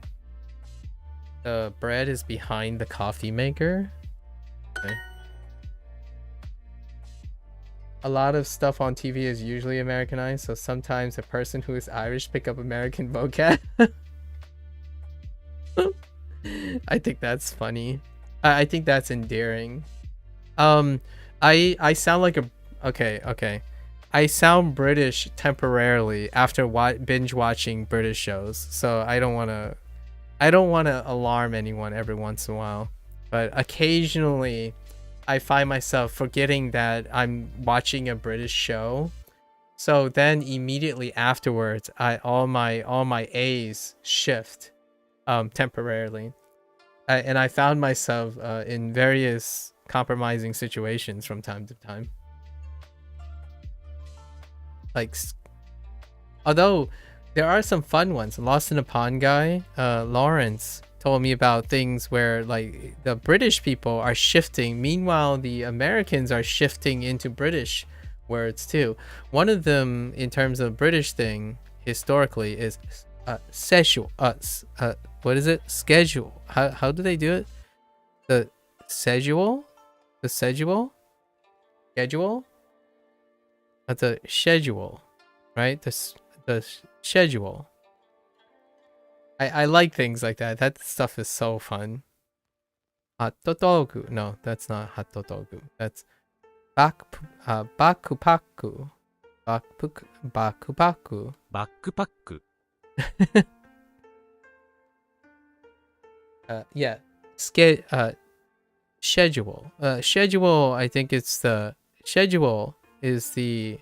The bread is behind the coffee maker. Okay. A lot of stuff on TV is usually Americanized, so sometimes a person who is Irish pick up American vocab. I think that's funny. I think that's endearing. I sound like a okay. I sound British temporarily after binge watching British shows, so I don't want to alarm anyone every once in a while, but occasionally I find myself forgetting that I'm watching a British show. So then immediately afterwards, all my A's shift temporarily. And I found myself in various compromising situations from time to time. Like, although there are some fun ones. Lost in a Pond guy, Lawrence, told me about things where like the British people are shifting, meanwhile the Americans are shifting into British words too. One of them, in terms of British thing historically, is schedule. What is it? Schedule. How do they do it? The schedule. That's a schedule, right? The schedule. I like things like that. That stuff is so fun. Hatotogu. No, that's not hatotogu. That's bakupaku. Bakupaku. Backpack. Yeah. Schedule. Schedule, I think it's the schedule is the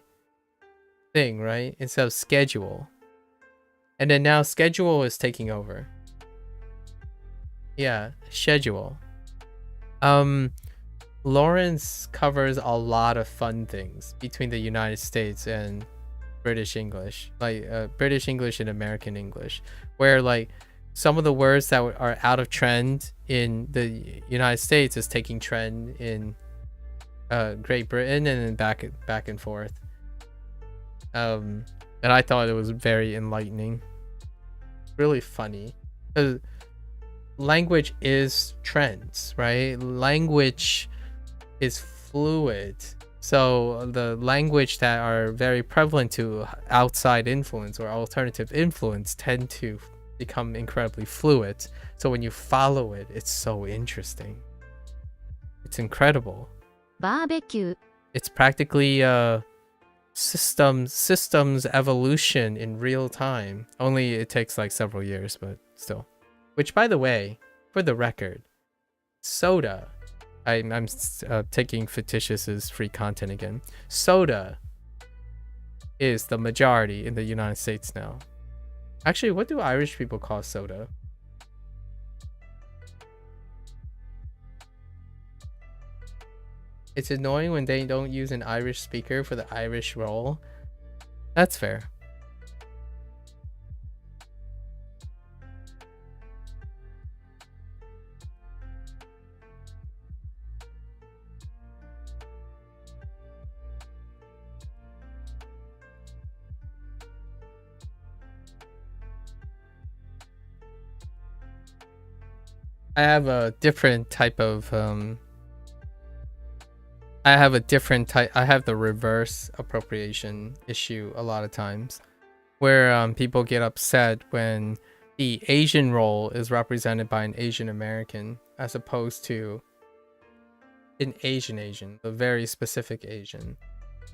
thing, right? Instead of schedule. And then now schedule is taking over. Yeah, schedule. Lawrence covers a lot of fun things between the United States and British English, like British English and American English, where like some of the words that are out of trend in the United States is taking trend in Great Britain, and then back and forth. And I thought it was very enlightening, really funny. Language is trends, right? Language is fluid. So the language that are very prevalent to outside influence or alternative influence tend to become incredibly fluid. So when you follow it, it's so interesting. It's incredible. Barbecue. It's practically systems evolution in real time. Only it takes like several years, but still. Which, by the way, for the record, soda. I'm taking fictitious's free content again. Soda is the majority in the United States now. Actually, what do Irish people call soda? It's annoying when they don't use an Irish speaker for the Irish role. That's fair. I have a different type of I have the reverse appropriation issue a lot of times, where people get upset when the Asian role is represented by an Asian American as opposed to an Asian, a very specific Asian.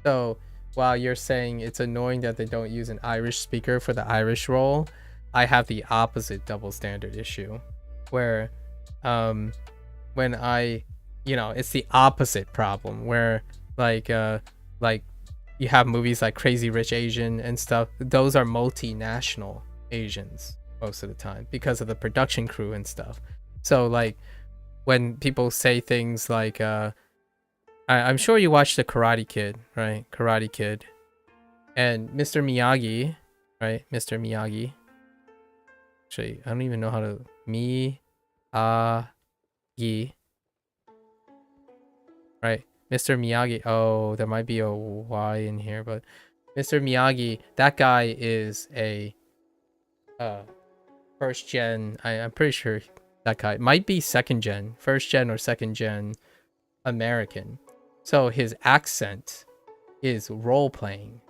So while you're saying it's annoying that they don't use an Irish speaker for the Irish role, I have the opposite double standard issue where when I, it's the opposite problem where like you have movies like Crazy Rich Asian and stuff. Those are multinational Asians most of the time because of the production crew and stuff. So like when people say things like I'm sure you watched the Karate Kid, right? Karate Kid. And Mr. Miyagi, right? Mr. Miyagi. Actually, I don't even know how to Miyagi. Right? Mr. Miyagi. Oh, there might be a Y in here, but Mr. Miyagi, that guy is a first gen. I'm pretty sure that guy might be second gen, first gen or second gen American. So his accent is role playing,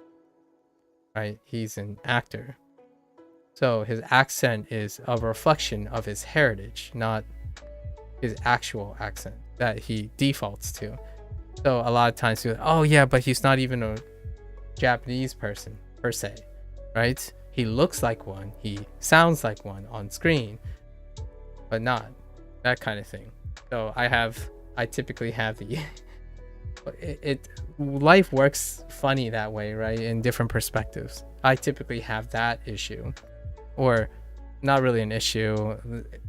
right? He's an actor. So his accent is a reflection of his heritage, not his actual accent that he defaults to. So a lot of times you're like, oh yeah, but he's not even a Japanese person per se, right? He looks like one, he sounds like one on screen, but not that kind of thing. So I typically have the life works funny that way, right? In different perspectives. I typically have that issue, or not really an issue.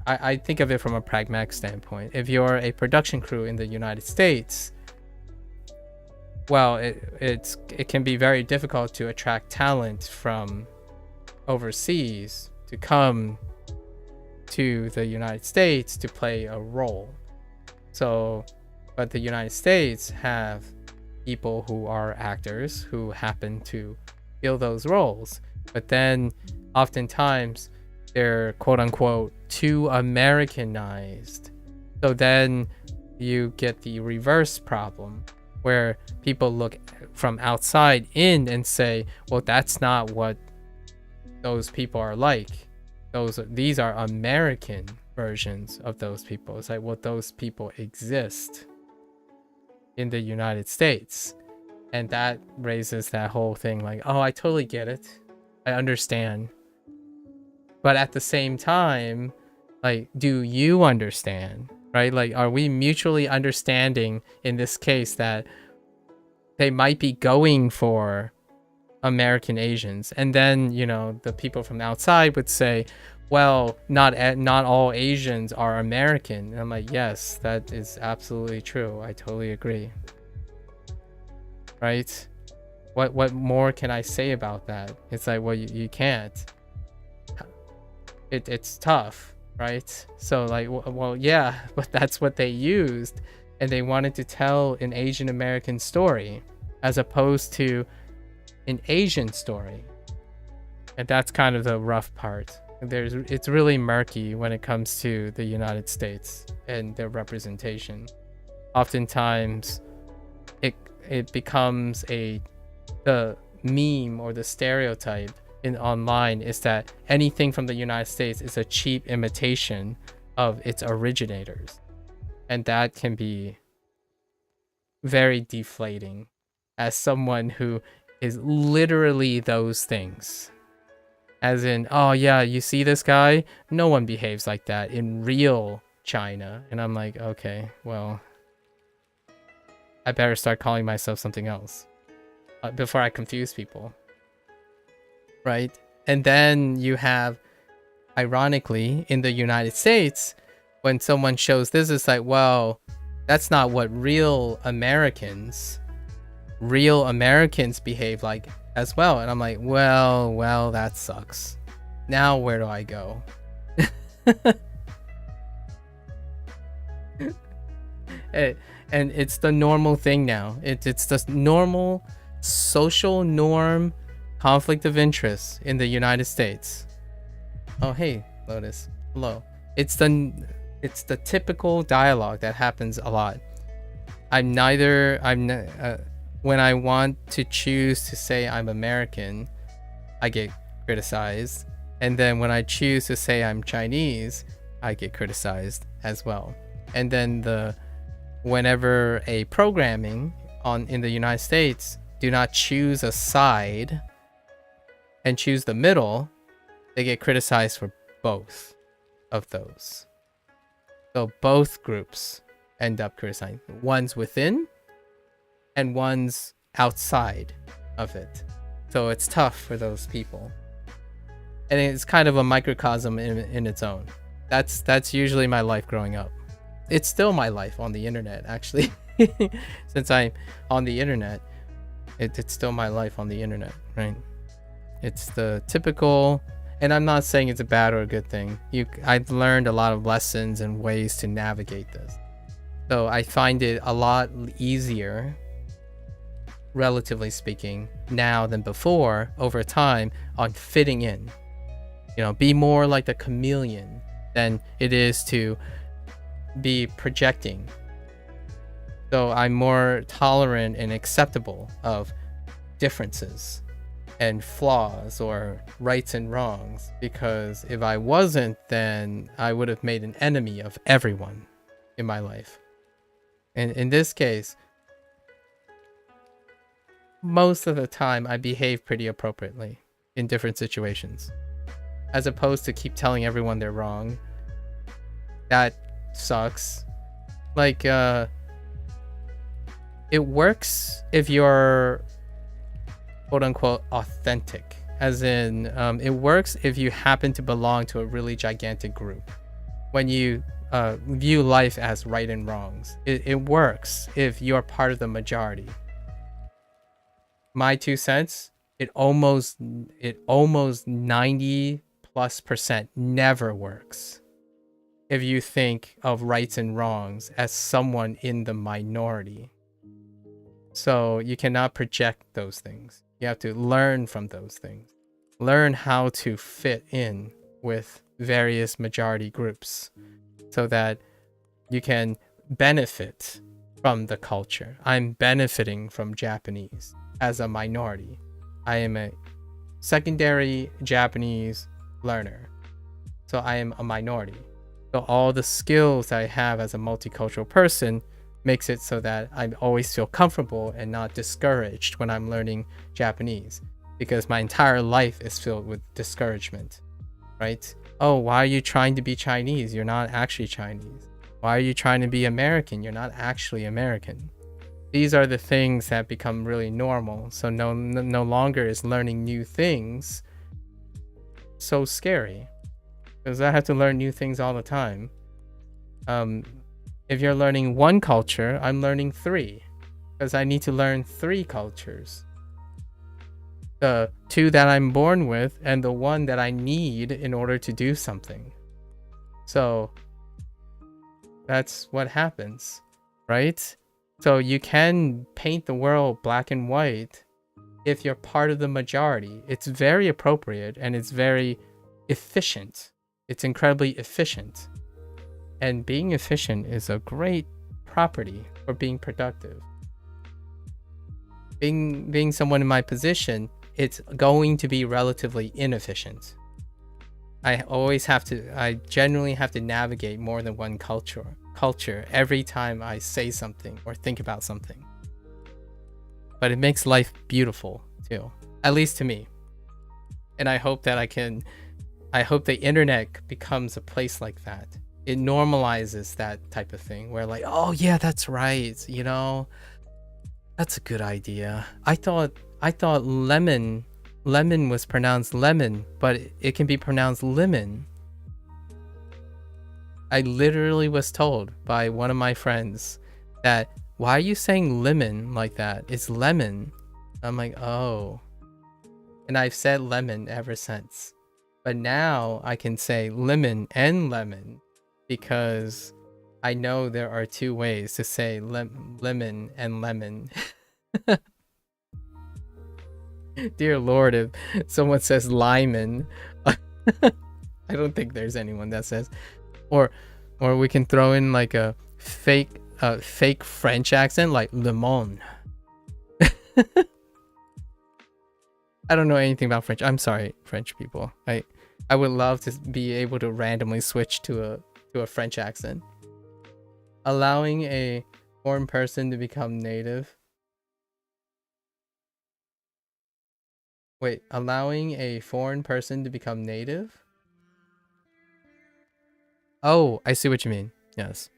I think of it from a pragmatic standpoint. If you're a production crew in the United States, well, it can be very difficult to attract talent from overseas to come to the United States to play a role. So, but the United States have people who are actors who happen to fill those roles, but then oftentimes they're quote unquote too Americanized. So then you get the reverse problem where people look from outside in and say, well, that's not what those people are like. These are American versions of those people. It's like, well, those people exist in the United States. And that raises that whole thing like, oh, I totally get it. I understand. But at the same time, like, do you understand? Right? Like, are we mutually understanding in this case that they might be going for American Asians? And then, the people from outside would say, well, not all Asians are American. And I'm like, yes, that is absolutely true. I totally agree. Right? What more can I say about that? It's like, well, you can't. It's tough, right? So like, well, yeah, but that's what they used, and they wanted to tell an Asian American story as opposed to an Asian story. And that's kind of the rough part. It's really murky when it comes to the United States and their representation. Oftentimes it becomes the meme or the stereotype in online is that anything from the United States is a cheap imitation of its originators. And that can be very deflating as someone who is literally those things. As in, oh yeah, you see this guy? No one behaves like that in real China. And I'm like, okay, well, I better start calling myself something else before I confuse people. Right? And then you have, ironically, in the United States, when someone shows this, it's like, well, that's not what real Americans behave like as well. And I'm like, well, that sucks. Now where do I go? And it's the normal thing now. It's the normal social norm conflict of interest in the United States. Oh, hey, Lotus. Hello. It's the typical dialogue that happens a lot. When I want to choose to say I'm American, I get criticized. And then when I choose to say I'm Chinese, I get criticized as well. And then whenever a programming in the United States do not choose a side and choose the middle, they get criticized for both of those. So both groups end up criticizing. One's within and one's outside of it. So it's tough for those people. And it's kind of a microcosm in its own. That's usually my life growing up. It's still my life on the internet, actually. Since I'm on the internet, it's still my life on the internet, right? It's the typical, and I'm not saying it's a bad or a good thing. I've learned a lot of lessons and ways to navigate this. So I find it a lot easier, relatively speaking, now than before, over time, on fitting in. Be more like the chameleon than it is to be projecting. So I'm more tolerant and acceptable of differences and flaws or rights and wrongs, because if I wasn't, then I would have made an enemy of everyone in my life. And in this case, most of the time I behave pretty appropriately in different situations, as opposed to keep telling everyone they're wrong. That sucks. Like, it works if you're quote unquote authentic, as in it works if you happen to belong to a really gigantic group. When you view life as right and wrongs, it works if you're part of the majority. My 2 cents, it almost 90+% never works if you think of rights and wrongs as someone in the minority. So you cannot project those things. You have to learn from those things. Learn how to fit in with various majority groups so that you can benefit from the culture. I'm benefiting from Japanese as a minority. I am a secondary Japanese learner. So I am a minority. So all the skills I have as a multicultural person makes it so that I always feel comfortable and not discouraged when I'm learning Japanese, because my entire life is filled with discouragement, right? Oh, why are you trying to be Chinese? You're not actually Chinese. Why are you trying to be American? You're not actually American. These are the things that become really normal. So no longer is learning new things so scary, because I have to learn new things all the time. If you're learning one culture, I'm learning 3, because I need to learn 3 cultures. The 2 that I'm born with and the 1 that I need in order to do something. So that's what happens, right? So you can paint the world black and white if you're part of the majority. It's very appropriate and it's very efficient. It's incredibly efficient. And being efficient is a great property for being productive. Being someone in my position, it's going to be relatively inefficient. I generally have to navigate more than one culture every time I say something or think about something. But it makes life beautiful too, at least to me. And I hope that I hope the internet becomes a place like that. It normalizes that type of thing where, like, oh yeah, that's right, that's a good idea. I thought lemon was pronounced lemon, but it can be pronounced lemon. I literally was told by one of my friends that, why are you saying lemon like that? It's lemon. I'm like, oh. And I've said lemon ever since. But now I can say lemon and lemon, because I know there are 2 ways to say lemon and lemon. Dear Lord, if someone says lyman, I don't think there's anyone that says, or we can throw in like a fake French accent, like lemon. I don't know anything about French. I'm sorry, French people. I would love to be able to randomly switch to a French accent. Allowing a foreign person to become native. Wait, allowing a foreign person to become native? Oh, I see what you mean. Yes.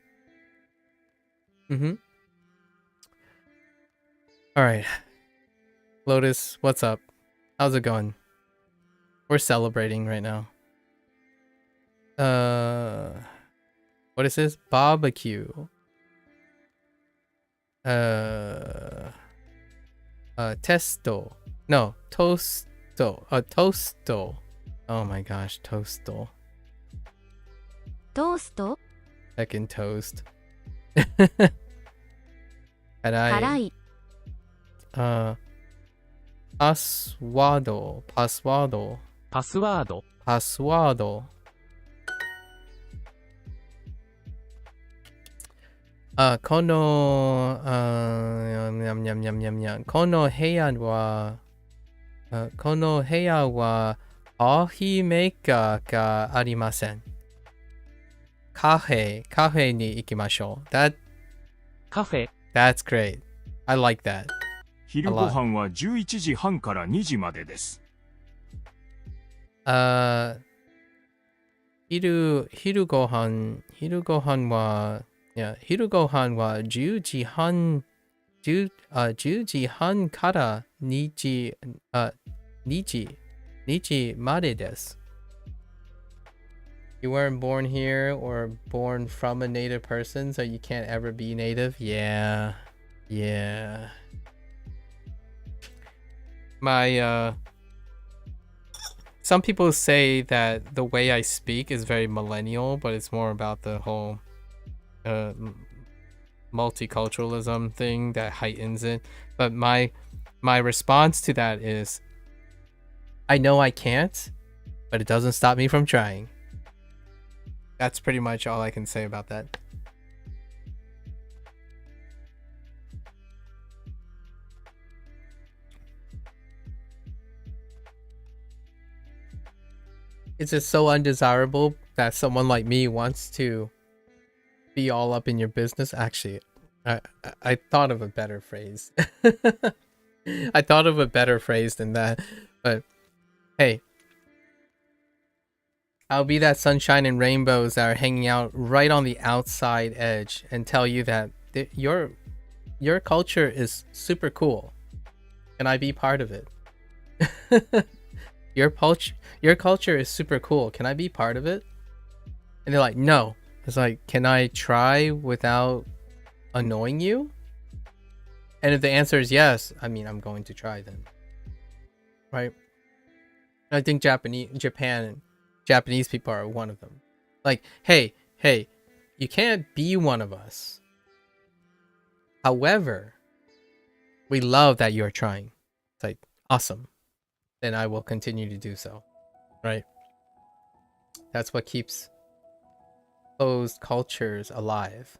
Mm-hmm. Alright. Lotus, what's up? How's it going? We're celebrating right now. What is this? Barbecue. Testo. No, toasto. Toasto. Oh my gosh, toasto. トースト Second toast. 辛い パスワード。パスワード。この、この部屋は、コーヒーメーカーがありません。カフェに行きましょう。カフェ。That's great. I like that. 昼ご飯は11時半から2時までです。昼ご飯は10時半から2時までです。You weren't born here or born from a native person, so you can't ever be native? Yeah. Some people say that the way I speak is very millennial, but it's more about the whole multiculturalism thing that heightens it. But my response to that is, I know I can't, but it doesn't stop me from trying. That's pretty much all I can say about that. It's just so undesirable that someone like me wants to be all up in your business. Actually, I thought of a better phrase. I thought of a better phrase than that. But hey, I'll be that sunshine and rainbows that are hanging out right on the outside edge and tell you that your culture is super cool. Can I be part of it? Your culture is super cool. Can I be part of it? And they're like, no. It's like, can I try without annoying you? And if the answer is yes, I mean, I'm going to try then. Right? I think Japanese people are one of them. Like, hey, you can't be one of us. However, we love that you're trying. It's like, awesome. Then I will continue to do so. Right? That's what keeps closed cultures alive.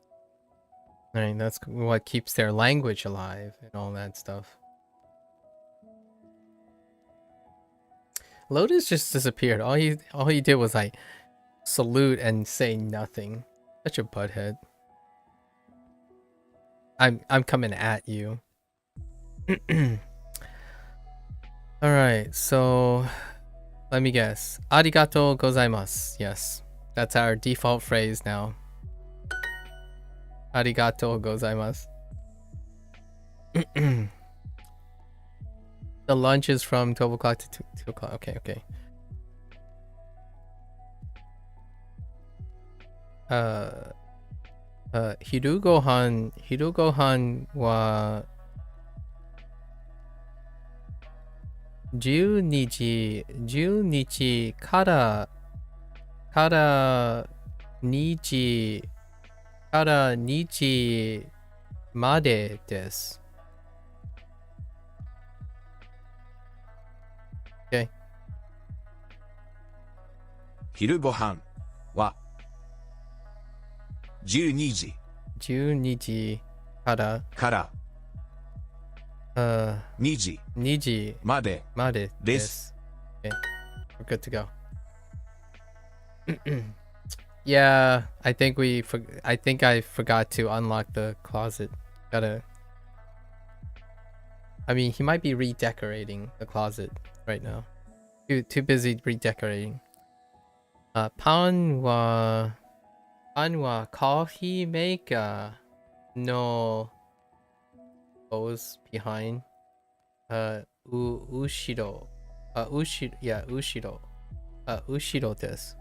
Right? That's what keeps their language alive and all that stuff. Lotus just disappeared. All he did was like salute and say nothing. Such a butthead. I'm coming at you. All right, so let me guess. Arigato gozaimasu. Yes, that's our default phrase now. Arigato gozaimasu. The lunch is from 12 o'clock to 2 o'clock. Okay. Hiru gohan wa 12時から2時までです。Okay. 昼ご飯は12時から2時までです。Okay. We're good to go. Yeah, I think I forgot to unlock the closet. I mean, he might be redecorating the closet right now. Too busy redecorating. Pan wa coffee maker no goes behind. Ushiro. Ushiro. Ushiro desu.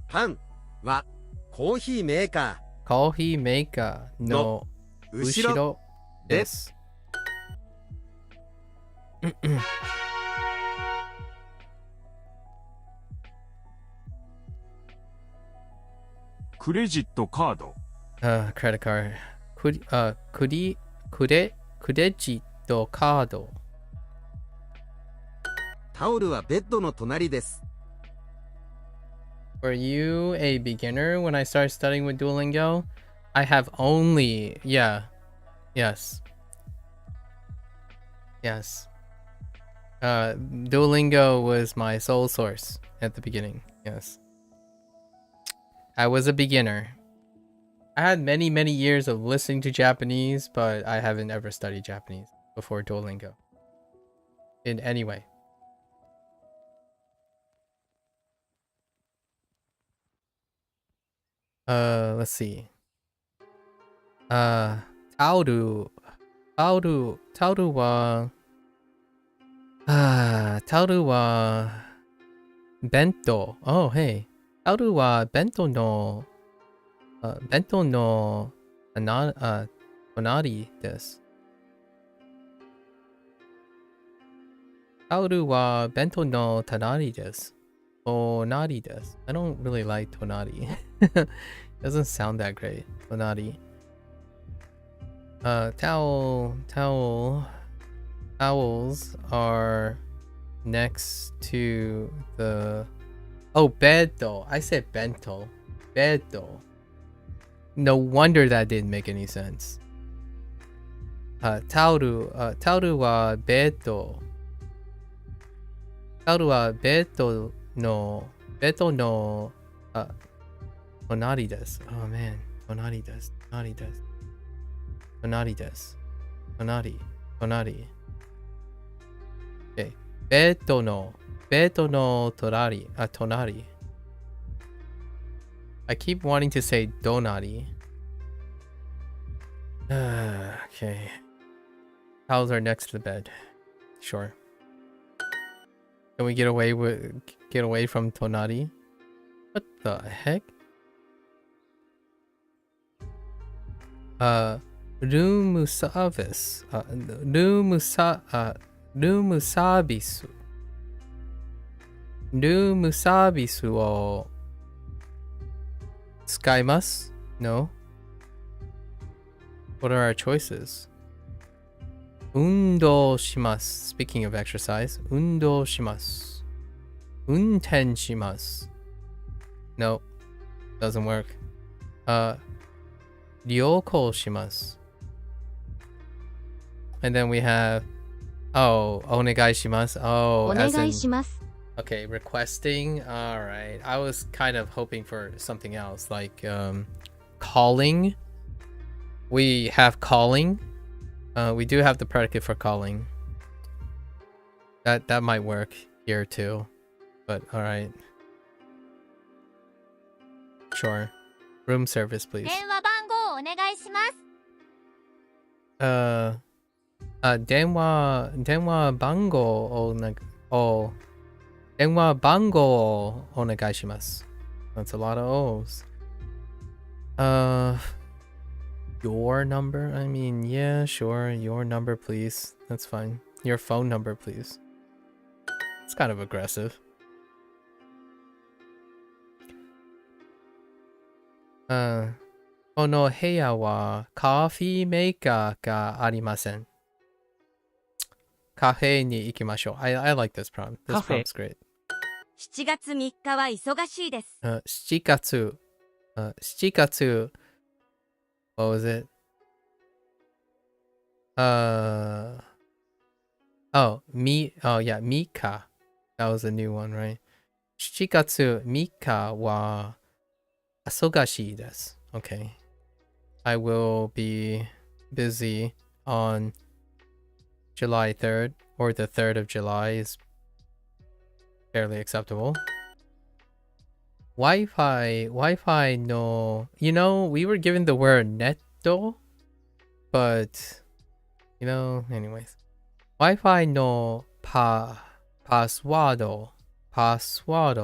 パンはコーヒーメーカ Coffee maker no ー後ろ ushiro desu. クレジットカード Credit card. クレジットカード。タオルはベッドの隣です Were you a beginner when I started studying with Duolingo? I have only, yes. Duolingo was my sole source at the beginning, yes. I was a beginner. I had many years of listening to Japanese, but I haven't ever studied Japanese before Duolingo. In any way. Let's see. Taoru wa bento. Oh, hey. Taoru wa bento no tonari desu. Taoru wa bento no tonari desu. Tonari desu. I don't really like tonari. Doesn't sound that great. Tonari. Towels are next to the... Oh, beddo. I said bento. Beddo. No wonder that didn't make any sense. Taoru wa beddo. Taoru wa beddo no tonari desu. Oh man. Tonari desu. Tonari. Okay. Beddo no tonari. I keep wanting to say donari. Okay. Towels are next to the bed. Sure. Can we get away from tonari? What the heck? Room service. Room service. Room service wo tsukaimasu? No. What are our choices? Undo shimasu. Speaking of exercise, undo shimasu. Unten shimasu. No. Doesn't work. Ryoko shimasu. And then we have onegai shimasu. Oh, as in, します。 okay, requesting. All right. I was kind of hoping for something else, like calling. We have calling. We do have the predicate for calling. That might work here too. But all right. Sure. Room service, please. 電話番号お願いします。電話番号をお願いします。That's a lot of O's. Your number? I mean, yeah, sure. Your number, please. That's fine. Your phone number, please. It's kind of aggressive. この部屋はコーヒーメーカーがありません。カフェに行きましょう。I like this prompt. This prompt's great. 7月3日は忙しいです。7月。What was it? Mika That was a new one, right? 7月3日は忙しいです。Okay. I will be busy on July 3rd, or the 3rd of July is fairly acceptable. Wi-Fi no... You know, we were given the word netto, but... You know, anyways. Wi-Fi no password. Password.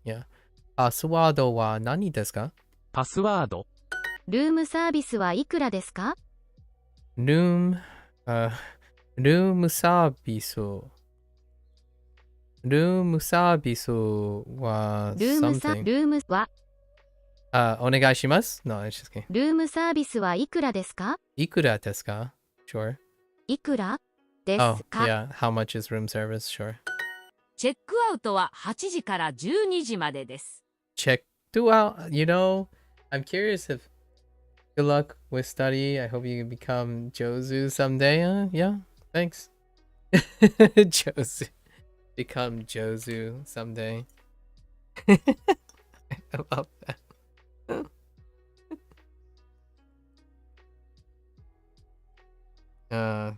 Yeah. パスワードは何ですか？パスワード。ルームサービスはいくらですか？ルームサービス。ルームサービスは something. ルームはお願いします。No, it's just kidding. ルームサービスはいくらですか？いくらですか？ Sure. いくらです Oh, か？ yeah. How much is room service? Sure. チェックアウトは8時から12時までです。Check out. You know, I'm curious if good luck with study. I hope you can become Jozu someday. Yeah, thanks. Jozu. Become Jozu someday. I love that.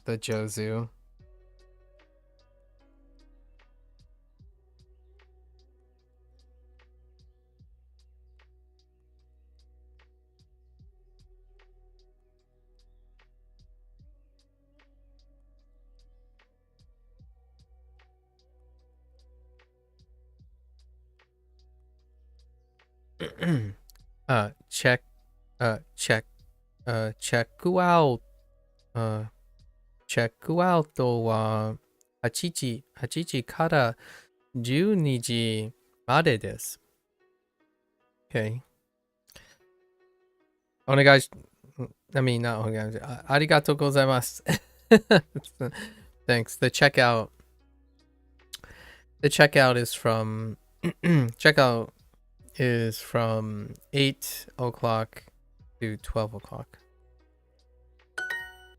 The Jozu. Check out チェックアウトは8時から12時までです。Okay. お願いし、not お願いし、ありがとうございます。Thanks. The checkout is from checkout is from 8 o'clock to 12 o'clock.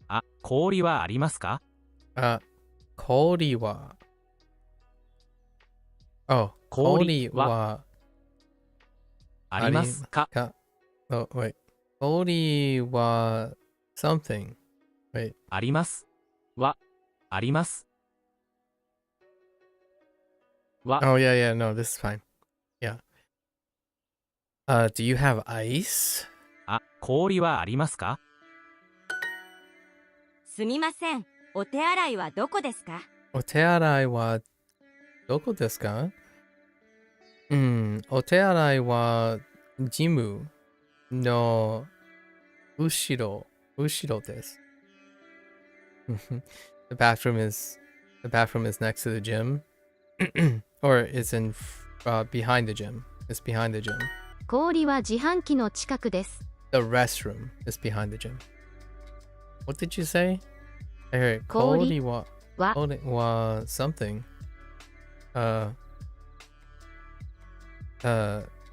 あ、氷はありますか？氷は氷はありますか？ Oh, wait. 氷は something. Wait. ありますはありますは Oh, yeah. No, this is fine. Yeah. Do you have ice? あ、氷はありますか？すみません。お手洗いはどこですか？お手洗いはどこですか？お手洗いはジムの後ろです。The bathroom is next to the gym. Or it's in behind the gym. It's behind the gym. 氷は自販機の近くです。The restroom is behind the gym. What did you say? I heard 氷はは something.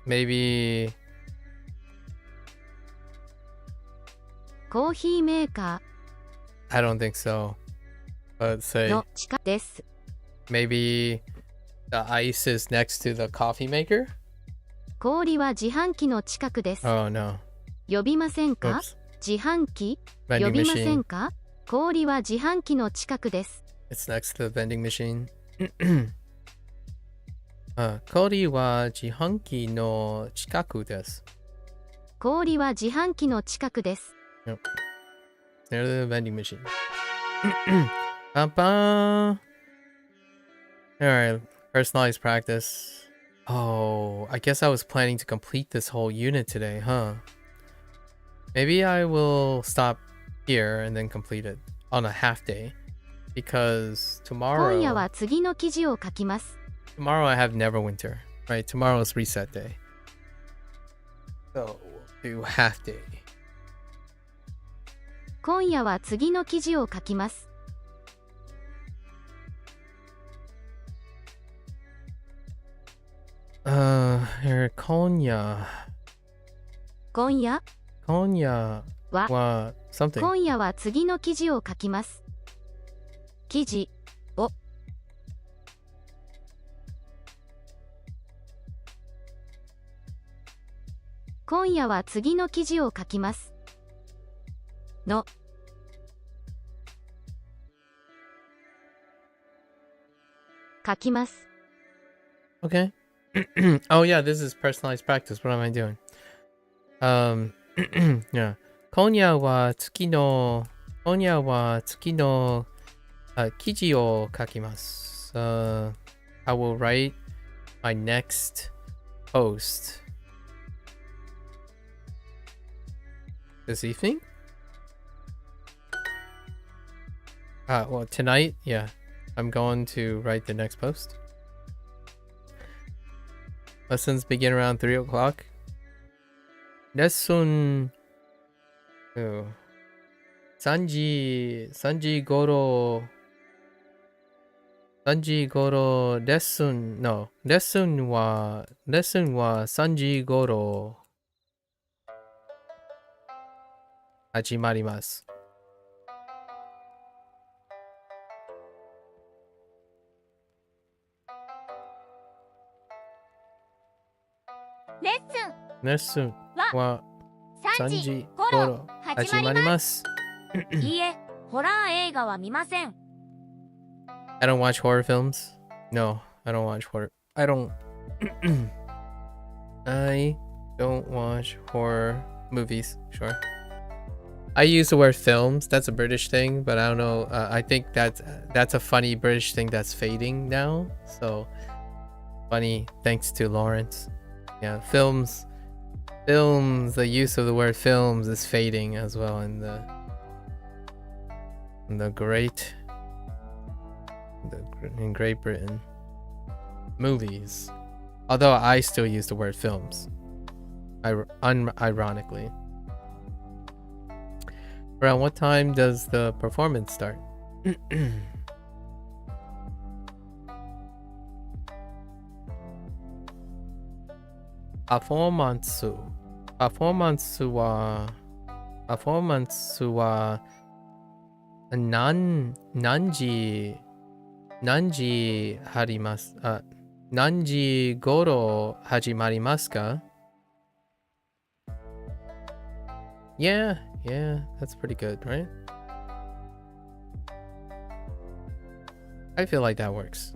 Maybe コーヒーメーカ I don't think so. Let's ー say の近くです。 maybe the ice is next to the coffee maker. 氷は自販機の近くです。 Oh no. 呼びませんか？ Oops. 自販機 Vending 呼びませ machine. んか？氷は自販機の近くです。 It's next to the vending machine. 氷は自販機の近くです。氷は自販機の近くです。 Yep. Near the vending machine. All right, personalized practice. Oh, I guess I was planning to complete this whole unit today, huh? Maybe I will stop here and then complete it on a half day because 今夜 tomorrow は次の記事を書きます。 I have Neverwinter, right? Tomorrow is reset day. So we'll do half day. 今夜は次の記事を書きます。 Here, Konya. 今夜は Wa something. 今夜は次の記事を書きます。記事を今夜は次の記事を書きます。の書きます。 Okay. Oh yeah, this is personalized practice. What am I doing? Yeah. 今夜は月の記事を書きます。I will write my next post this evening. Well, tonight, yeah. I'm going to write the next post. Lessons begin around 3 o'clock. Lesson 3時頃レッスンは3時頃始まります。レッスンは3時頃始まります。いいえ、ホラー映画は見ません。I don't watch horror films. No, I don't watch horror. I don't watch horror movies. Sure. I use the word films. That's a British thing, but I don't know. I think that's a funny British thing that's fading now. So funny, thanks to Lawrence. Yeah, films. The use of the word films is fading as well in Great Britain. Movies. Although I still use the word films. Unironically. Around what time does the performance start? Performanceは何時頃始まりますか? Yeah, that's pretty good, right? I feel like that works.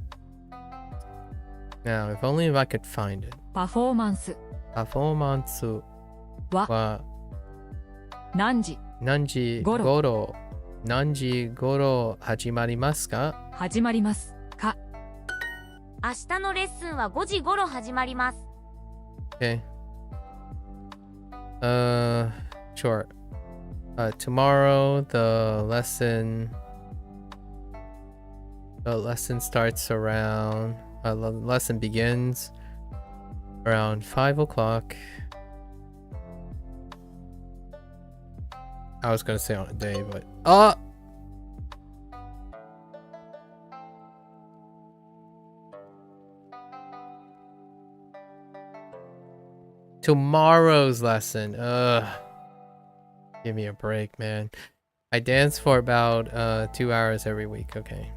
Now, if only if I could find it. パフォーマンスは何時頃始まりますか? 始まりますか? 明日のレッスンは5時頃始まります。 Okay. Sure. Tomorrow the lesson starts around lesson begins around 5 o'clock. I was gonna say on a day, but tomorrow's lesson. Give me a break, man. I dance for about 2 hours every week. Okay.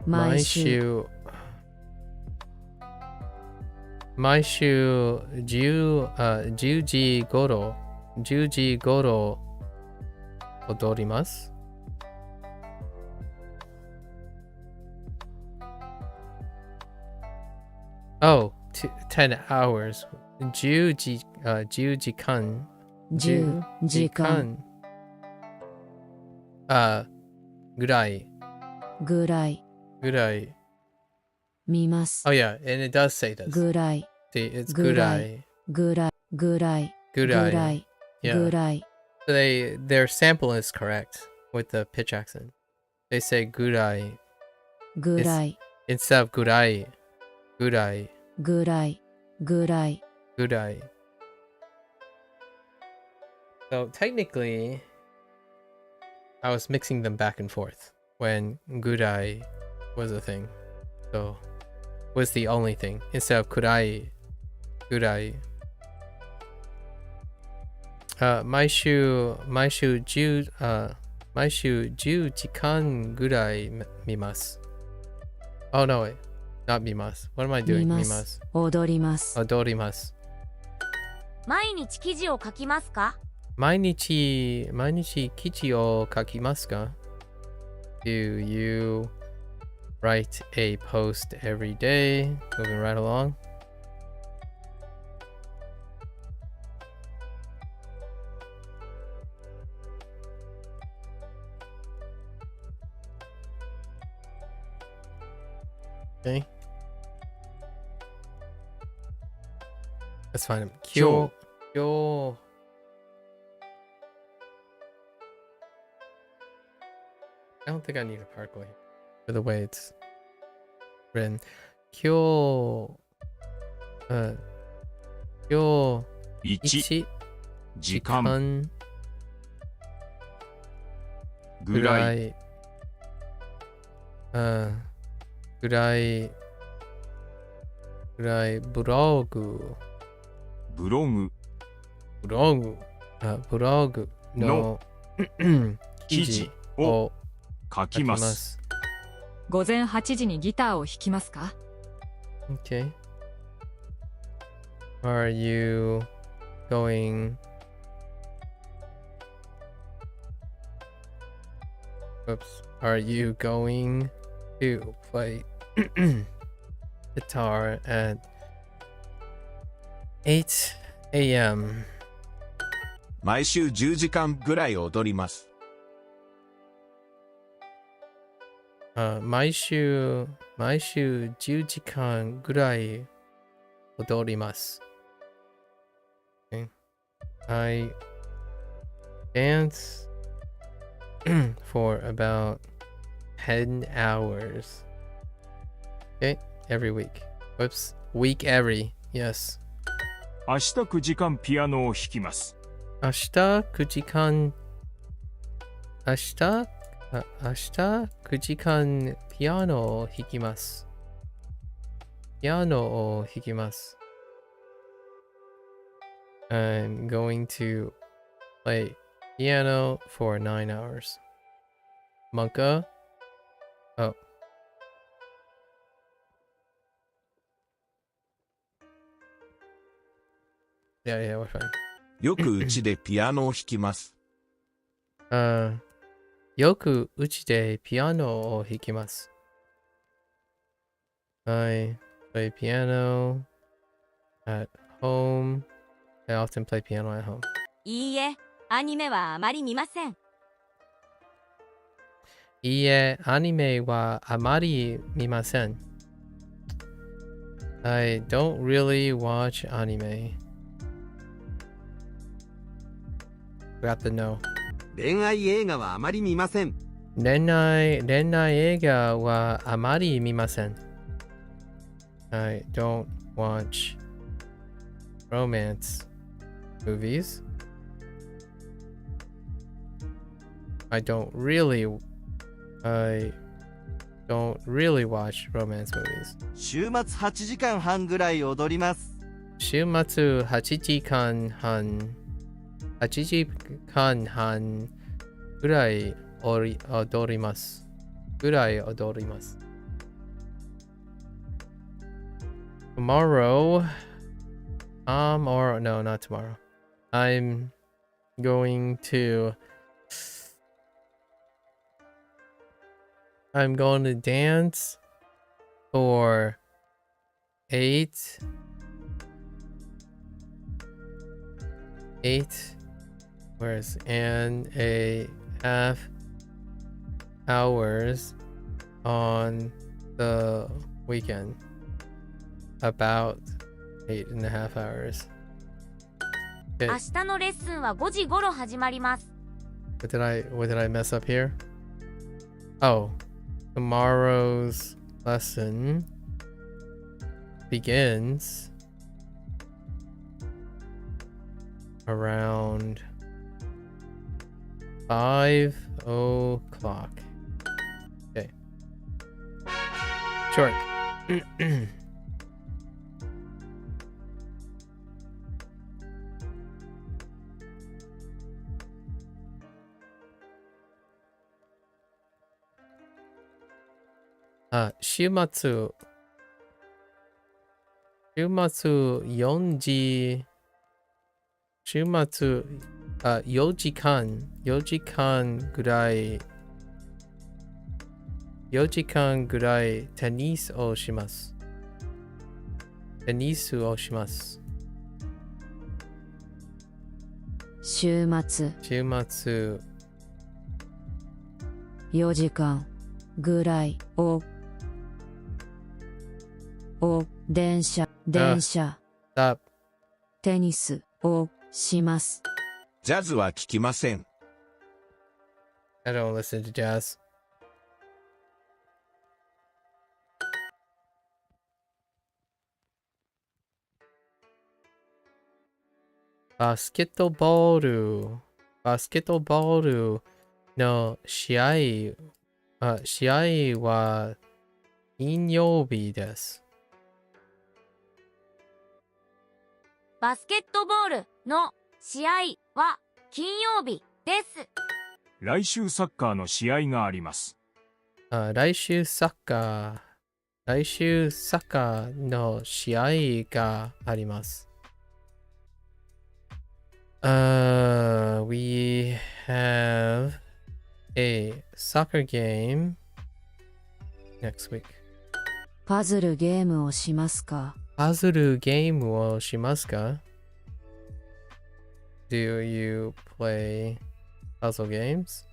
毎週10時頃踊ります。Oh, 10 hours. 10時間ぐらい見ます。Oh yeah, and it does say this. ぐらい See, it's ぐらい Yeah. So their sample is correct with the pitch accent. They say ぐらい instead of ぐらい So technically, I was mixing them back and forth when ぐらい was a thing. So was the only thing instead of くらい ぐらい毎週10時間ぐらい見ます。Oh no, wait. Not 見ます。What am I doing? 見ま見ます。す。踊ります。踊ります。毎日記事を書きますか？毎日記事を書きますか？ Do you write a post every day? Moving right along. Okay. Let's find him. 今日 I don't think I need a particle here for the way it's written. 今日1 1時間ぐぐらいらいぐらいブログブログの記事を書きます。午前8時にギターを弾きますか？ Okay. Are you going? Oops. Are you going to play guitar at 8 a.m.? 毎週10時間ぐらい踊ります。毎週10時間ぐらい踊ります。Okay. I dance for about 10 hours. Okay, every week. Whoops. Week every. Yes. 明日9時間ピアノを弾きます。明日9時間ピアノを弾きます。I'm going to play piano for 9 hours. Monka? Oh. Yeah, we're fine. よくうちでピアノを弾きます。よくうちでピアノを弾きます。I play piano at home. I often play piano at home. いいえ、アニメはあまり見ません。いいえ、アニメはあまり見ません。I don't really watch anime. Forgot the no. 恋愛映画はあまり見ません。恋愛映画はあまり見ません。I don't watch romance movies. I don't really watch romance movies. 週末8時間半ぐらい踊ります。週末8時間半ぐらい踊ります。Tomorrow, or no, not tomorrow. I'm going to dance for 8 and a half hours on the weekend. About 8.5 hours. 明日のレッスンは5時頃始まります。What did I mess up here? Oh, tomorrow's lesson begins around 5 o'clock. Okay. Short. 週末4時、週末、4時間ぐらい、4時間ぐらいテニスをします。テニスをします。週末4時間ぐらいを電車テニスをします。ジャズは聞きません。I don't listen to jazz. バスケットボールの試合は金曜日です。バスケットボールの試合は金曜日です。来週サッカーの試合があります。来週サッカーの試合があります。We have a soccer game next week. パズルゲームをしますか？パズルゲームをしますか？ Do you play puzzle games?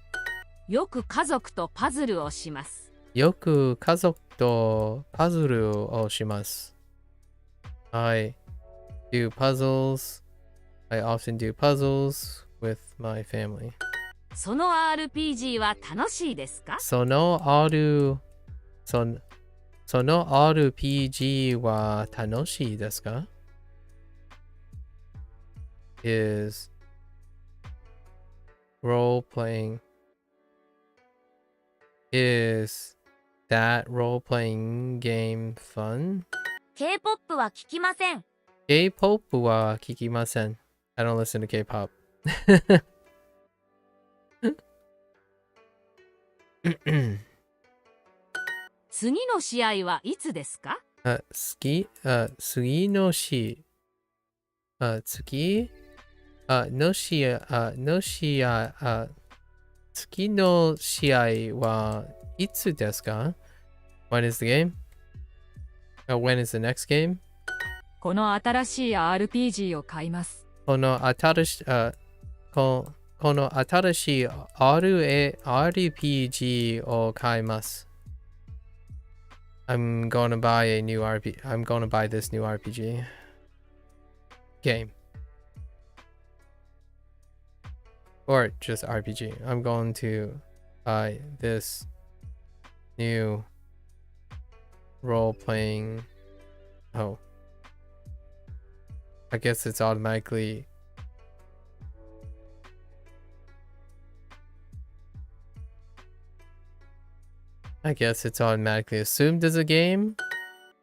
よく家族とパズルをします。よく家族とパズルをします。I do puzzles. I often do puzzles with my family. その RPG は楽しいですか？その RPG は楽しいですか？ Is that role-playing game fun? K-POP は聞きません。K-POP は聞きません。I don't listen to K-pop. 次の試合はいつですか？次の試合はいつですか？ When is the game? When is the next game? この新しい RPG を買います。この新しい RPG を買います。I'm gonna buy this new RPG game. Or just RPG. I'm going to buy this new role-playing. Oh. I guess it's automatically. I guess it's automatically assumed as a game.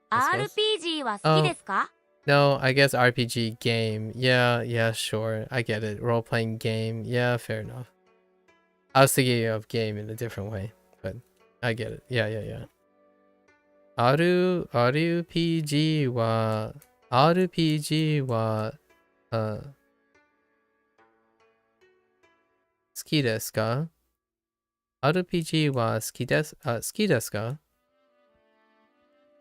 RPG は好きですか？ No, I guess RPG game. Yeah, sure. I get it. Role-playing game. Yeah, fair enough. I was thinking of game in a different way, but I get it. Yeah. RPG は好きですか？ RPG は好きですか？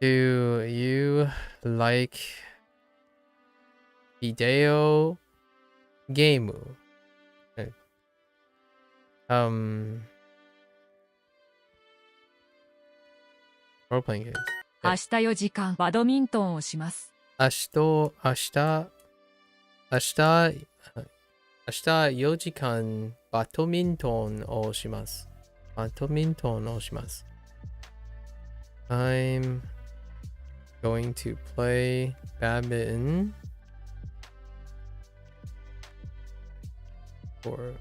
Do you like video game? Role-playing games. 明日4時間バドミントンをします。明日4時間バドミントンをします。I'm going to play badminton for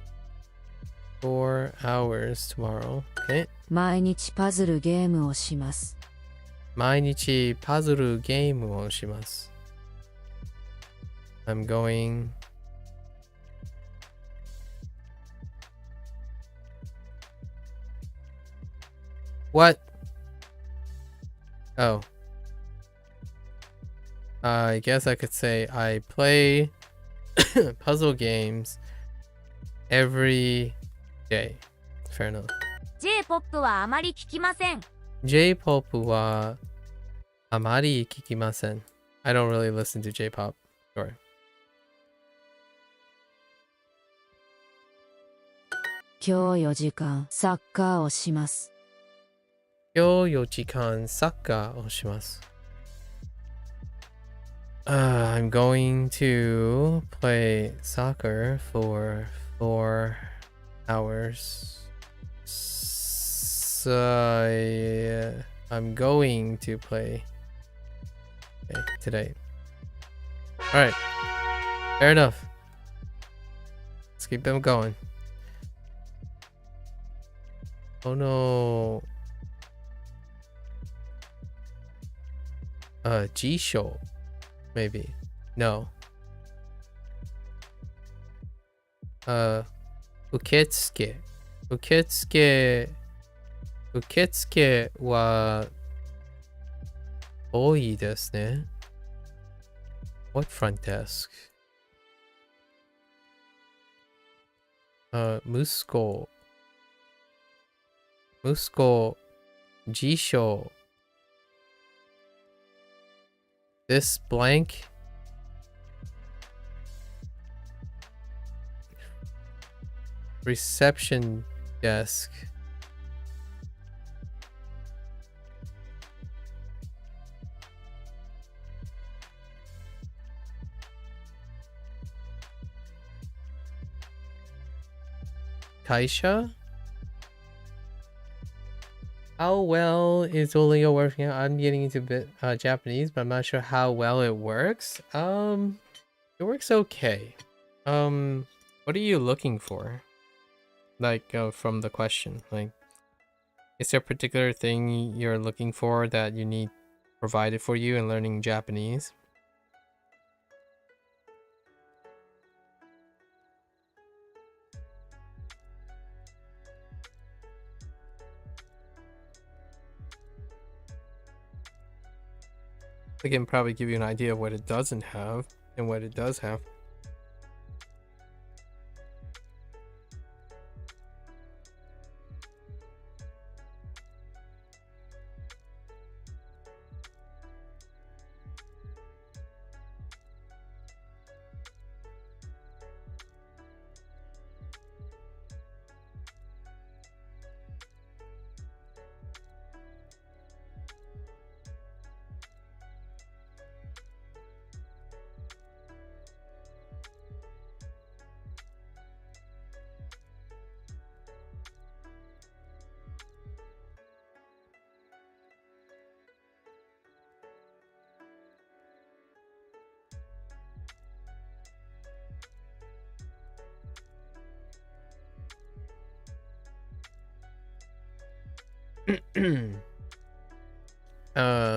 4 hours tomorrow. Okay. 毎日パズルゲームをします。毎日パズルゲームをします。I'm going What? Oh. I guess I could say I play puzzle games every day. Fair enough. J-POP はあまり聞きません。 J-pop はあまり聞きません. I don't really listen to J-pop. Sure. 今日4時間サッカーをします。今日4時間サッカーをします. I'm going to play soccer for 4 hours. So I'm going to play today. Alright. Fair enough. Let's keep them going. Oh no. G-show. Maybe. No. Uketsuke. Uketsuke は多いですね. What front desk? 息子 G-show. This blank reception desk. Kaisha? How well is Duolingo working out? I'm getting into Japanese, but I'm not sure how well it works. It works okay. What are you looking for? Like, from the question, like, is there a particular thing you're looking for that you need provided for you in learning Japanese? I can probably give you an idea of what it doesn't have and what it does have.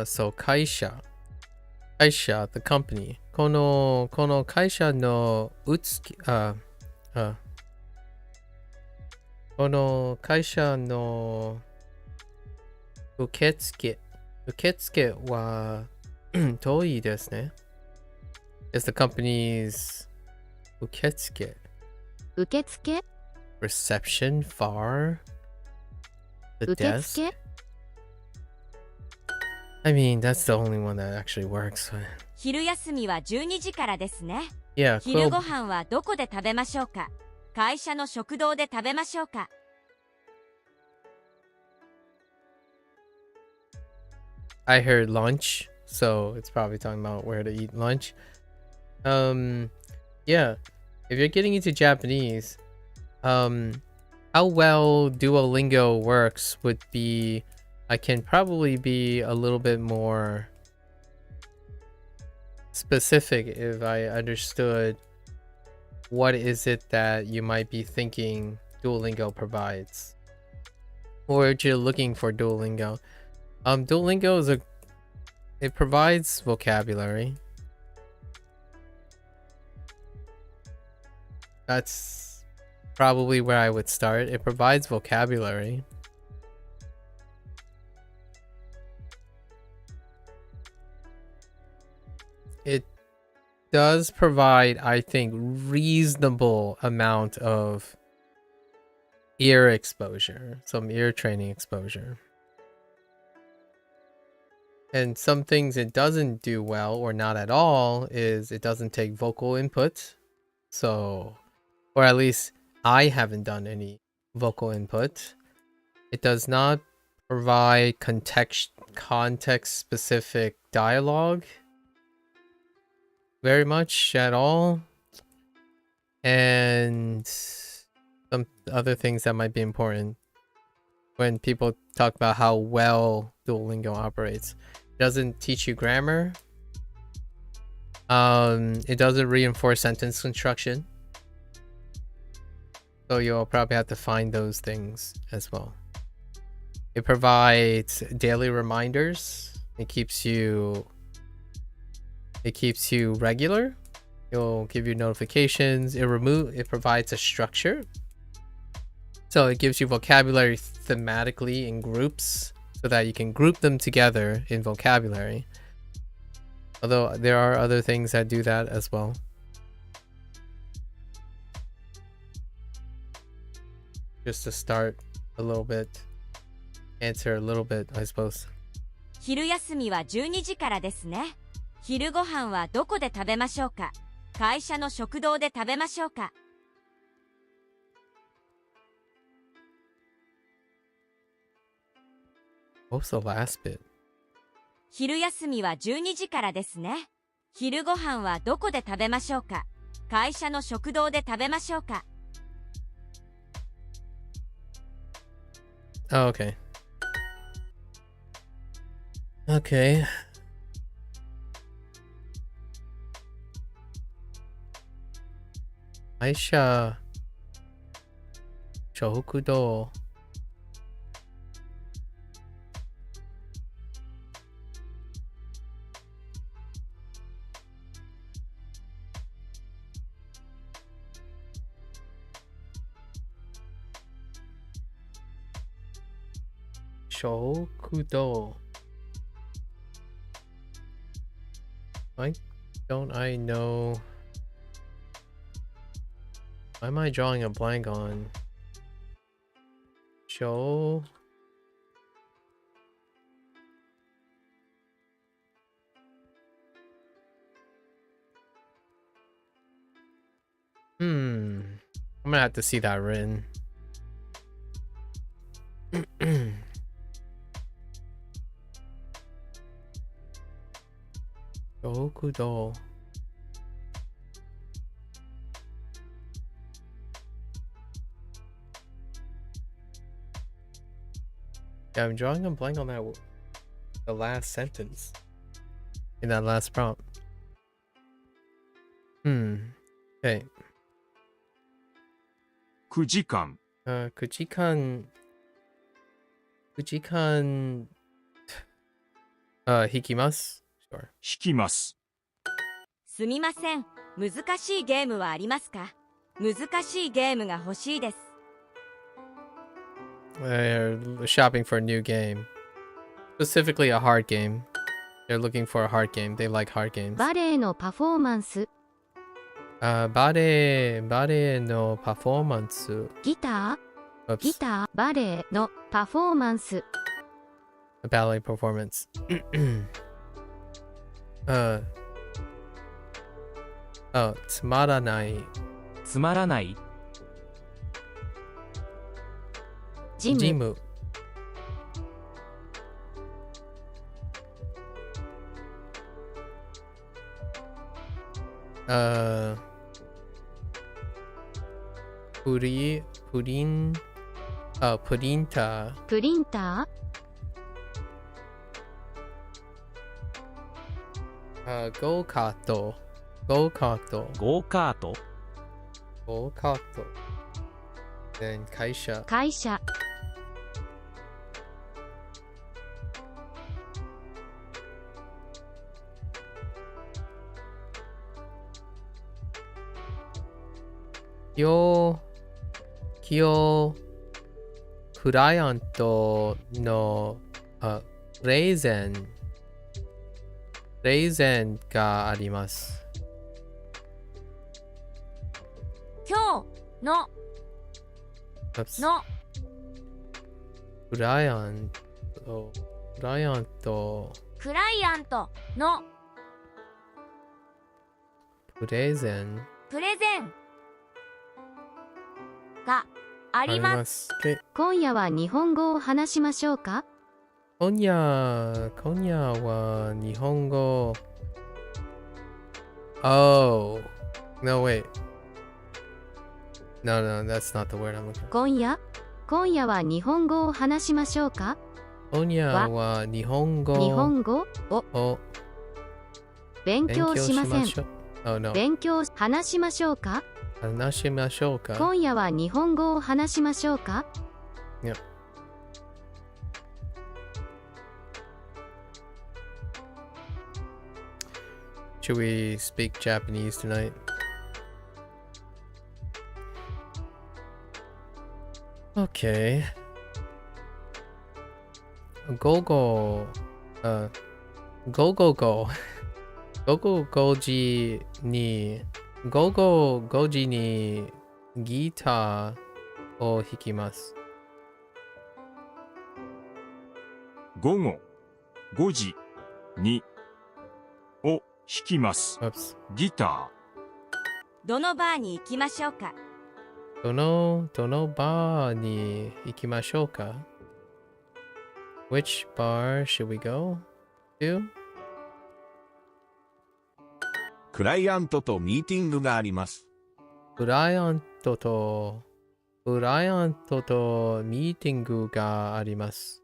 So 会社 the company この会社のこの会社の受付は遠いですね. Is the company's 受付 reception far? The desk? I mean, that's the only one that actually works. 昼休みは12時からですね。 Yeah, 昼ご飯はどこで食べましょうか？会社の食堂で食べましょうか？ I heard lunch, so it's probably talking about where to eat lunch. Yeah, if you're getting into Japanese, how well Duolingo works would be, I can probably be a little bit more specific if I understood what is it that you might be thinking Duolingo provides, or if you're looking for Duolingo. Duolingo is it provides vocabulary. That's probably where I would start. It provides vocabulary. it does provide, I think, reasonable amount of ear exposure, some ear training exposure. And some things it doesn't do well, or not at all, is it doesn't take vocal input. So, or at least I haven't done any vocal input. It does not provide context-specific dialogue very much at all. And some other things that might be important when people talk about how well Duolingo operates. It doesn't teach you grammar. It doesn't reinforce sentence construction. So you'll probably have to find those things as well. It provides daily reminders. It keeps you regular. It'll give you notifications. It provides a structure. So it gives you vocabulary thematically in groups so that you can group them together in vocabulary. Although there are other things that do that as well. Just to start a little bit, answer a little bit, I suppose. 昼休みは12時からですね。昼ご飯はどこで食べましょうか？会社の食堂で食べましょうか？ What's the last bit? 昼休みは12時からですね。昼ご飯はどこで食べましょうか？会社の食堂で食べましょうか？ Oh, okay. Okay. Aisha Shokudo. Shokudo. Why don't I know? Why am I drawing a blank on show? I'm gonna have to see that written. Shokudo. Yeah, I'm drawing a blank on that. The last sentence in that last prompt. Okay. 9時間 9時間 引きます。Sure. 引きます。すみません。難しいゲームはありますか？難しいゲームが欲しいです。They're shopping for a new game. Specifically a hard game. They're looking for a hard game. They like hard games. バレエのパフォーマンス。バレエのパフォーマンス。ギター、バレエのパフォーマンス。A ballet performance. つまらない。つまらない。ジム。プリンター。プリンター。ゴーカート。Then 会社。クライアントのレーゼンプレゼンがあります。今日ののクライアント、クライアント、クライアントのプレゼンプレゼンがあります。Okay. 今夜は日本語を話しましょうか？今夜は日本語。Oh, no wait. No, that's not the word I'm looking for. 今夜は日本語を話しましょうか？今夜は日本語を勉強しません。Oh, no. 話しましょうか？話しましょうか？今夜は日本語を話しましょうか？ Yep. Should we speak Japanese tonight? Okay. Go. Go Goji niギターを弾きます。午後5時にを弾きます。ギタどのバーに行きましょうか？どのバーに行きましょうか？ Which bar should we go to? クライアントとミーティングがあります。クライアントとミーティングがあります。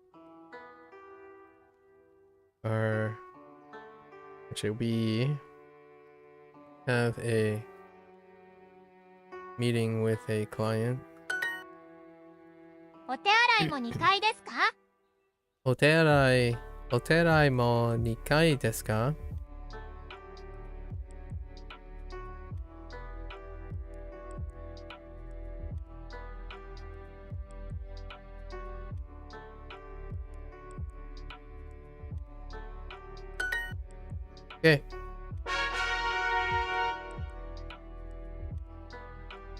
Actually, we have a meeting with a client. お手洗いも2階ですか？お手洗いも2階ですか？ Okay.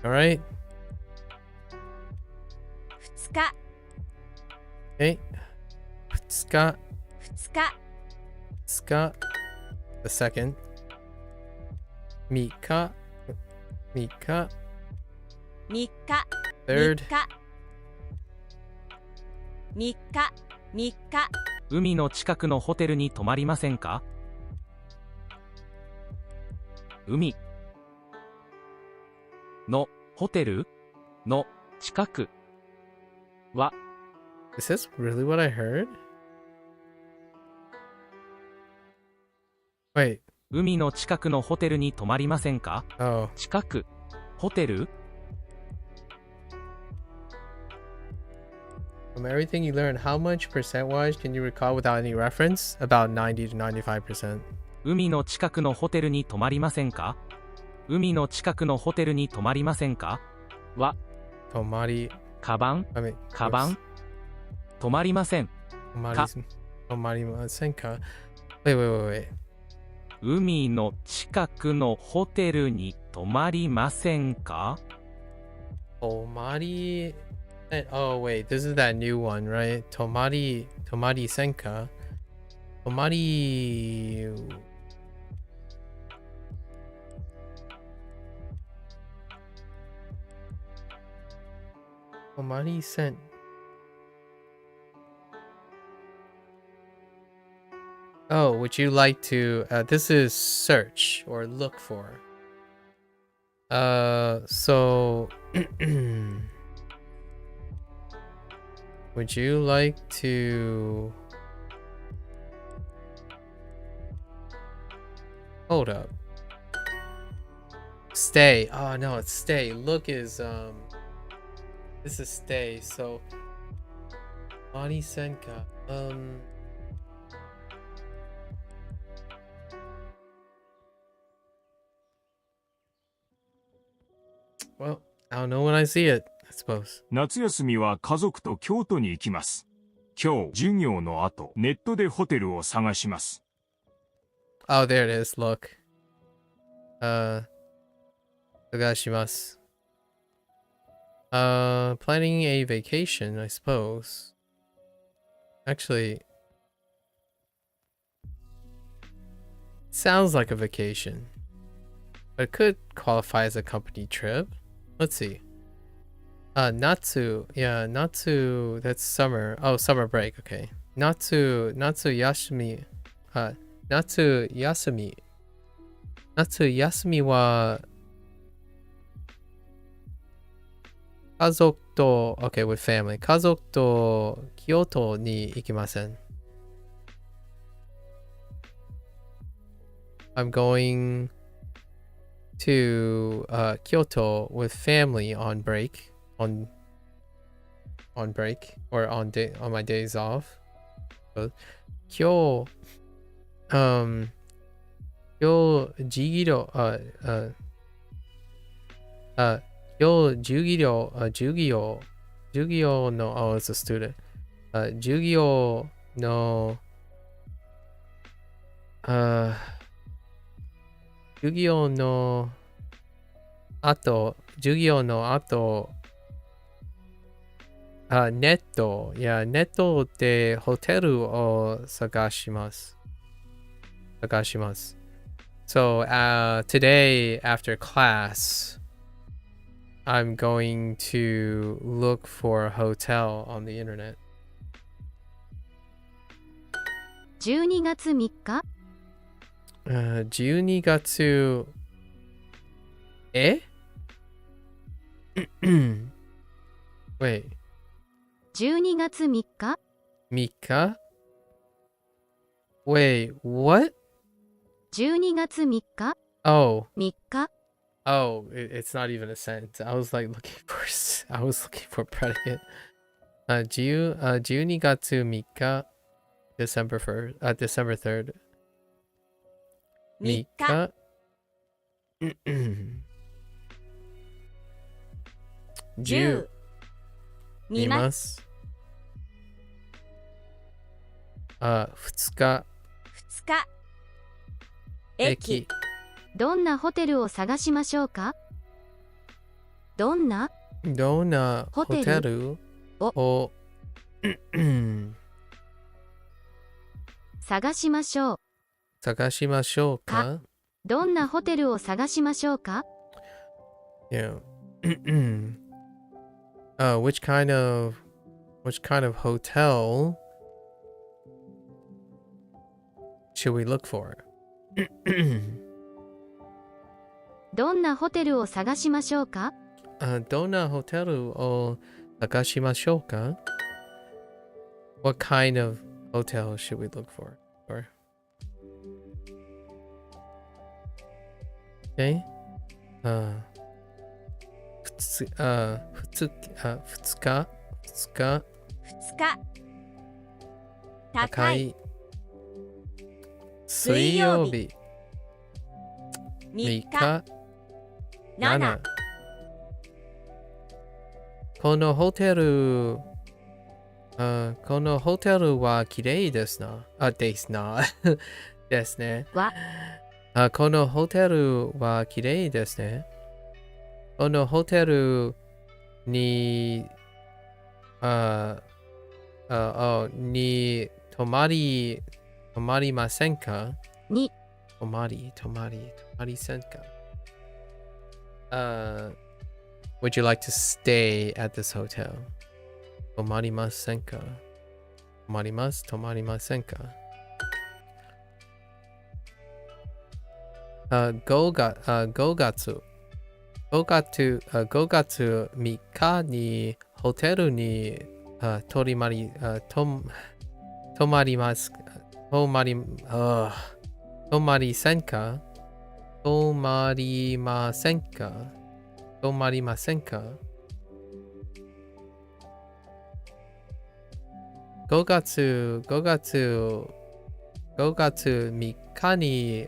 All right. 2日 Okay. 2日 The second. 3日 Third. 3日海の近くのホテルに泊まりませんか？海のホテルの近くは Is this really what I heard? Wait. 海の近くのホテルに泊まりませんか？ Oh. 近くホテル From everything you learned, how much percent-wise can you recall without any reference? About 90 to 95%. 海の近くのホテルに泊まりませんか？海の近くのホテルに泊まりませんか？は泊まりカバン泊まりません泊まりませんか？ Wait. 海の近くのホテルに泊まりませんか？泊まり Oh wait, this is that new one, right? 泊まりせんか？泊まりせん。Oh, would you like to this is search or look for. So would you like to hold up. Stay. Oh no, it's stay. Look is this is stay, so Mari Senka. Well, I don't know when I see it, I suppose. 夏休みは家族と京都に行きます。今日授業の後、ネットでホテルを探します。Oh, there it is. Look. Ogashimasu. Planning a vacation, I suppose. Actually, sounds like a vacation, but it could qualify as a company trip. Let's see. Natsu, yeah, Natsu, that's summer. Oh, summer break, okay. Natsu Yasumi, Natsu Yasumi wa kazoku to, okay, with family. Kazoku to Kyoto ni ikimasen. I'm going to Kyoto with family on break. On break or on my days off. So, kyo jigiro kyo jugyo no, oh, it's a student. Jugyo no jugyo no ato netto, yeah, netto de hoteru o sagashimasu. So today after class, I'm going to look for a hotel on the internet. 12月3日12月Wait. 12月3日 Mika? Wait, what? 12月3日 Oh. 3日 Oh, it's not even a sentence. I was like looking for predicate. 12月3日 December 1st, December 3rd. 3日 10見ます2日駅どんなホテルを探しましょうかどんなホテルを探しましょうかどんなホテルを探しましょうか Yeah. Which kind of hotel should we look for? どんなホテルを探しましょうかどんなホテルを探しましょうか What kind of hotel should we look for? Okay. 2日高い水曜日3日7このホテルは綺麗ですな。ですな。ですね。このホテルは綺麗ですね。このホテルに泊まりませんかに泊まりせんかWould you like to stay at this hotel? 泊まりませんか泊まりませんか5月3日にホテルに泊まりませんか5月3日に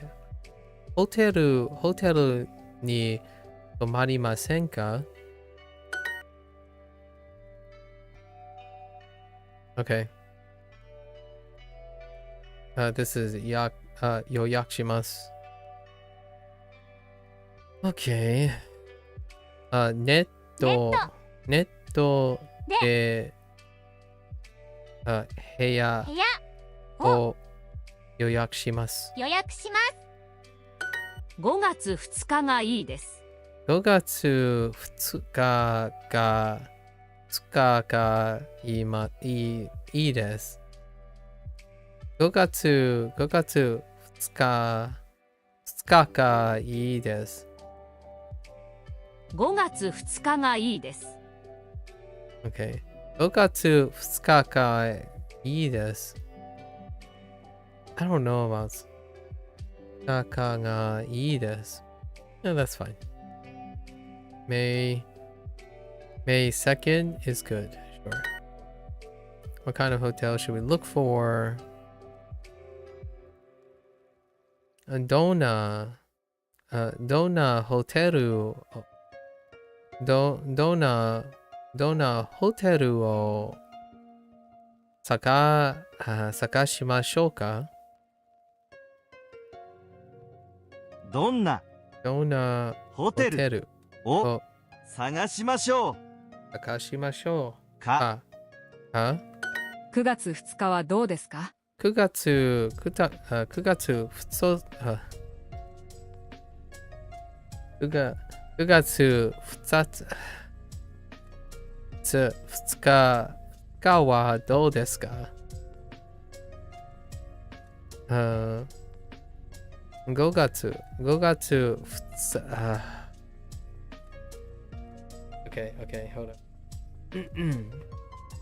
ホテルに泊まりませんか Okay. This is yoyakushimasu. Okay. ネットで部屋を予約します。予約します。5月2日がいいです。5月2日がいいです。5月2日がいいです。5月2日がいいです。Okay. 5月2日がいいです。I don't know about 2日がいいです。No, that's fine. May 2nd is good. Sure. What kind of hotel should we look for? どんなホテルを探しましょうか？どんなホテルを探しましょうか。9月2日はどうですか？9月2日はどうですか？5月2日Okay, hold up.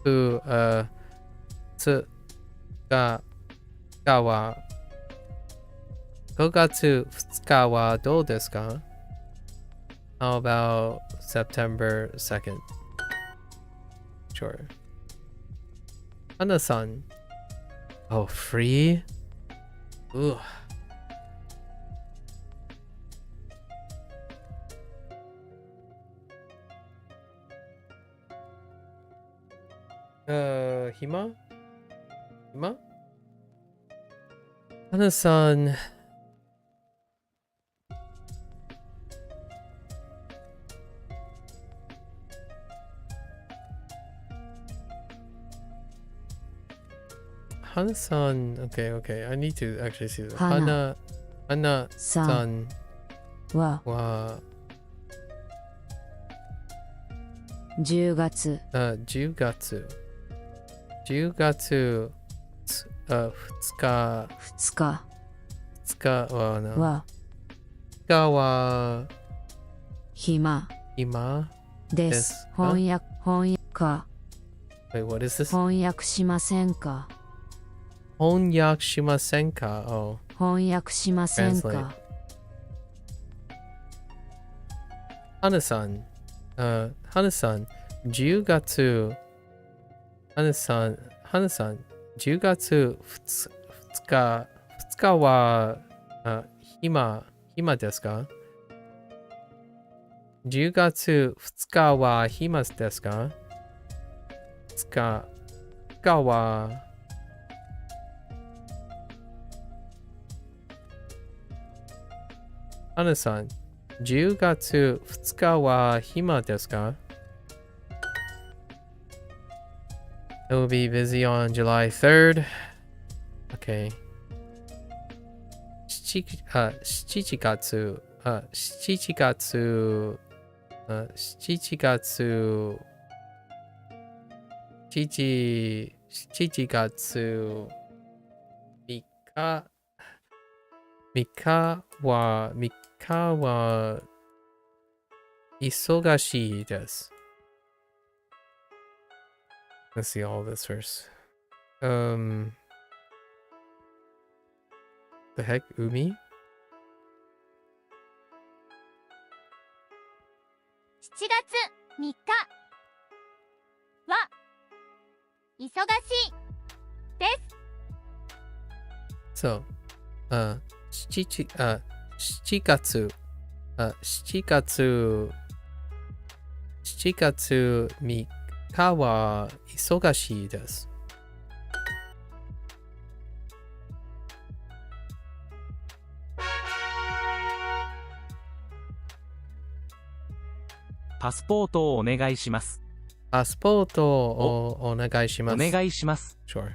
5月2日はどうですか？ How about September 2nd? Sure. Hana-san. Oh, free? Ugh. Hima? Hana-san. Hana-san. Okay. I need to actually see this. Hana-san は10月2日2日は暇です翻訳か Wait, what is this? 翻訳しませんか翻訳しませんか Oh. 翻訳しませんか Hana-san 10月Hana-san 10月2日は暇ですか？ 10月2日は暇ですか？2日はHana-san 10月2日は暇ですか？ It will be busy on July 3rd. Okay. 7月3日は忙しいです。Let's see all this first. The heck, Umi? 7月3日は忙しいです。So, 7月3日は忙しいです。パスポートをお願いします。パスポートをお願いします。お願いします。Sure.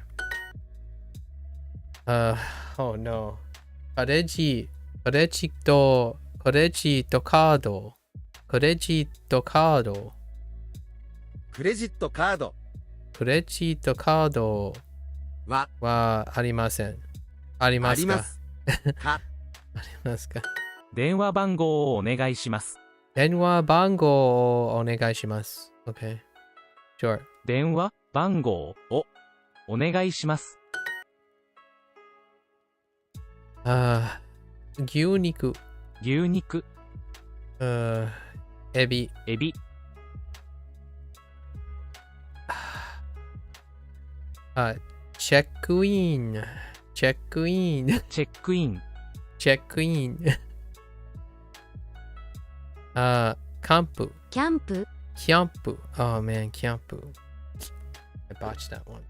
Oh no. クレジットカード。クレジットカード。クレジットカードクレジットカードはありません。ありますか？ありますかありますか？電話番号をお願いします。電話番号をお願いします。Okay. Sure. 電話番号をお願いします。牛肉。牛肉。エビ。エビ。チェックイン。チェックイン。チェックイン。チェックイン。キャンプ。キャンプ。キャンプ。Oh man, キャンプ。I botched that one.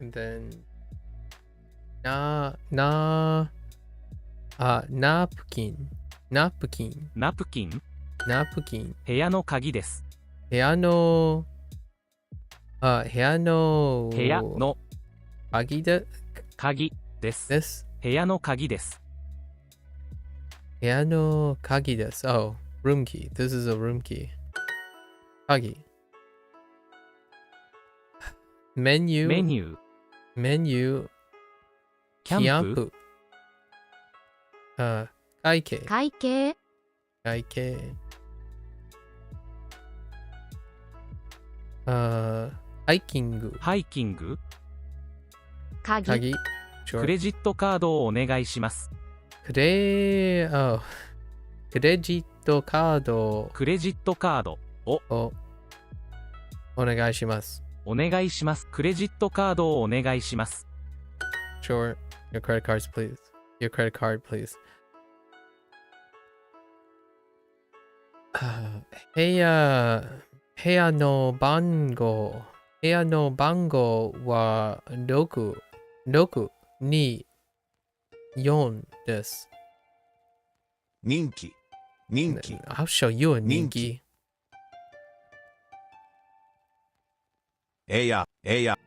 And then, ナプキン。ナプキン。ナプキン。ナプキン。部屋の鍵です。部屋の鍵です。です。部屋の鍵です。部屋の鍵です。Oh, room key. This is a room key. 鍵。メニュー。キャンプ。会計。ハイキング。鍵。クレジットカードをお願いします。クレジットカードをお願いします。お願いします。クレジットカードをお願いします。Sure. Your credit cards, please. Your credit card, please. 部屋の番号は624です。人気。I'll show you a 人気。部屋の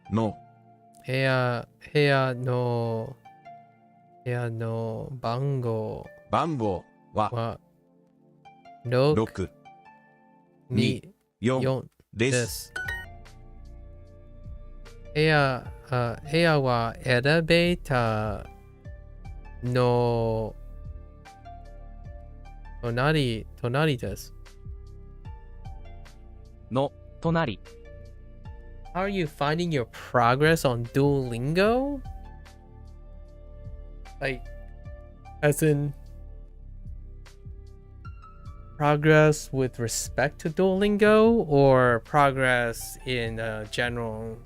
番号は624です。部屋はエレベーターの隣です。隣。How are you finding your progress on Duolingo? Like, as in progress with respect to Duolingo, or progress in general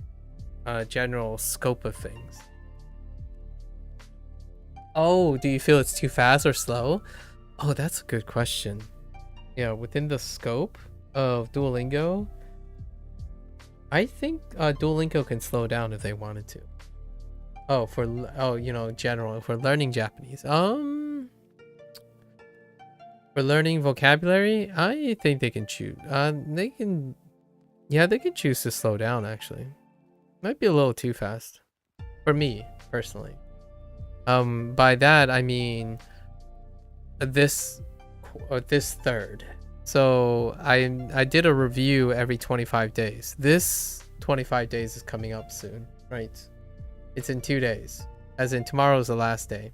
scope of things? Oh, do you feel it's too fast or slow? Oh, that's a good question. Yeah, within the scope of Duolingo, I think Duolingo can slow down if they wanted to. General, for learning Japanese. For learning vocabulary, I think they can choose. They can choose to slow down. Actually, might be a little too fast for me personally. By that I mean this third. So I did a review every 25 days. This 25 days is coming up soon, right? It's in 2 days, as in tomorrow's the last day.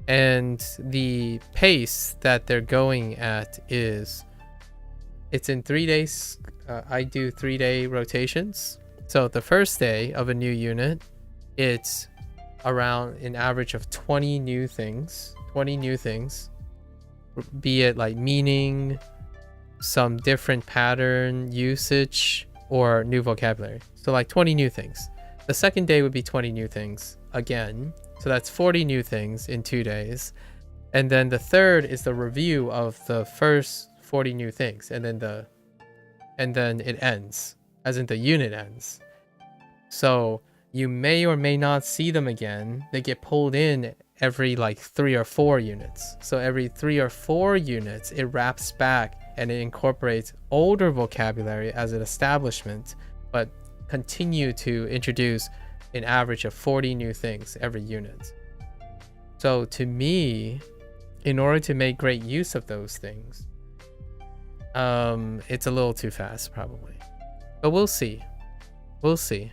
And the pace that they're going at is, it's in 3 days. I do 3-day rotations. So the first day of a new unit, it's around an average of 20 new things, be it like meaning, some different pattern, usage, or new vocabulary. So like 20 new things. The second day would be 20 new things again. So that's 40 new things in 2 days. And then the third is the review of the first 40 new things. And then it ends, as in the unit ends. So you may or may not see them again. They get pulled in every like 3 or 4 units. So every 3 or 4 units, it wraps back and it incorporates older vocabulary as an establishment, but continue to introduce an average of 40 new things every unit. So to me, in order to make great use of those things, it's a little too fast probably, but we'll see. We'll see.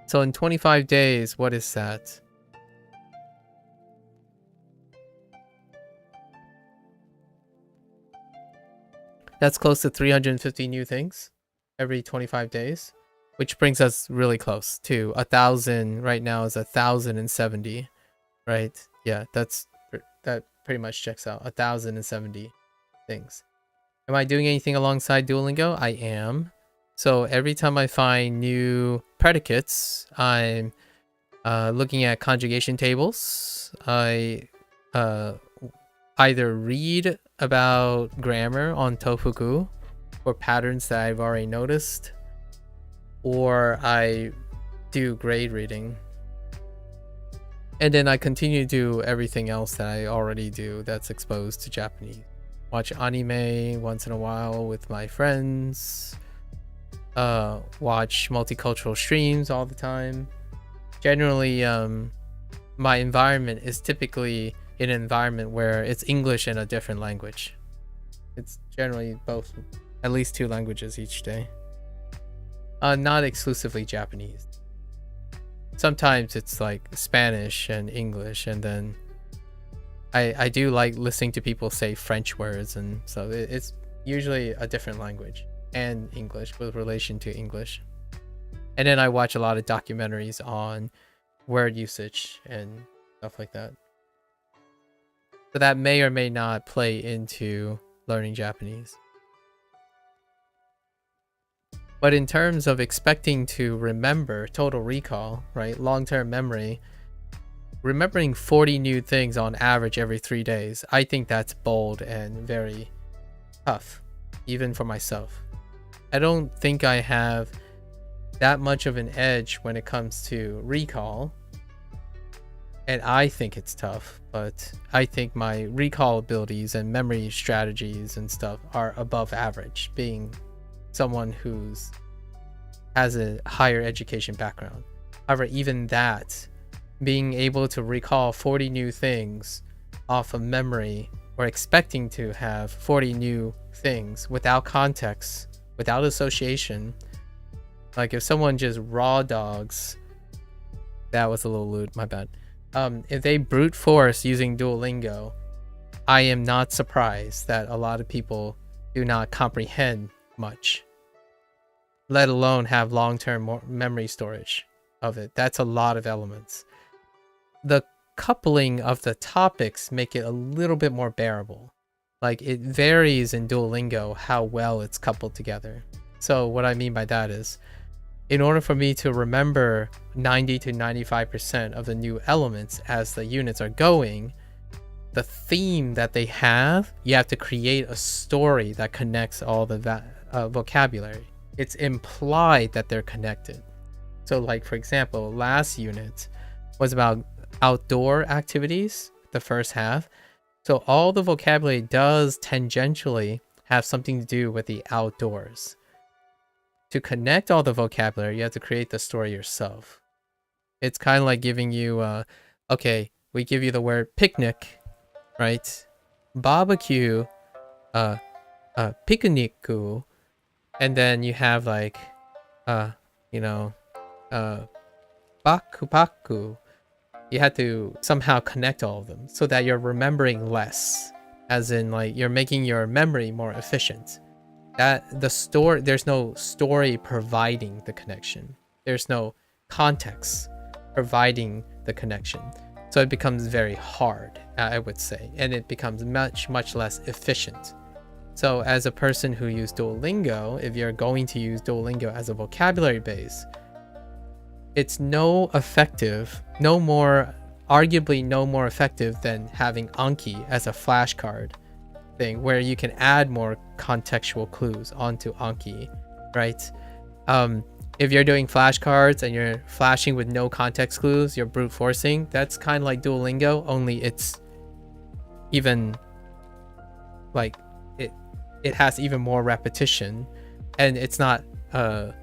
So in 25 days, what is that? That's close to 350 new things every 25 days, which brings us really close to 1,000. Right now is 1,070, right? Yeah, that pretty much checks out. 1,070 things. Am I doing anything alongside Duolingo? I am. So every time I find new predicates, I'm looking at conjugation tables. I either read about grammar on Tofuku or patterns that I've already noticed, or I do grade reading. And then I continue to do everything else that I already do that's exposed to Japanese. Watch anime once in a while with my friends. Watch multicultural streams all the time. Generally, my environment is typically in an environment where it's English and a different language. It's generally both, at least 2 languages each day. Not exclusively Japanese. Sometimes it's like Spanish and English, and then I do like listening to people say French words, and so it's usually a different language and English with relation to English. And then I watch a lot of documentaries on word usage and stuff like that. So that may or may not play into learning Japanese. But in terms of expecting to remember, total recall, right, long-term memory, remembering 40 new things on average every 3 days, I think that's bold and very tough, even for myself. I don't think I have that much of an edge when it comes to recall, and I think it's tough, but I think my recall abilities and memory strategies and stuff are above average, being someone who's has a higher education background. However, even that, being able to recall 40 new things off of memory, or expecting to have 40 new things without context, without association, like if someone just raw dogs, that was a little lewd, my bad. If they brute force using Duolingo, I am not surprised that a lot of people do not comprehend much, let alone have long-term memory storage of it. That's a lot of elements. The coupling of the topics make it a little bit more bearable. Like, it varies in Duolingo how well it's coupled together. So what I mean by that is, in order for me to remember 90 to 95% of the new elements as the units are going, the theme that they have, you have to create a story that connects all the vocabulary. It's implied that they're connected. So like, for example, last unit was about outdoor activities, the first half. So all the vocabulary does tangentially have something to do with the outdoors. To connect all the vocabulary, you have to create the story yourself. It's kind of like giving you, okay, we give you the word picnic, right? Barbecue, picnicu, and then you have like, baku. You have to somehow connect all of them so that you're remembering less, as in like you're making your memory more efficient. That the story, there's no story providing the connection. There's no context providing the connection. So it becomes very hard, I would say, and it becomes much, much less efficient. So as a person who uses Duolingo, if you're going to use Duolingo as a vocabulary base, it's arguably no more effective than having Anki as a flashcard thing, where you can add more contextual clues onto Anki, right? If you're doing flashcards and you're flashing with no context clues, you're brute forcing. That's kind of like Duolingo, only it's even like it has even more repetition, and it's not a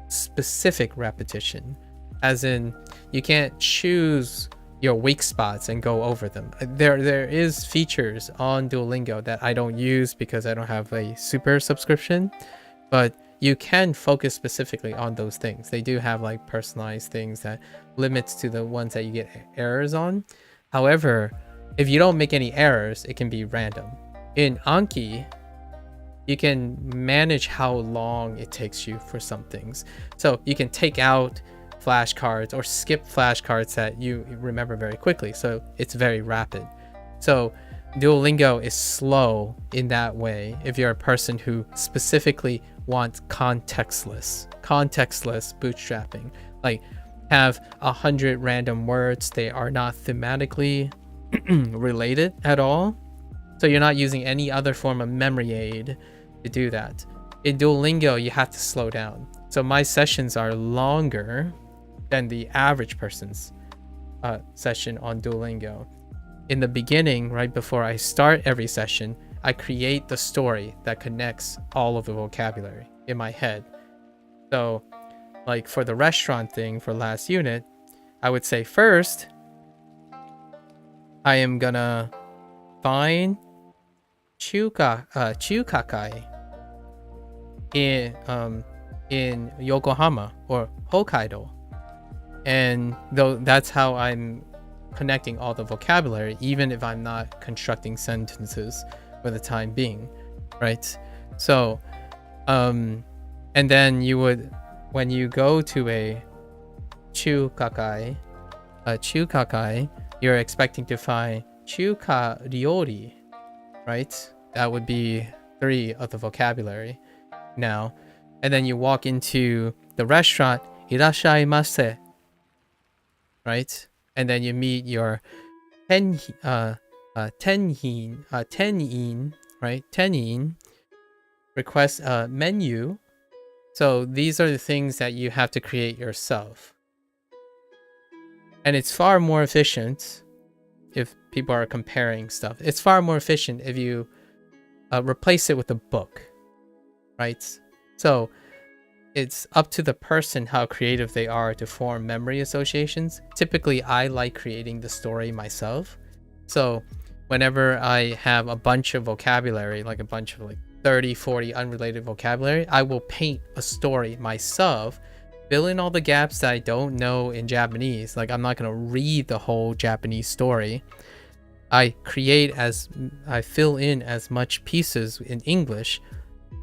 specific repetition, as in you can't choose your weak spots and go over them. There is features on Duolingo that I don't use because I don't have a super subscription, but you can focus specifically on those things. They do have like personalized things that limits to the ones that you get errors on. However, if you don't make any errors, it can be random. In Anki, you can manage how long it takes you for some things. So you can take out flashcards or skip flashcards that you remember very quickly. So it's very rapid. So Duolingo is slow in that way if you're a person who specifically wants contextless bootstrapping. Like have 100 random words. They are not thematically related at all. So you're not using any other form of memory aid to do that. In Duolingo, you have to slow down. So my sessions are longer than the average person's session on Duolingo. In the beginning, right before I start every session, I create the story that connects all of the vocabulary in my head. So like for the restaurant thing for last unit, I would say first, I am gonna find chukakai in Yokohama or Hokkaido, and though that's how I'm connecting all the vocabulary, even if I'm not constructing sentences for the time being, right? So and then you would, when you go to a chukakai, you're expecting to find chuka ryori, right? That would be 3 of the vocabulary now. And then you walk into the restaurant, irashaimase, right? And then you meet your tenin, right? Tenin, request a menu. So these are the things that you have to create yourself. And it's far more efficient if people are comparing stuff. It's far more efficient if you replace it with a book, right? So it's up to the person how creative they are to form memory associations. Typically, I like creating the story myself. So whenever I have a bunch of vocabulary, like a bunch of like 30, 40 unrelated vocabulary, I will paint a story myself, fill in all the gaps that I don't know in Japanese. Like I'm not going to read the whole Japanese story. I fill in as much pieces in English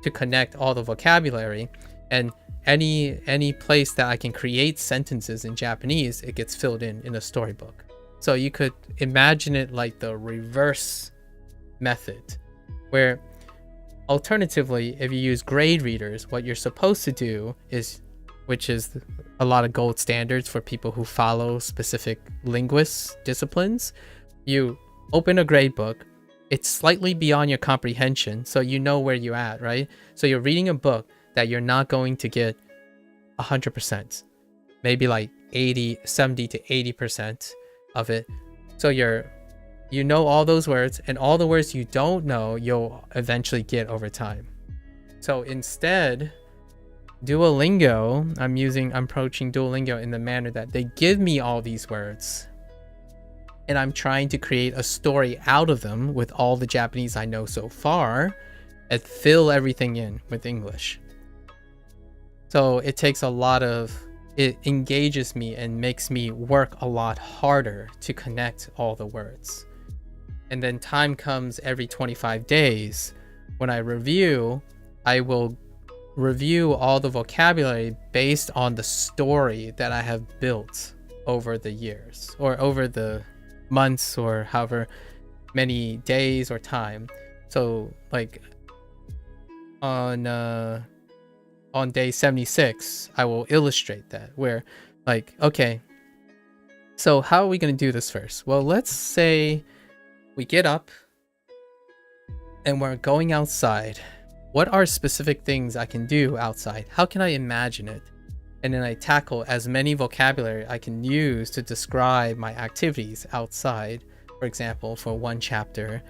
to connect all the vocabulary, and any place that I can create sentences in Japanese, it gets filled in a storybook. So you could imagine it like the reverse method, where alternatively, if you use grade readers, what you're supposed to do is, which is a lot of gold standards for people who follow specific linguist disciplines, you open a grade book, it's slightly beyond your comprehension, so you know where you're at, right? So you're reading a book that you're not going to get 100%, maybe like 70 to 80% of it. So you know all those words, and all the words you don't know, you'll eventually get over time. So instead, Duolingo, I'm approaching Duolingo in the manner that they give me all these words, and I'm trying to create a story out of them with all the Japanese I know so far and fill everything in with English. So it takes it engages me and makes me work a lot harder to connect all the words. And then time comes every 25 days. When I will review all the vocabulary based on the story that I have built over the years, or over the months, or however many days or time. So like on day 76, I will illustrate that, where like, okay, so how are we going to do this first? Well, let's say we get up and we're going outside. What are specific things I can do outside? How can I imagine it? And then I tackle as many vocabulary I can use to describe my activities outside, for example, for one chapter.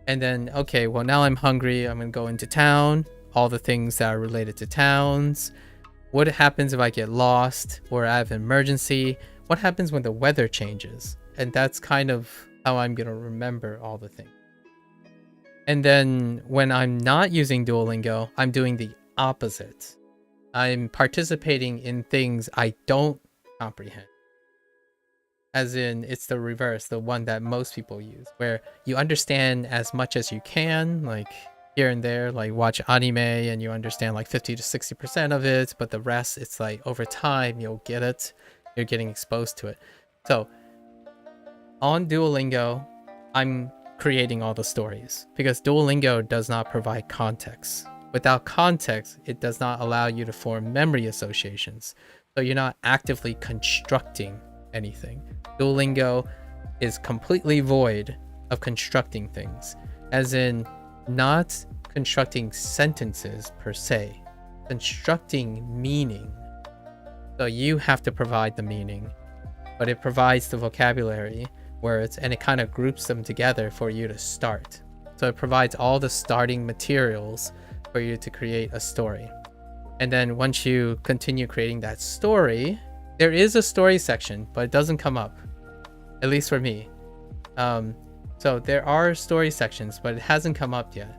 And then, okay, well, now I'm hungry. I'm going to go into town. All the things that are related to towns. What happens if I get lost or I have an emergency? What happens when the weather changes? And that's kind of how I'm going to remember all the things. And then when I'm not using Duolingo, I'm doing the opposite. I'm participating in things I don't comprehend. As in, it's the reverse, the one that most people use, where you understand as much as you can, like here and there, like watch anime and you understand like 50 to 60% of it, but the rest, it's like over time, you'll get it. You're getting exposed to it. So on Duolingo, I'm creating all the stories because Duolingo does not provide context. Without context, it does not allow you to form memory associations. So you're not actively constructing anything. Duolingo is completely void of constructing things, as in not constructing sentences per se, constructing meaning. So you have to provide the meaning, but it provides the vocabulary, words, and it kind of groups them together for you to start. So it provides all the starting materials for you to create a story. And then once you continue creating that story, there is a story section, but it doesn't come up, at least for me. So there are story sections, but it hasn't come up yet.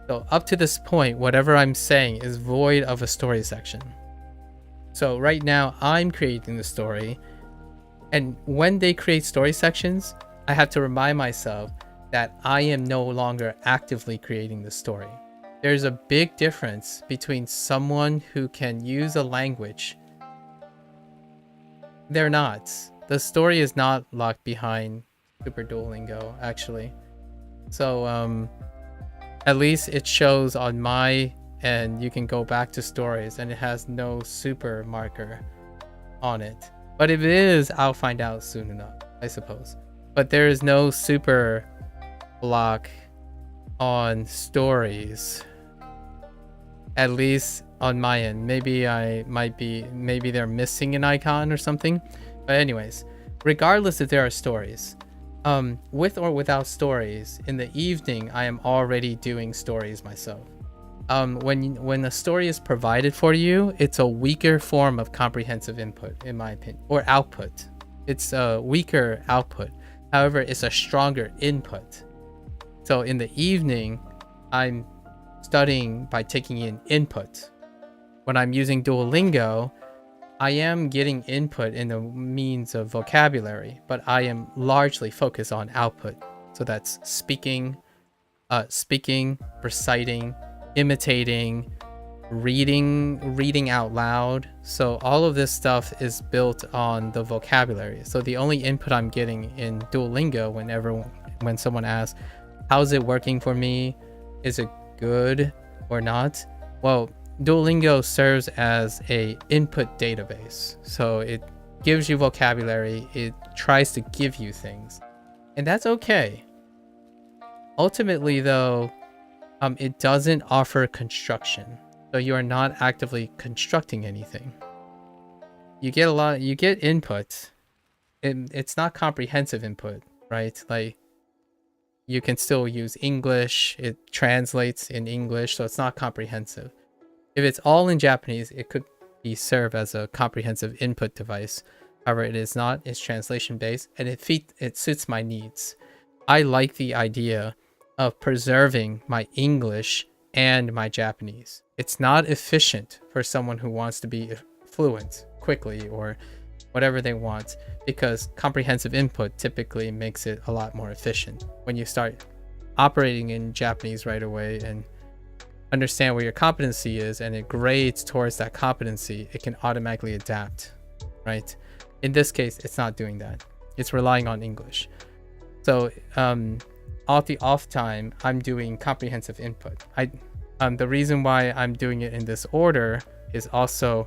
So up to this point, whatever I'm saying is void of a story section. So right now I'm creating the story, and when they create story sections, I have to remind myself that I am no longer actively creating the story. There's a big difference between someone who can use a language. They're not. The story is not locked behind Super Duolingo, actually. So at least it shows on my end, you can go back to stories and it has no super marker on it. But if it is, I'll find out soon enough, I suppose. But there is no super block on stories, at least on my end. Maybe maybe they're missing an icon or something. But anyways, regardless if there are stories, with or without stories, in the evening, I am already doing stories myself. When a story is provided for you, it's a weaker form of comprehensive input, in my opinion, or output. It's a weaker output. However, it's a stronger input. So in the evening, I'm studying by taking in input. When I'm using Duolingo, I am getting input in the means of vocabulary, but I am largely focused on output. So that's speaking, reciting, imitating, reading out loud. So all of this stuff is built on the vocabulary. So the only input I'm getting in Duolingo when someone asks, how's it working for me? Is it good or not? Well, Duolingo serves as a input database. So it gives you vocabulary. It tries to give you things, and that's okay. Ultimately, though, it doesn't offer construction. So you are not actively constructing anything. You get input. It's not comprehensive input, right? Like, you can still use English. It translates in English, so it's not comprehensive. If it's all in Japanese, it could serve as a comprehensive input device. However, it is not. It's translation based, and it suits my needs. I like the idea of preserving my English and my Japanese. It's not efficient for someone who wants to be fluent quickly or whatever they want, because comprehensive input typically makes it a lot more efficient. When you start operating in Japanese right away and understand where your competency is and it grades towards that competency, it can automatically adapt, right? In this case, it's not doing that. It's relying on English. So at the off time, I'm doing comprehensive input. The reason why I'm doing it in this order is also,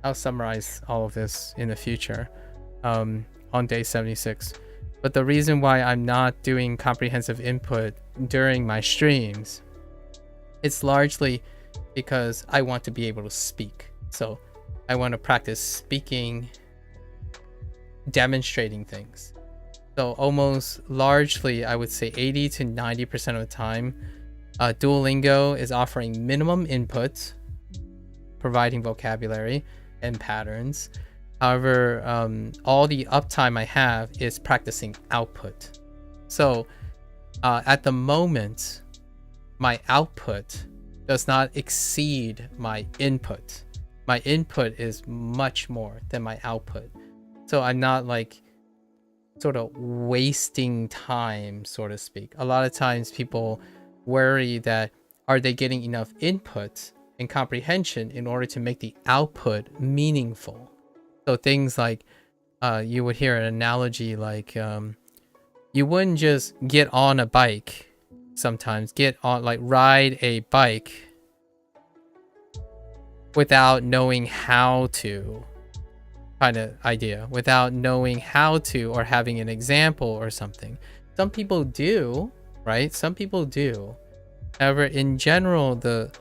I'll summarize all of this in the future on day 76. But the reason why I'm not doing comprehensive input during my streams, it's largely because I want to be able to speak. So I want to practice speaking, demonstrating things. So almost largely, I would say 80 to 90% of the time, Duolingo is offering minimum input, providing vocabulary and patterns. However, all the uptime I have is practicing output. So at the moment, my output does not exceed my input. My input is much more than my output. So I'm not like sort of wasting time, so to speak. A lot of times people worry that are they getting enough input and comprehension in order to make the output meaningful. So things like you would hear an analogy like you wouldn't just get on a bike sometimes, ride a bike without knowing how to, kind of idea, without knowing how to or having an example or something. Some people do, right? Some people do. However, in general, the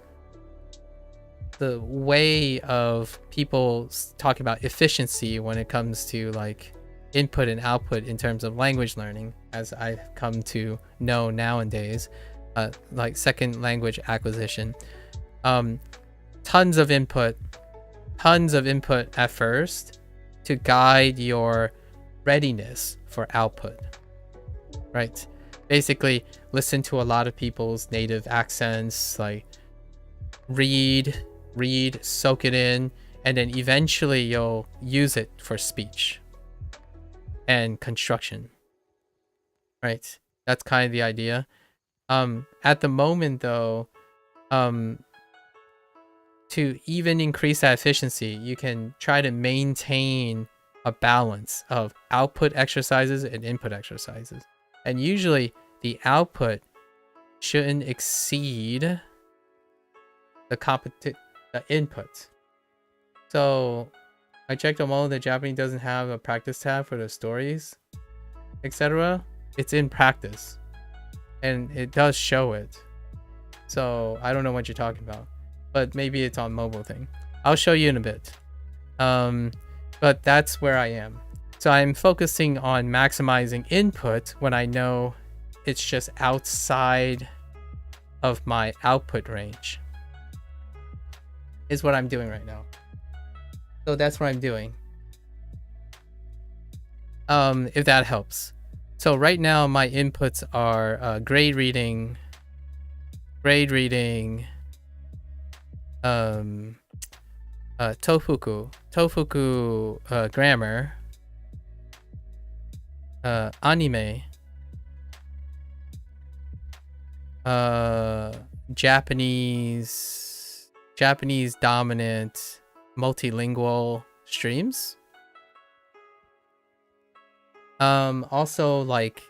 way of people talk about efficiency when it comes to like input and output in terms of language learning, as I've come to know nowadays, like second language acquisition, tons of input at first to guide your readiness for output, right? Basically, listen to a lot of people's native accents, like read, soak it in, and then eventually you'll use it for speech and construction, right? That's kind of the idea. At the moment though, to even increase that efficiency, you can try to maintain a balance of output exercises and input exercises. And usually the output shouldn't exceed the input. So I checked on all the Japanese doesn't have a practice tab for the stories, etc. It's in practice and it does show it. So I don't know what you're talking about, but maybe it's on mobile thing. I'll show you in a bit. But that's where I am. So I'm focusing on maximizing input when I know it's just outside of my output range, is what I'm doing right now. So that's what I'm doing. If that helps. So right now my inputs are grade reading, tofuku grammar, anime, Japanese dominant multilingual streams. Also like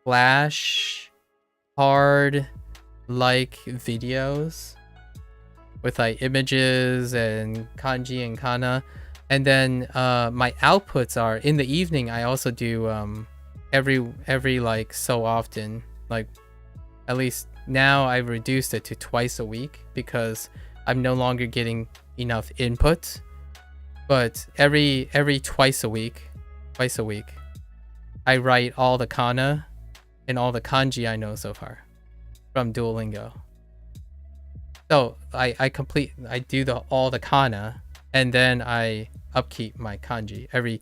flash hard like videos with like images and kanji and kana. And then my outputs are in the evening. I also do every like so often, like at least now I've reduced it to twice a week because I'm no longer getting enough input. But every twice a week, I write all the kana and all the kanji I know so far from Duolingo. So I do all the kana and then I upkeep my kanji every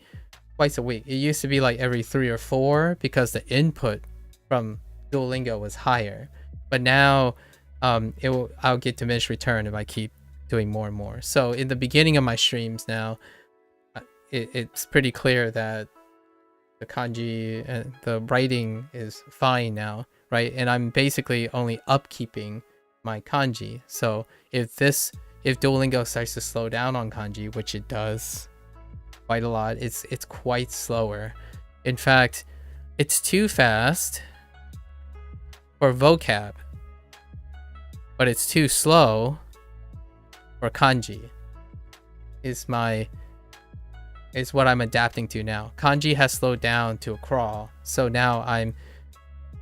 twice a week. It used to be like every 3 or 4 because the input from Duolingo was higher. But now I'll get diminished return if I keep doing more and more. So in the beginning of my streams now, it's pretty clear that the kanji and the writing is fine now, right? And I'm basically only upkeeping my kanji. So if Duolingo starts to slow down on kanji, which it does quite a lot, it's quite slower. In fact, it's too fast for vocab, but it's too slow for kanji. Is what I'm adapting to now. Kanji has slowed down to a crawl, so now I'm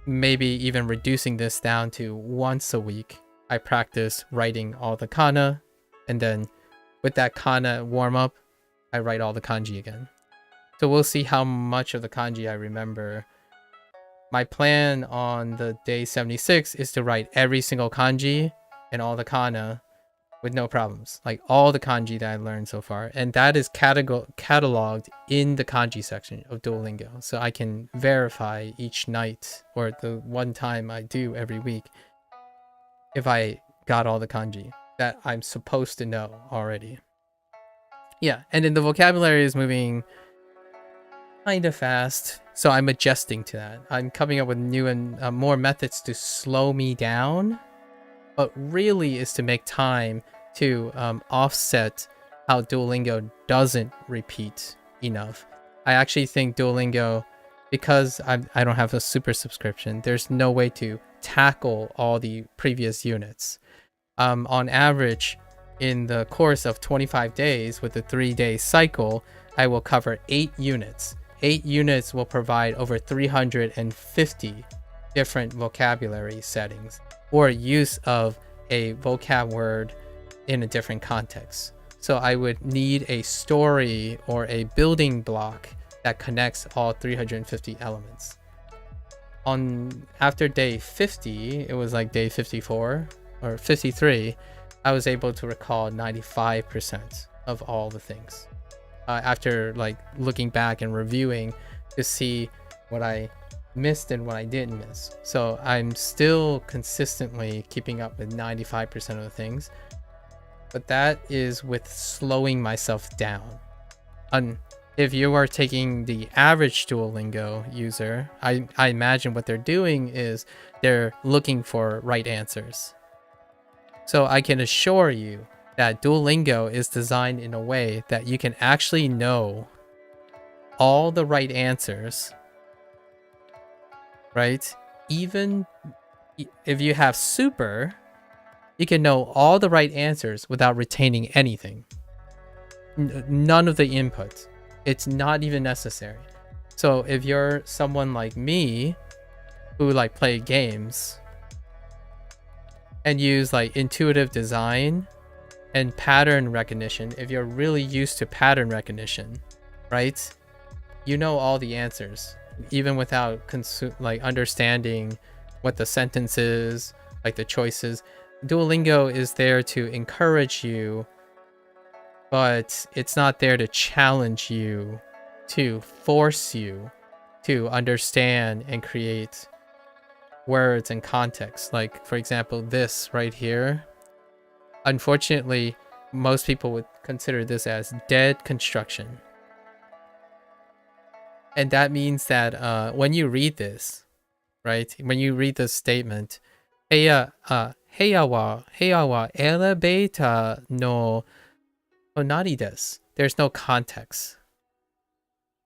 maybe even reducing this down to once a week. I practice writing all the kana, and then with that kana warm up, I write all the kanji again. So we'll see how much of the kanji I remember. My plan on the day 76 is to write every single kanji and all the kana with no problems. Like all the kanji that I learned so far. And that is cataloged in the kanji section of Duolingo. So I can verify each night or the one time I do every week if I got all the kanji that I'm supposed to know already. Yeah, and then the vocabulary is moving kind of fast, so I'm adjusting to that. I'm coming up with new and more methods to slow me down, but really is to make time to offset how Duolingo doesn't repeat enough. I actually think Duolingo, because I don't have a super subscription, there's no way to tackle all the previous units. On average, in the course of 25 days with a 3-day cycle, I will cover 8 units. 8 units will provide over 350 different vocabulary settings or use of a vocab word in a different context. So I would need a story or a building block that connects all 350 elements. After day 50, it was like day 54 or 53, I was able to recall 95% of all the things. After like looking back and reviewing to see what I missed and what I didn't miss. So I'm still consistently keeping up with 95% of the things, but that is with slowing myself down. If you are taking the average Duolingo user, I imagine what they're doing is they're looking for right answers. So I can assure you that Duolingo is designed in a way that you can actually know all the right answers, right? Even if you have super, you can know all the right answers without retaining anything. None of the inputs. It's not even necessary. So if you're someone like me who like play games and use like intuitive design and pattern recognition, if you're really used to pattern recognition, right? You know all the answers, even without like understanding what the sentence is, like the choices. Duolingo is there to encourage you, but it's not there to challenge you, to force you to understand and create words and context. Like, for example, this right here. Unfortunately, most people would consider this as dead construction. And that means that when you read this, right? When you read this statement, Heya wa elevator no tonari desu. There's no context,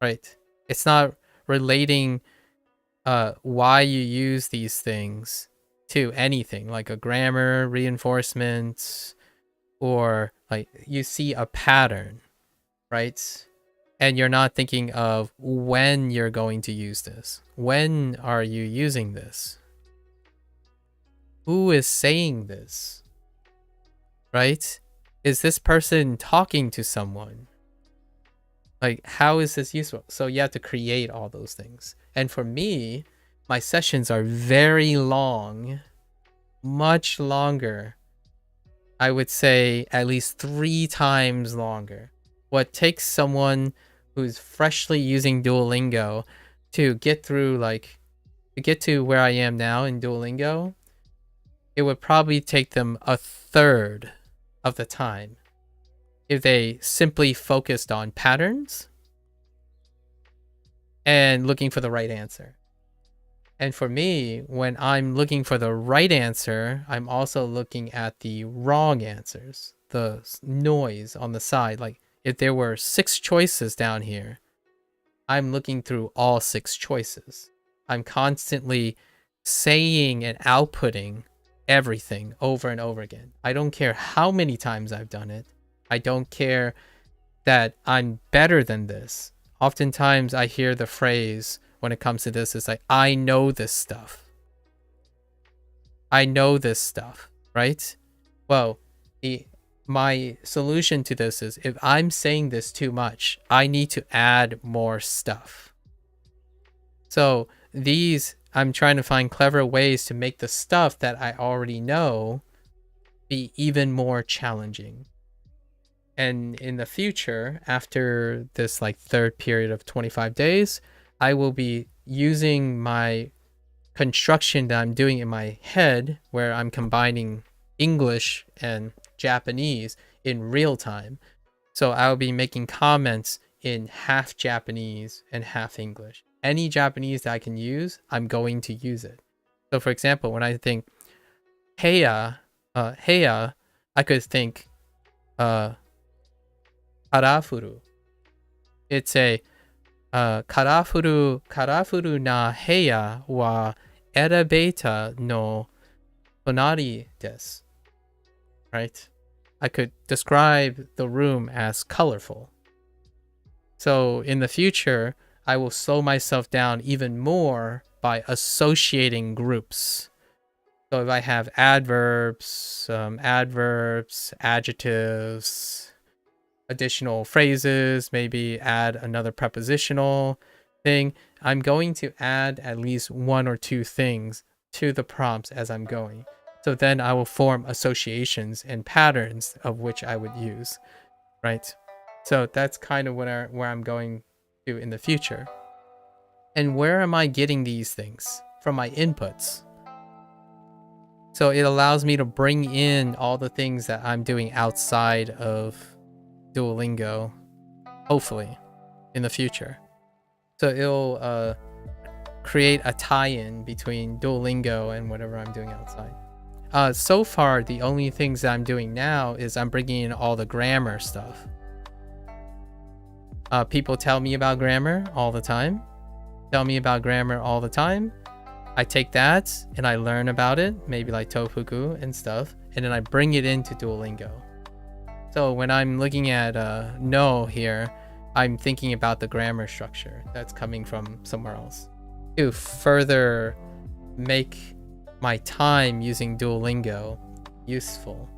right? It's not relating why you use these things to anything, like a grammar reinforcement, or like you see a pattern, right? And you're not thinking of when you're going to use this. When are you using this? Who is saying this? Right? Is this person talking to someone? Like, how is this useful? So you have to create all those things. And for me, my sessions are very long, much longer. I would say at least 3 times longer. What takes someone who's freshly using Duolingo to get through, like, to get to where I am now in Duolingo, it would probably take them 1/3 of the time if they simply focused on patterns and looking for the right answer. And for me, when I'm looking for the right answer, I'm also looking at the wrong answers, the noise on the side. Like, if there were 6 choices down here, I'm looking through all 6 choices. I'm constantly saying and outputting everything over and over again. I don't care how many times I've done it. I don't care that I'm better than this. Oftentimes I hear the phrase when it comes to this is like, I know this stuff. I know this stuff, right? Well, my solution to this is, if I'm saying this too much, I need to add more stuff. So these, I'm trying to find clever ways to make the stuff that I already know be even more challenging. And in the future, after this like third period of 25 days, I will be using my construction that I'm doing in my head, where I'm combining English and Japanese in real time. So I'll be making comments in half Japanese and half English. Any Japanese that I can use, I'm going to use it. So for example, when I think heya, I could think karafuru. It's a karafuru na heya wa elevator no tonari desu. Right? I could describe the room as colorful. So in the future, I will slow myself down even more by associating groups. So if I have adverbs, adjectives, additional phrases, maybe add another prepositional thing, I'm going to add at least one or two things to the prompts as I'm going. So then I will form associations and patterns of which I would use, right? So that's kind of where I'm going to in the future. And where am I getting these things? From my inputs. So it allows me to bring in all the things that I'm doing outside of Duolingo, hopefully, in the future. So it'll create a tie-in between Duolingo and whatever I'm doing outside. So far, the only things that I'm doing now is I'm bringing in all the grammar stuff. People tell me about grammar all the time. I take that and I learn about it, maybe like tofuku and stuff, and then I bring it into Duolingo. So when I'm looking at no here, I'm thinking about the grammar structure that's coming from somewhere else. To further make my time using Duolingo useful,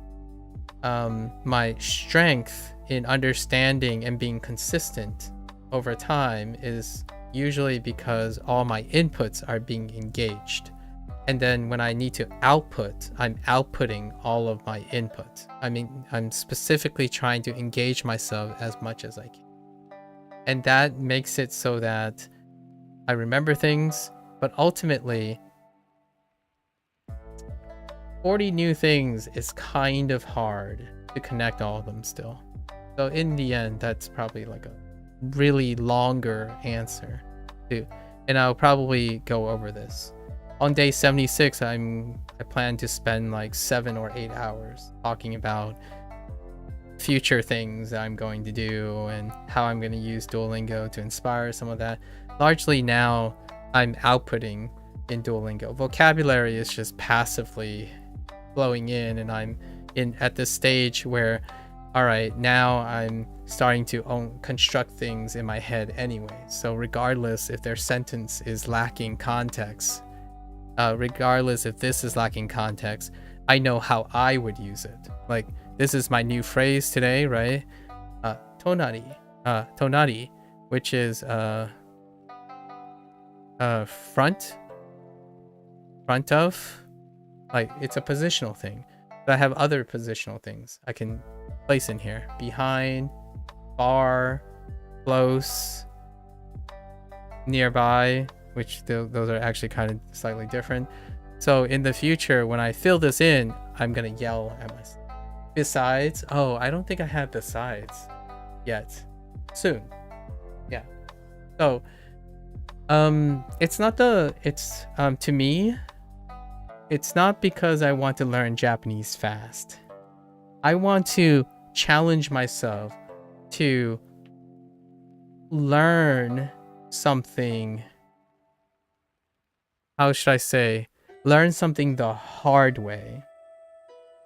my strength in understanding and being consistent over time is usually because all my inputs are being engaged. And then when I need to output, I'm outputting all of my input. I mean, I'm specifically trying to engage myself as much as I can. And that makes it so that I remember things, but ultimately 40 new things is kind of hard to connect all of them still. So in the end, that's probably like a really longer answer too. And I'll probably go over this. On day 76, I plan to spend like 7 or 8 hours talking about future things that I'm going to do and how I'm going to use Duolingo to inspire some of that. Largely now, I'm outputting in Duolingo. Vocabulary is just passively flowing in, and I'm at this stage where, all right, now I'm starting to construct things in my head anyway. So regardless if their sentence is lacking context, regardless if this is lacking context, I know how I would use it. Like, this is my new phrase today, right? Tonari, which is front of, like, it's a positional thing. But I have other positional things I can place in here: behind, far, close, nearby, which those are actually kind of slightly different. So in the future, when I fill this in, I'm gonna yell at myself. Besides, oh, I don't think I have besides yet. Soon. Yeah. So it's not to me, it's not because I want to learn Japanese fast. I want to challenge myself to learn something, how should I say, learn something the hard way.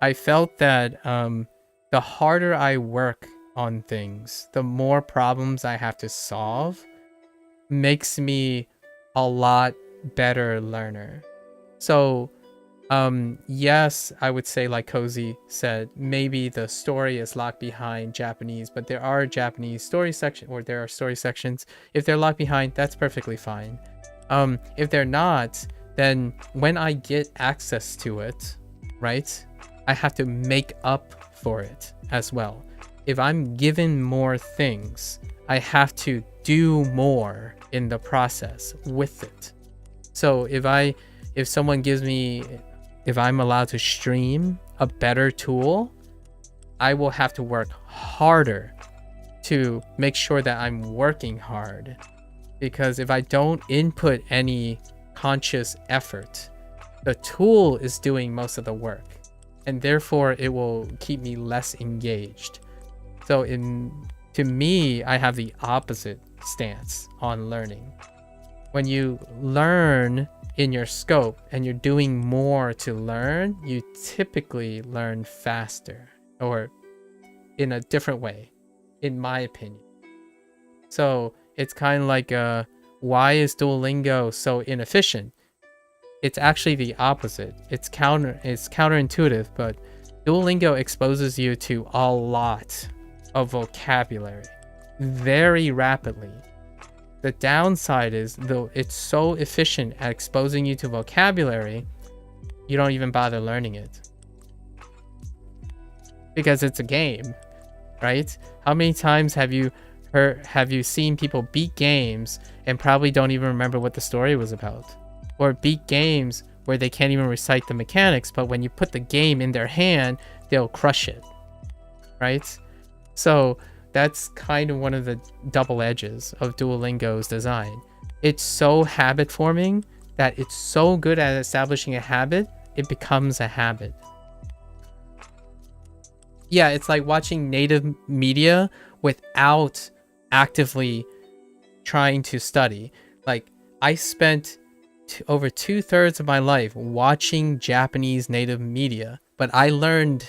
I felt that the harder I work on things, the more problems I have to solve, makes me a lot better learner. So Yes, I would say, like Cozy said, maybe the story is locked behind Japanese, but there are Japanese story section, or there are story sections. If they're locked behind, that's perfectly fine. If they're not, then when I get access to it, right, I have to make up for it as well. If I'm given more things, I have to do more in the process with it. So if someone gives me, if I'm allowed to stream a better tool, I will have to work harder to make sure that I'm working hard. Because if I don't input any conscious effort, the tool is doing most of the work, and therefore it will keep me less engaged. So to me, I have the opposite stance on learning. When you learn in your scope and you're doing more to learn, you typically learn faster, or in a different way, in my opinion. So it's kind of like, why is Duolingo so inefficient? It's actually the opposite. It's counterintuitive, but Duolingo exposes you to a lot of vocabulary very rapidly. The downside is, though it's so efficient at exposing you to vocabulary, you don't even bother learning it. Because it's a game, right? How many times have you seen people beat games and probably don't even remember what the story was about? Or beat games where they can't even recite the mechanics, but when you put the game in their hand, they'll crush it, right? So that's kind of one of the double edges of Duolingo's design. It's so habit forming that it's so good at establishing a habit, it becomes a habit. Yeah, it's like watching native media without actively trying to study. Like, I spent over 2/3 of my life watching Japanese native media, but I learned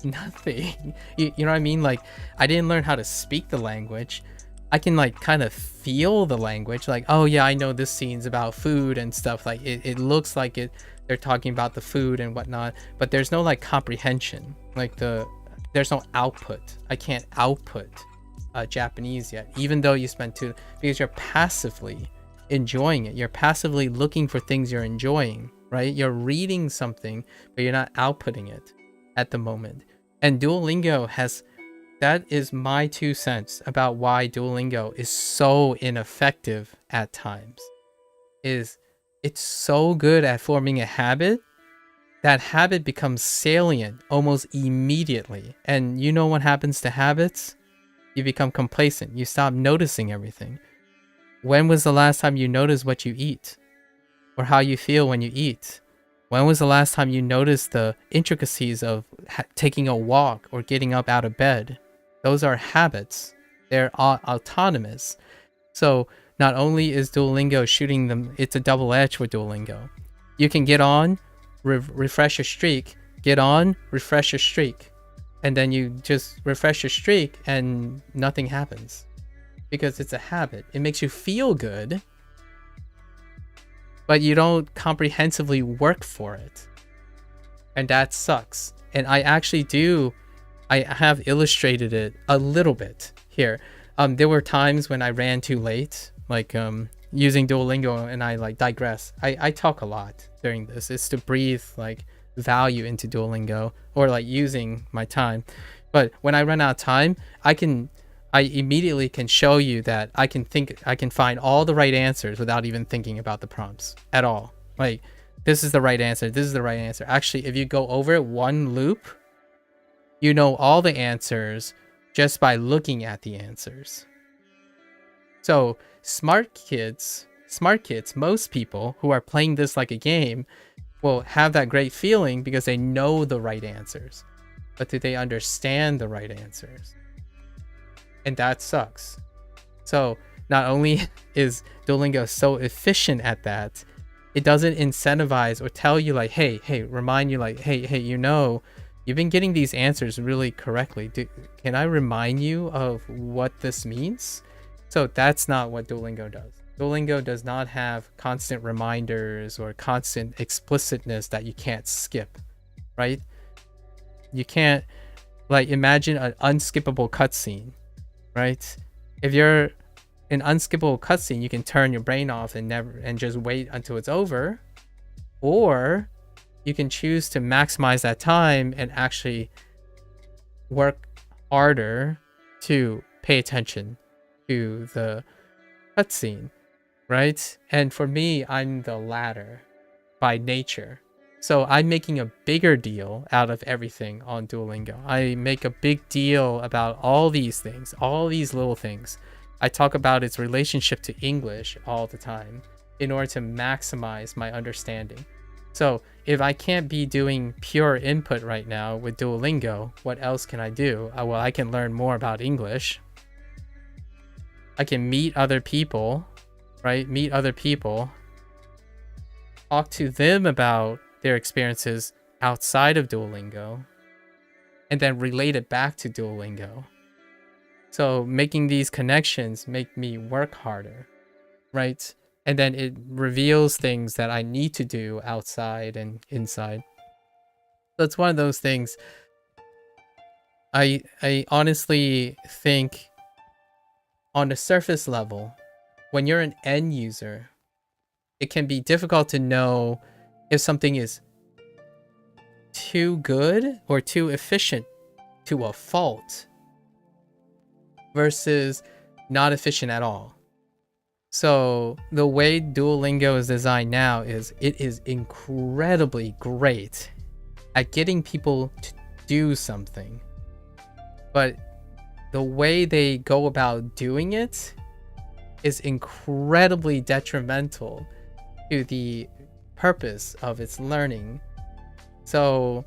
nothing. You know what I mean? Like, I didn't learn how to speak the language. I can like kind of feel the language, like, oh yeah, I know this scene's about food and stuff. Like it looks like they're talking about the food and whatnot, but there's no like comprehension. Like there's no output. I can't output Japanese yet, even though you spend because you're passively enjoying it. You're passively looking for things you're enjoying, right? You're reading something, but you're not outputting it at the moment. And Duolingo that is my 2 cents about why Duolingo is so ineffective at times. It's so good at forming a habit. That habit becomes salient almost immediately. And you know what happens to habits? You become complacent. You stop noticing everything. When was the last time you noticed what you eat? Or how you feel when you eat? When was the last time you noticed the intricacies of taking a walk or getting up out of bed? Those are habits. They're autonomous. So not only is Duolingo shooting them, it's a double edge with Duolingo. You can get on, refresh your streak, get on, refresh your streak. And then you just refresh your streak and nothing happens. Because it's a habit. It makes you feel good, but you don't comprehensively work for it. And that sucks. And I have illustrated it a little bit here. There were times when I ran too late, like using Duolingo, and I like digress. I talk a lot during this. It's to breathe like value into Duolingo, or like using my time. But when I run out of time, I immediately can show you that I can find all the right answers without even thinking about the prompts at all. Like, this is the right answer. This is the right answer. Actually, if you go over it one loop, you know all the answers just by looking at the answers. So smart kids, most people who are playing this like a game will have that great feeling because they know the right answers. But do they understand the right answers? And that sucks. So not only is Duolingo so efficient at that, it doesn't incentivize or tell you like, hey, remind you like, hey, you know, you've been getting these answers really correctly. Can I remind you of what this means? So that's not what Duolingo does. Duolingo does not have constant reminders or constant explicitness that you can't skip, right? You can't, like, imagine an unskippable cutscene, right? If you're an unskippable cutscene, you can turn your brain off and just wait until it's over, or you can choose to maximize that time and actually work harder to pay attention to the cutscene, right? And for me, I'm the latter by nature. So I'm making a bigger deal out of everything on Duolingo. I make a big deal about all these things, all these little things. I talk about its relationship to English all the time in order to maximize my understanding. So if I can't be doing pure input right now with Duolingo, what else can I do? Well, I can learn more about English. I can meet other people, right? Meet other people. Talk to them about their experiences outside of Duolingo. And then relate it back to Duolingo. So making these connections make me work harder, right? And then it reveals things that I need to do outside and inside. So it's one of those things. I honestly think on the surface level, when you're an end user, it can be difficult to know if something is too good or too efficient to a fault versus not efficient at all. So the way Duolingo is designed now is it is incredibly great at getting people to do something. But the way they go about doing it is incredibly detrimental to the purpose of its learning. So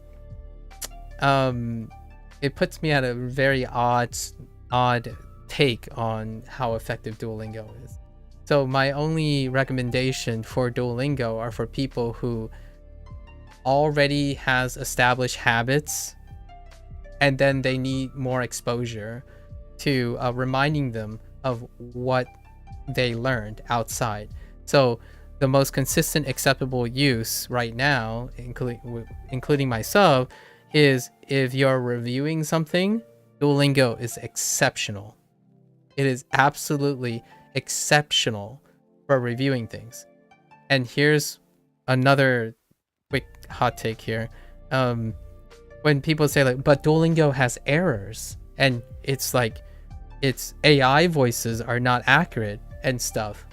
it puts me at a very odd take on how effective Duolingo is. So my only recommendation for Duolingo are for people who already has established habits and then they need more exposure to reminding them of what they learned outside. So the most consistent acceptable use right now, including myself, is if you're reviewing something, Duolingo is exceptional. It is absolutely exceptional for reviewing things. And here's another quick hot take here. When people say like, but Duolingo has errors and it's like its AI voices are not accurate and stuff.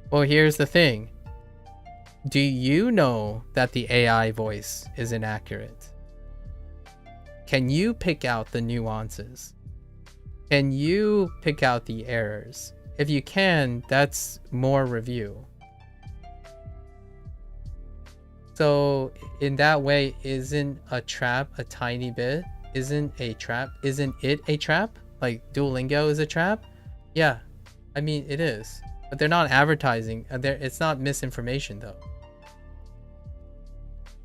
Well, here's the thing. Do you know that the AI voice is inaccurate? Can you pick out the nuances? Can you pick out the errors? If you can, that's more review. So in that way, isn't a trap a tiny bit? Isn't it a trap? Like Duolingo is a trap? Yeah, I mean it is. But they're not advertising. It's not misinformation though.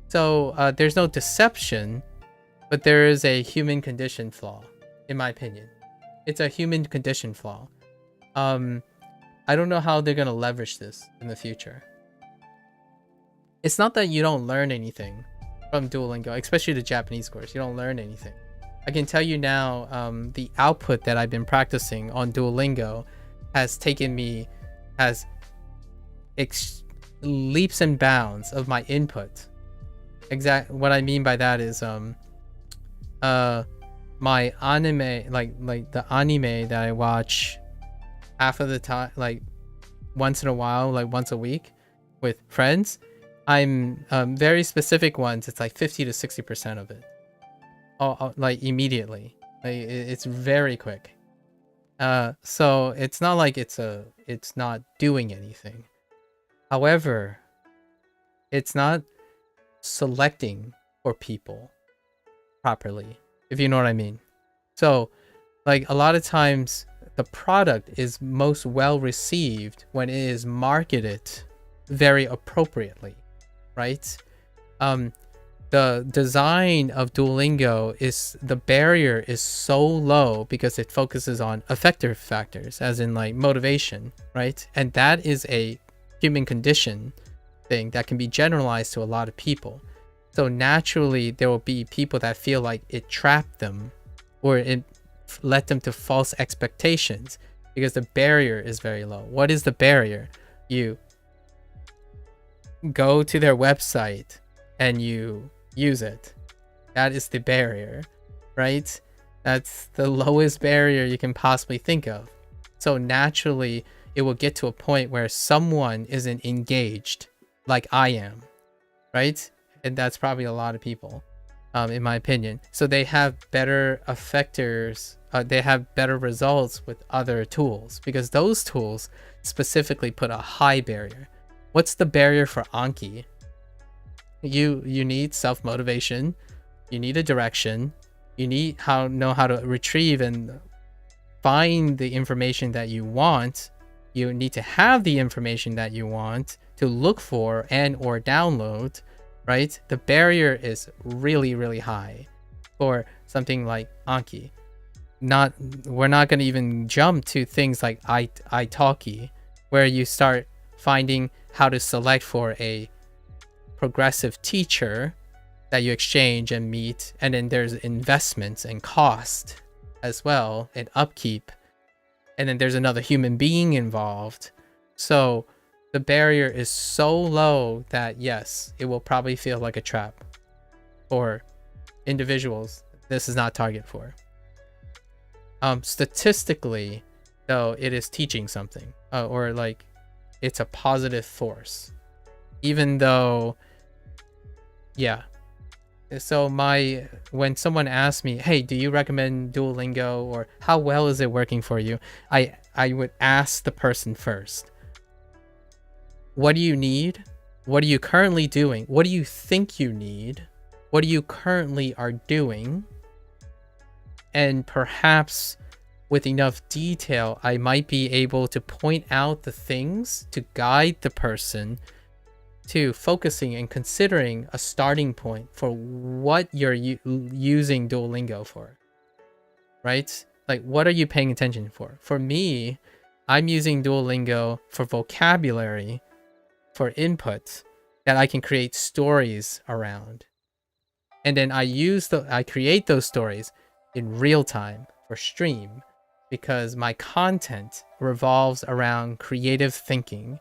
So there's no deception, but there is a human condition flaw, in my opinion. It's a human condition flaw. I don't know how they're gonna leverage this in the future. It's not that you don't learn anything from Duolingo, especially the Japanese course. You don't learn anything. I can tell you now, the output that I've been practicing on Duolingo has taken me leaps and bounds of my input. What I mean by that is my anime, like the anime that I watch half of the time, like once in a while, like once a week with friends, I'm very specific ones. It's like 50 to 60% of it. Like immediately. Like it's very quick. So it's not like it's not doing anything. However, it's not selecting for people properly, if you know what I mean. So like a lot of times the product is most well received when it is marketed very appropriately, right? the design of Duolingo is the barrier is so low because it focuses on affective factors, as in like motivation, right? And that is a human condition thing that can be generalized to a lot of people. So naturally, there will be people that feel like it trapped them or it led them to false expectations because the barrier is very low. What is the barrier? You go to their website and you use it. That is the barrier, right? That's the lowest barrier you can possibly think of. So naturally, it will get to a point where someone isn't engaged like I am, right? And that's probably a lot of people, in my opinion. So they have better effectors, they have better results with other tools because those tools specifically put a high barrier. What's the barrier for Anki? You need self-motivation, you need a direction, you need know how to retrieve and find the information that you want. You need to have the information that you want to look for and or download, right? The barrier is really, really high for something like Anki. We're not going to even jump to things like italki, where you start finding how to select for a progressive teacher that you exchange and meet, and then there's investments and cost as well and upkeep, and then there's another human being involved. So the barrier is so low that yes, it will probably feel like a trap for individuals this is not target for. Statistically though, it is teaching something, or like it's a positive force, even though, yeah. So when someone asks me, hey, do you recommend Duolingo, or how well is it working for you? I would ask the person first, what do you need? What are you currently doing? What do you think you need? What do you currently are doing? And perhaps with enough detail, I might be able to point out the things to guide the person to focusing and considering a starting point for what you're using Duolingo for, right? Like, what are you paying attention for? For me, I'm using Duolingo for vocabulary, for input that I can create stories around. And then I create those stories in real time for stream because my content revolves around creative thinking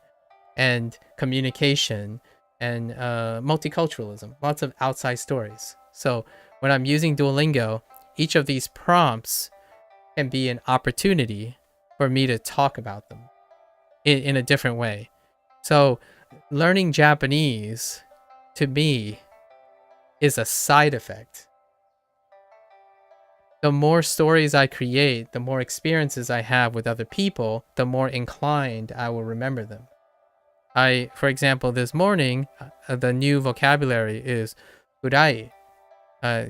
and communication and multiculturalism, lots of outside stories. So when I'm using Duolingo, each of these prompts can be an opportunity for me to talk about them in a different way. So learning Japanese, to me, is a side effect. The more stories I create, the more experiences I have with other people, the more inclined I will remember them. For example, this morning, the new vocabulary is urai.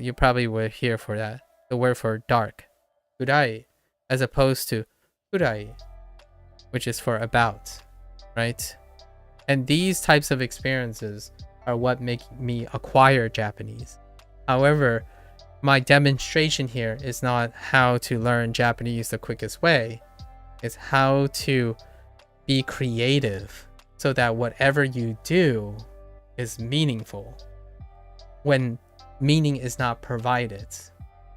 You probably were here for that. The word for dark. Urai, as opposed to urai, which is for about, right? And these types of experiences are what make me acquire Japanese. However, my demonstration here is not how to learn Japanese the quickest way. It's how to be creative so that whatever you do is meaningful when meaning is not provided.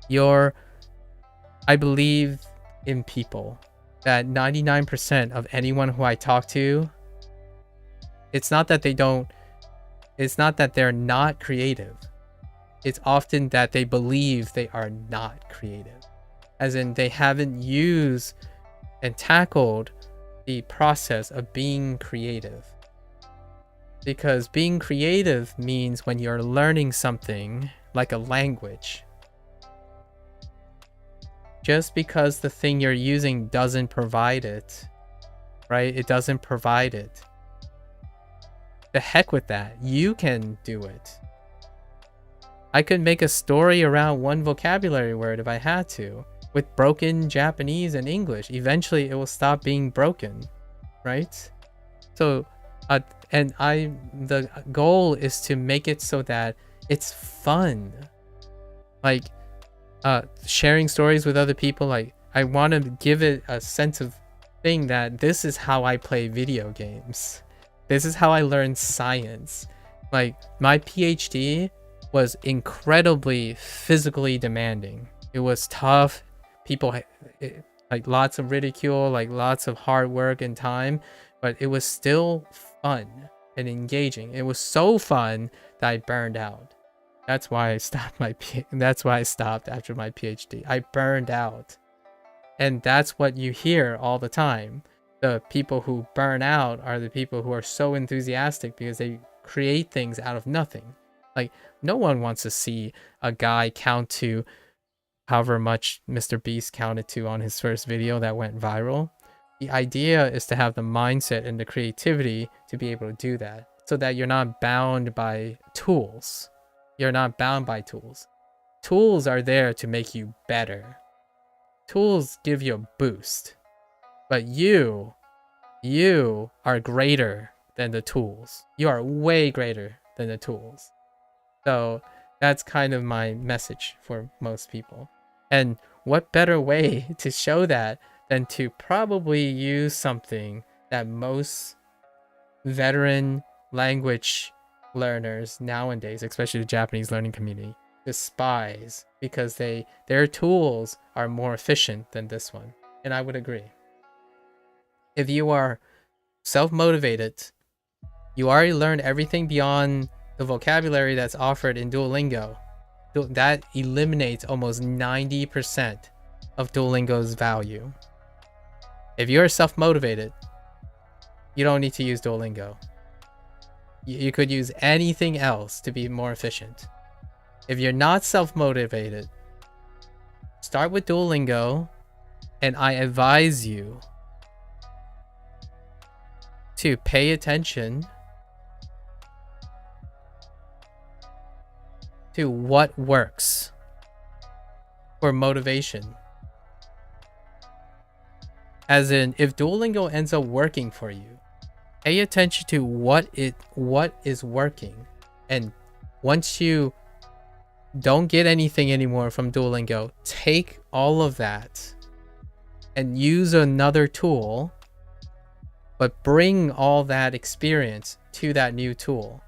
I believe in people that 99% of anyone who I talk to, it's not that they're not creative. It's often that they believe they are not creative. As in, they haven't used and tackled the process of being creative. Because being creative means when you're learning something like a language, just because the thing you're using doesn't provide it, right? It doesn't provide it. The heck with that. You can do it. I could make a story around one vocabulary word if I had to, with broken Japanese and English. Eventually it will stop being broken, right? So the goal is to make it so that It's fun. Like sharing stories with other people, like I want to give it a sense of thing that this is how I play video games. This is how I learn science. Like my PhD was incredibly physically demanding. It was tough. People like lots of ridicule, like lots of hard work and time, but it was still fun and engaging. It was so fun that I burned out. That's why I stopped after my PhD. I burned out. And that's what you hear all the time. The people who burn out are the people who are so enthusiastic because they create things out of nothing. Like no one wants to see a guy count to however much Mr. Beast counted to on his first video that went viral. The idea is to have the mindset and the creativity to be able to do that so that you're not bound by tools. You're not bound by tools. Tools are there to make you better. Tools give you a boost. But you are greater than the tools. You are way greater than the tools. So that's kind of my message for most people. And what better way to show that than to probably use something that most veteran language learners nowadays, especially the Japanese learning community, despise because their tools are more efficient than this one. And I would agree. If you are self-motivated, you already learned everything beyond the vocabulary that's offered in Duolingo. That eliminates almost 90% of Duolingo's value. If you're self-motivated, you don't need to use Duolingo. You could use anything else to be more efficient. If you're not self-motivated, start with Duolingo, and I advise you to pay attention to what works for motivation. As in, if Duolingo ends up working for you, pay attention to what is working. And once you don't get anything anymore from Duolingo, take all of that and use another tool, but bring all that experience to that new tool.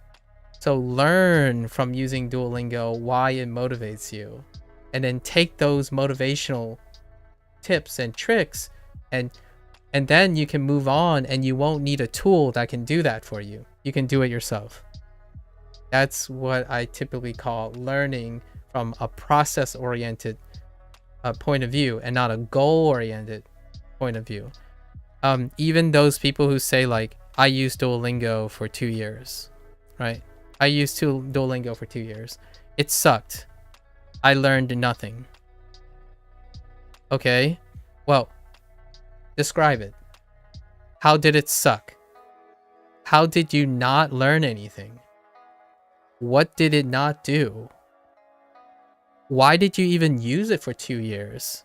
So learn from using Duolingo why it motivates you, and then take those motivational tips and tricks, and then you can move on, and you won't need a tool that can do that for you. You can do it yourself. That's what I typically call learning from a process-oriented point of view and not a goal-oriented point of view. Even those people who say like, I used Duolingo for 2 years, right? I used Duolingo for 2 years. It sucked. I learned nothing. Okay, well, describe it. How did it suck? How did you not learn anything? What did it not do? Why did you even use it for 2 years?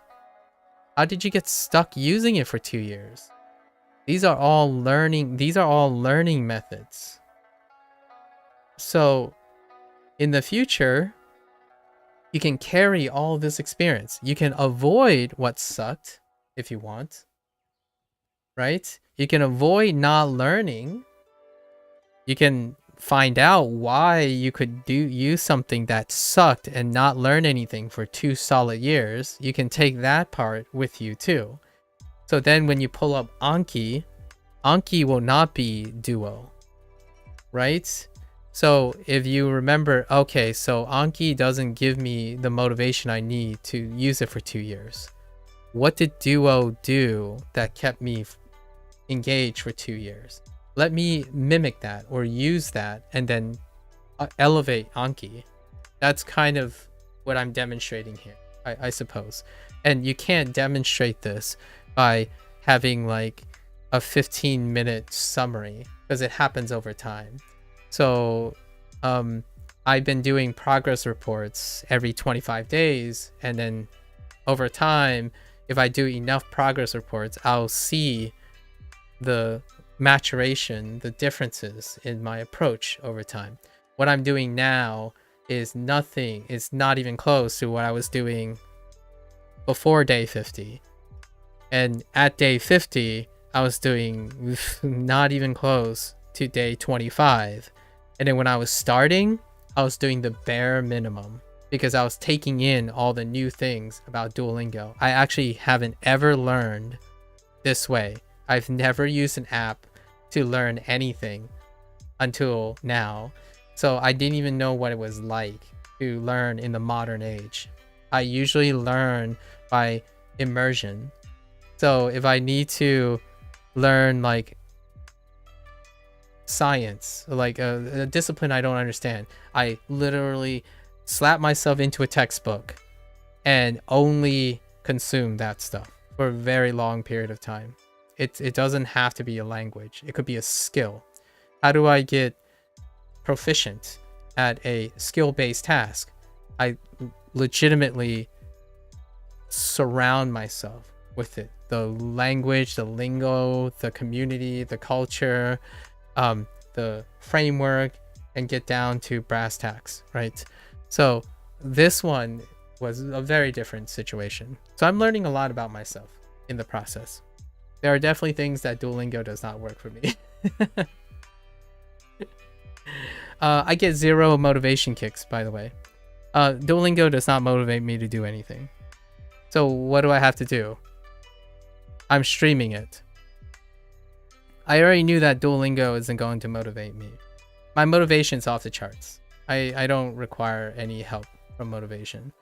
How did you get stuck using it for 2 years? These are all learning methods. So in the future, you can carry all this experience. You can avoid what sucked if you want, right? You can avoid not learning. You can find out why you could use something that sucked and not learn anything for 2 solid years. You can take that part with you too. So then when you pull up Anki will not be Duo, right? So if you remember, okay, so Anki doesn't give me the motivation I need to use it for 2 years. What did Duo do that kept me engaged for 2 years? Let me mimic that or use that and then elevate Anki. That's kind of what I'm demonstrating here, I suppose. And you can't demonstrate this by having like a 15-minute summary because it happens over time. So I've been doing progress reports every 25 days, and then over time, if I do enough progress reports, I'll see the maturation, the differences in my approach over time. What I'm doing now is nothing. It's not even close to what I was doing before day 50. And at day 50, I was doing not even close to day 25. And then when I was starting, I was doing the bare minimum because I was taking in all the new things about Duolingo. I actually haven't ever learned this way. I've never used an app to learn anything until now. So I didn't even know what it was like to learn in the modern age. I usually learn by immersion. So if I need to learn like science, like a discipline I don't understand, I literally slap myself into a textbook and only consume that stuff for a very long period of time. It doesn't have to be a language. It could be a skill. How do I get proficient at a skill-based task? I legitimately surround myself with it. The language, the lingo, the community, the culture, the framework, and get down to brass tacks, right? So this one was a very different situation. So I'm learning a lot about myself in the process. There are definitely things that Duolingo does not work for me. I get 0 motivation kicks, by the way. Duolingo does not motivate me to do anything. So what do I have to do? I'm streaming it. I already knew that Duolingo isn't going to motivate me. My motivation's off the charts. I don't require any help from motivation.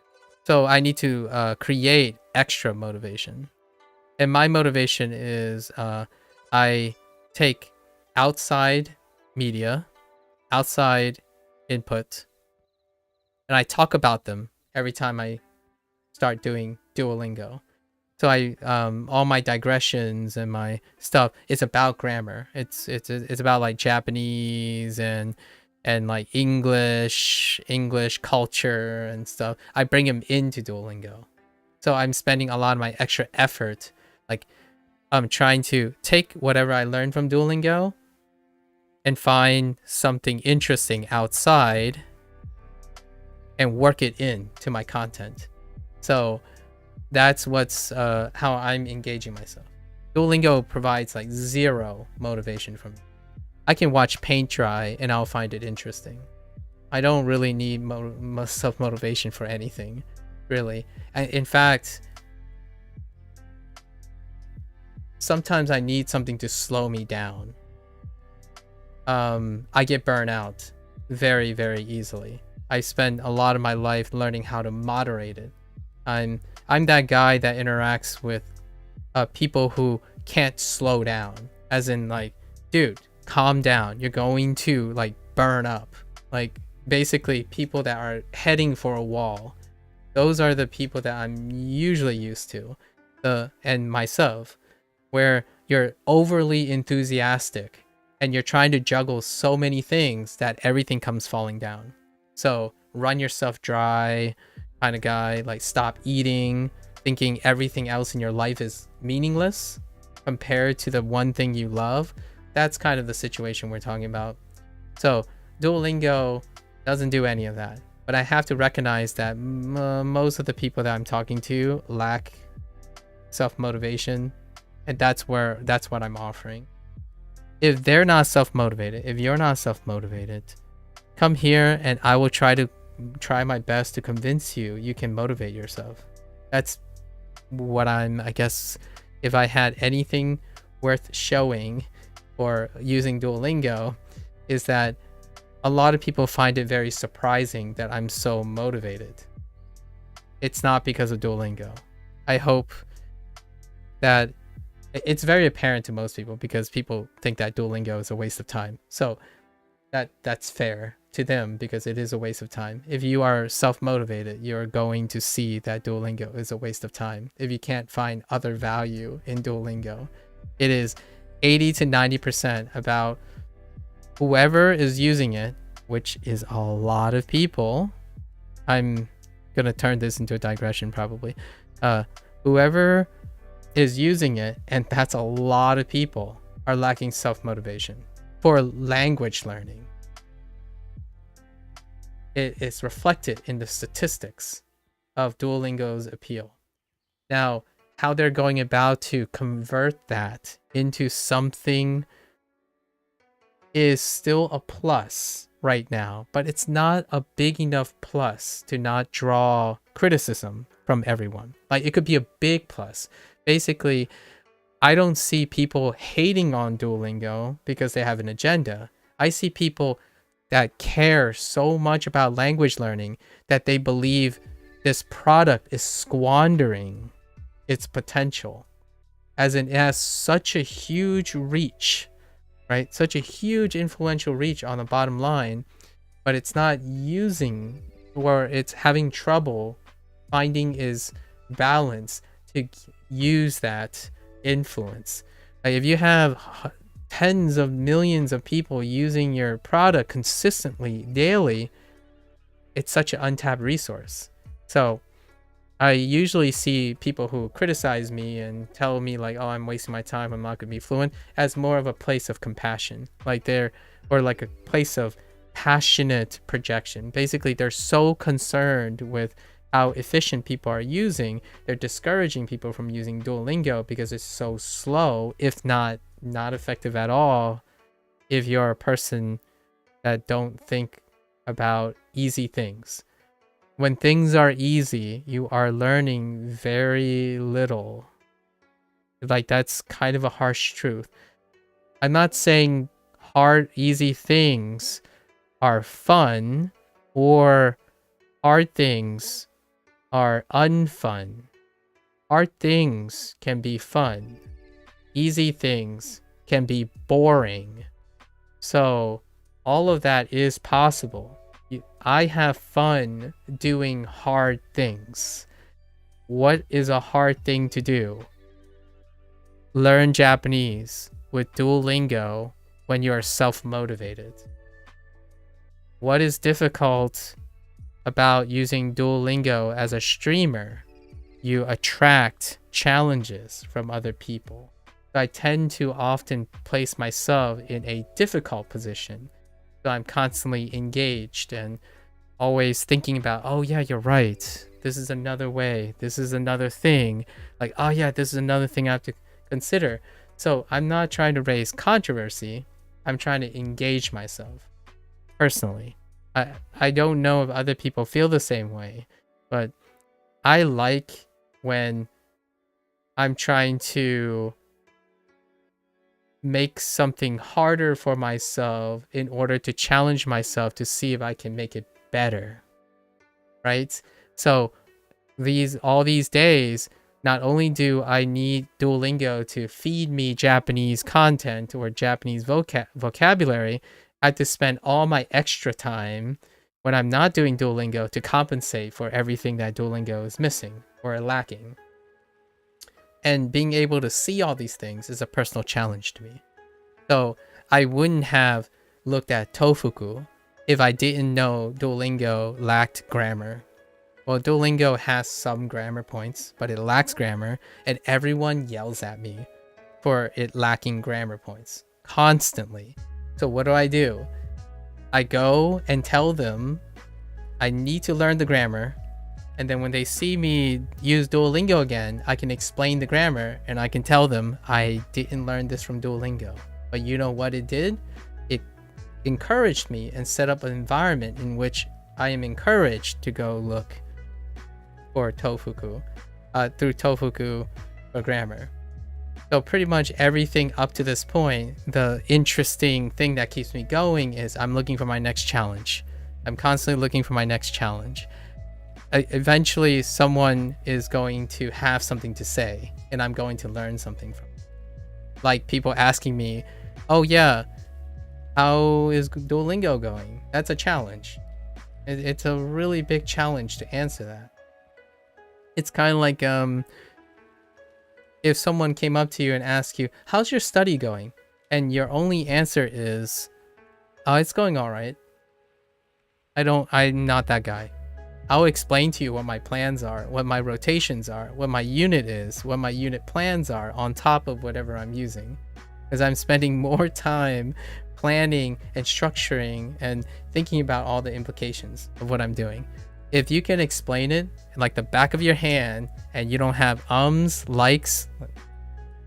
So I need to create extra motivation. And my motivation is I take outside media, outside input, and I talk about them every time I start doing Duolingo. So I all my digressions and my stuff, it's about grammar. It's about like Japanese and like English culture and stuff. I bring them into Duolingo. So I'm spending a lot of my extra effort, like I'm trying to take whatever I learned from Duolingo and find something interesting outside and work it into my content. So that's what's how I'm engaging myself. Duolingo provides like 0 motivation for me. I can watch paint dry and I'll find it interesting. I don't really need self-motivation for anything, really. In fact, sometimes I need something to slow me down. I get burnt out very, very easily. I spend a lot of my life learning how to moderate it. I'm that guy that interacts with people who can't slow down, as in like, dude, calm down, you're going to like burn up. Like basically people that are heading for a wall. Those are the people that I'm usually used to, and myself, where you're overly enthusiastic and you're trying to juggle so many things that everything comes falling down. So run yourself dry kind of guy, like stop eating, thinking everything else in your life is meaningless compared to the one thing you love. That's kind of the situation we're talking about. So Duolingo doesn't do any of that, but I have to recognize that most of the people that I'm talking to lack self-motivation, and that's what I'm offering. If they're not self-motivated, if you're not self-motivated, come here and I will try my best to convince you can motivate yourself. That's what I guess if I had anything worth showing or using Duolingo, is that a lot of people find it very surprising that I'm so motivated. It's not because of Duolingo. I hope that it's very apparent to most people because people think that Duolingo is a waste of time. So that's fair to them because it is a waste of time. If you are self-motivated, you're going to see that Duolingo is a waste of time. If you can't find other value in Duolingo, it is 80 to 90% about whoever is using it, which is a lot of people. I'm gonna turn this into a digression probably. Whoever is using it, and that's a lot of people, are lacking self-motivation for language learning. it is reflected in the statistics of Duolingo's appeal. Now, how they're going about to convert that into something is still a plus right now, but it's not a big enough plus to not draw criticism from everyone. Like, it could be a big plus. Basically, I don't see people hating on Duolingo because they have an agenda. I see people that care so much about language learning that they believe this product is squandering its potential, as in it has such a huge reach, right? Such a huge influential reach on the bottom line, but it's not using, or it's having trouble finding its balance to use that influence. Like, if you have tens of millions of people using your product consistently daily, it's such an untapped resource. So I usually see people who criticize me and tell me like, oh, I'm wasting my time, I'm not going to be fluent, as more of a place of compassion, like or like a place of passionate projection. Basically, they're so concerned with how efficient people are using, they're discouraging people from using Duolingo because it's so slow, if not effective at all, if you're a person that don't think about easy things. When things are easy, you are learning very little. Like, that's kind of a harsh truth. I'm not saying easy things are fun or hard things are unfun. Hard things can be fun. Easy things can be boring. So all of that is possible. I have fun doing hard things. What is a hard thing to do? Learn Japanese with Duolingo when you are self-motivated. What is difficult about using Duolingo as a streamer? You attract challenges from other people. I tend to often place myself in a difficult position. So I'm constantly engaged and always thinking about, oh yeah, you're right. This is another way. This is another thing. Like, oh yeah, this is another thing I have to consider. So I'm not trying to raise controversy. I'm trying to engage myself personally. I don't know if other people feel the same way, but I like when I'm trying to make something harder for myself in order to challenge myself to see if I can make it better, right? So all these days, not only do I need Duolingo to feed me Japanese content or Japanese vocabulary, I have to spend all my extra time when I'm not doing Duolingo to compensate for everything that Duolingo is missing or lacking. And being able to see all these things is a personal challenge to me. So I wouldn't have looked at Tofuku if I didn't know Duolingo lacked grammar. Well, Duolingo has some grammar points, but it lacks grammar, and everyone yells at me for it lacking grammar points constantly. So what do? I go and tell them I need to learn the grammar. And then when they see me use Duolingo again, I can explain the grammar and I can tell them I didn't learn this from Duolingo. But you know what it did? It encouraged me and set up an environment in which I am encouraged to go look for Tofuku, through Tofuku for grammar. So pretty much everything up to this point, the interesting thing that keeps me going is I'm looking for my next challenge. I'm constantly looking for my next challenge. Eventually someone is going to have something to say and I'm going to learn something from it. Like people asking me, oh yeah, how is Duolingo going? That's a challenge. It's a really big challenge to answer that. It's kind of like if someone came up to you and asked you, how's your study going? And your only answer is, oh, it's going all right. I'm not that guy. I'll explain to you what my plans are, what my rotations are, what my unit is, what my unit plans are on top of whatever I'm using. Because I'm spending more time planning and structuring and thinking about all the implications of what I'm doing. If you can explain it like the back of your hand and you don't have ums, likes,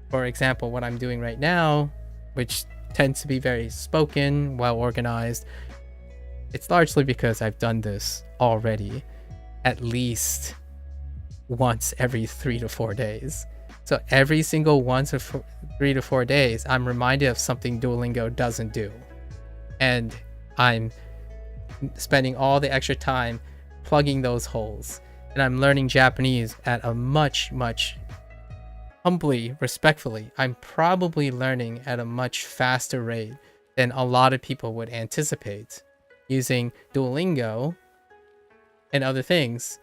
for example, what I'm doing right now, which tends to be very spoken, well organized, it's largely because I've done this already at least once every 3 to 4 days. So every single once or 3 to 4 days, I'm reminded of something Duolingo doesn't do. And I'm spending all the extra time plugging those holes. And I'm learning Japanese at a much, humbly, respectfully, I'm probably learning at a much faster rate than a lot of people would anticipate using Duolingo and other things.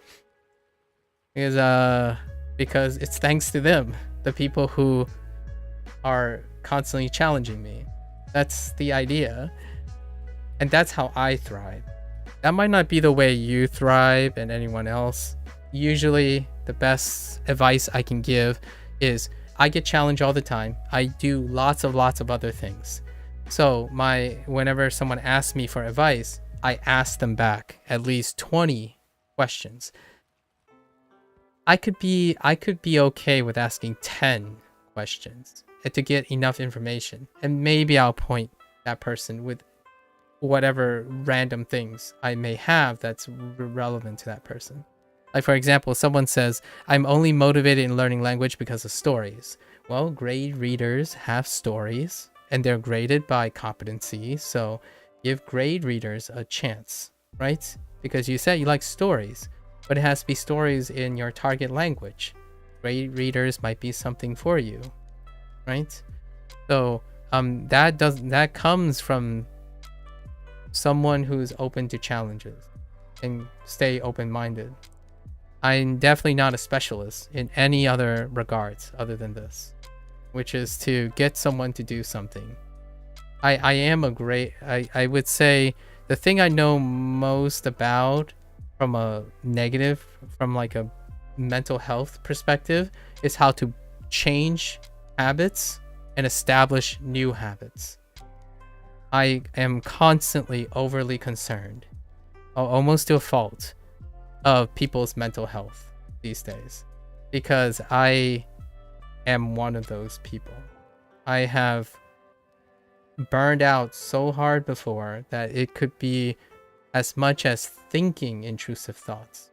Because it's thanks to them, the people who are constantly challenging me. That's the idea. And that's how I thrive. That might not be the way you thrive and anyone else. Usually the best advice I can give is I get challenged all the time. I do lots of other things. So whenever someone asks me for advice, I ask them back at least 20 questions. I could be okay with asking 10 questions to get enough information, and maybe I'll point that person with whatever random things I may have that's relevant to that person. Like, for example, someone says, I'm only motivated in learning language because of stories. Well, grade readers have stories and they're graded by competency. So give grade readers a chance, right? Because you said you like stories, but it has to be stories in your target language. Grade readers might be something for you, right? So that comes from someone who's open to challenges and stay open-minded. I'm definitely not a specialist in any other regards other than this, which is to get someone to do something. I would say the thing I know most about from a negative, from like a mental health perspective, is how to change habits and establish new habits. I am constantly overly concerned, almost to a fault, of people's mental health these days, because I am one of those people. I have burned out so hard before that it could be as much as thinking intrusive thoughts.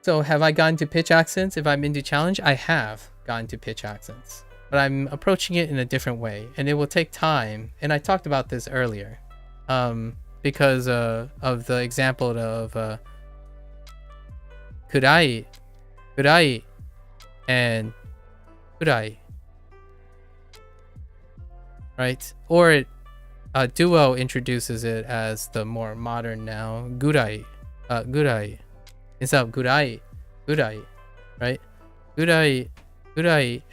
So have I gotten to pitch accents? If I'm into challenge, I have gotten to pitch accents, but I'm approaching it in a different way, and it will take time. And I talked about this earlier. Because of the example of kurai, and kurai, right? Or Duo introduces it as the more modern now, gurai, instead of gurai, right? Gurai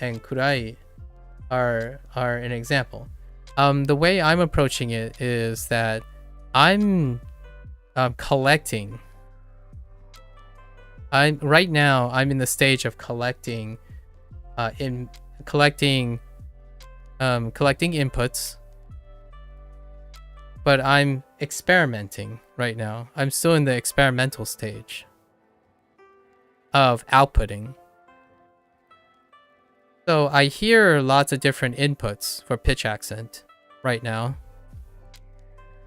and kurai are an example. The way I'm approaching it is that I'm collecting. Right now I'm in the stage of collecting collecting inputs, but I'm experimenting right now. I'm still in the experimental stage of outputting. So I hear lots of different inputs for pitch accent right now.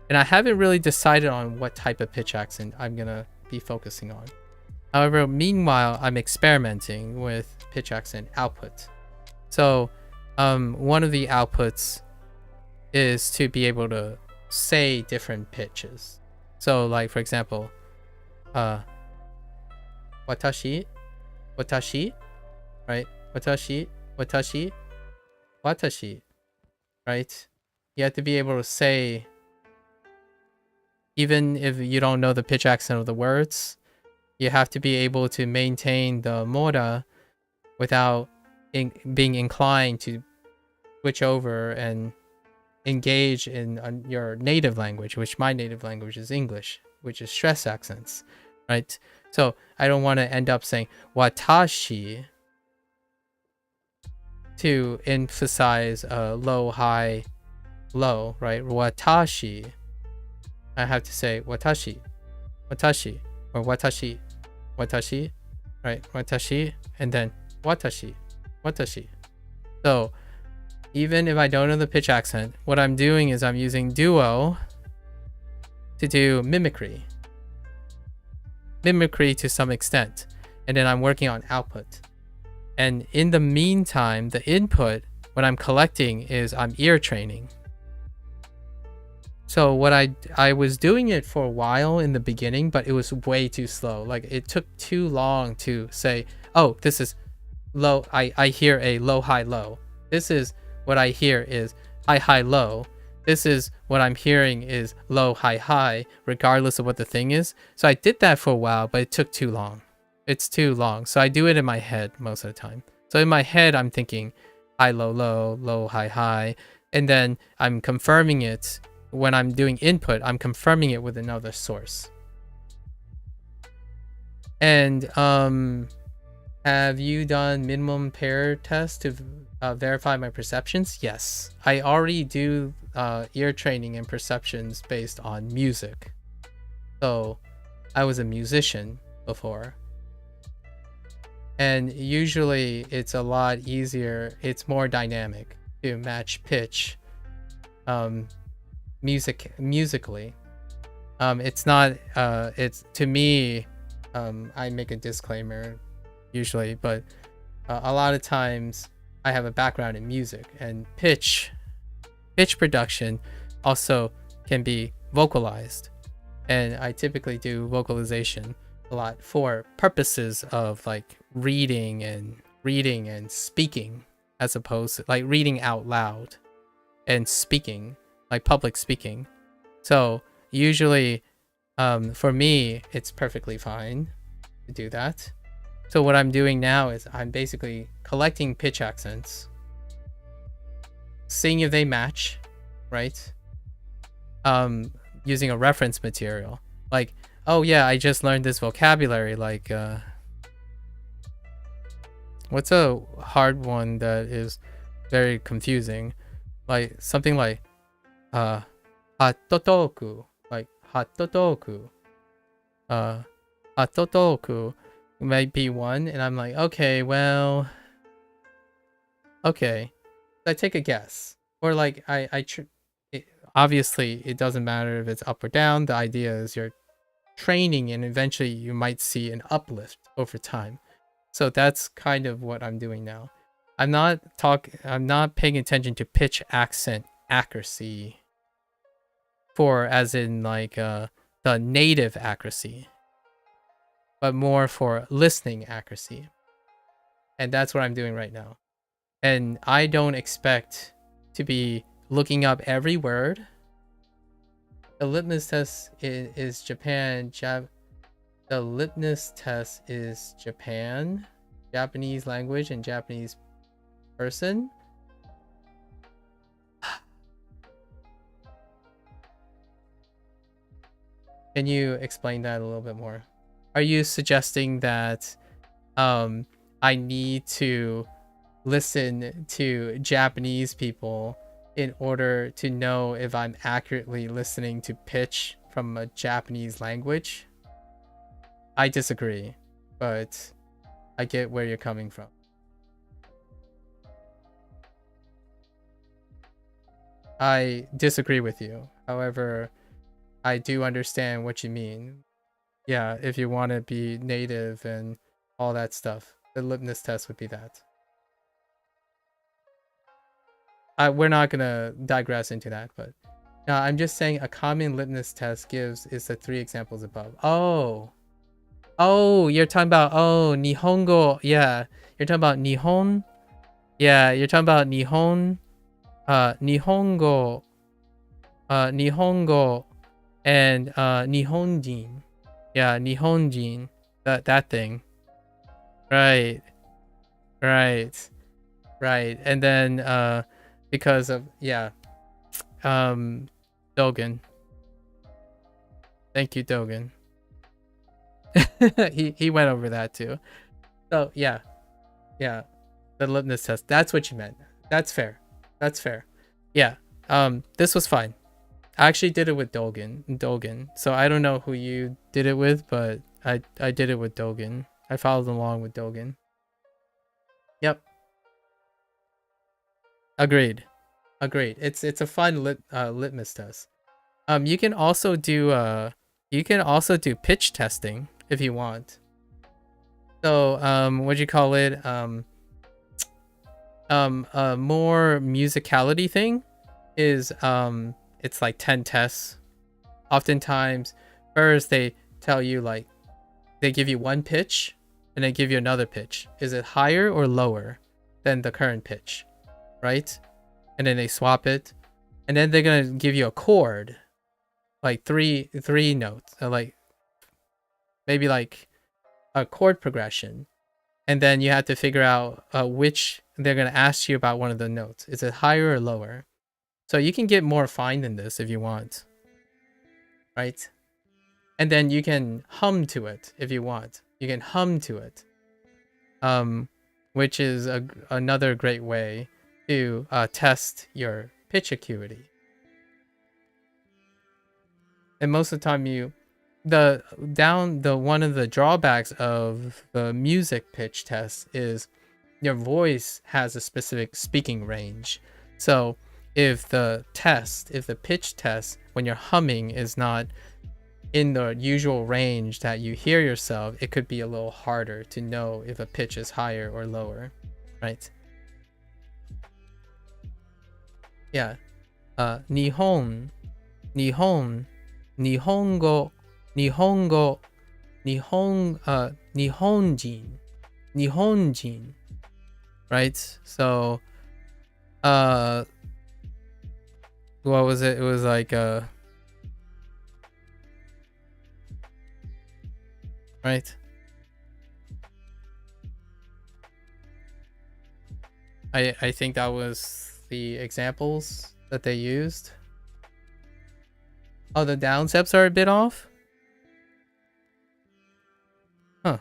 And I haven't really decided on what type of pitch accent I'm gonna be focusing on. However, meanwhile, I'm experimenting with pitch accent output. So one of the outputs is to be able to say different pitches. So like, for example, watashi, right? Watashi, right? You have to be able to say, even if you don't know the pitch accent of the words, you have to be able to maintain the mora without being inclined to switch over and engage in your native language, which my native language is English, which is stress accents, right? So I don't want to end up saying watashi to emphasize low, high, low, right? Watashi. I have to say watashi, watashi, or watashi, watashi, right? Watashi, and then watashi, watashi. So even if I don't know the pitch accent, what I'm doing is I'm using Duo to do mimicry to some extent, and then I'm working on output. And in the meantime, the input, what I'm collecting is I'm ear training. So what I was doing it for a while in the beginning, but it was way too slow. Like it took too long to say, oh, this is low. I hear a low, high, low. This is what I hear is high, high, low. This is what I'm hearing is low, high, high, regardless of what the thing is. So I did that for a while, but it took too long. It's too long. So I do it in my head most of the time. So in my head, I'm thinking high, low, low, low, high, high. And then I'm confirming it when I'm doing input. I'm confirming it with another source. And have you done minimum pair test to verify my perceptions? Yes. I already do ear training and perceptions based on music. So I was a musician before. And usually it's a lot easier. It's more dynamic to match pitch musically. It's not, it's to me, I make a disclaimer usually, but a lot of times I have a background in music, and pitch production also can be vocalized, and I typically do vocalization a lot for purposes of like reading and speaking, as opposed to like reading out loud and speaking, like public speaking. So usually for me it's perfectly fine to do that. So what I'm doing now is I'm basically collecting pitch accents, seeing if they match, right? Using a reference material. Like, oh yeah, I just learned this vocabulary. Like, what's a hard one that is very confusing? Like something like, hatotoku, like hatotoku, hatotoku. Might be one, and I'm like, okay, well, okay, I take a guess, or like obviously it doesn't matter if it's up or down. The idea is you're training, and eventually you might see an uplift over time. So that's kind of what I'm doing now. I'm not paying attention to pitch accent accuracy for as in like the native accuracy, but more for listening accuracy. And that's what I'm doing right now. And I don't expect to be looking up every word. The litmus test is Japan. The litmus test is Japan, Japanese language, and Japanese person. Can you explain that a little bit more? Are you suggesting that I need to listen to Japanese people in order to know if I'm accurately listening to pitch from a Japanese language? I disagree, but I get where you're coming from. I disagree with you. However, I do understand what you mean. Yeah, if you want to be native and all that stuff, the litmus test would be that. We're not gonna digress into that, but I'm just saying a common litmus test is the 3 examples above. Oh, you're talking about Nihongo. Yeah, you're talking about Nihon. Yeah, you're talking about Nihon. Nihongo. Nihongo and Nihonjin. Yeah, Nihonjin. That thing. Right. And then because of Dogen. Thank you, Dogen. he went over that too. So yeah. The litmus test. That's what you meant. That's fair. That's fair. Yeah. This was fine. I actually did it with Dogen. So I don't know who you did it with, but I did it with Dogen. I followed along with Dogen. Yep. Agreed. It's a fun litmus test. You can also do pitch testing if you want. So what'd you call it? A more musicality thing is it's like 10 tests. Oftentimes, first they tell you, like, they give you one pitch and they give you another pitch. Is it higher or lower than the current pitch, right? And then they swap it, and then they're gonna give you a chord, like three notes, like maybe like a chord progression, and then you have to figure out which they're gonna ask you about one of the notes. Is it higher or lower? So you can get more fine than this if you want, right? And then you can hum to it if you want. You can hum to it, which is another great way to test your pitch acuity. And most of the time one of the drawbacks of the music pitch test is your voice has a specific speaking range. So if the pitch test when you're humming is not in the usual range that you hear yourself, it could be a little harder to know if a pitch is higher or lower, right? Yeah. Nihongo, Nihonjin, right? So, what was it? It was like, right? I think that was the examples that they used. Oh, the down steps are a bit off? Huh.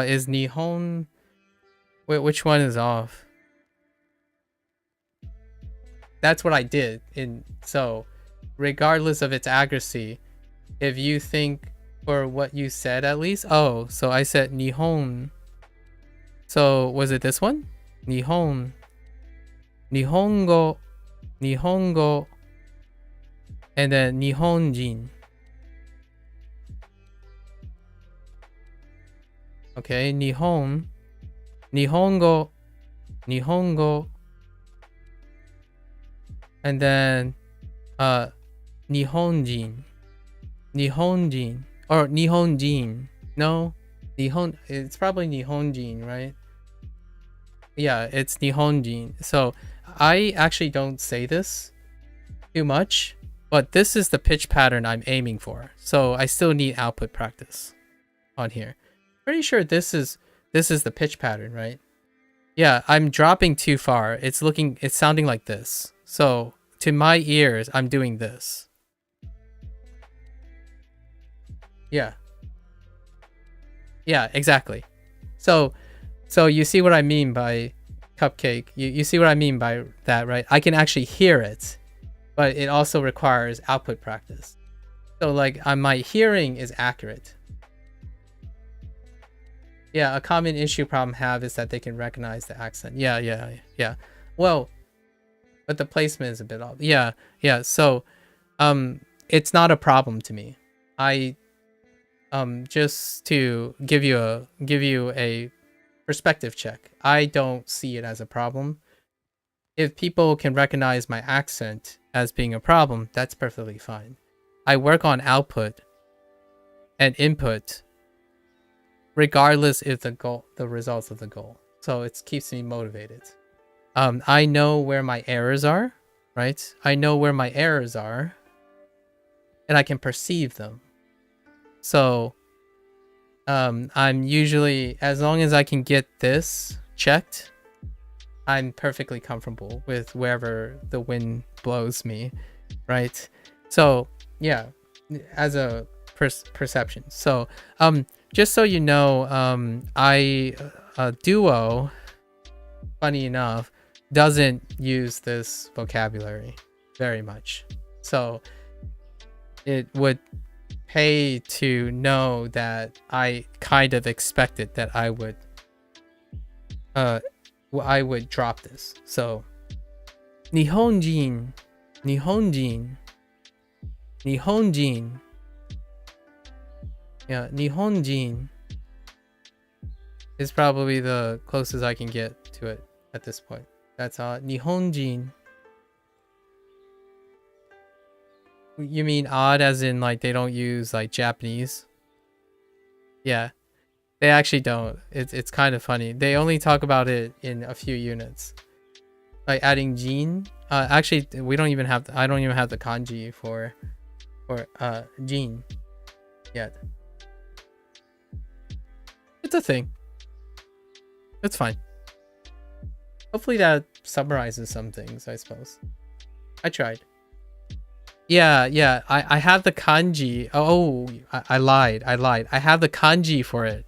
Is Nihon... Wait, which one is off? That's what I did. So, regardless of its accuracy, if you think for what you said at least... Oh, so I said Nihon. So, was it this one? Nihon. Nihongo. And then Nihonjin. Okay, Nihongo. And then Nihonjin. Or Nihonjin. No? It's probably Nihonjin, right? Yeah, it's Nihonjin. So I actually don't say this too much, but this is the pitch pattern I'm aiming for. So I still need output practice on here. Pretty sure this is the pitch pattern, right? Yeah, I'm dropping too far. It's sounding like this. So to my ears, I'm doing this. Yeah. Yeah, exactly. So you see what I mean by cupcake. You see what I mean by that, right? I can actually hear it, but it also requires output practice. So like my hearing is accurate. Yeah, a common issue problem have is that they can recognize the accent. Yeah. Well, but the placement is a bit off. Yeah. So, it's not a problem to me. Just to give you a perspective check, I don't see it as a problem. If people can recognize my accent as being a problem, that's perfectly fine. I work on output and input regardless if the results of the goal. So it keeps me motivated. I know where my errors are, right? I know where my errors are, and I can perceive them. So I'm usually, as long as I can get this checked, I'm perfectly comfortable with wherever the wind blows me, right? So yeah, as a perception. So just so you know, Duo, funny enough, doesn't use this vocabulary very much. So it would pay to know that I kind of expected that I would drop this. So 日本人 yeah, 日本人 is probably the closest I can get to it at this point. That's 日本人. You mean odd as in like they don't use like Japanese? Yeah, they actually don't. It's kind of funny. They only talk about it in a few units. Like adding jin. Actually, we don't even have. I don't even have the kanji for jin yet. It's a thing. It's fine. Hopefully that summarizes some things, I suppose. I tried. Yeah, I have the kanji. Oh, I lied. I have the kanji for it.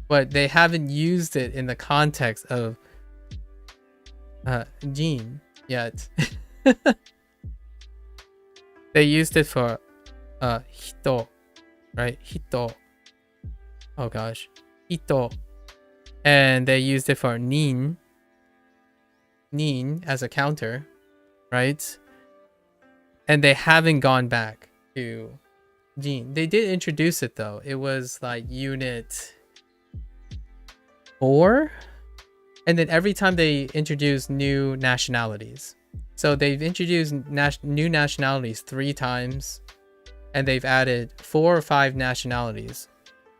But they haven't used it in the context of jin yet. They used it for hito, right? Hito. Oh gosh. Hito. And they used it for nin as a counter, right? And they haven't gone back to jin. They did introduce it though. It was like unit 4, and then every time they introduce new nationalities. So they've introduced new nationalities 3 times, and they've added 4 or 5 nationalities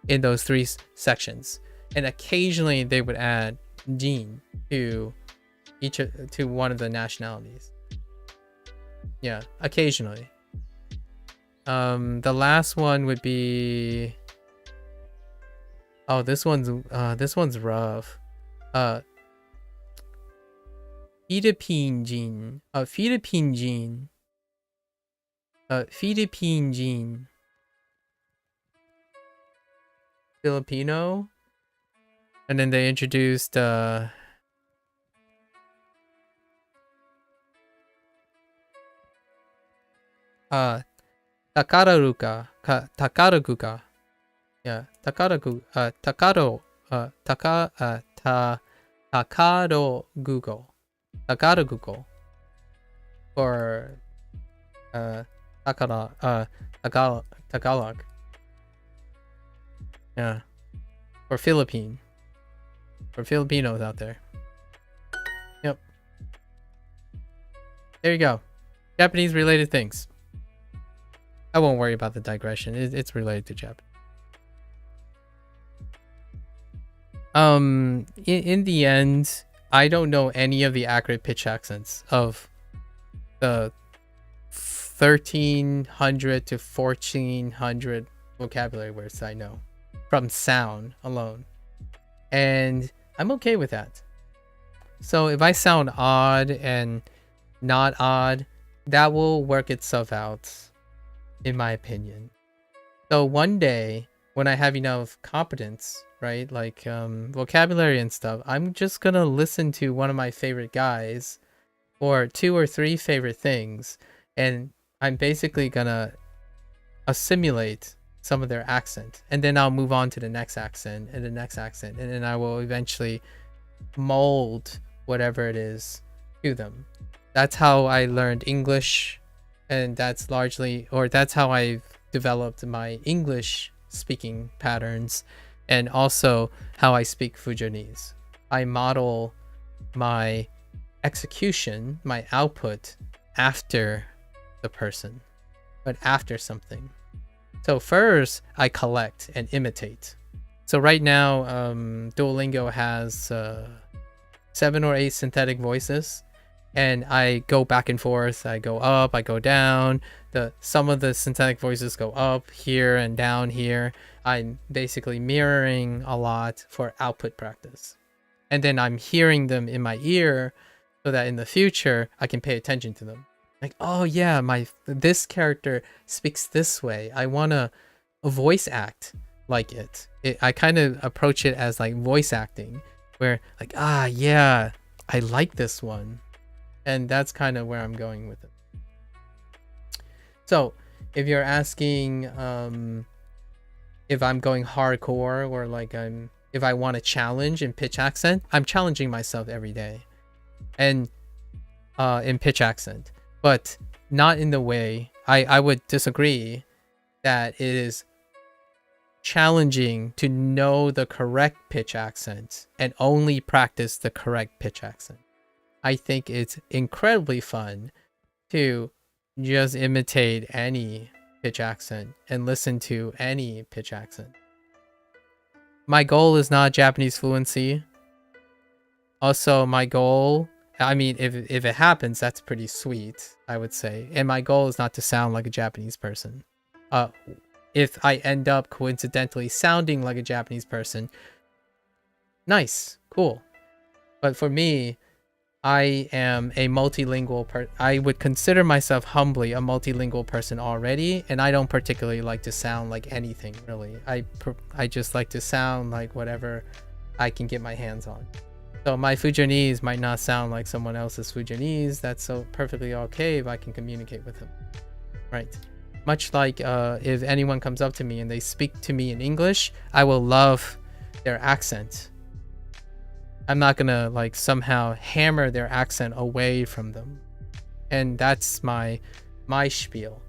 in those 3 sections. And occasionally they would add jin to one of the nationalities. Yeah, occasionally. The last one would be, oh, this one's rough. Philippine jin. Philippine jin. Philippine jin. Filipino. And then they introduced Takararuka. Takaraguka. Yeah, Takaragu. Takaro. Takarogugo. Takaragugo. Or Tagalog. Yeah. Or Philippine. For Filipinos out there. Yep. There you go. Japanese related things. I won't worry about the digression. It's related to Japan. In the end, I don't know any of the accurate pitch accents of the 1300 to 1400 vocabulary words I know from sound alone. And I'm okay with that. So if I sound odd and not odd, that will work itself out, in my opinion. So one day, when I have enough competence, right, like vocabulary and stuff, I'm just gonna listen to one of my favorite guys, or 2 or 3 favorite things, and I'm basically gonna assimilate some of their accent, and then I'll move on to the next accent and the next accent, and then I will eventually mold whatever it is to them. That's how I learned English, and that's how I've developed my English speaking patterns, and also how I speak Fujianese. I model my execution, my output, after the person, but after something. So first, I collect and imitate. So right now, Duolingo has 7 or 8 synthetic voices, and I go back and forth. I go up, I go down. Some of the synthetic voices go up here and down here. I'm basically mirroring a lot for output practice. And then I'm hearing them in my ear so that in the future, I can pay attention to them. Like, oh yeah, this character speaks this way. I want to voice act like it. I kind of approach it as like voice acting, where like, yeah, I like this one. And that's kind of where I'm going with it. So if you're asking if I'm going hardcore, or like if I want a challenge in pitch accent, I'm challenging myself every day. And in pitch accent, but not in the way I would disagree that it is challenging to know the correct pitch accent and only practice the correct pitch accent. I think it's incredibly fun to just imitate any pitch accent and listen to any pitch accent. My goal is not Japanese fluency. Also, my goal, I mean, if it happens, that's pretty sweet, I would say. And my goal is not to sound like a Japanese person. If I end up coincidentally sounding like a Japanese person, nice, cool. But for me, I am a multilingual I would consider myself humbly a multilingual person already, and I don't particularly like to sound like anything, really. I just like to sound like whatever I can get my hands on. So my Fujianese might not sound like someone else's Fujianese. That's so perfectly okay if I can communicate with them, right? Much like if anyone comes up to me and they speak to me in English, I will love their accent. I'm not gonna like somehow hammer their accent away from them. And that's my spiel.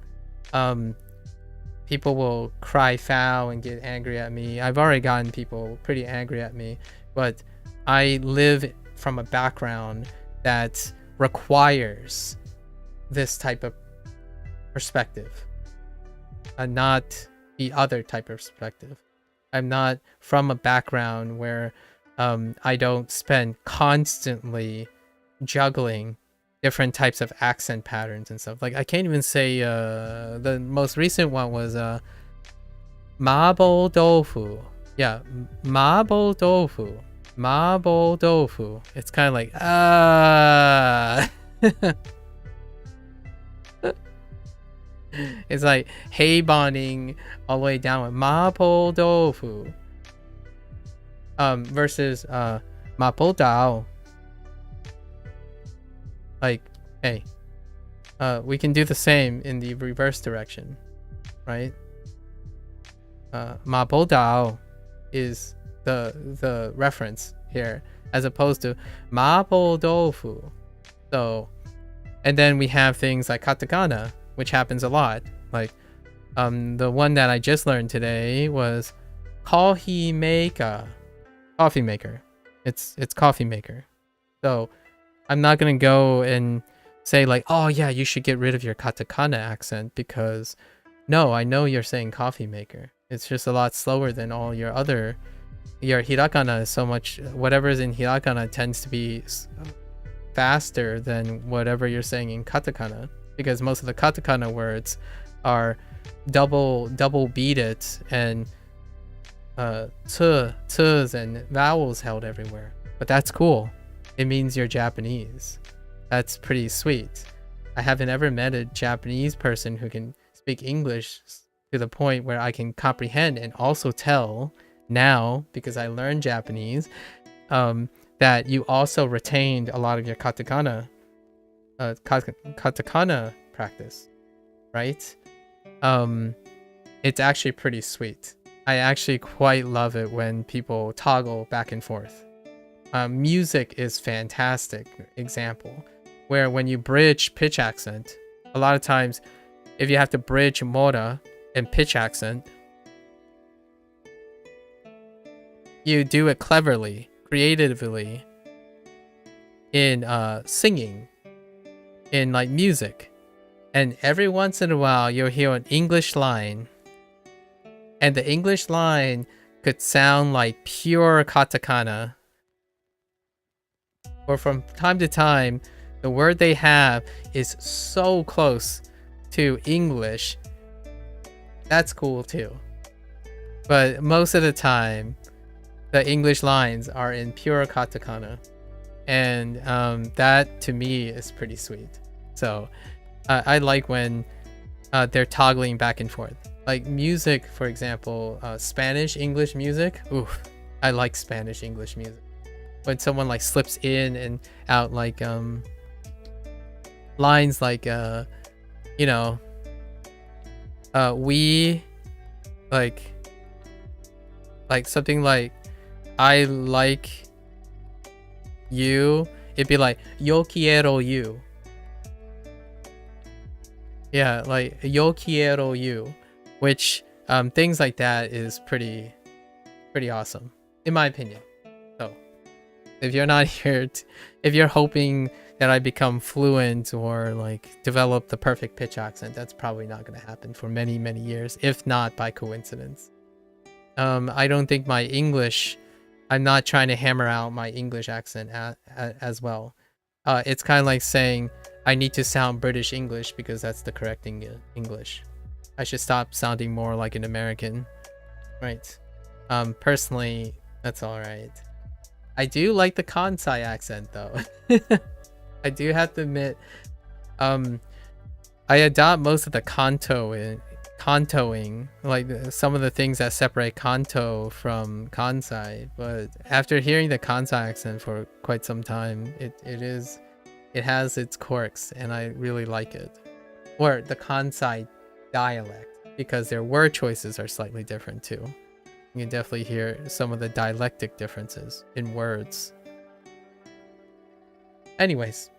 People will cry foul and get angry at me. I've already gotten people pretty angry at me, but I live from a background that requires this type of perspective, and not the other type of perspective. I'm not from a background where I don't spend constantly juggling different types of accent patterns and stuff. Like I can't even say the most recent one was Mabo Doufu. Yeah, Mabo Doufu. Mabo Doufu. It's kind of like it's like hey bonding all the way down with Mapo Doufu. Versus Mapo Dao. Like, hey, we can do the same in the reverse direction, right? Mapo Dao is the reference here, as opposed to Mapo Doufu. So, and then we have things like katakana, which happens a lot. Like, the one that I just learned today was coffee maker. Coffee maker. It's coffee maker. So I'm not gonna go and say like, oh yeah, you should get rid of your katakana accent, because no, I know you're saying coffee maker. It's just a lot slower than all your hiragana is so much, whatever is in hiragana tends to be faster than whatever you're saying in katakana, because most of the katakana words are double beaded and t's and vowels held everywhere. But that's cool. It means you're Japanese. That's pretty sweet. I haven't ever met a Japanese person who can speak English to the point where I can comprehend and also tell now, because I learned Japanese, that you also retained a lot of your katakana practice, right? It's actually pretty sweet. I actually quite love it when people toggle back and forth. Music is fantastic example, where when you bridge pitch accent, a lot of times if you have to bridge mora and pitch accent, you do it cleverly, creatively in singing, in like music. And every once in a while you'll hear an English line, and the English line could sound like pure katakana. Or from time to time, the word they have is so close to English. That's cool too. But most of the time, the English lines are in pure katakana. And that to me is pretty sweet. So I like when they're toggling back and forth. Like music, for example, Spanish English music. Ooh, I like Spanish English music. When someone like slips in and out like lines like you know, we like something like I like you, it'd be like yo quiero you. Yeah, like yo quiero you, which things like that is pretty awesome in my opinion. So if you're not here if you're hoping that I become fluent or like develop the perfect pitch accent, that's probably not going to happen for many years, if not by coincidence. I don't think my English, I'm not trying to hammer out my English accent as well. It's kind of like saying I need to sound British English because that's the correct English. I should stop sounding more like an American, right? Personally, that's all right. I do like the Kansai accent though. I do have to admit, I adopt most of the Kantoing, like some of the things that separate Kanto from Kansai. But after hearing the Kansai accent for quite some time, it has its quirks, and I really like it. Or the Kansai dialect, because their word choices are slightly different too. You can definitely hear some of the dialectic differences in words. Anyways,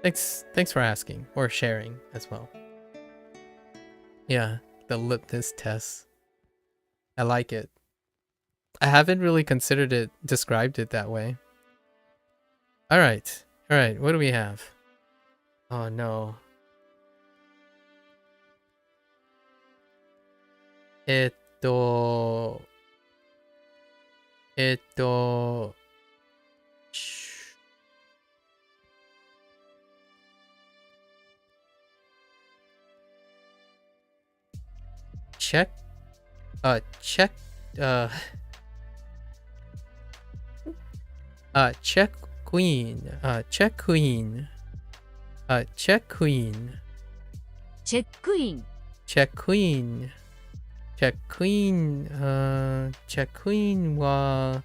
thanks for asking or sharing as well. Yeah, the lipness test. I like it. I haven't really described it that way. All right, what do we have? Oh no. Check queen. Check queen. Check queen. Check queen. Check queen. Check queen. Check queen wa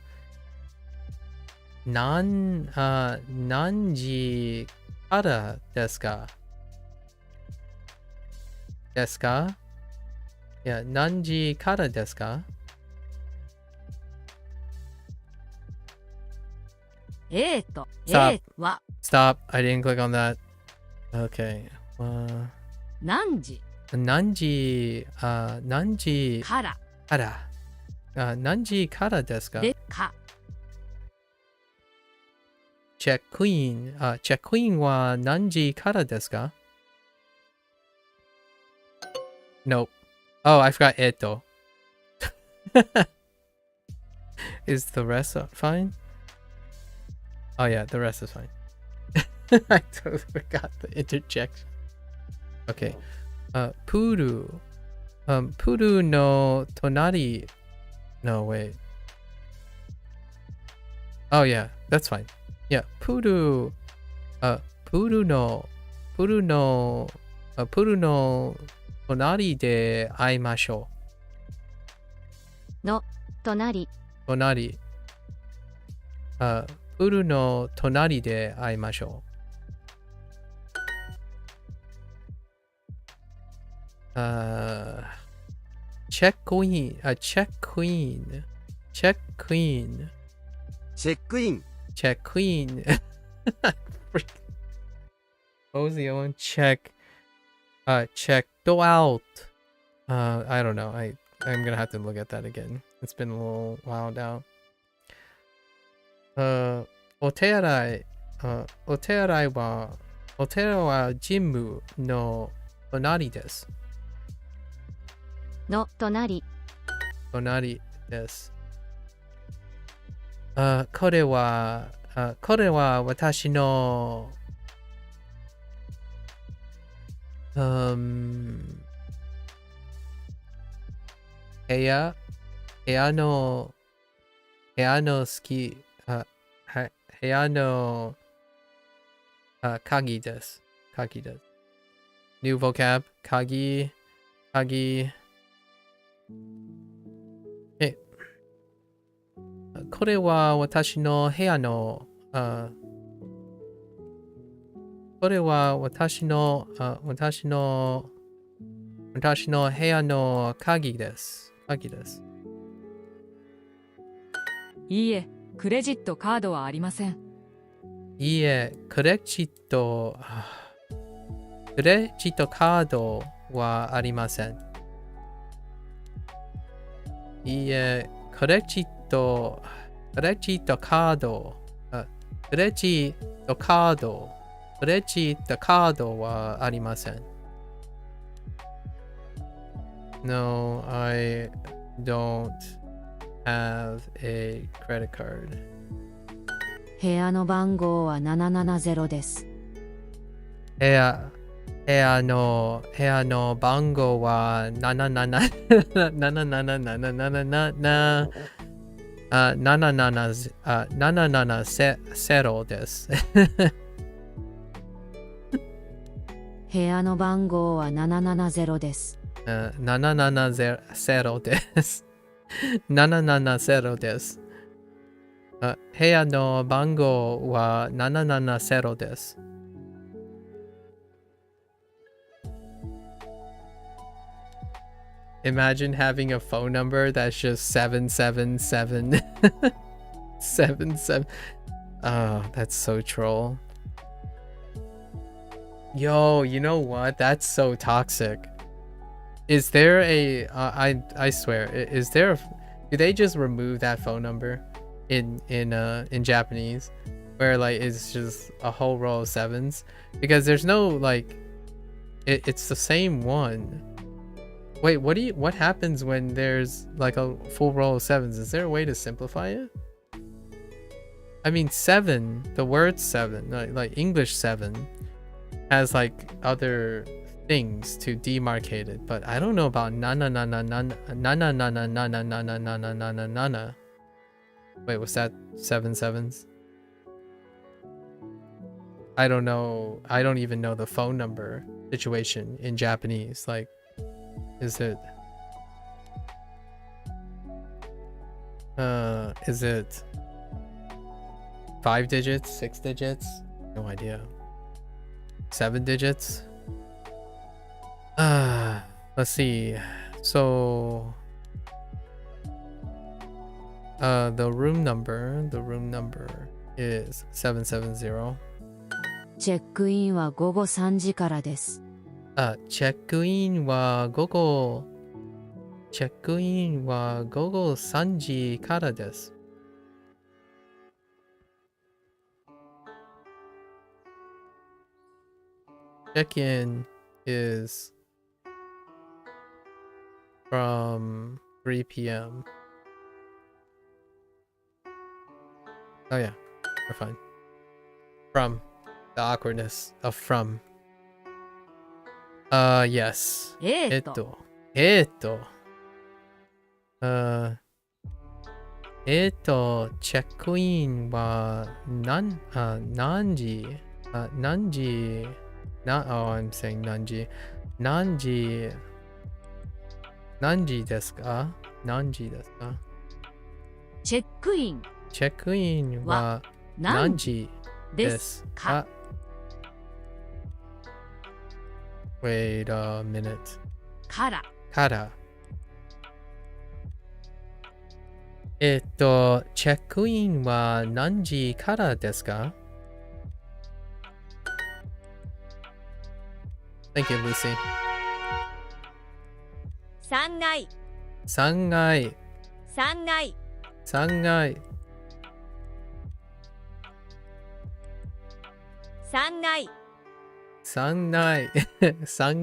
nanji kara desu ka? Desu ka? Yeah, nanji kara desu ka? Stop. I didn't click on that. Okay. Nanji. Nanji Kara. Nanji kara desu ka? Check queen. Check queen wa nanji kara desu ka? Nope. Oh, I forgot eto. Is the rest fine? Oh yeah, the rest is fine. I totally forgot the interjection. Okay. Puru. Puru no tonari. No, wait. Oh yeah, that's fine. Yeah, puru. Puru no tonari de aimashou. No, tonari. Tonari. Puru no tonari de aimashou. Check queen. Check queen. Check queen. Check queen. Check queen. What was the other one? Check. Check out. I don't know. I'm gonna have to look at that again. It's been a little while now. Otearai wa jimu no tonari desu. No, tonari. Tonari desu. これは私の部屋の好き部屋の鍵です。鍵です。New vocab 鍵え、これは私の部屋の、これは私の部屋の鍵です。鍵です。いいえ、クレジットカードはありません。いいえ、クレジットカードはありません。いいえ、クレジットカードはありません。No, I don't have a credit card. 部屋の番号は770です。部屋の番号は770です。部屋の番号は770です。770です。770です。部屋の番号は770です。Imagine having a phone number that's just 777 77. Oh, that's so troll. Yo, you know what? That's so toxic. Is there a I swear, is there a, do they just remove that phone number in Japanese where like it's just a whole row of sevens? Because there's no like it's the same one. Wait, what happens when there's like a full row of sevens? Is there a way to simplify it? I mean, seven, the word seven, like English seven has like other things to demarcate it, but I don't know about nana. Wait, was that 7 sevens? I don't know. I don't even know the phone number situation in Japanese. Like, is it 5 digits, 6 digits? No idea. 7 digits? Let's see. So the room number is 770. チェックインは午後3時からです。チェックインは午後3時からです。Check-in is from 3 p.m. Oh yeah, we're fine. From. The awkwardness of from. Yes. チェックインは何時Oh, I'm saying 何時ですか？何時ですか？チェックインは何時ですか？Wait a minute. から。チェックインは何時からですか？ Thank you, Lucy. 3階。3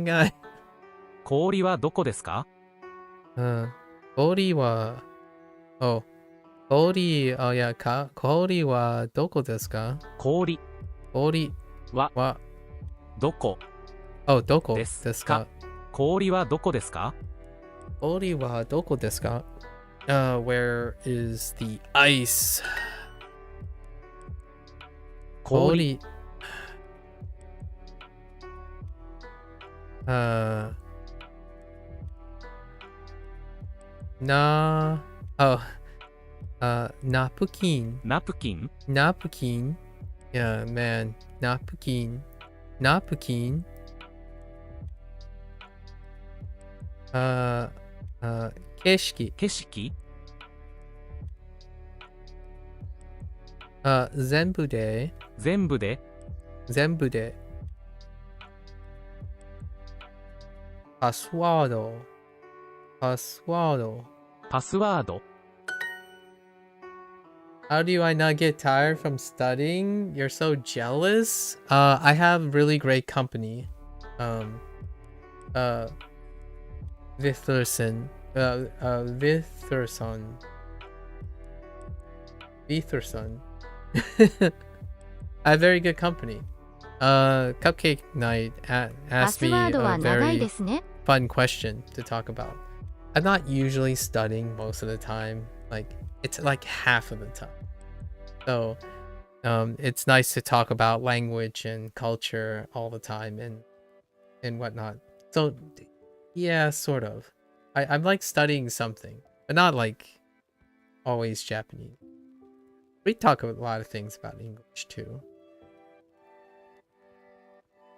階。氷はどこですか？氷はどこですか？氷はどこどこですか？氷はどこですか？氷はどこですか？ Where is the ice? 氷。Na. Oh. Napkin. Napkin? Napkin. Yeah, man. Napkin. Napkin. Keshiki. Keshiki? 全部で全部でパスワード How do I not get tired from studying? You're so jealous? I have really great company. Vitherson. I have very good company. Cupcake Night asked me a very fun question to talk about. I'm not usually studying most of the time. Like, it's like half of the time. So, it's nice to talk about language and culture all the time and whatnot. So, yeah, sort of. I'm like studying something, but not like always Japanese. We talk a lot of things about English too.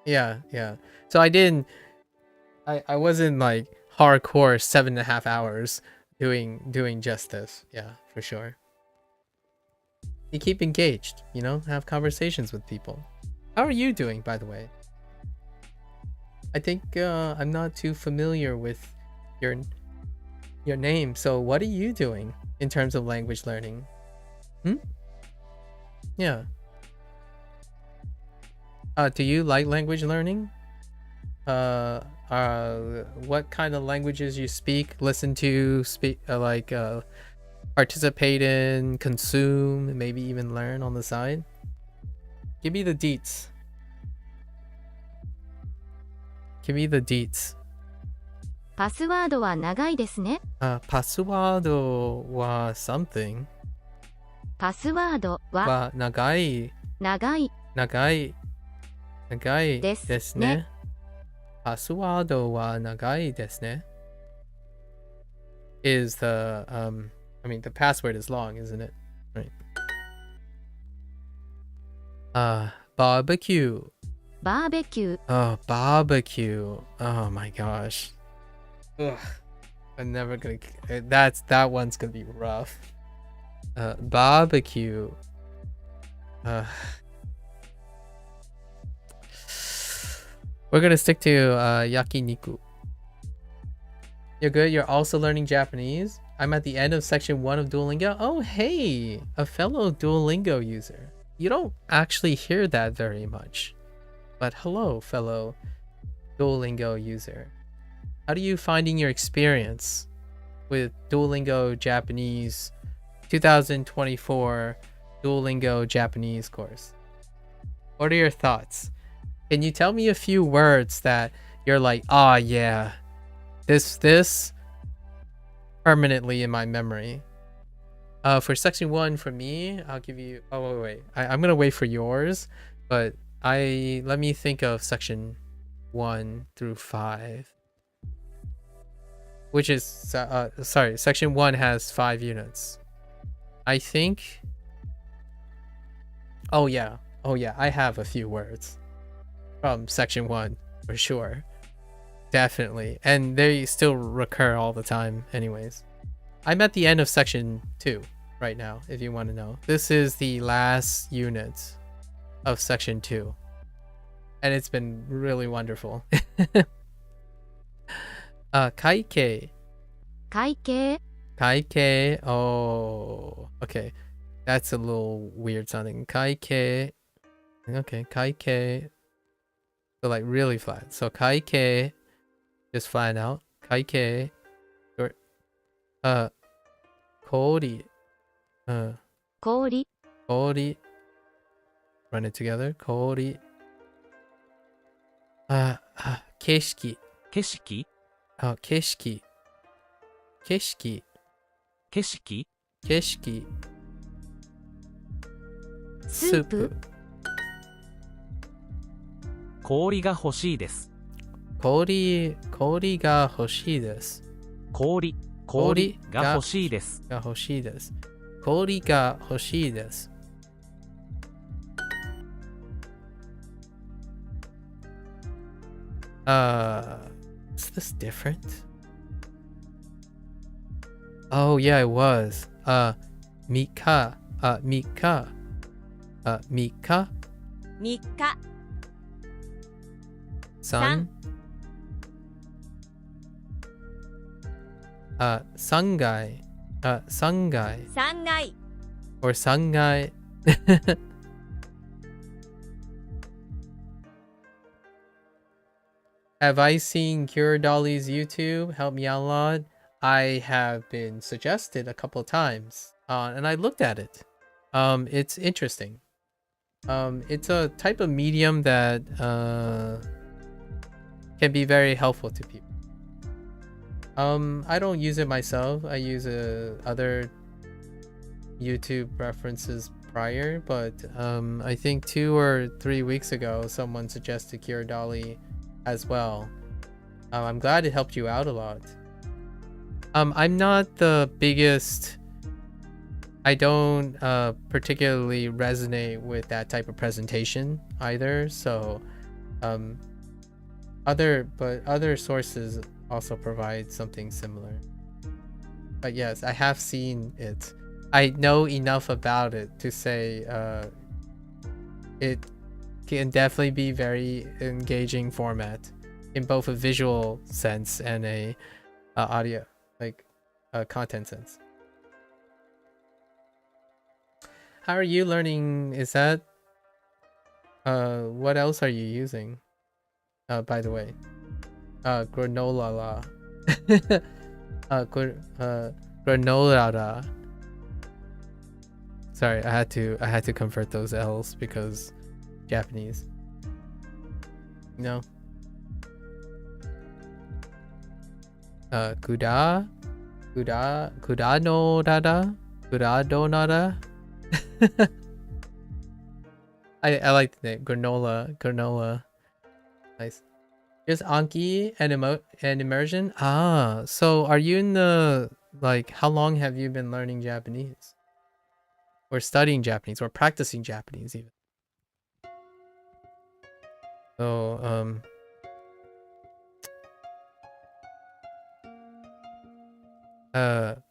Yeah. So I wasn't like hardcore 7.5 hours doing just this. Yeah, for sure. You keep engaged, you know, have conversations with people. How are you doing, by the way? I think I'm not too familiar with your name. So what are you doing in terms of language learning? Yeah. Do you like language learning? What kind of languages you speak, listen to, participate in, consume, maybe even learn on the side? Give me the deets. Give me the deets. パスワードは長いですね。パスワードは something. パスワードは長いですね。パスワードは長いですね。Is the I mean the password is long, isn't it? Right. Barbecue. Oh, barbecue. Oh my gosh. Ugh. I'm never gonna. That one's gonna be rough. Barbecue. We're gonna stick to yakiniku. You're good. You're also learning Japanese. I'm at the end of section 1 of Duolingo. Oh, hey, a fellow Duolingo user. You don't actually hear that very much. But hello, fellow Duolingo user. How do you finding your experience with Duolingo Japanese 2024 Duolingo Japanese course? What are your thoughts? Can you tell me a few words that you're like, oh yeah, this permanently in my memory? For section 1 for me, I'll give you, oh wait, I'm gonna wait for yours, but let me think of section 1 through 5, which is sorry, section 1 has 5 units. I think, oh yeah, I have a few words from section 1 for sure, definitely, and they still recur all the time anyways. I'm at the end of section 2 right now, if you want to know. This is the last unit of section 2, and it's been really wonderful. Kaikei. Oh, okay, that's a little weird sounding. Kaikei. Okay, kaikei. So like really flat. So kaikei, just flatten out. Kaikei. Short. Kori. Kori. Run it together. Kori. Keshiki. Keshiki? Keshiki. Keshiki. Keshiki? Keshiki. Soup. 氷が欲しいです。氷が欲しいです。氷氷が欲しいです。が欲しいです。氷が欲しいです。Is this different? Oh yeah, it was. Mika. Mika. Mika. Mika. Sun. Sangai. Sangai. Sangai. Or Sangai. Have I seen Cure Dolly's YouTube? Help me out a lot. I have been suggested a couple times, and I looked at it. It's interesting. It's a type of medium that can be very helpful to people. I don't use it myself. I use other YouTube references prior, but I think 2 or 3 weeks ago, someone suggested Cure Dolly as well. I'm glad it helped you out a lot. I'm not the biggest... I don't particularly resonate with that type of presentation either, so other sources also provide something similar. But yes, I have seen it. I know enough about it to say it can definitely be very engaging format in both a visual sense and a audio, like content sense. How are you learning? Is that what else are you using? By the way, granola. Granola. Sorry, I had to convert those L's because Japanese. No. Kuda no nada. I like the name granola. Nice. There's Anki and immersion. So are you in the, like, how long have you been learning Japanese? Or studying Japanese or practicing Japanese even? So 2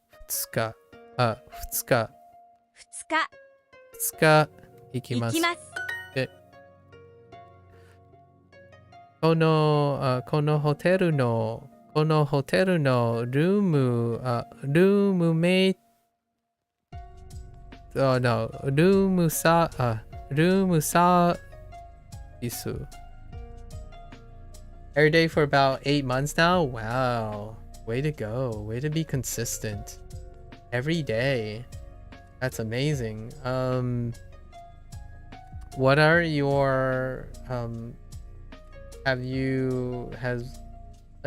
日行きます。で、このホテルのルームメイト、ルームサービス。Every day for about 8 months now? Wow. Way to go. Way to be consistent. Every day. That's amazing. What are your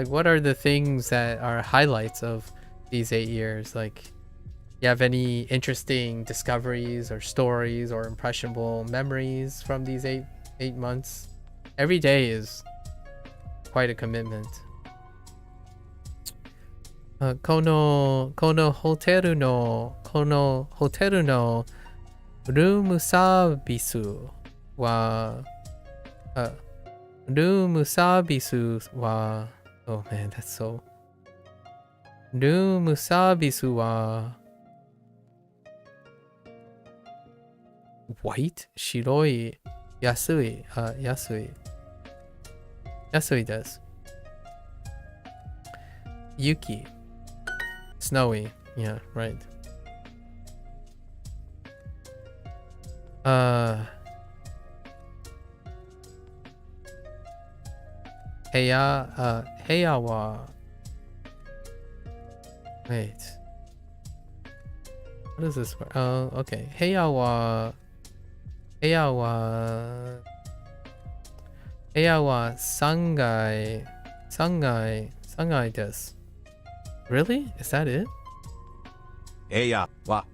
what are the things that are highlights of these 8 years? Like, you have any interesting discoveries or stories or impressionable memories from these eight months? Every day is quite a commitment. このホテルのルームサービスは、oh man, that's so. ルームサービスは、white? 白い、安いです。雪。Snowy. Yeah, right. Heya wa. Wait. What is this word? Okay. Heya wa 3階です。Really? Is that it? 部屋は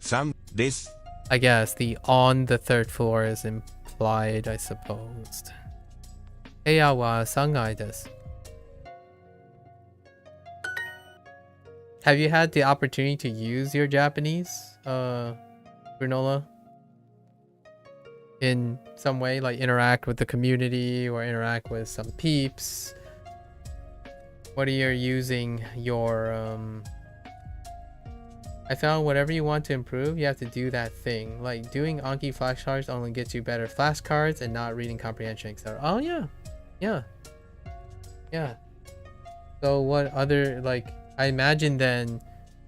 3です。I guess the on the third floor is implied, I suppose. 部屋は3階です。Have you had the opportunity to use your Japanese, granola, in some way, like interact with the community or interact with some peeps? What are you using your I found whatever you want to improve, you have to do that thing. Like doing Anki flashcards only gets you better flashcards and not reading comprehension, etc. Oh yeah. Yeah. So what other, like, I imagine then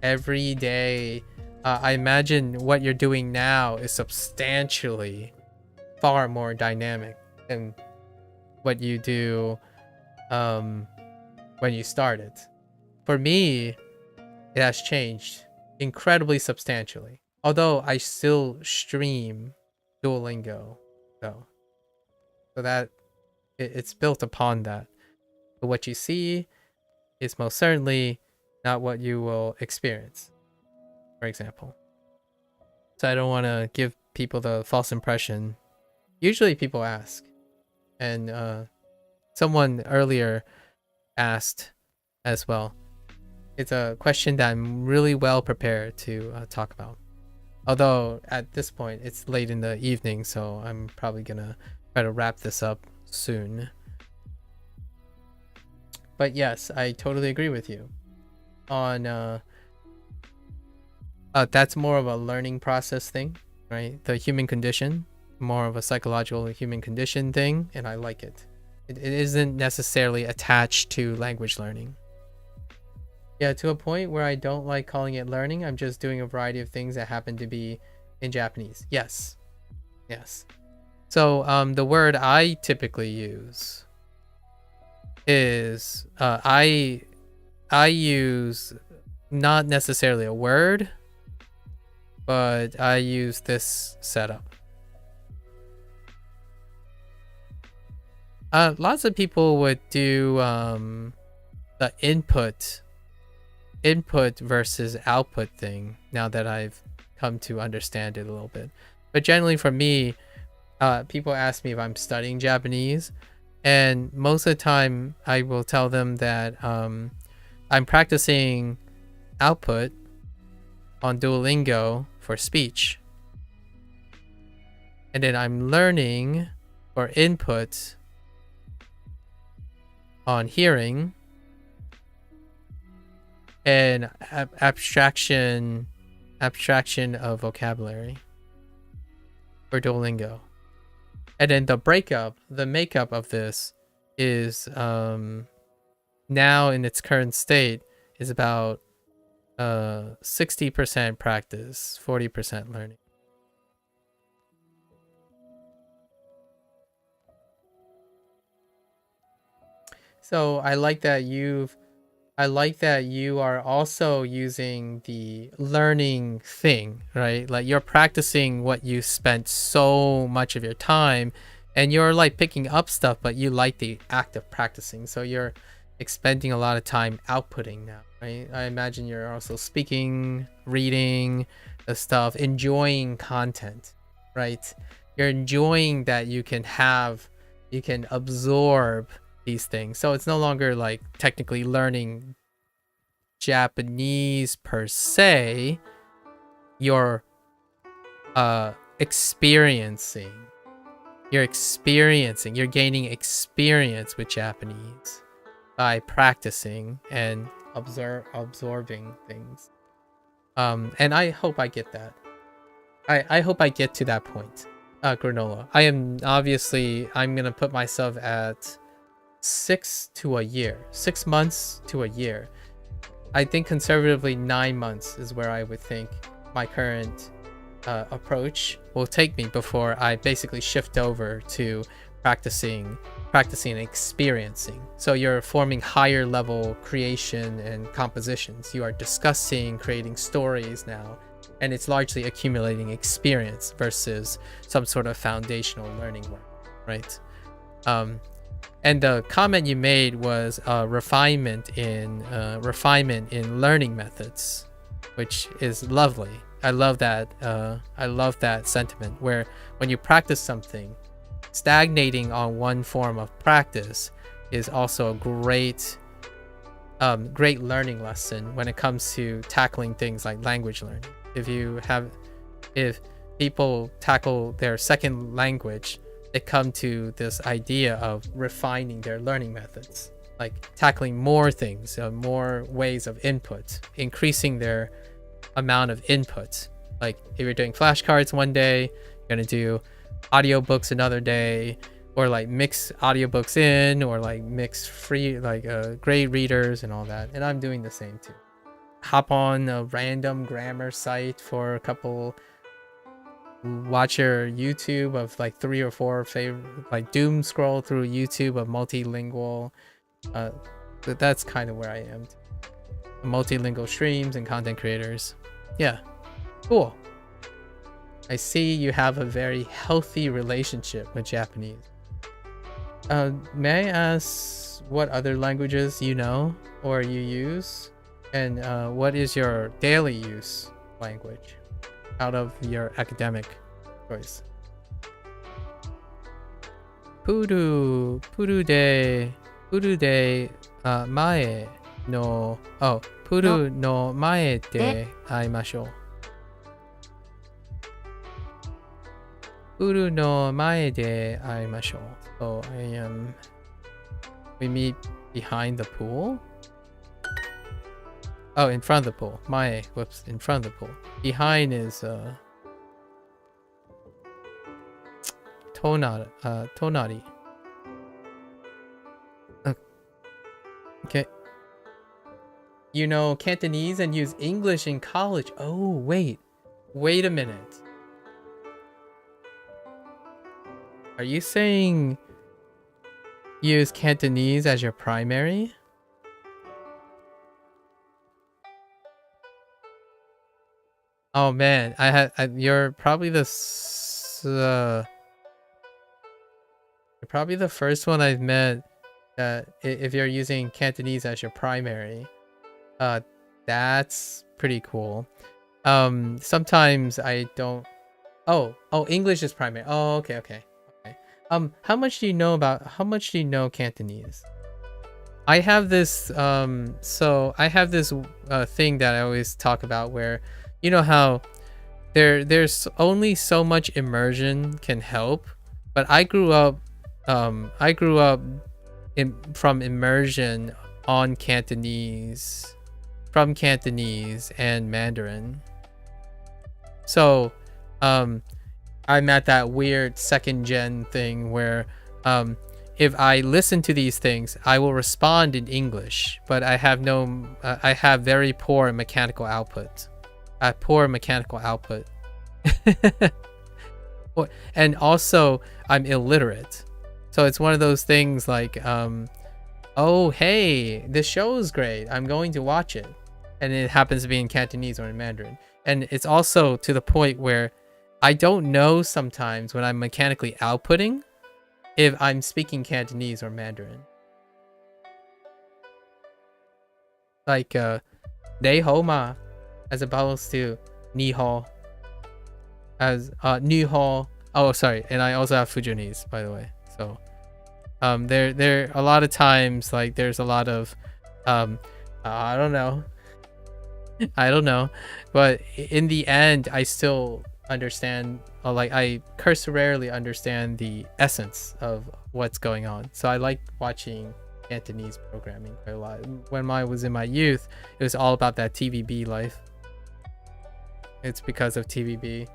every day, I imagine what you're doing now is substantially far more dynamic than what you do when you started. For me, it has changed incredibly substantially. Although I still stream Duolingo, though. So that it's built upon that. But what you see is most certainly not what you will experience, for example. So I don't want to give people the false impression. Usually people ask. And someone earlier asked as well. It's a question that I'm really well prepared to talk about. Although at this point it's late in the evening, so I'm probably gonna try to wrap this up soon. But yes, I totally agree with you on that's more of a learning process thing, right? The human condition, more of a psychological human condition thing, and I like it. It isn't necessarily attached to language learning. Yeah, to a point where I don't like calling it learning. I'm just doing a variety of things that happen to be in Japanese. Yes. So the word I typically use is I use not necessarily a word, but I use this setup. Lots of people would do the input versus output thing, now that I've come to understand it a little bit. But generally for me, people ask me if I'm studying Japanese, and most of the time I will tell them that I'm practicing output on Duolingo for speech, and then I'm learning for input on hearing and abstraction of vocabulary for Duolingo. And then the makeup of this is now in its current state is about 60% practice, 40% learning. So I like that you are also using the learning thing, right? Like you're practicing what you spent so much of your time, and you're like picking up stuff, but you like the act of practicing. So you're expending a lot of time outputting now, right? I imagine you're also speaking, reading the stuff, enjoying content, right? You're enjoying that you can absorb these things. So it's no longer like technically learning Japanese per se. You're experiencing, you're gaining experience with Japanese by practicing and absorbing things. And I hope I get that. I hope I get to that point. Granola, I'm gonna put myself at 6 months to a year. I think conservatively 9 months is where I would think my current approach will take me before I basically shift over to practicing and experiencing. So you're forming higher level creation and compositions. You are discussing, creating stories now, and it's largely accumulating experience versus some sort of foundational learning work, right? And the comment you made was refinement in learning methods, which is lovely. I love that. I love that sentiment, where when you practice something, stagnating on one form of practice is also a great great learning lesson when it comes to tackling things like language learning. If people tackle their second language, they come to this idea of refining their learning methods, like tackling more things, more ways of input, increasing their amount of input. Like if you're doing flashcards one day, you're gonna do audiobooks another day, or like mix audiobooks in, or like mix free grade readers and all that. And I'm doing the same too. Hop on a random grammar site for a couple, watch your YouTube of like 3 or 4 favorite, like doom scroll through YouTube of multilingual. That's kind of where I am. Multilingual streams and content creators. Yeah, cool. I see you have a very healthy relationship with Japanese. May I ask what other languages you know or you use? And what is your daily use language out of your academic choice? Puru de mae no puru no mae de aimashou. Puru no mae de aimashou. So we meet behind the pool. Oh, in front of the pool. Mae, whoops, in front of the pool. Behind is tonari. Okay. You know Cantonese and use English in college. Oh, wait a minute. Are you saying use Cantonese as your primary? Oh man, you're probably the first one I've met that if you're using Cantonese as your primary. That's pretty cool. Sometimes I don't. Oh, English is primary. Oh, okay. How much do you know Cantonese? I have this thing that I always talk about where, you know how there's only so much immersion can help, but I grew up from immersion on Cantonese, from Cantonese and Mandarin. So I'm at that weird second gen thing where if I listen to these things, I will respond in English, but I have very poor mechanical output. And also I'm illiterate. So it's one of those things like, oh, hey, this show is great, I'm going to watch it. And it happens to be in Cantonese or in Mandarin. And it's also to the point where I don't know sometimes when I'm mechanically outputting if I'm speaking Cantonese or Mandarin. Like, "Nei hou ma," as opposed to "Ni hou," as "Ni hou." Oh, sorry, and I also have Fujianese, by the way. So, there a lot of times, like, there's a lot of, I don't know, but in the end, I still understand, like, I cursorily understand the essence of what's going on. So I like watching Cantonese programming quite a lot. When I was in my youth, it was all about that TVB life. It's because of TVB.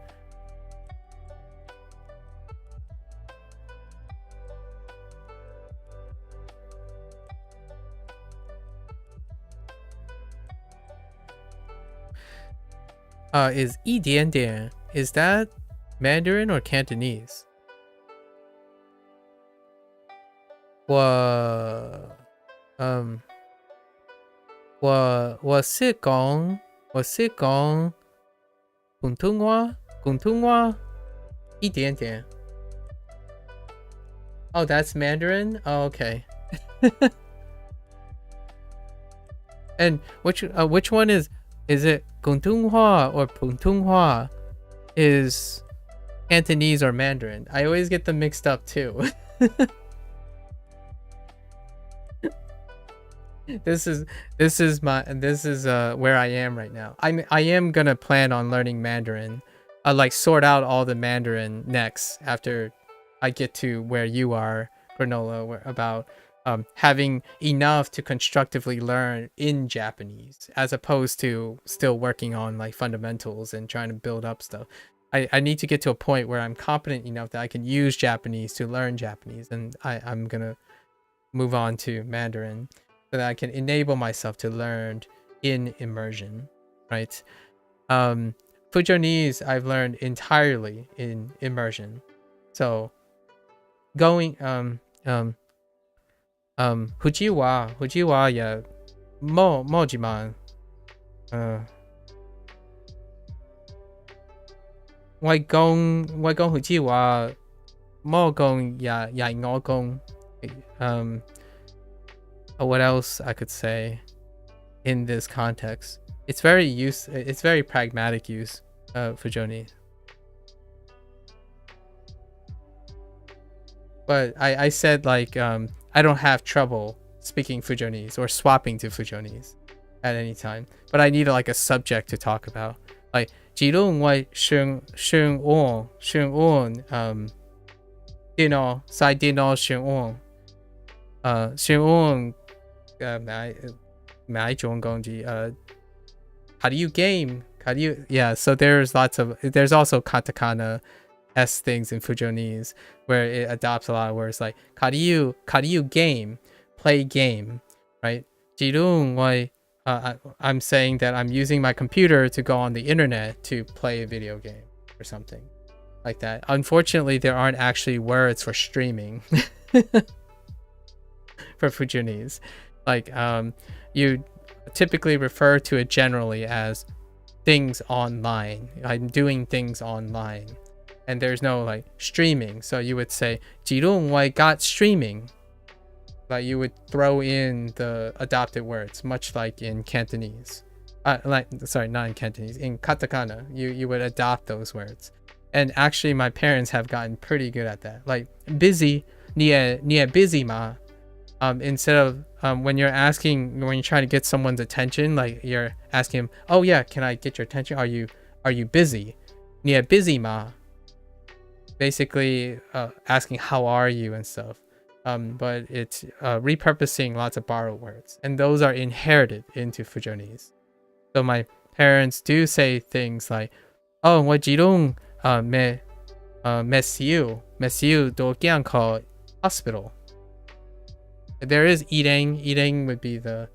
Is 一点点, is that Mandarin or Cantonese? 我是讲广东话一点点. Oh, that's Mandarin? Oh, okay. And which one is it 广东话 or 普通话? Is Cantonese or Mandarin? I always get them mixed up too. this is where I am right now. I am gonna plan on learning Mandarin. Like sort out all the Mandarin next after I get to where you are, Granola, about having enough to constructively learn in Japanese, as opposed to still working on like fundamentals and trying to build up stuff. I need to get to a point where I'm competent enough that I can use Japanese to learn Japanese, and I'm gonna move on to Mandarin so that I can enable myself to learn in immersion, right? Fujonese I've learned entirely in immersion. So going Fujiwa ya mojiman外公Fujiwa mo gong ya ngo gong. What else I could say in this context? It's very pragmatic use of Fujonese. But I said like I don't have trouble speaking Fujonese or swapping to Fujonese at any time. But I need like a subject to talk about. Like Jilun wai shun on dino sai dino shun on how do you game? How do you, yeah, so there's also katakana s things in Fujonese where it adopts a lot of words like how do you game, play game, right? Jirun wai I'm saying that I'm using my computer to go on the internet to play a video game or something like that. Unfortunately, there aren't actually words for streaming for Fujonese. Like you typically refer to it generally as things online. I'm doing things online, and there's no like streaming. So you would say Jirun wai got streaming. Like you would throw in the adopted words, much like in Cantonese. Sorry, not in Cantonese. In katakana, you would adopt those words. And actually, my parents have gotten pretty good at that. Like busy, nie busy ma. Instead of when you're trying to get someone's attention, like you're asking him, oh yeah, can I get your attention? Are you busy? Nie busy ma. Basically, asking how are you and stuff. But it's repurposing lots of borrowed words, and those are inherited into Fujonese. So my parents do say things like, "Oh, what jirung mesiu do gian call hospital." There is ireng. Ireng would be the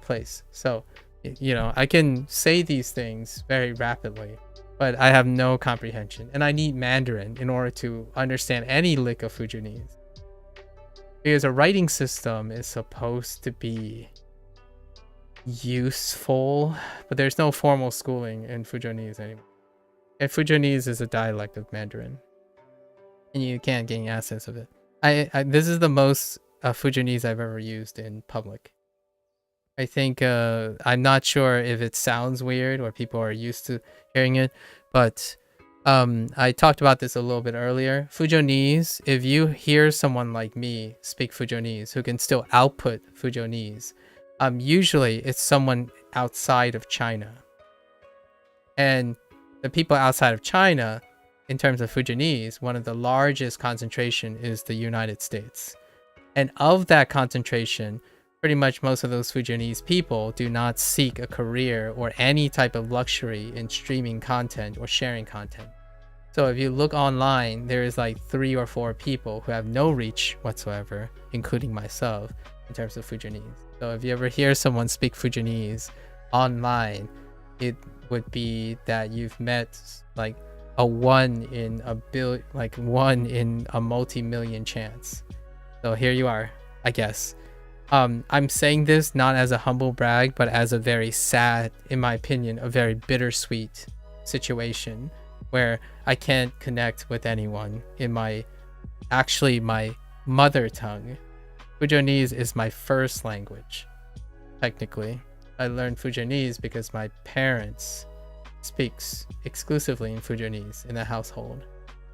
place. So, you know, I can say these things very rapidly, but I have no comprehension, and I need Mandarin in order to understand any lick of Fujonese. Because a writing system is supposed to be useful, but there's no formal schooling in Fujonese anymore. And Fujonese is a dialect of Mandarin, and you can't gain access of it. This is the most Fujonese I've ever used in public. I think I'm not sure if it sounds weird or people are used to hearing it, but I talked about this a little bit earlier. Fujonese, if you hear someone like me speak Fujonese who can still output Fujonese, usually it's someone outside of China. And the people outside of China, in terms of Fujonese, one of the largest concentration is the United States. And of that concentration, pretty much most of those Fujonese people do not seek a career or any type of luxury in streaming content or sharing content. So if you look online, there is like 3 or 4 people who have no reach whatsoever, including myself, in terms of Fujonese. So if you ever hear someone speak Fujonese online, it would be that you've met like a 1 in a billion, like 1 in a multi-million chance. So here you are, I guess. I'm saying this not as a humble brag, but as a very sad, in my opinion, a very bittersweet situation where I can't connect with anyone in my mother tongue. Fujonese is my first language, technically. I learned Fujonese because my parents speaks exclusively in Fujonese in the household.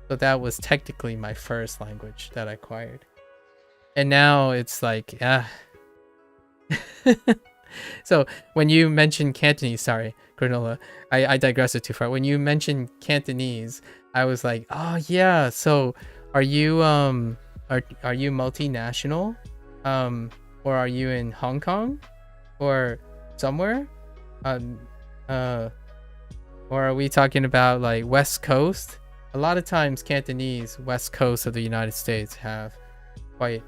So that was technically my first language that I acquired. And now it's like, So when you mentioned Cantonese, sorry, Granola, I digressed too far. When you mentioned Cantonese, I was like, oh yeah. So are you are you multinational, or are you in Hong Kong or somewhere, um, or are we talking about like West Coast? A lot of times Cantonese, West Coast of the United States, have quite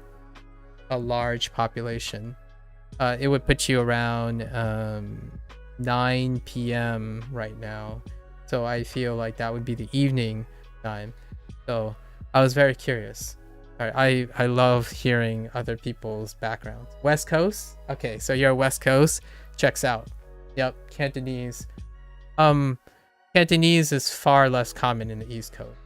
a large population. It would put you around 9 p.m. right now. So I feel like that would be the evening time. So I was very curious. I love hearing other people's backgrounds. West Coast? Okay, so you're West Coast. Checks out. Yep, Cantonese. Cantonese is far less common in the East Coast.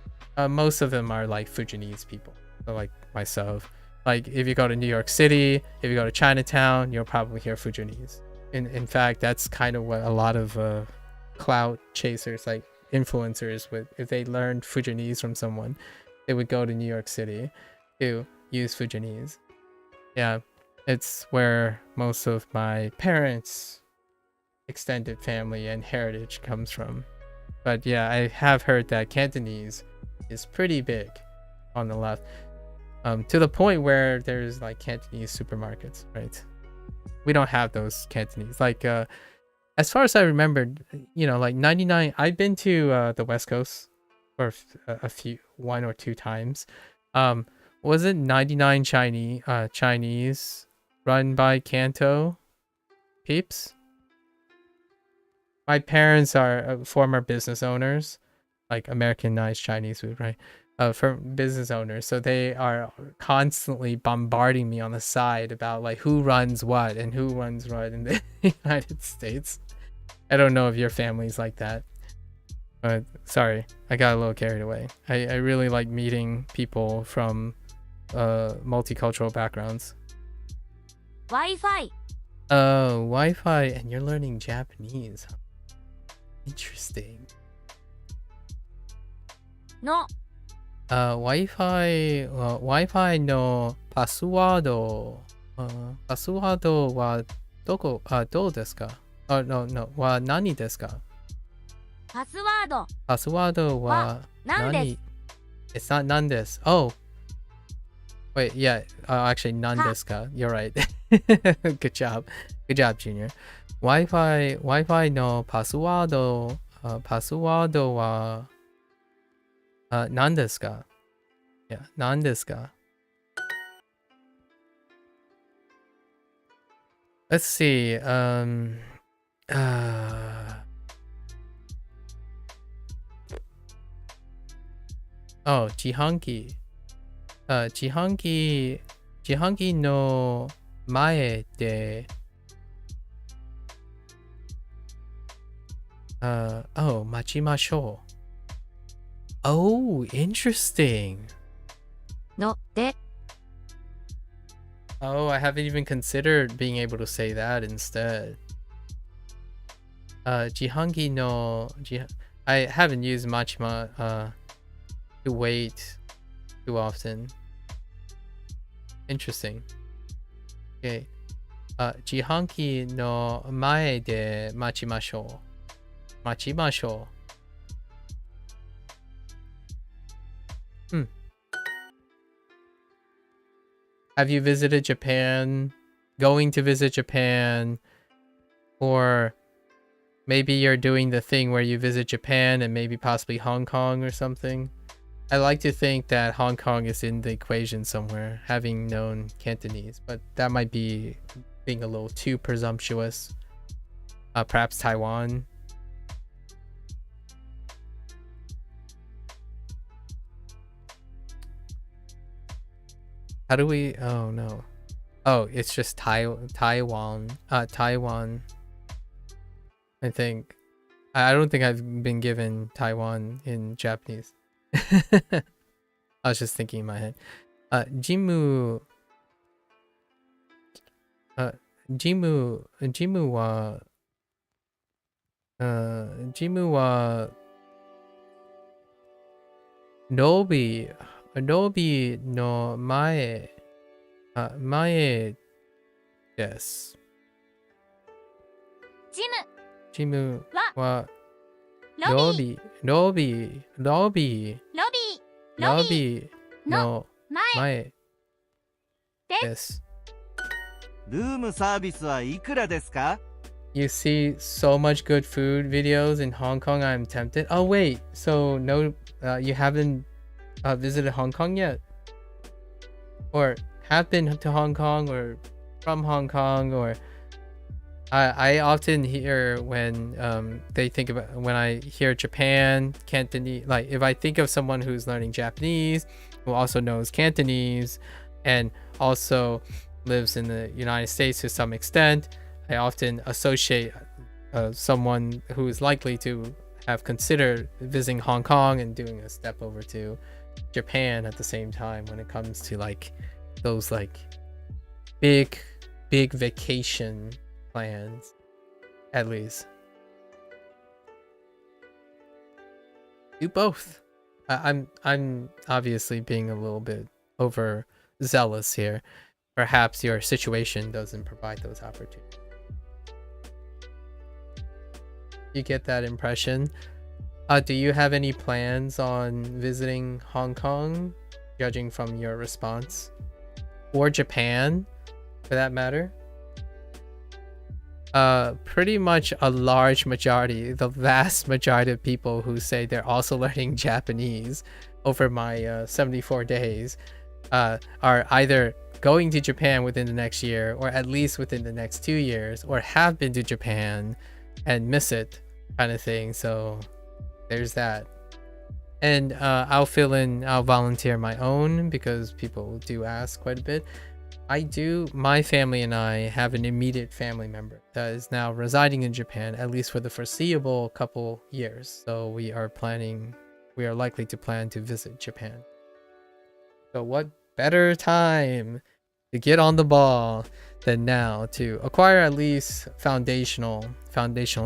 Most of them are like Fujianese people, so like myself. Like if you go to New York City, if you go to Chinatown, you'll probably hear Fujianese. In fact, that's kind of what a lot of clout chasers, like influencers, would, if they learned Fujianese from someone, they would go to New York City to use Fujianese. Yeah, it's where most of my parents' extended family and heritage comes from. But yeah, I have heard that Cantonese is pretty big on the left, to the point where there's like Cantonese supermarkets, right? We don't have those Cantonese. Like, as far as I remembered, you know, like 99. I've been to the West Coast for a few, 1 or 2 times. Was it 99 Chinese run by Kanto peeps? My parents are former business owners, like Americanized Chinese food, right? For business owners, so they are constantly bombarding me on the side about like who runs what and who runs what in the United States. I don't know if your family's like that, but sorry, I got a little carried away. I really like meeting people from multicultural backgrounds. Wi-Fi. Oh, Wi-Fi, and you're learning Japanese. Interesting. No. Wi-Fi のパスワード、パスワードはどうですか？no は何ですか？パスワード。パスワードは何です。It's not 何です。Oh, wait, yeah, actually 何ですか? You're right. Good job. Good job, Junior. Wi-Fi のパスワードは何ですか? Yeah, 何ですか? Let's see. Oh, 自販機。自販機の前で待ちましょう。Oh, interesting. No, de. Oh, I haven't even considered being able to say that instead. Jihangi no... I haven't used machima to wait too often. Interesting. Okay. Jihangi no mae de machimashou. Machimashou. Have you visited Japan? Going to visit Japan? Or maybe you're doing the thing where you visit Japan and maybe possibly Hong Kong or something? I like to think that Hong Kong is in the equation somewhere, having known Cantonese, but that might be being a little too presumptuous. Perhaps Taiwan. How do we... Oh, no. Oh, it's just Taiwan. Taiwan. I think. I don't think I've been given Taiwan in Japanese. I was just thinking in my head. Jimu wa Nobi no mae desu. ジム Jimu wa ロビー Robi ロビー no 前 mae desu. ルームサービスはいくらですか？ You see so much good food videos in Hong Kong, I'm tempted. Oh wait, so no, you haven't visited Hong Kong yet? Or have been to Hong Kong or from Hong Kong? Or I often hear when they think about, when I hear Japan, Cantonese, like if I think of someone who's learning Japanese, who also knows Cantonese, and also lives in the United States to some extent, I often associate someone who is likely to have considered visiting Hong Kong and doing a step over to Japan at the same time when it comes to like those like big vacation plans, at least. Do both. I'm obviously being a little bit overzealous here. Perhaps your situation doesn't provide those opportunities. You get that impression? Do you have any plans on visiting Hong Kong, judging from your response? Or Japan, for that matter? Pretty much a large majority, the vast majority of people who say they're also learning Japanese over my 74 days are either going to Japan within the next year, or at least within the next 2 years, or have been to Japan and miss it, kind of thing. So there's that. And I'll volunteer my own, because people do ask quite a bit. My family and I have an immediate family member that is now residing in Japan, at least for the foreseeable couple years. So we are likely to plan to visit Japan. So what better time to get on the ball than now to acquire at least foundational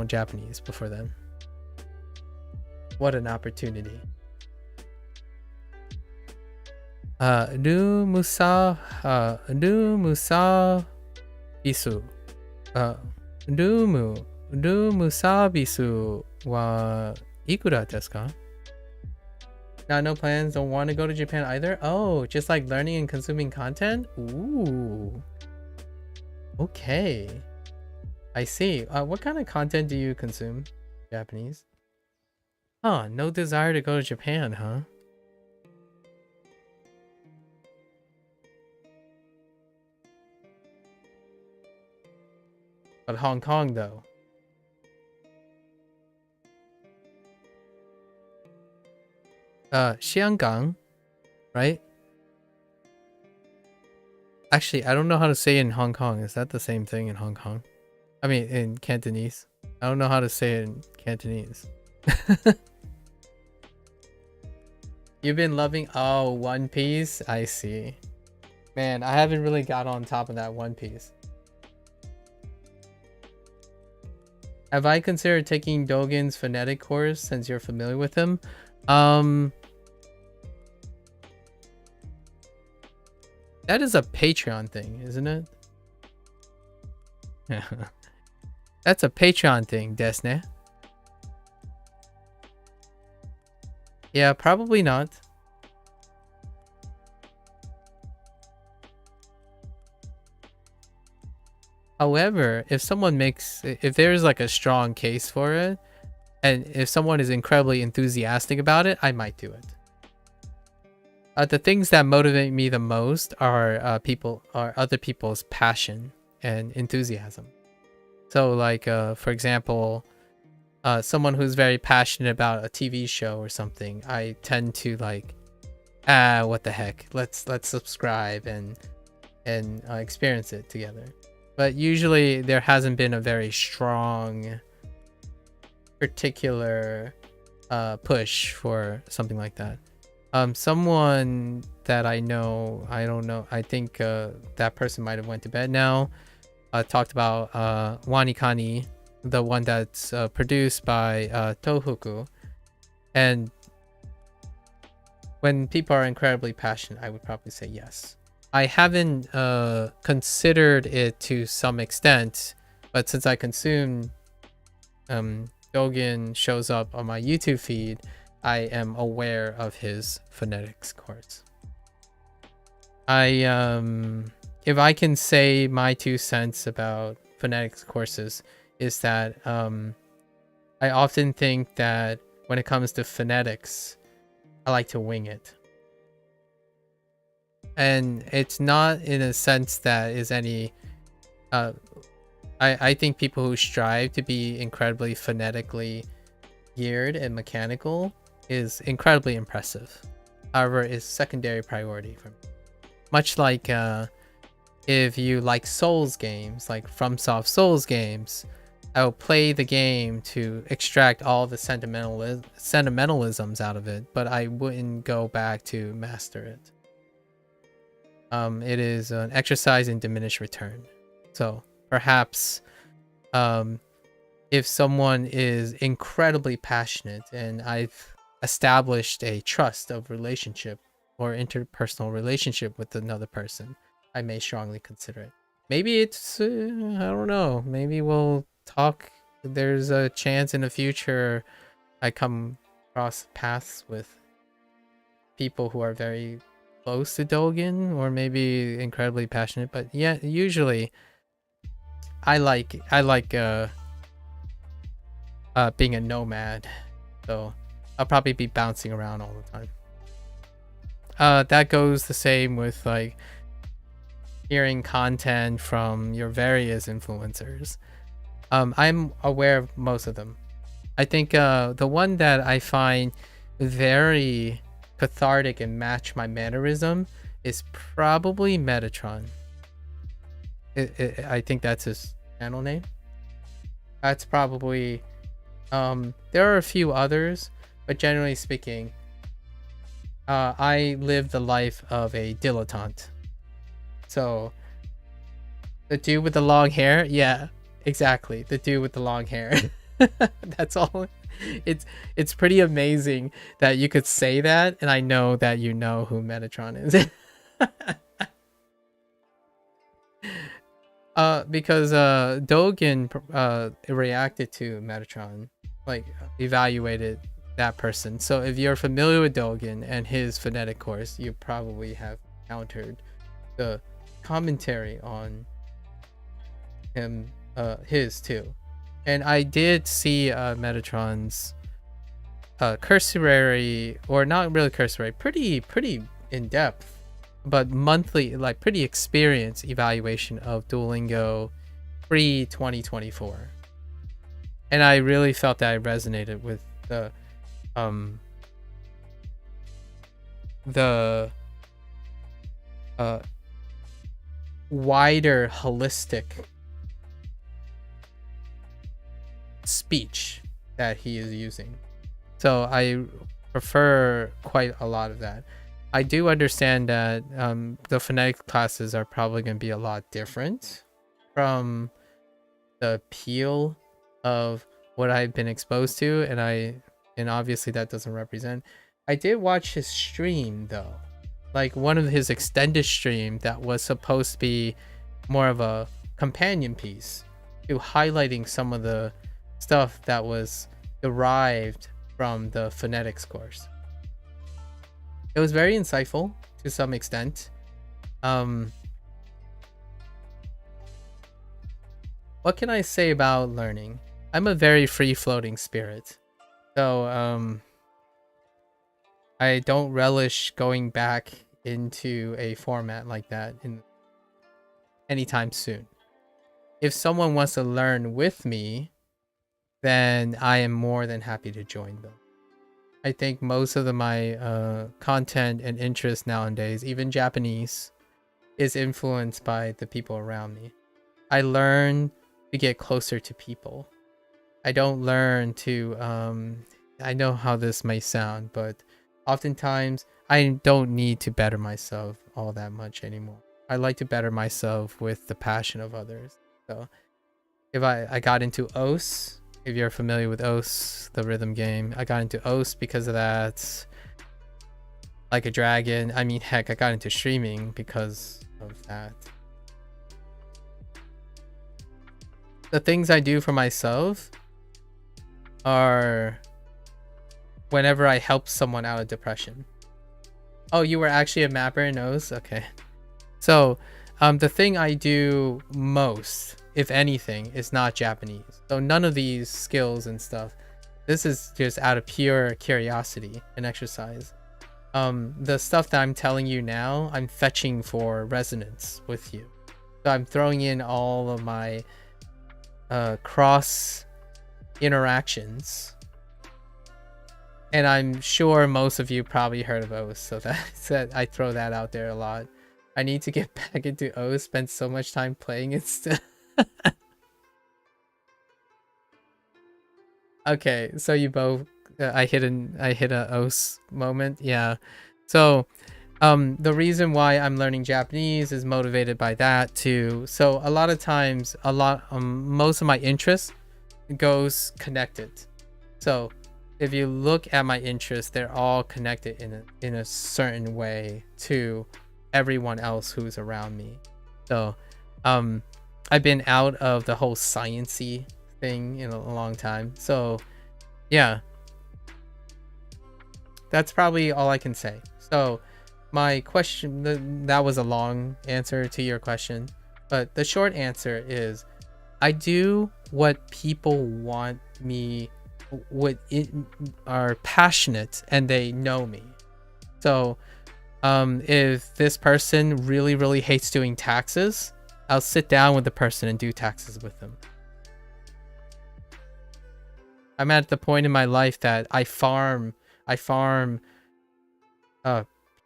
Japanese before then. What an opportunity. Du musa bisu. Du musa bisu wa ikura desu ka? No plans, don't want to go to Japan either? Oh, just like learning and consuming content? Ooh. Okay. I see. What kind of content do you consume? Japanese? Huh, no desire to go to Japan, huh? But Hong Kong, though. Xianggang, right? Actually, I don't know how to say it in Hong Kong. Is that the same thing in Hong Kong? I mean, in Cantonese. I don't know how to say it in Cantonese. You've been loving... Oh, One Piece? I see. Man, I haven't really got on top of that One Piece. Have I considered taking Dogen's phonetic course since you're familiar with him? That is a Patreon thing, isn't it? That's a Patreon thing, desu. Yeah, probably not. However, if there's like a strong case for it, and if someone is incredibly enthusiastic about it, I might do it. The things that motivate me the most are other people's passion and enthusiasm. So like, for example, someone who's very passionate about a TV show or something, I tend to like, what the heck? Let's subscribe and experience it together. But usually there hasn't been a very strong, particular push for something like that. Someone that I know, I don't know, I think that person might have went to bed now, talked about Wanikani, the one that's produced by Tohoku. And when people are incredibly passionate, I would probably say yes. I haven't considered it to some extent, but since I consume Dogen shows up on my YouTube feed, I am aware of his phonetics course. If I can say my 2 cents about phonetics courses, is that I often think that when it comes to phonetics, I like to wing it. And it's not in a sense that is any I think people who strive to be incredibly phonetically geared and mechanical is incredibly impressive. However, it's secondary priority for me. Much like if you like Souls games, like FromSoft Souls games, I will play the game to extract all the sentimentalisms out of it, but I wouldn't go back to master it. It is an exercise in diminished return. So perhaps if someone is incredibly passionate and I've established a trust of relationship or interpersonal relationship with another person, I may strongly consider it. Maybe it's, I don't know, maybe we'll talk. There's a chance in the future I come across paths with people who are very close to Dogen or maybe incredibly passionate, but yeah, usually I like being a nomad, so I'll probably be bouncing around all the time. That goes the same with like hearing content from your various influencers. I'm aware of most of them. I think the one that I find very cathartic and match my mannerism is probably Metatron. I think that's his channel name. That's probably there are a few others, but generally speaking, I live the life of a dilettante. So the dude with the long hair, yeah, exactly, the dude with the long hair. That's all. It's pretty amazing that you could say that, and I know that you know who Metatron is. Because Dogen reacted to Metatron, like evaluated that person. So if you're familiar with Dogen and his phonetic course, you probably have encountered the commentary on him, his too. And I did see Metatron's cursory, or not really cursory, pretty in depth, but monthly, like pretty experienced evaluation of Duolingo pre-2024. And I really felt that I resonated with the wider holistic speech that he is using. So I prefer quite a lot of that. I do understand that the phonetic classes are probably going to be a lot different from the appeal of what I've been exposed to, and obviously that doesn't represent. I did watch his stream though, like one of his extended stream that was supposed to be more of a companion piece to highlighting some of the stuff that was derived from the phonetics course. It was very insightful to some extent. What can I say about learning? I'm a very free-floating spirit, so I don't relish going back into a format like that in anytime soon. If someone wants to learn with me, then I am more than happy to join them. I think most of my content and interest nowadays, even Japanese, is influenced by the people around me. I learn to get closer to people. I don't learn to, I know how this may sound, but oftentimes I don't need to better myself all that much anymore. I like to better myself with the passion of others. So if I got into OS, if you're familiar with OS, the rhythm game, I got into OS because of that. Like a Dragon, I mean, heck, I got into streaming because of that. The things I do for myself are whenever I help someone out of depression. Oh, you were actually a mapper in O's? Okay. So, the thing I do most, if anything, is not Japanese. So none of these skills and stuff. This is just out of pure curiosity and exercise. The stuff that I'm telling you now, I'm fetching for resonance with you. So I'm throwing in all of my cross interactions. And I'm sure most of you probably heard of O's, so I throw that out there a lot. I need to get back into O's, spent so much time playing it still. Okay, so you both I hit a O's moment. Yeah. So the reason why I'm learning Japanese is motivated by that too. So a lot of times most of my interest goes connected. So if you look at my interests, they're all connected in a certain way to everyone else who's around me. So I've been out of the whole sciencey thing in a long time. So yeah, that's probably all I can say. So my question, that was a long answer to your question, but the short answer is I do what people want me, are passionate and they know me. So if this person really hates doing taxes, I'll sit down with the person and do taxes with them. I'm at the point in my life that I farm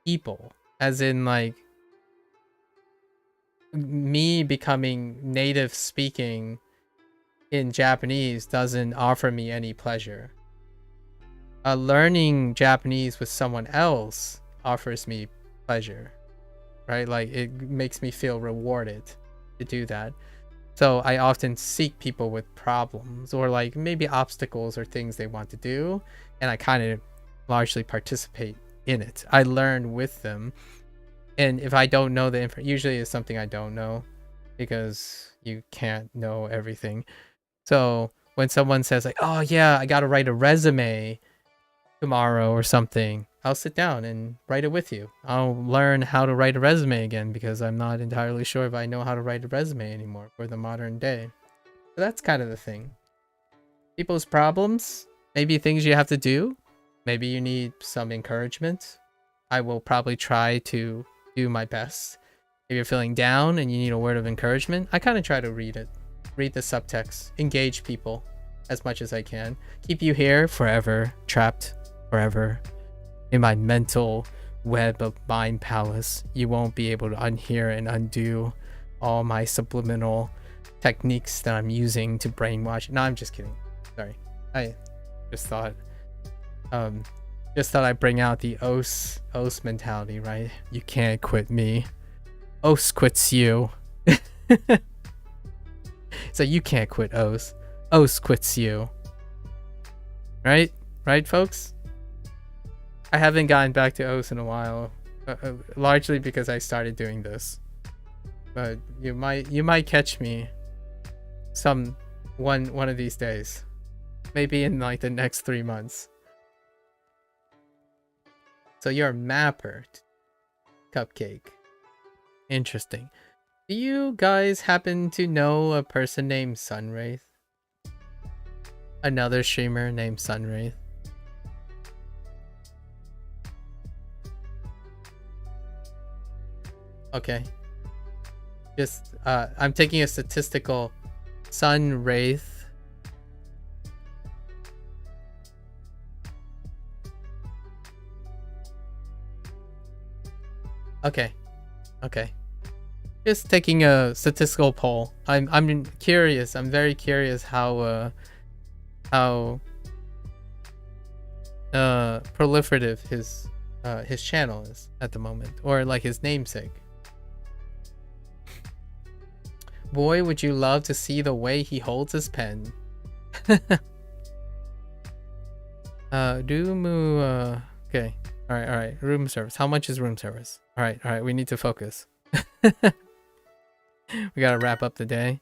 people, as in like me becoming native speaking in Japanese doesn't offer me any pleasure. Learning Japanese with someone else offers me pleasure, right? Like it makes me feel rewarded to do that. So I often seek people with problems or like maybe obstacles or things they want to do, and I kind of largely participate in it. I learn with them, and if I don't know the info, usually it's something I don't know, because you can't know everything. So when someone says like, oh yeah, I gotta write a resume tomorrow or something, I'll sit down and write it with you. I'll learn how to write a resume again, because I'm not entirely sure if I know how to write a resume anymore for the modern day. So that's kind of the thing. People's problems, maybe things you have to do, maybe you need some encouragement. I will probably try to do my best. If you're feeling down and you need a word of encouragement, I kind of try to read the subtext, engage people as much as I can, keep you here forever, trapped forever in my mental web of mind palace. You won't be able to unhear and undo all my subliminal techniques that I'm using to brainwash. No, I'm just kidding. Sorry. I just thought I'd bring out the Os mentality, right? You can't quit me. Os quits you. So you can't quit Os. Os quits you. Right? Right, folks? I haven't gotten back to Os in a while, largely because I started doing this. But you might catch me one of these days, maybe in like the next 3 months. So you're a mapper, Cupcake. Interesting. Do you guys happen to know a person named Sunwraith? Another streamer named Sunwraith? Okay. Just, I'm taking a statistical Sunwraith. Okay. Okay. Just taking a statistical poll. I'm curious. I'm very curious how proliferative his channel is at the moment, or like his namesake. Boy, would you love to see the way he holds his pen. Okay. All right. Room service. How much is room service? All right. We need to focus. We gotta wrap up the day.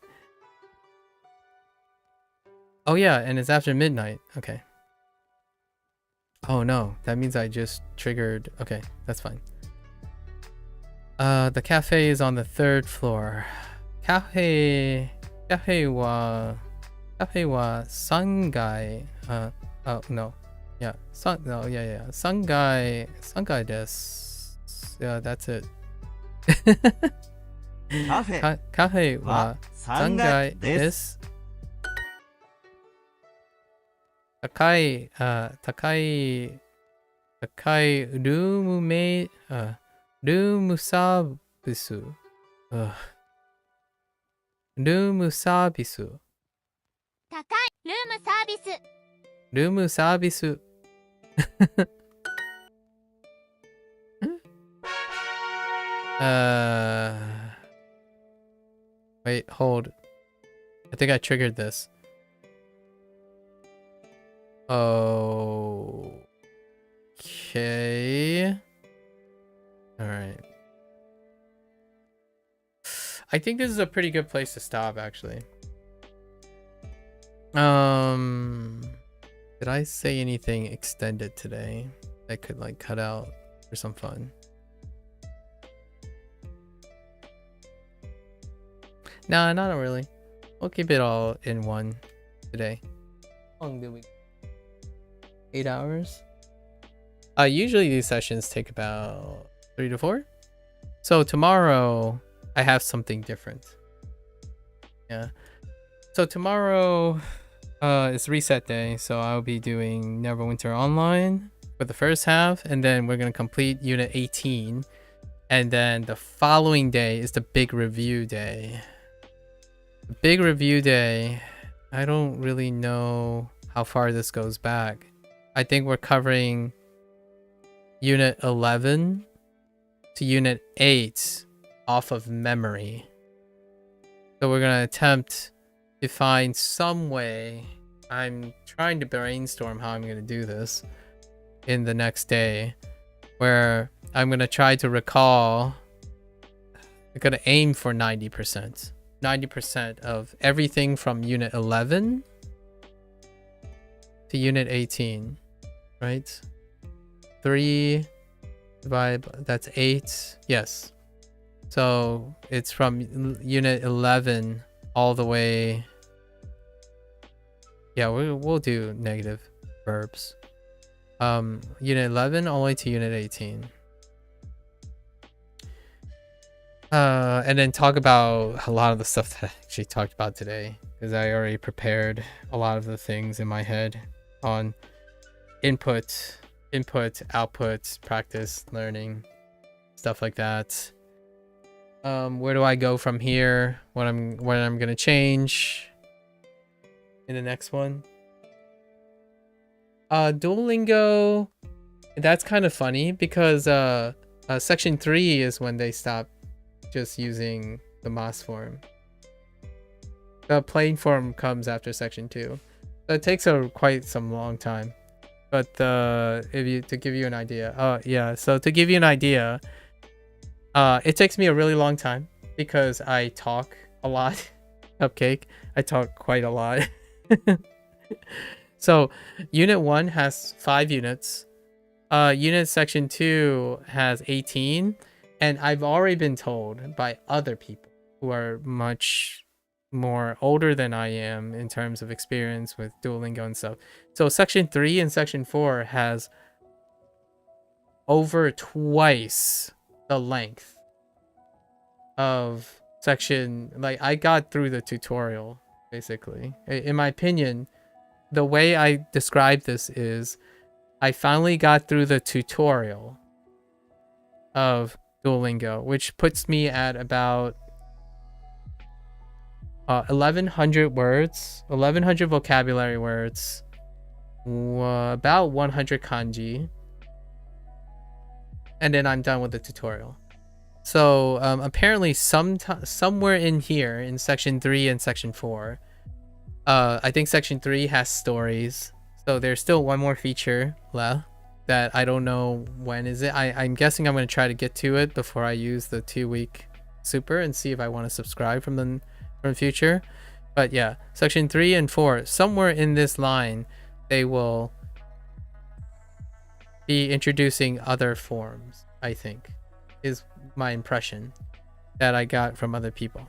Oh yeah, and it's after midnight. Okay. Oh no, that means I just triggered. Okay, that's fine. The cafe is on the 3rd floor. Cafe wa 3階. Oh no. Yeah. No, yeah. 3階です. Yeah, that's it. カフェは3階です。高いルームサービス。ルームサービス。高いルームサービス。ルームサービス。Wait, hold. I think I triggered this. Okay. Alright. I think this is a pretty good place to stop, actually. Did I say anything extended today that could like cut out for some fun? Nah, not really. We'll keep it all in one today. How long did we? 8 hours? Usually these sessions take about 3 to 4. So tomorrow I have something different. Yeah. So tomorrow is reset day, so I'll be doing Neverwinter Online for the first half, and then we're gonna complete Unit 18, and then the following day is the big review day. The big review day, I don't really know how far this goes back. I think we're covering Unit 11 to Unit 8 off of memory. So we're gonna attempt to find some way. I'm trying to brainstorm how I'm gonna do this in the next day, where I'm gonna try to recall. I'm gonna aim for 90%. 90% of everything from Unit 11 to Unit 18, right? 3 divided by, that's 8. Yes. So it's from Unit 11 all the way. Yeah, we'll do negative verbs. Unit 11 all the way to Unit 18. And then talk about a lot of the stuff that I actually talked about today, because I already prepared a lot of the things in my head on input, output, practice, learning, stuff like that. Where do I go from here? What I'm gonna change in the next one? Duolingo, that's kind of funny because section 3 is when they stop just using the mas form. The plain form comes after section 2. So it takes quite some long time. But to give you an idea, so to give you an idea, it takes me a really long time because I talk a lot. Cupcake, I talk quite a lot. So Unit 1 has 5 units. Unit section 2 has 18. And I've already been told by other people who are much more older than I am in terms of experience with Duolingo and stuff. So section 3 and section 4 has over twice the length of section. Like, I got through the tutorial, basically. In my opinion, the way I describe this is I finally got through the tutorial of Duolingo, which puts me at about 1100 words, 1100 vocabulary words, about 100 kanji, and then I'm done with the tutorial. So apparently somewhere in here in section 3 and section 4, I think section 3 has stories, so there's still one more feature left that I don't know when is it. I'm guessing I'm going to try to get to it before I use the 2-week super and see if I want to subscribe from the future. But yeah, section 3 and 4, somewhere in this line, they will be introducing other forms, I think, is my impression that I got from other people.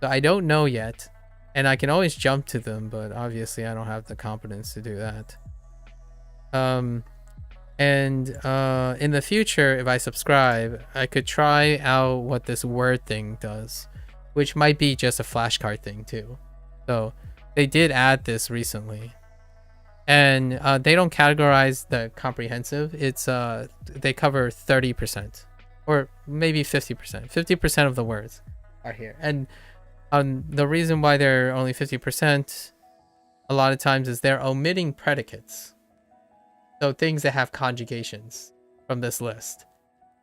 So I don't know yet, and I can always jump to them, but obviously I don't have the competence to do that. In the future, if I subscribe, I could try out what this word thing does, which might be just a flashcard thing too. So they did add this recently, and they don't categorize the comprehensive. It's they cover 30% or maybe 50%. 50% of the words are here, and the reason why they're only 50% a lot of times is they're omitting predicates. So things that have conjugations from this list.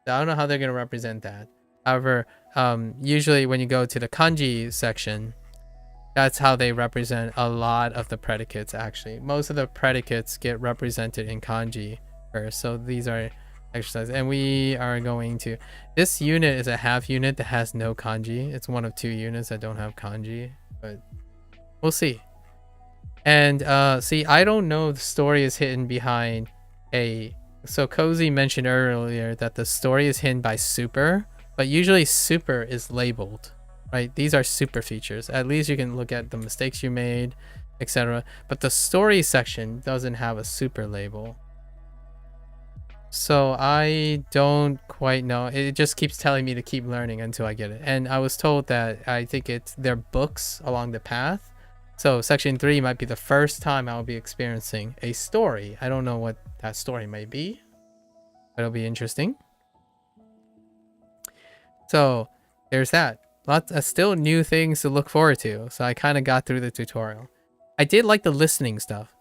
So I don't know how they're going to represent that. However, usually when you go to the kanji section, that's how they represent a lot of the predicates actually. Most of the predicates get represented in kanji first. So these are exercises. And we are going to... This unit is a half unit that has no kanji. It's one of 2 units that don't have kanji. But we'll see. And see, I don't know if the story is hidden behind a... So Cozy mentioned earlier that the story is hidden by super, but usually super is labeled, right? These are super features. At least you can look at the mistakes you made, etc. But the story section doesn't have a super label. So I don't quite know. It just keeps telling me to keep learning until I get it. And I was told that I think it's their books along the path. So section 3 might be the first time I'll be experiencing a story. I don't know what that story may be, but it'll be interesting. So there's that. Lots of still new things to look forward to. So I kind of got through the tutorial. I did like the listening stuff.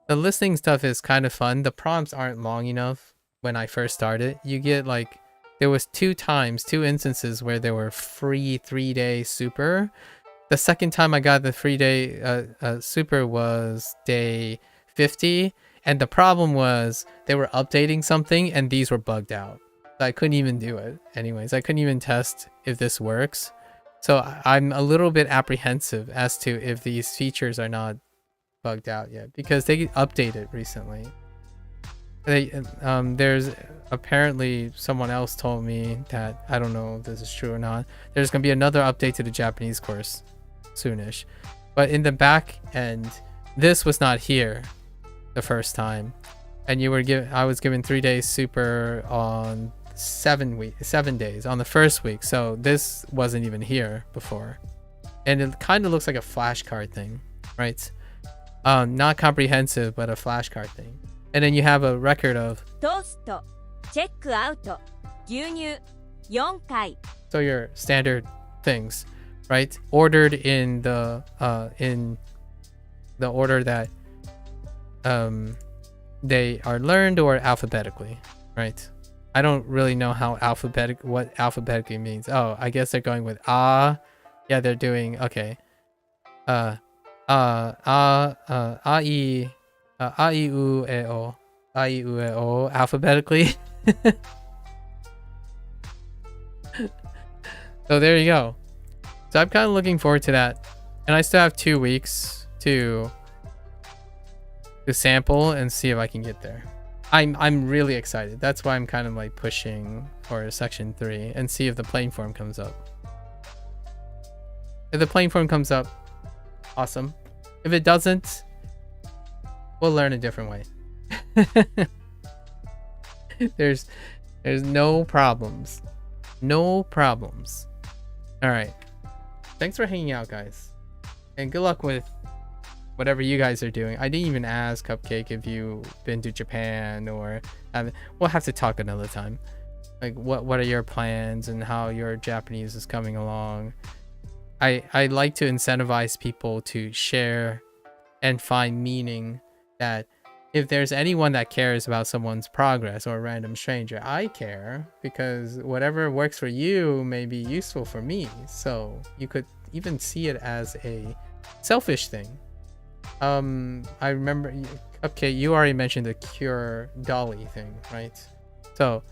The listening stuff is kind of fun. The prompts aren't long enough when I first started. You get like, there was 2 instances where there were free 3-day super. The second time I got the free day super was day 50, and the problem was they were updating something and these were bugged out. So I couldn't even do it. Anyways, I couldn't even test if this works. So I'm a little bit apprehensive as to if these features are not bugged out yet, because they updated recently. There's apparently someone else told me that, I don't know if this is true or not, there's going to be another update to the Japanese course soonish, but in the back end this was not here the first time, and I was given 3 days super on 7 days on the first week, so this wasn't even here before, and it kind of looks like a flashcard thing, right? Not comprehensive, but a flashcard thing. And then you have a record of so your standard things, right? Ordered in the order that they are learned, or alphabetically, right? I don't really know how what alphabetically means. Oh, I guess they're going with yeah, they're doing okay. A I U E O alphabetically. So there you go. So I'm kind of looking forward to that, and I still have 2 weeks to sample and see if I can get there. I'm really excited. That's why I'm kind of like pushing for section 3 and see if the playing form comes up. If the playing form comes up, awesome. If it doesn't, we'll learn a different way. There's no problems. No problems. All right. Thanks for hanging out, guys. And good luck with whatever you guys are doing. I didn't even ask Cupcake if you've been to Japan, or we'll have to talk another time. Like what are your plans and how your Japanese is coming along. I like to incentivize people to share and find meaning, that if there's anyone that cares about someone's progress, or a random stranger, I care, because whatever works for you may be useful for me. So you could even see it as a selfish thing. I remember, okay, you already mentioned the Cure Dolly thing, right? So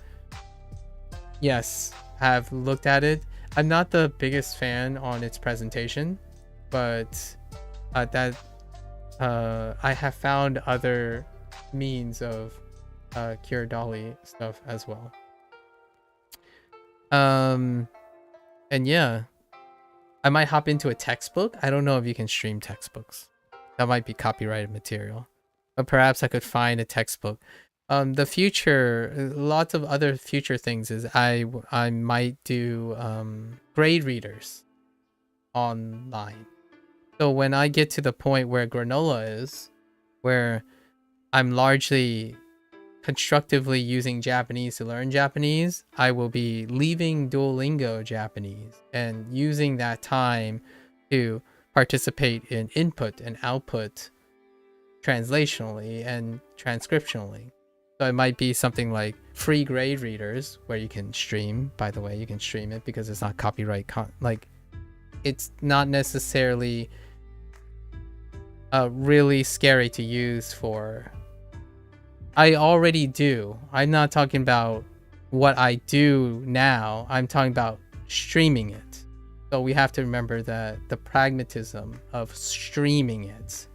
yes, I've looked at it. I'm not the biggest fan on its presentation, but that I have found other means of cure dolly stuff as well. And yeah, I might hop into a textbook. I don't know if you can stream textbooks. That might be copyrighted material, but perhaps I could find a textbook. The future, lots of other future things is I might do grade readers online. So when I get to the point where granola is, where I'm largely constructively using Japanese to learn Japanese, I will be leaving Duolingo Japanese and using that time to participate in input and output translationally and transcriptionally. So it might be something like free grade readers where you can stream. By the way, you can stream it because it's not copyright. Like, it's not necessarily really scary to use for. I already do. I'm not talking about what I do now. I'm talking about streaming it. So we have to remember that the pragmatism of streaming it,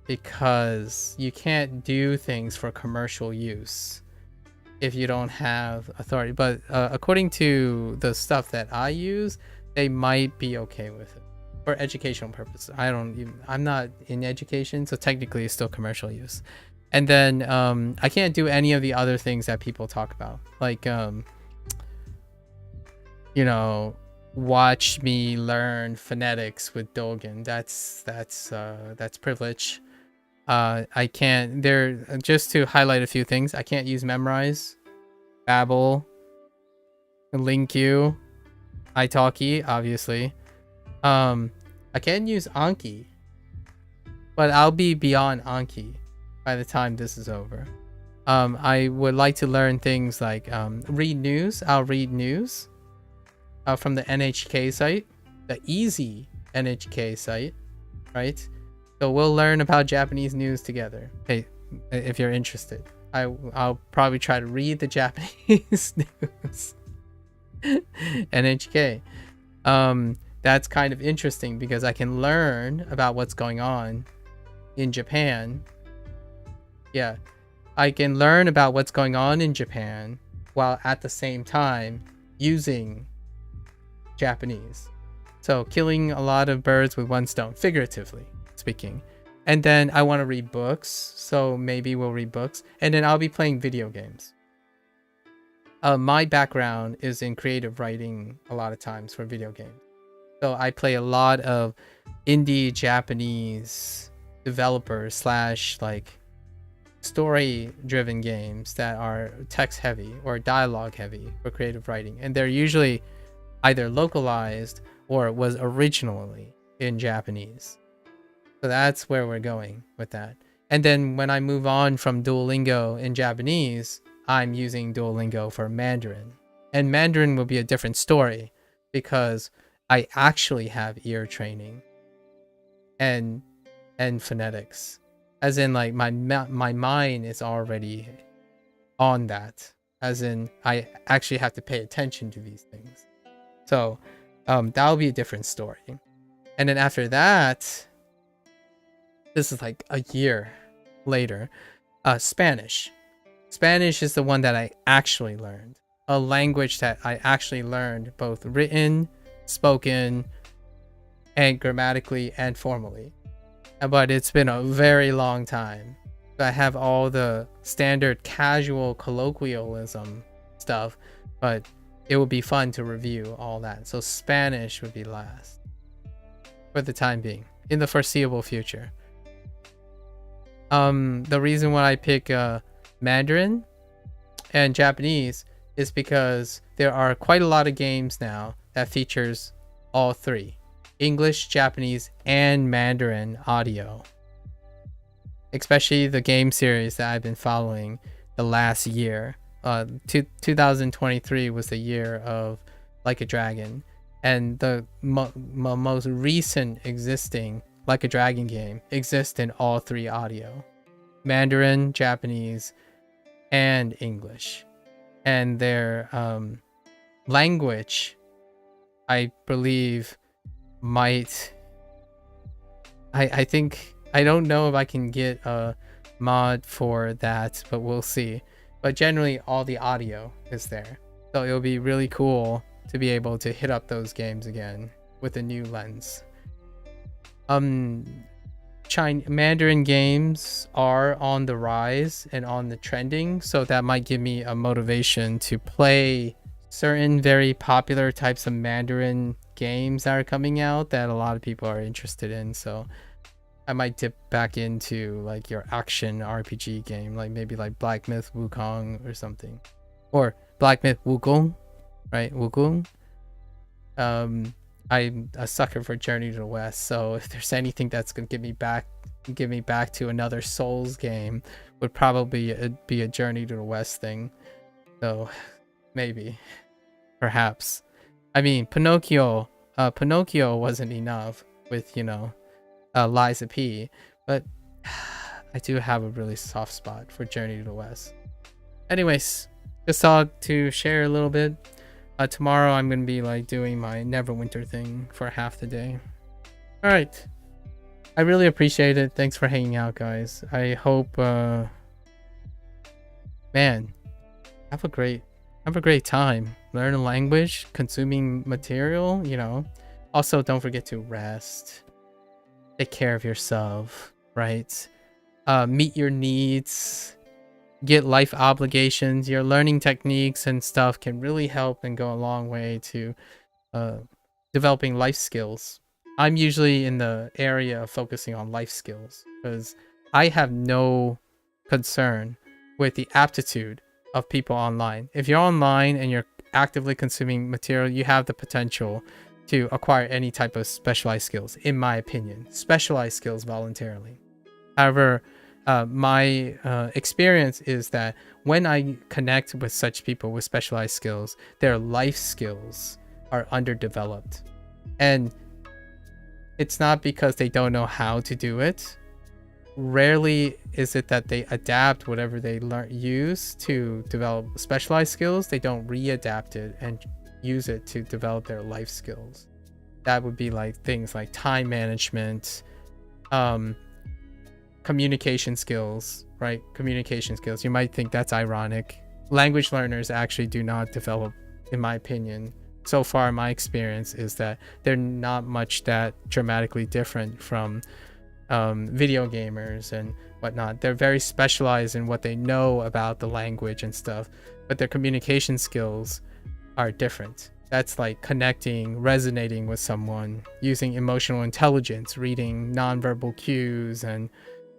because you can't do things for commercial use if you don't have authority. But according to the stuff that I use, they might be okay with it for educational purposes. I'm not in education, so technically it's still commercial use. And then I can't do any of the other things that people talk about, like you know, watch me learn phonetics with Dogen. That's privilege. I can't. Just to highlight a few things, I can't use Memrise, Babbel, LinkU, italki, obviously. I can use Anki, but I'll be beyond Anki by the time this is over. I would like to learn things like read news. I'll read news from the NHK site, the easy NHK site, right? So we'll learn about Japanese news together. Hey, if you're interested, I'll probably try to read the Japanese news. NHK. That's kind of interesting because I can learn about what's going on in Japan. Yeah, I can learn about what's going on in Japan while at the same time using Japanese. So killing a lot of birds with one stone, figuratively speaking. And then I want to read books, so maybe we'll read books. And then I'll be playing video games. My background is in creative writing a lot of times for video games. So I play a lot of indie Japanese developers slash like story driven games that are text heavy or dialogue heavy for creative writing. And they're usually either localized or was originally in Japanese. So that's where we're going with that. And then when I move on from Duolingo in Japanese, I'm using Duolingo for Mandarin. And Mandarin will be a different story because I actually have ear training and phonetics. As in, like, my mind is already on that. As in, I actually have to pay attention to these things. So that'll be a different story. And then after that, this is like a year later, Spanish. Spanish is the one that I actually learned. A language that I actually learned both written, spoken, and grammatically and formally. But it's been a very long time. I have all the standard casual colloquialism stuff, but it would be fun to review all that. So Spanish would be last for the time being, in the foreseeable future. The reason why I pick Mandarin and Japanese is because there are quite a lot of games now that features all three: English, Japanese, and Mandarin audio. Especially the game series that I've been following the last year. 2023 was the year of Like a Dragon, and the most recent existing Like a Dragon game exists in all three audio: Mandarin, Japanese, and English. And their language, I believe, might I think I don't know if I can get a mod for that, but we'll see. But generally all the audio is there, so it'll be really cool to be able to hit up those games again with a new lens. Mandarin games are on the rise and on the trending, so that might give me a motivation to play certain very popular types of Mandarin games that are coming out that a lot of people are interested in. So I might dip back into like your action RPG game, like maybe like Black Myth Wukong or something, or Black Myth Wukong, right? Wukong. I'm a sucker for Journey to the West, so if there's anything that's gonna give me back to another Souls game, would probably be a Journey to the West thing. So maybe, perhaps. I mean, Pinocchio wasn't enough with, you know, Liza P, but I do have a really soft spot for Journey to the West. Anyways, just thought to share a little bit. Tomorrow I'm gonna be like doing my Neverwinter thing for half the day. All right, I really appreciate it. Thanks for hanging out, guys. I hope, man, have a great time. Learn a language, consuming material, you know. Also, don't forget to rest. Take care of yourself, right? Meet your needs. Get life obligations. Your learning techniques and stuff can really help and go a long way to developing life skills. I'm usually in the area of focusing on life skills because I have no concern with the aptitude of people online. If you're online and you're actively consuming material, you have the potential to acquire any type of specialized skills, in my opinion. Specialized skills voluntarily. However, my experience is that when I connect with such people with specialized skills, their life skills are underdeveloped. And it's not because they don't know how to do it. Rarely is it that they adapt whatever they use to develop specialized skills. They don't readapt it and use it to develop their life skills. That would be like things like time management, communication skills, right? Communication skills. You might think that's ironic. Language learners actually do not develop, in my opinion. So far, my experience is that they're not much that dramatically different from video gamers and whatnot. They're very specialized in what they know about the language and stuff, but their communication skills are different. That's like connecting, resonating with someone, using emotional intelligence, reading nonverbal cues and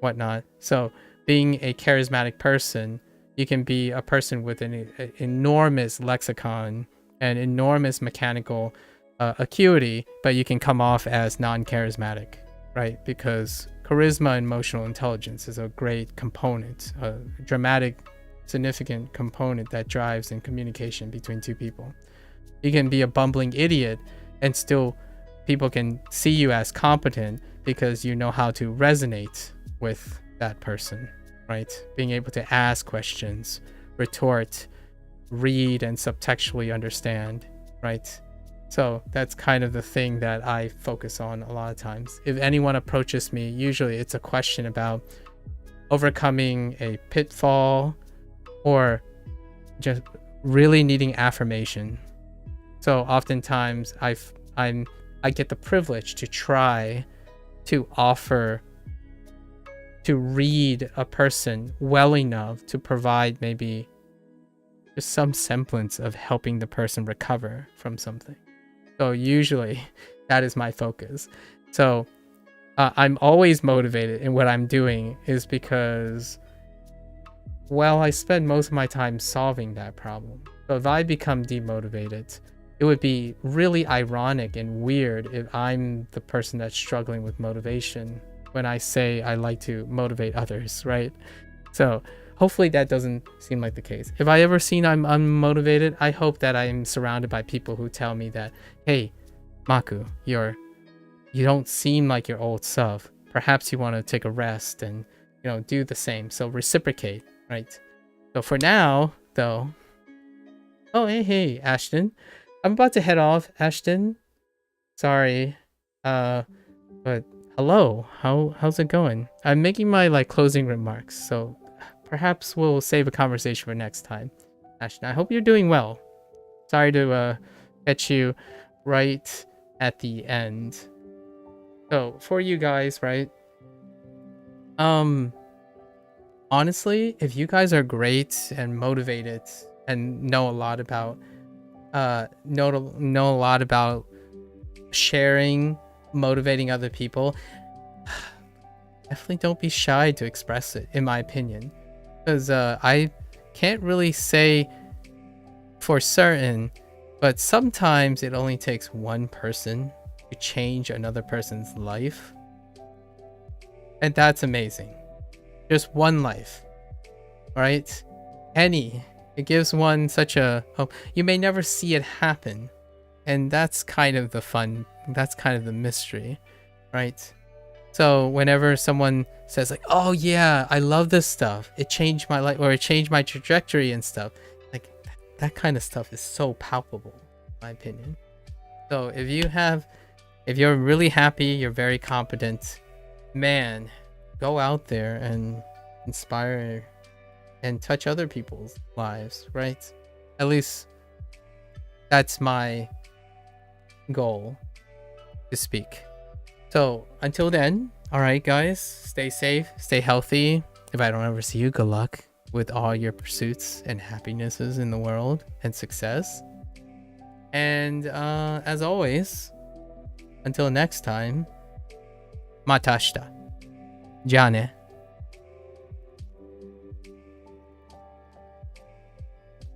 whatnot. So being a charismatic person, you can be a person with an enormous lexicon and enormous mechanical acuity, but you can come off as non-charismatic, right? Because charisma and emotional intelligence is a great component, a dramatic, significant component that drives in communication between two people. You can be a bumbling idiot and still people can see you as competent because you know how to resonate with that person, right? Being able to ask questions, retort, read, and subtextually understand, right? So that's kind of the thing that I focus on a lot of times. If anyone approaches me, usually it's a question about overcoming a pitfall or just really needing affirmation. So oftentimes I get the privilege to try to offer to read a person well enough to provide maybe just some semblance of helping the person recover from something. So usually that is my focus. So I'm always motivated in what I'm doing is because, well, I spend most of my time solving that problem. So if I become demotivated, it would be really ironic and weird if I'm the person that's struggling with motivation when I say I like to motivate others, right? So hopefully that doesn't seem like the case. If I ever seen I'm unmotivated, I hope that I'm surrounded by people who tell me that, hey, Maku, you don't seem like your old self. Perhaps you want to take a rest and, you know, do the same. So reciprocate, right? So for now, though, oh, hey, Ashton. I'm about to head off, Ashton. Sorry, but hello. How's it going? I'm making my like closing remarks, so perhaps we'll save a conversation for next time. Ashton, I hope you're doing well. Sorry to catch you right at the end. So for you guys, right? Honestly, if you guys are great and motivated and know a lot about know a lot about sharing, motivating other people, definitely don't be shy to express it, in my opinion. Because I can't really say for certain, but sometimes it only takes one person to change another person's life. And that's amazing. Just one life, right? It gives one such a, you may never see it happen. And that's kind of the fun, that's kind of the mystery, right? So whenever someone says like, oh yeah, I love this stuff, it changed my life, or it changed my trajectory and stuff, like that kind of stuff is so palpable, in my opinion. So if you're really happy, you're very competent, man, go out there and inspire and touch other people's lives, right? At least that's my goal to speak. So until then, all right guys, stay safe, stay healthy. If I don't ever see you, good luck with all your pursuits and happinesses in the world and success. And as always, until next time, matashita. Ja ne.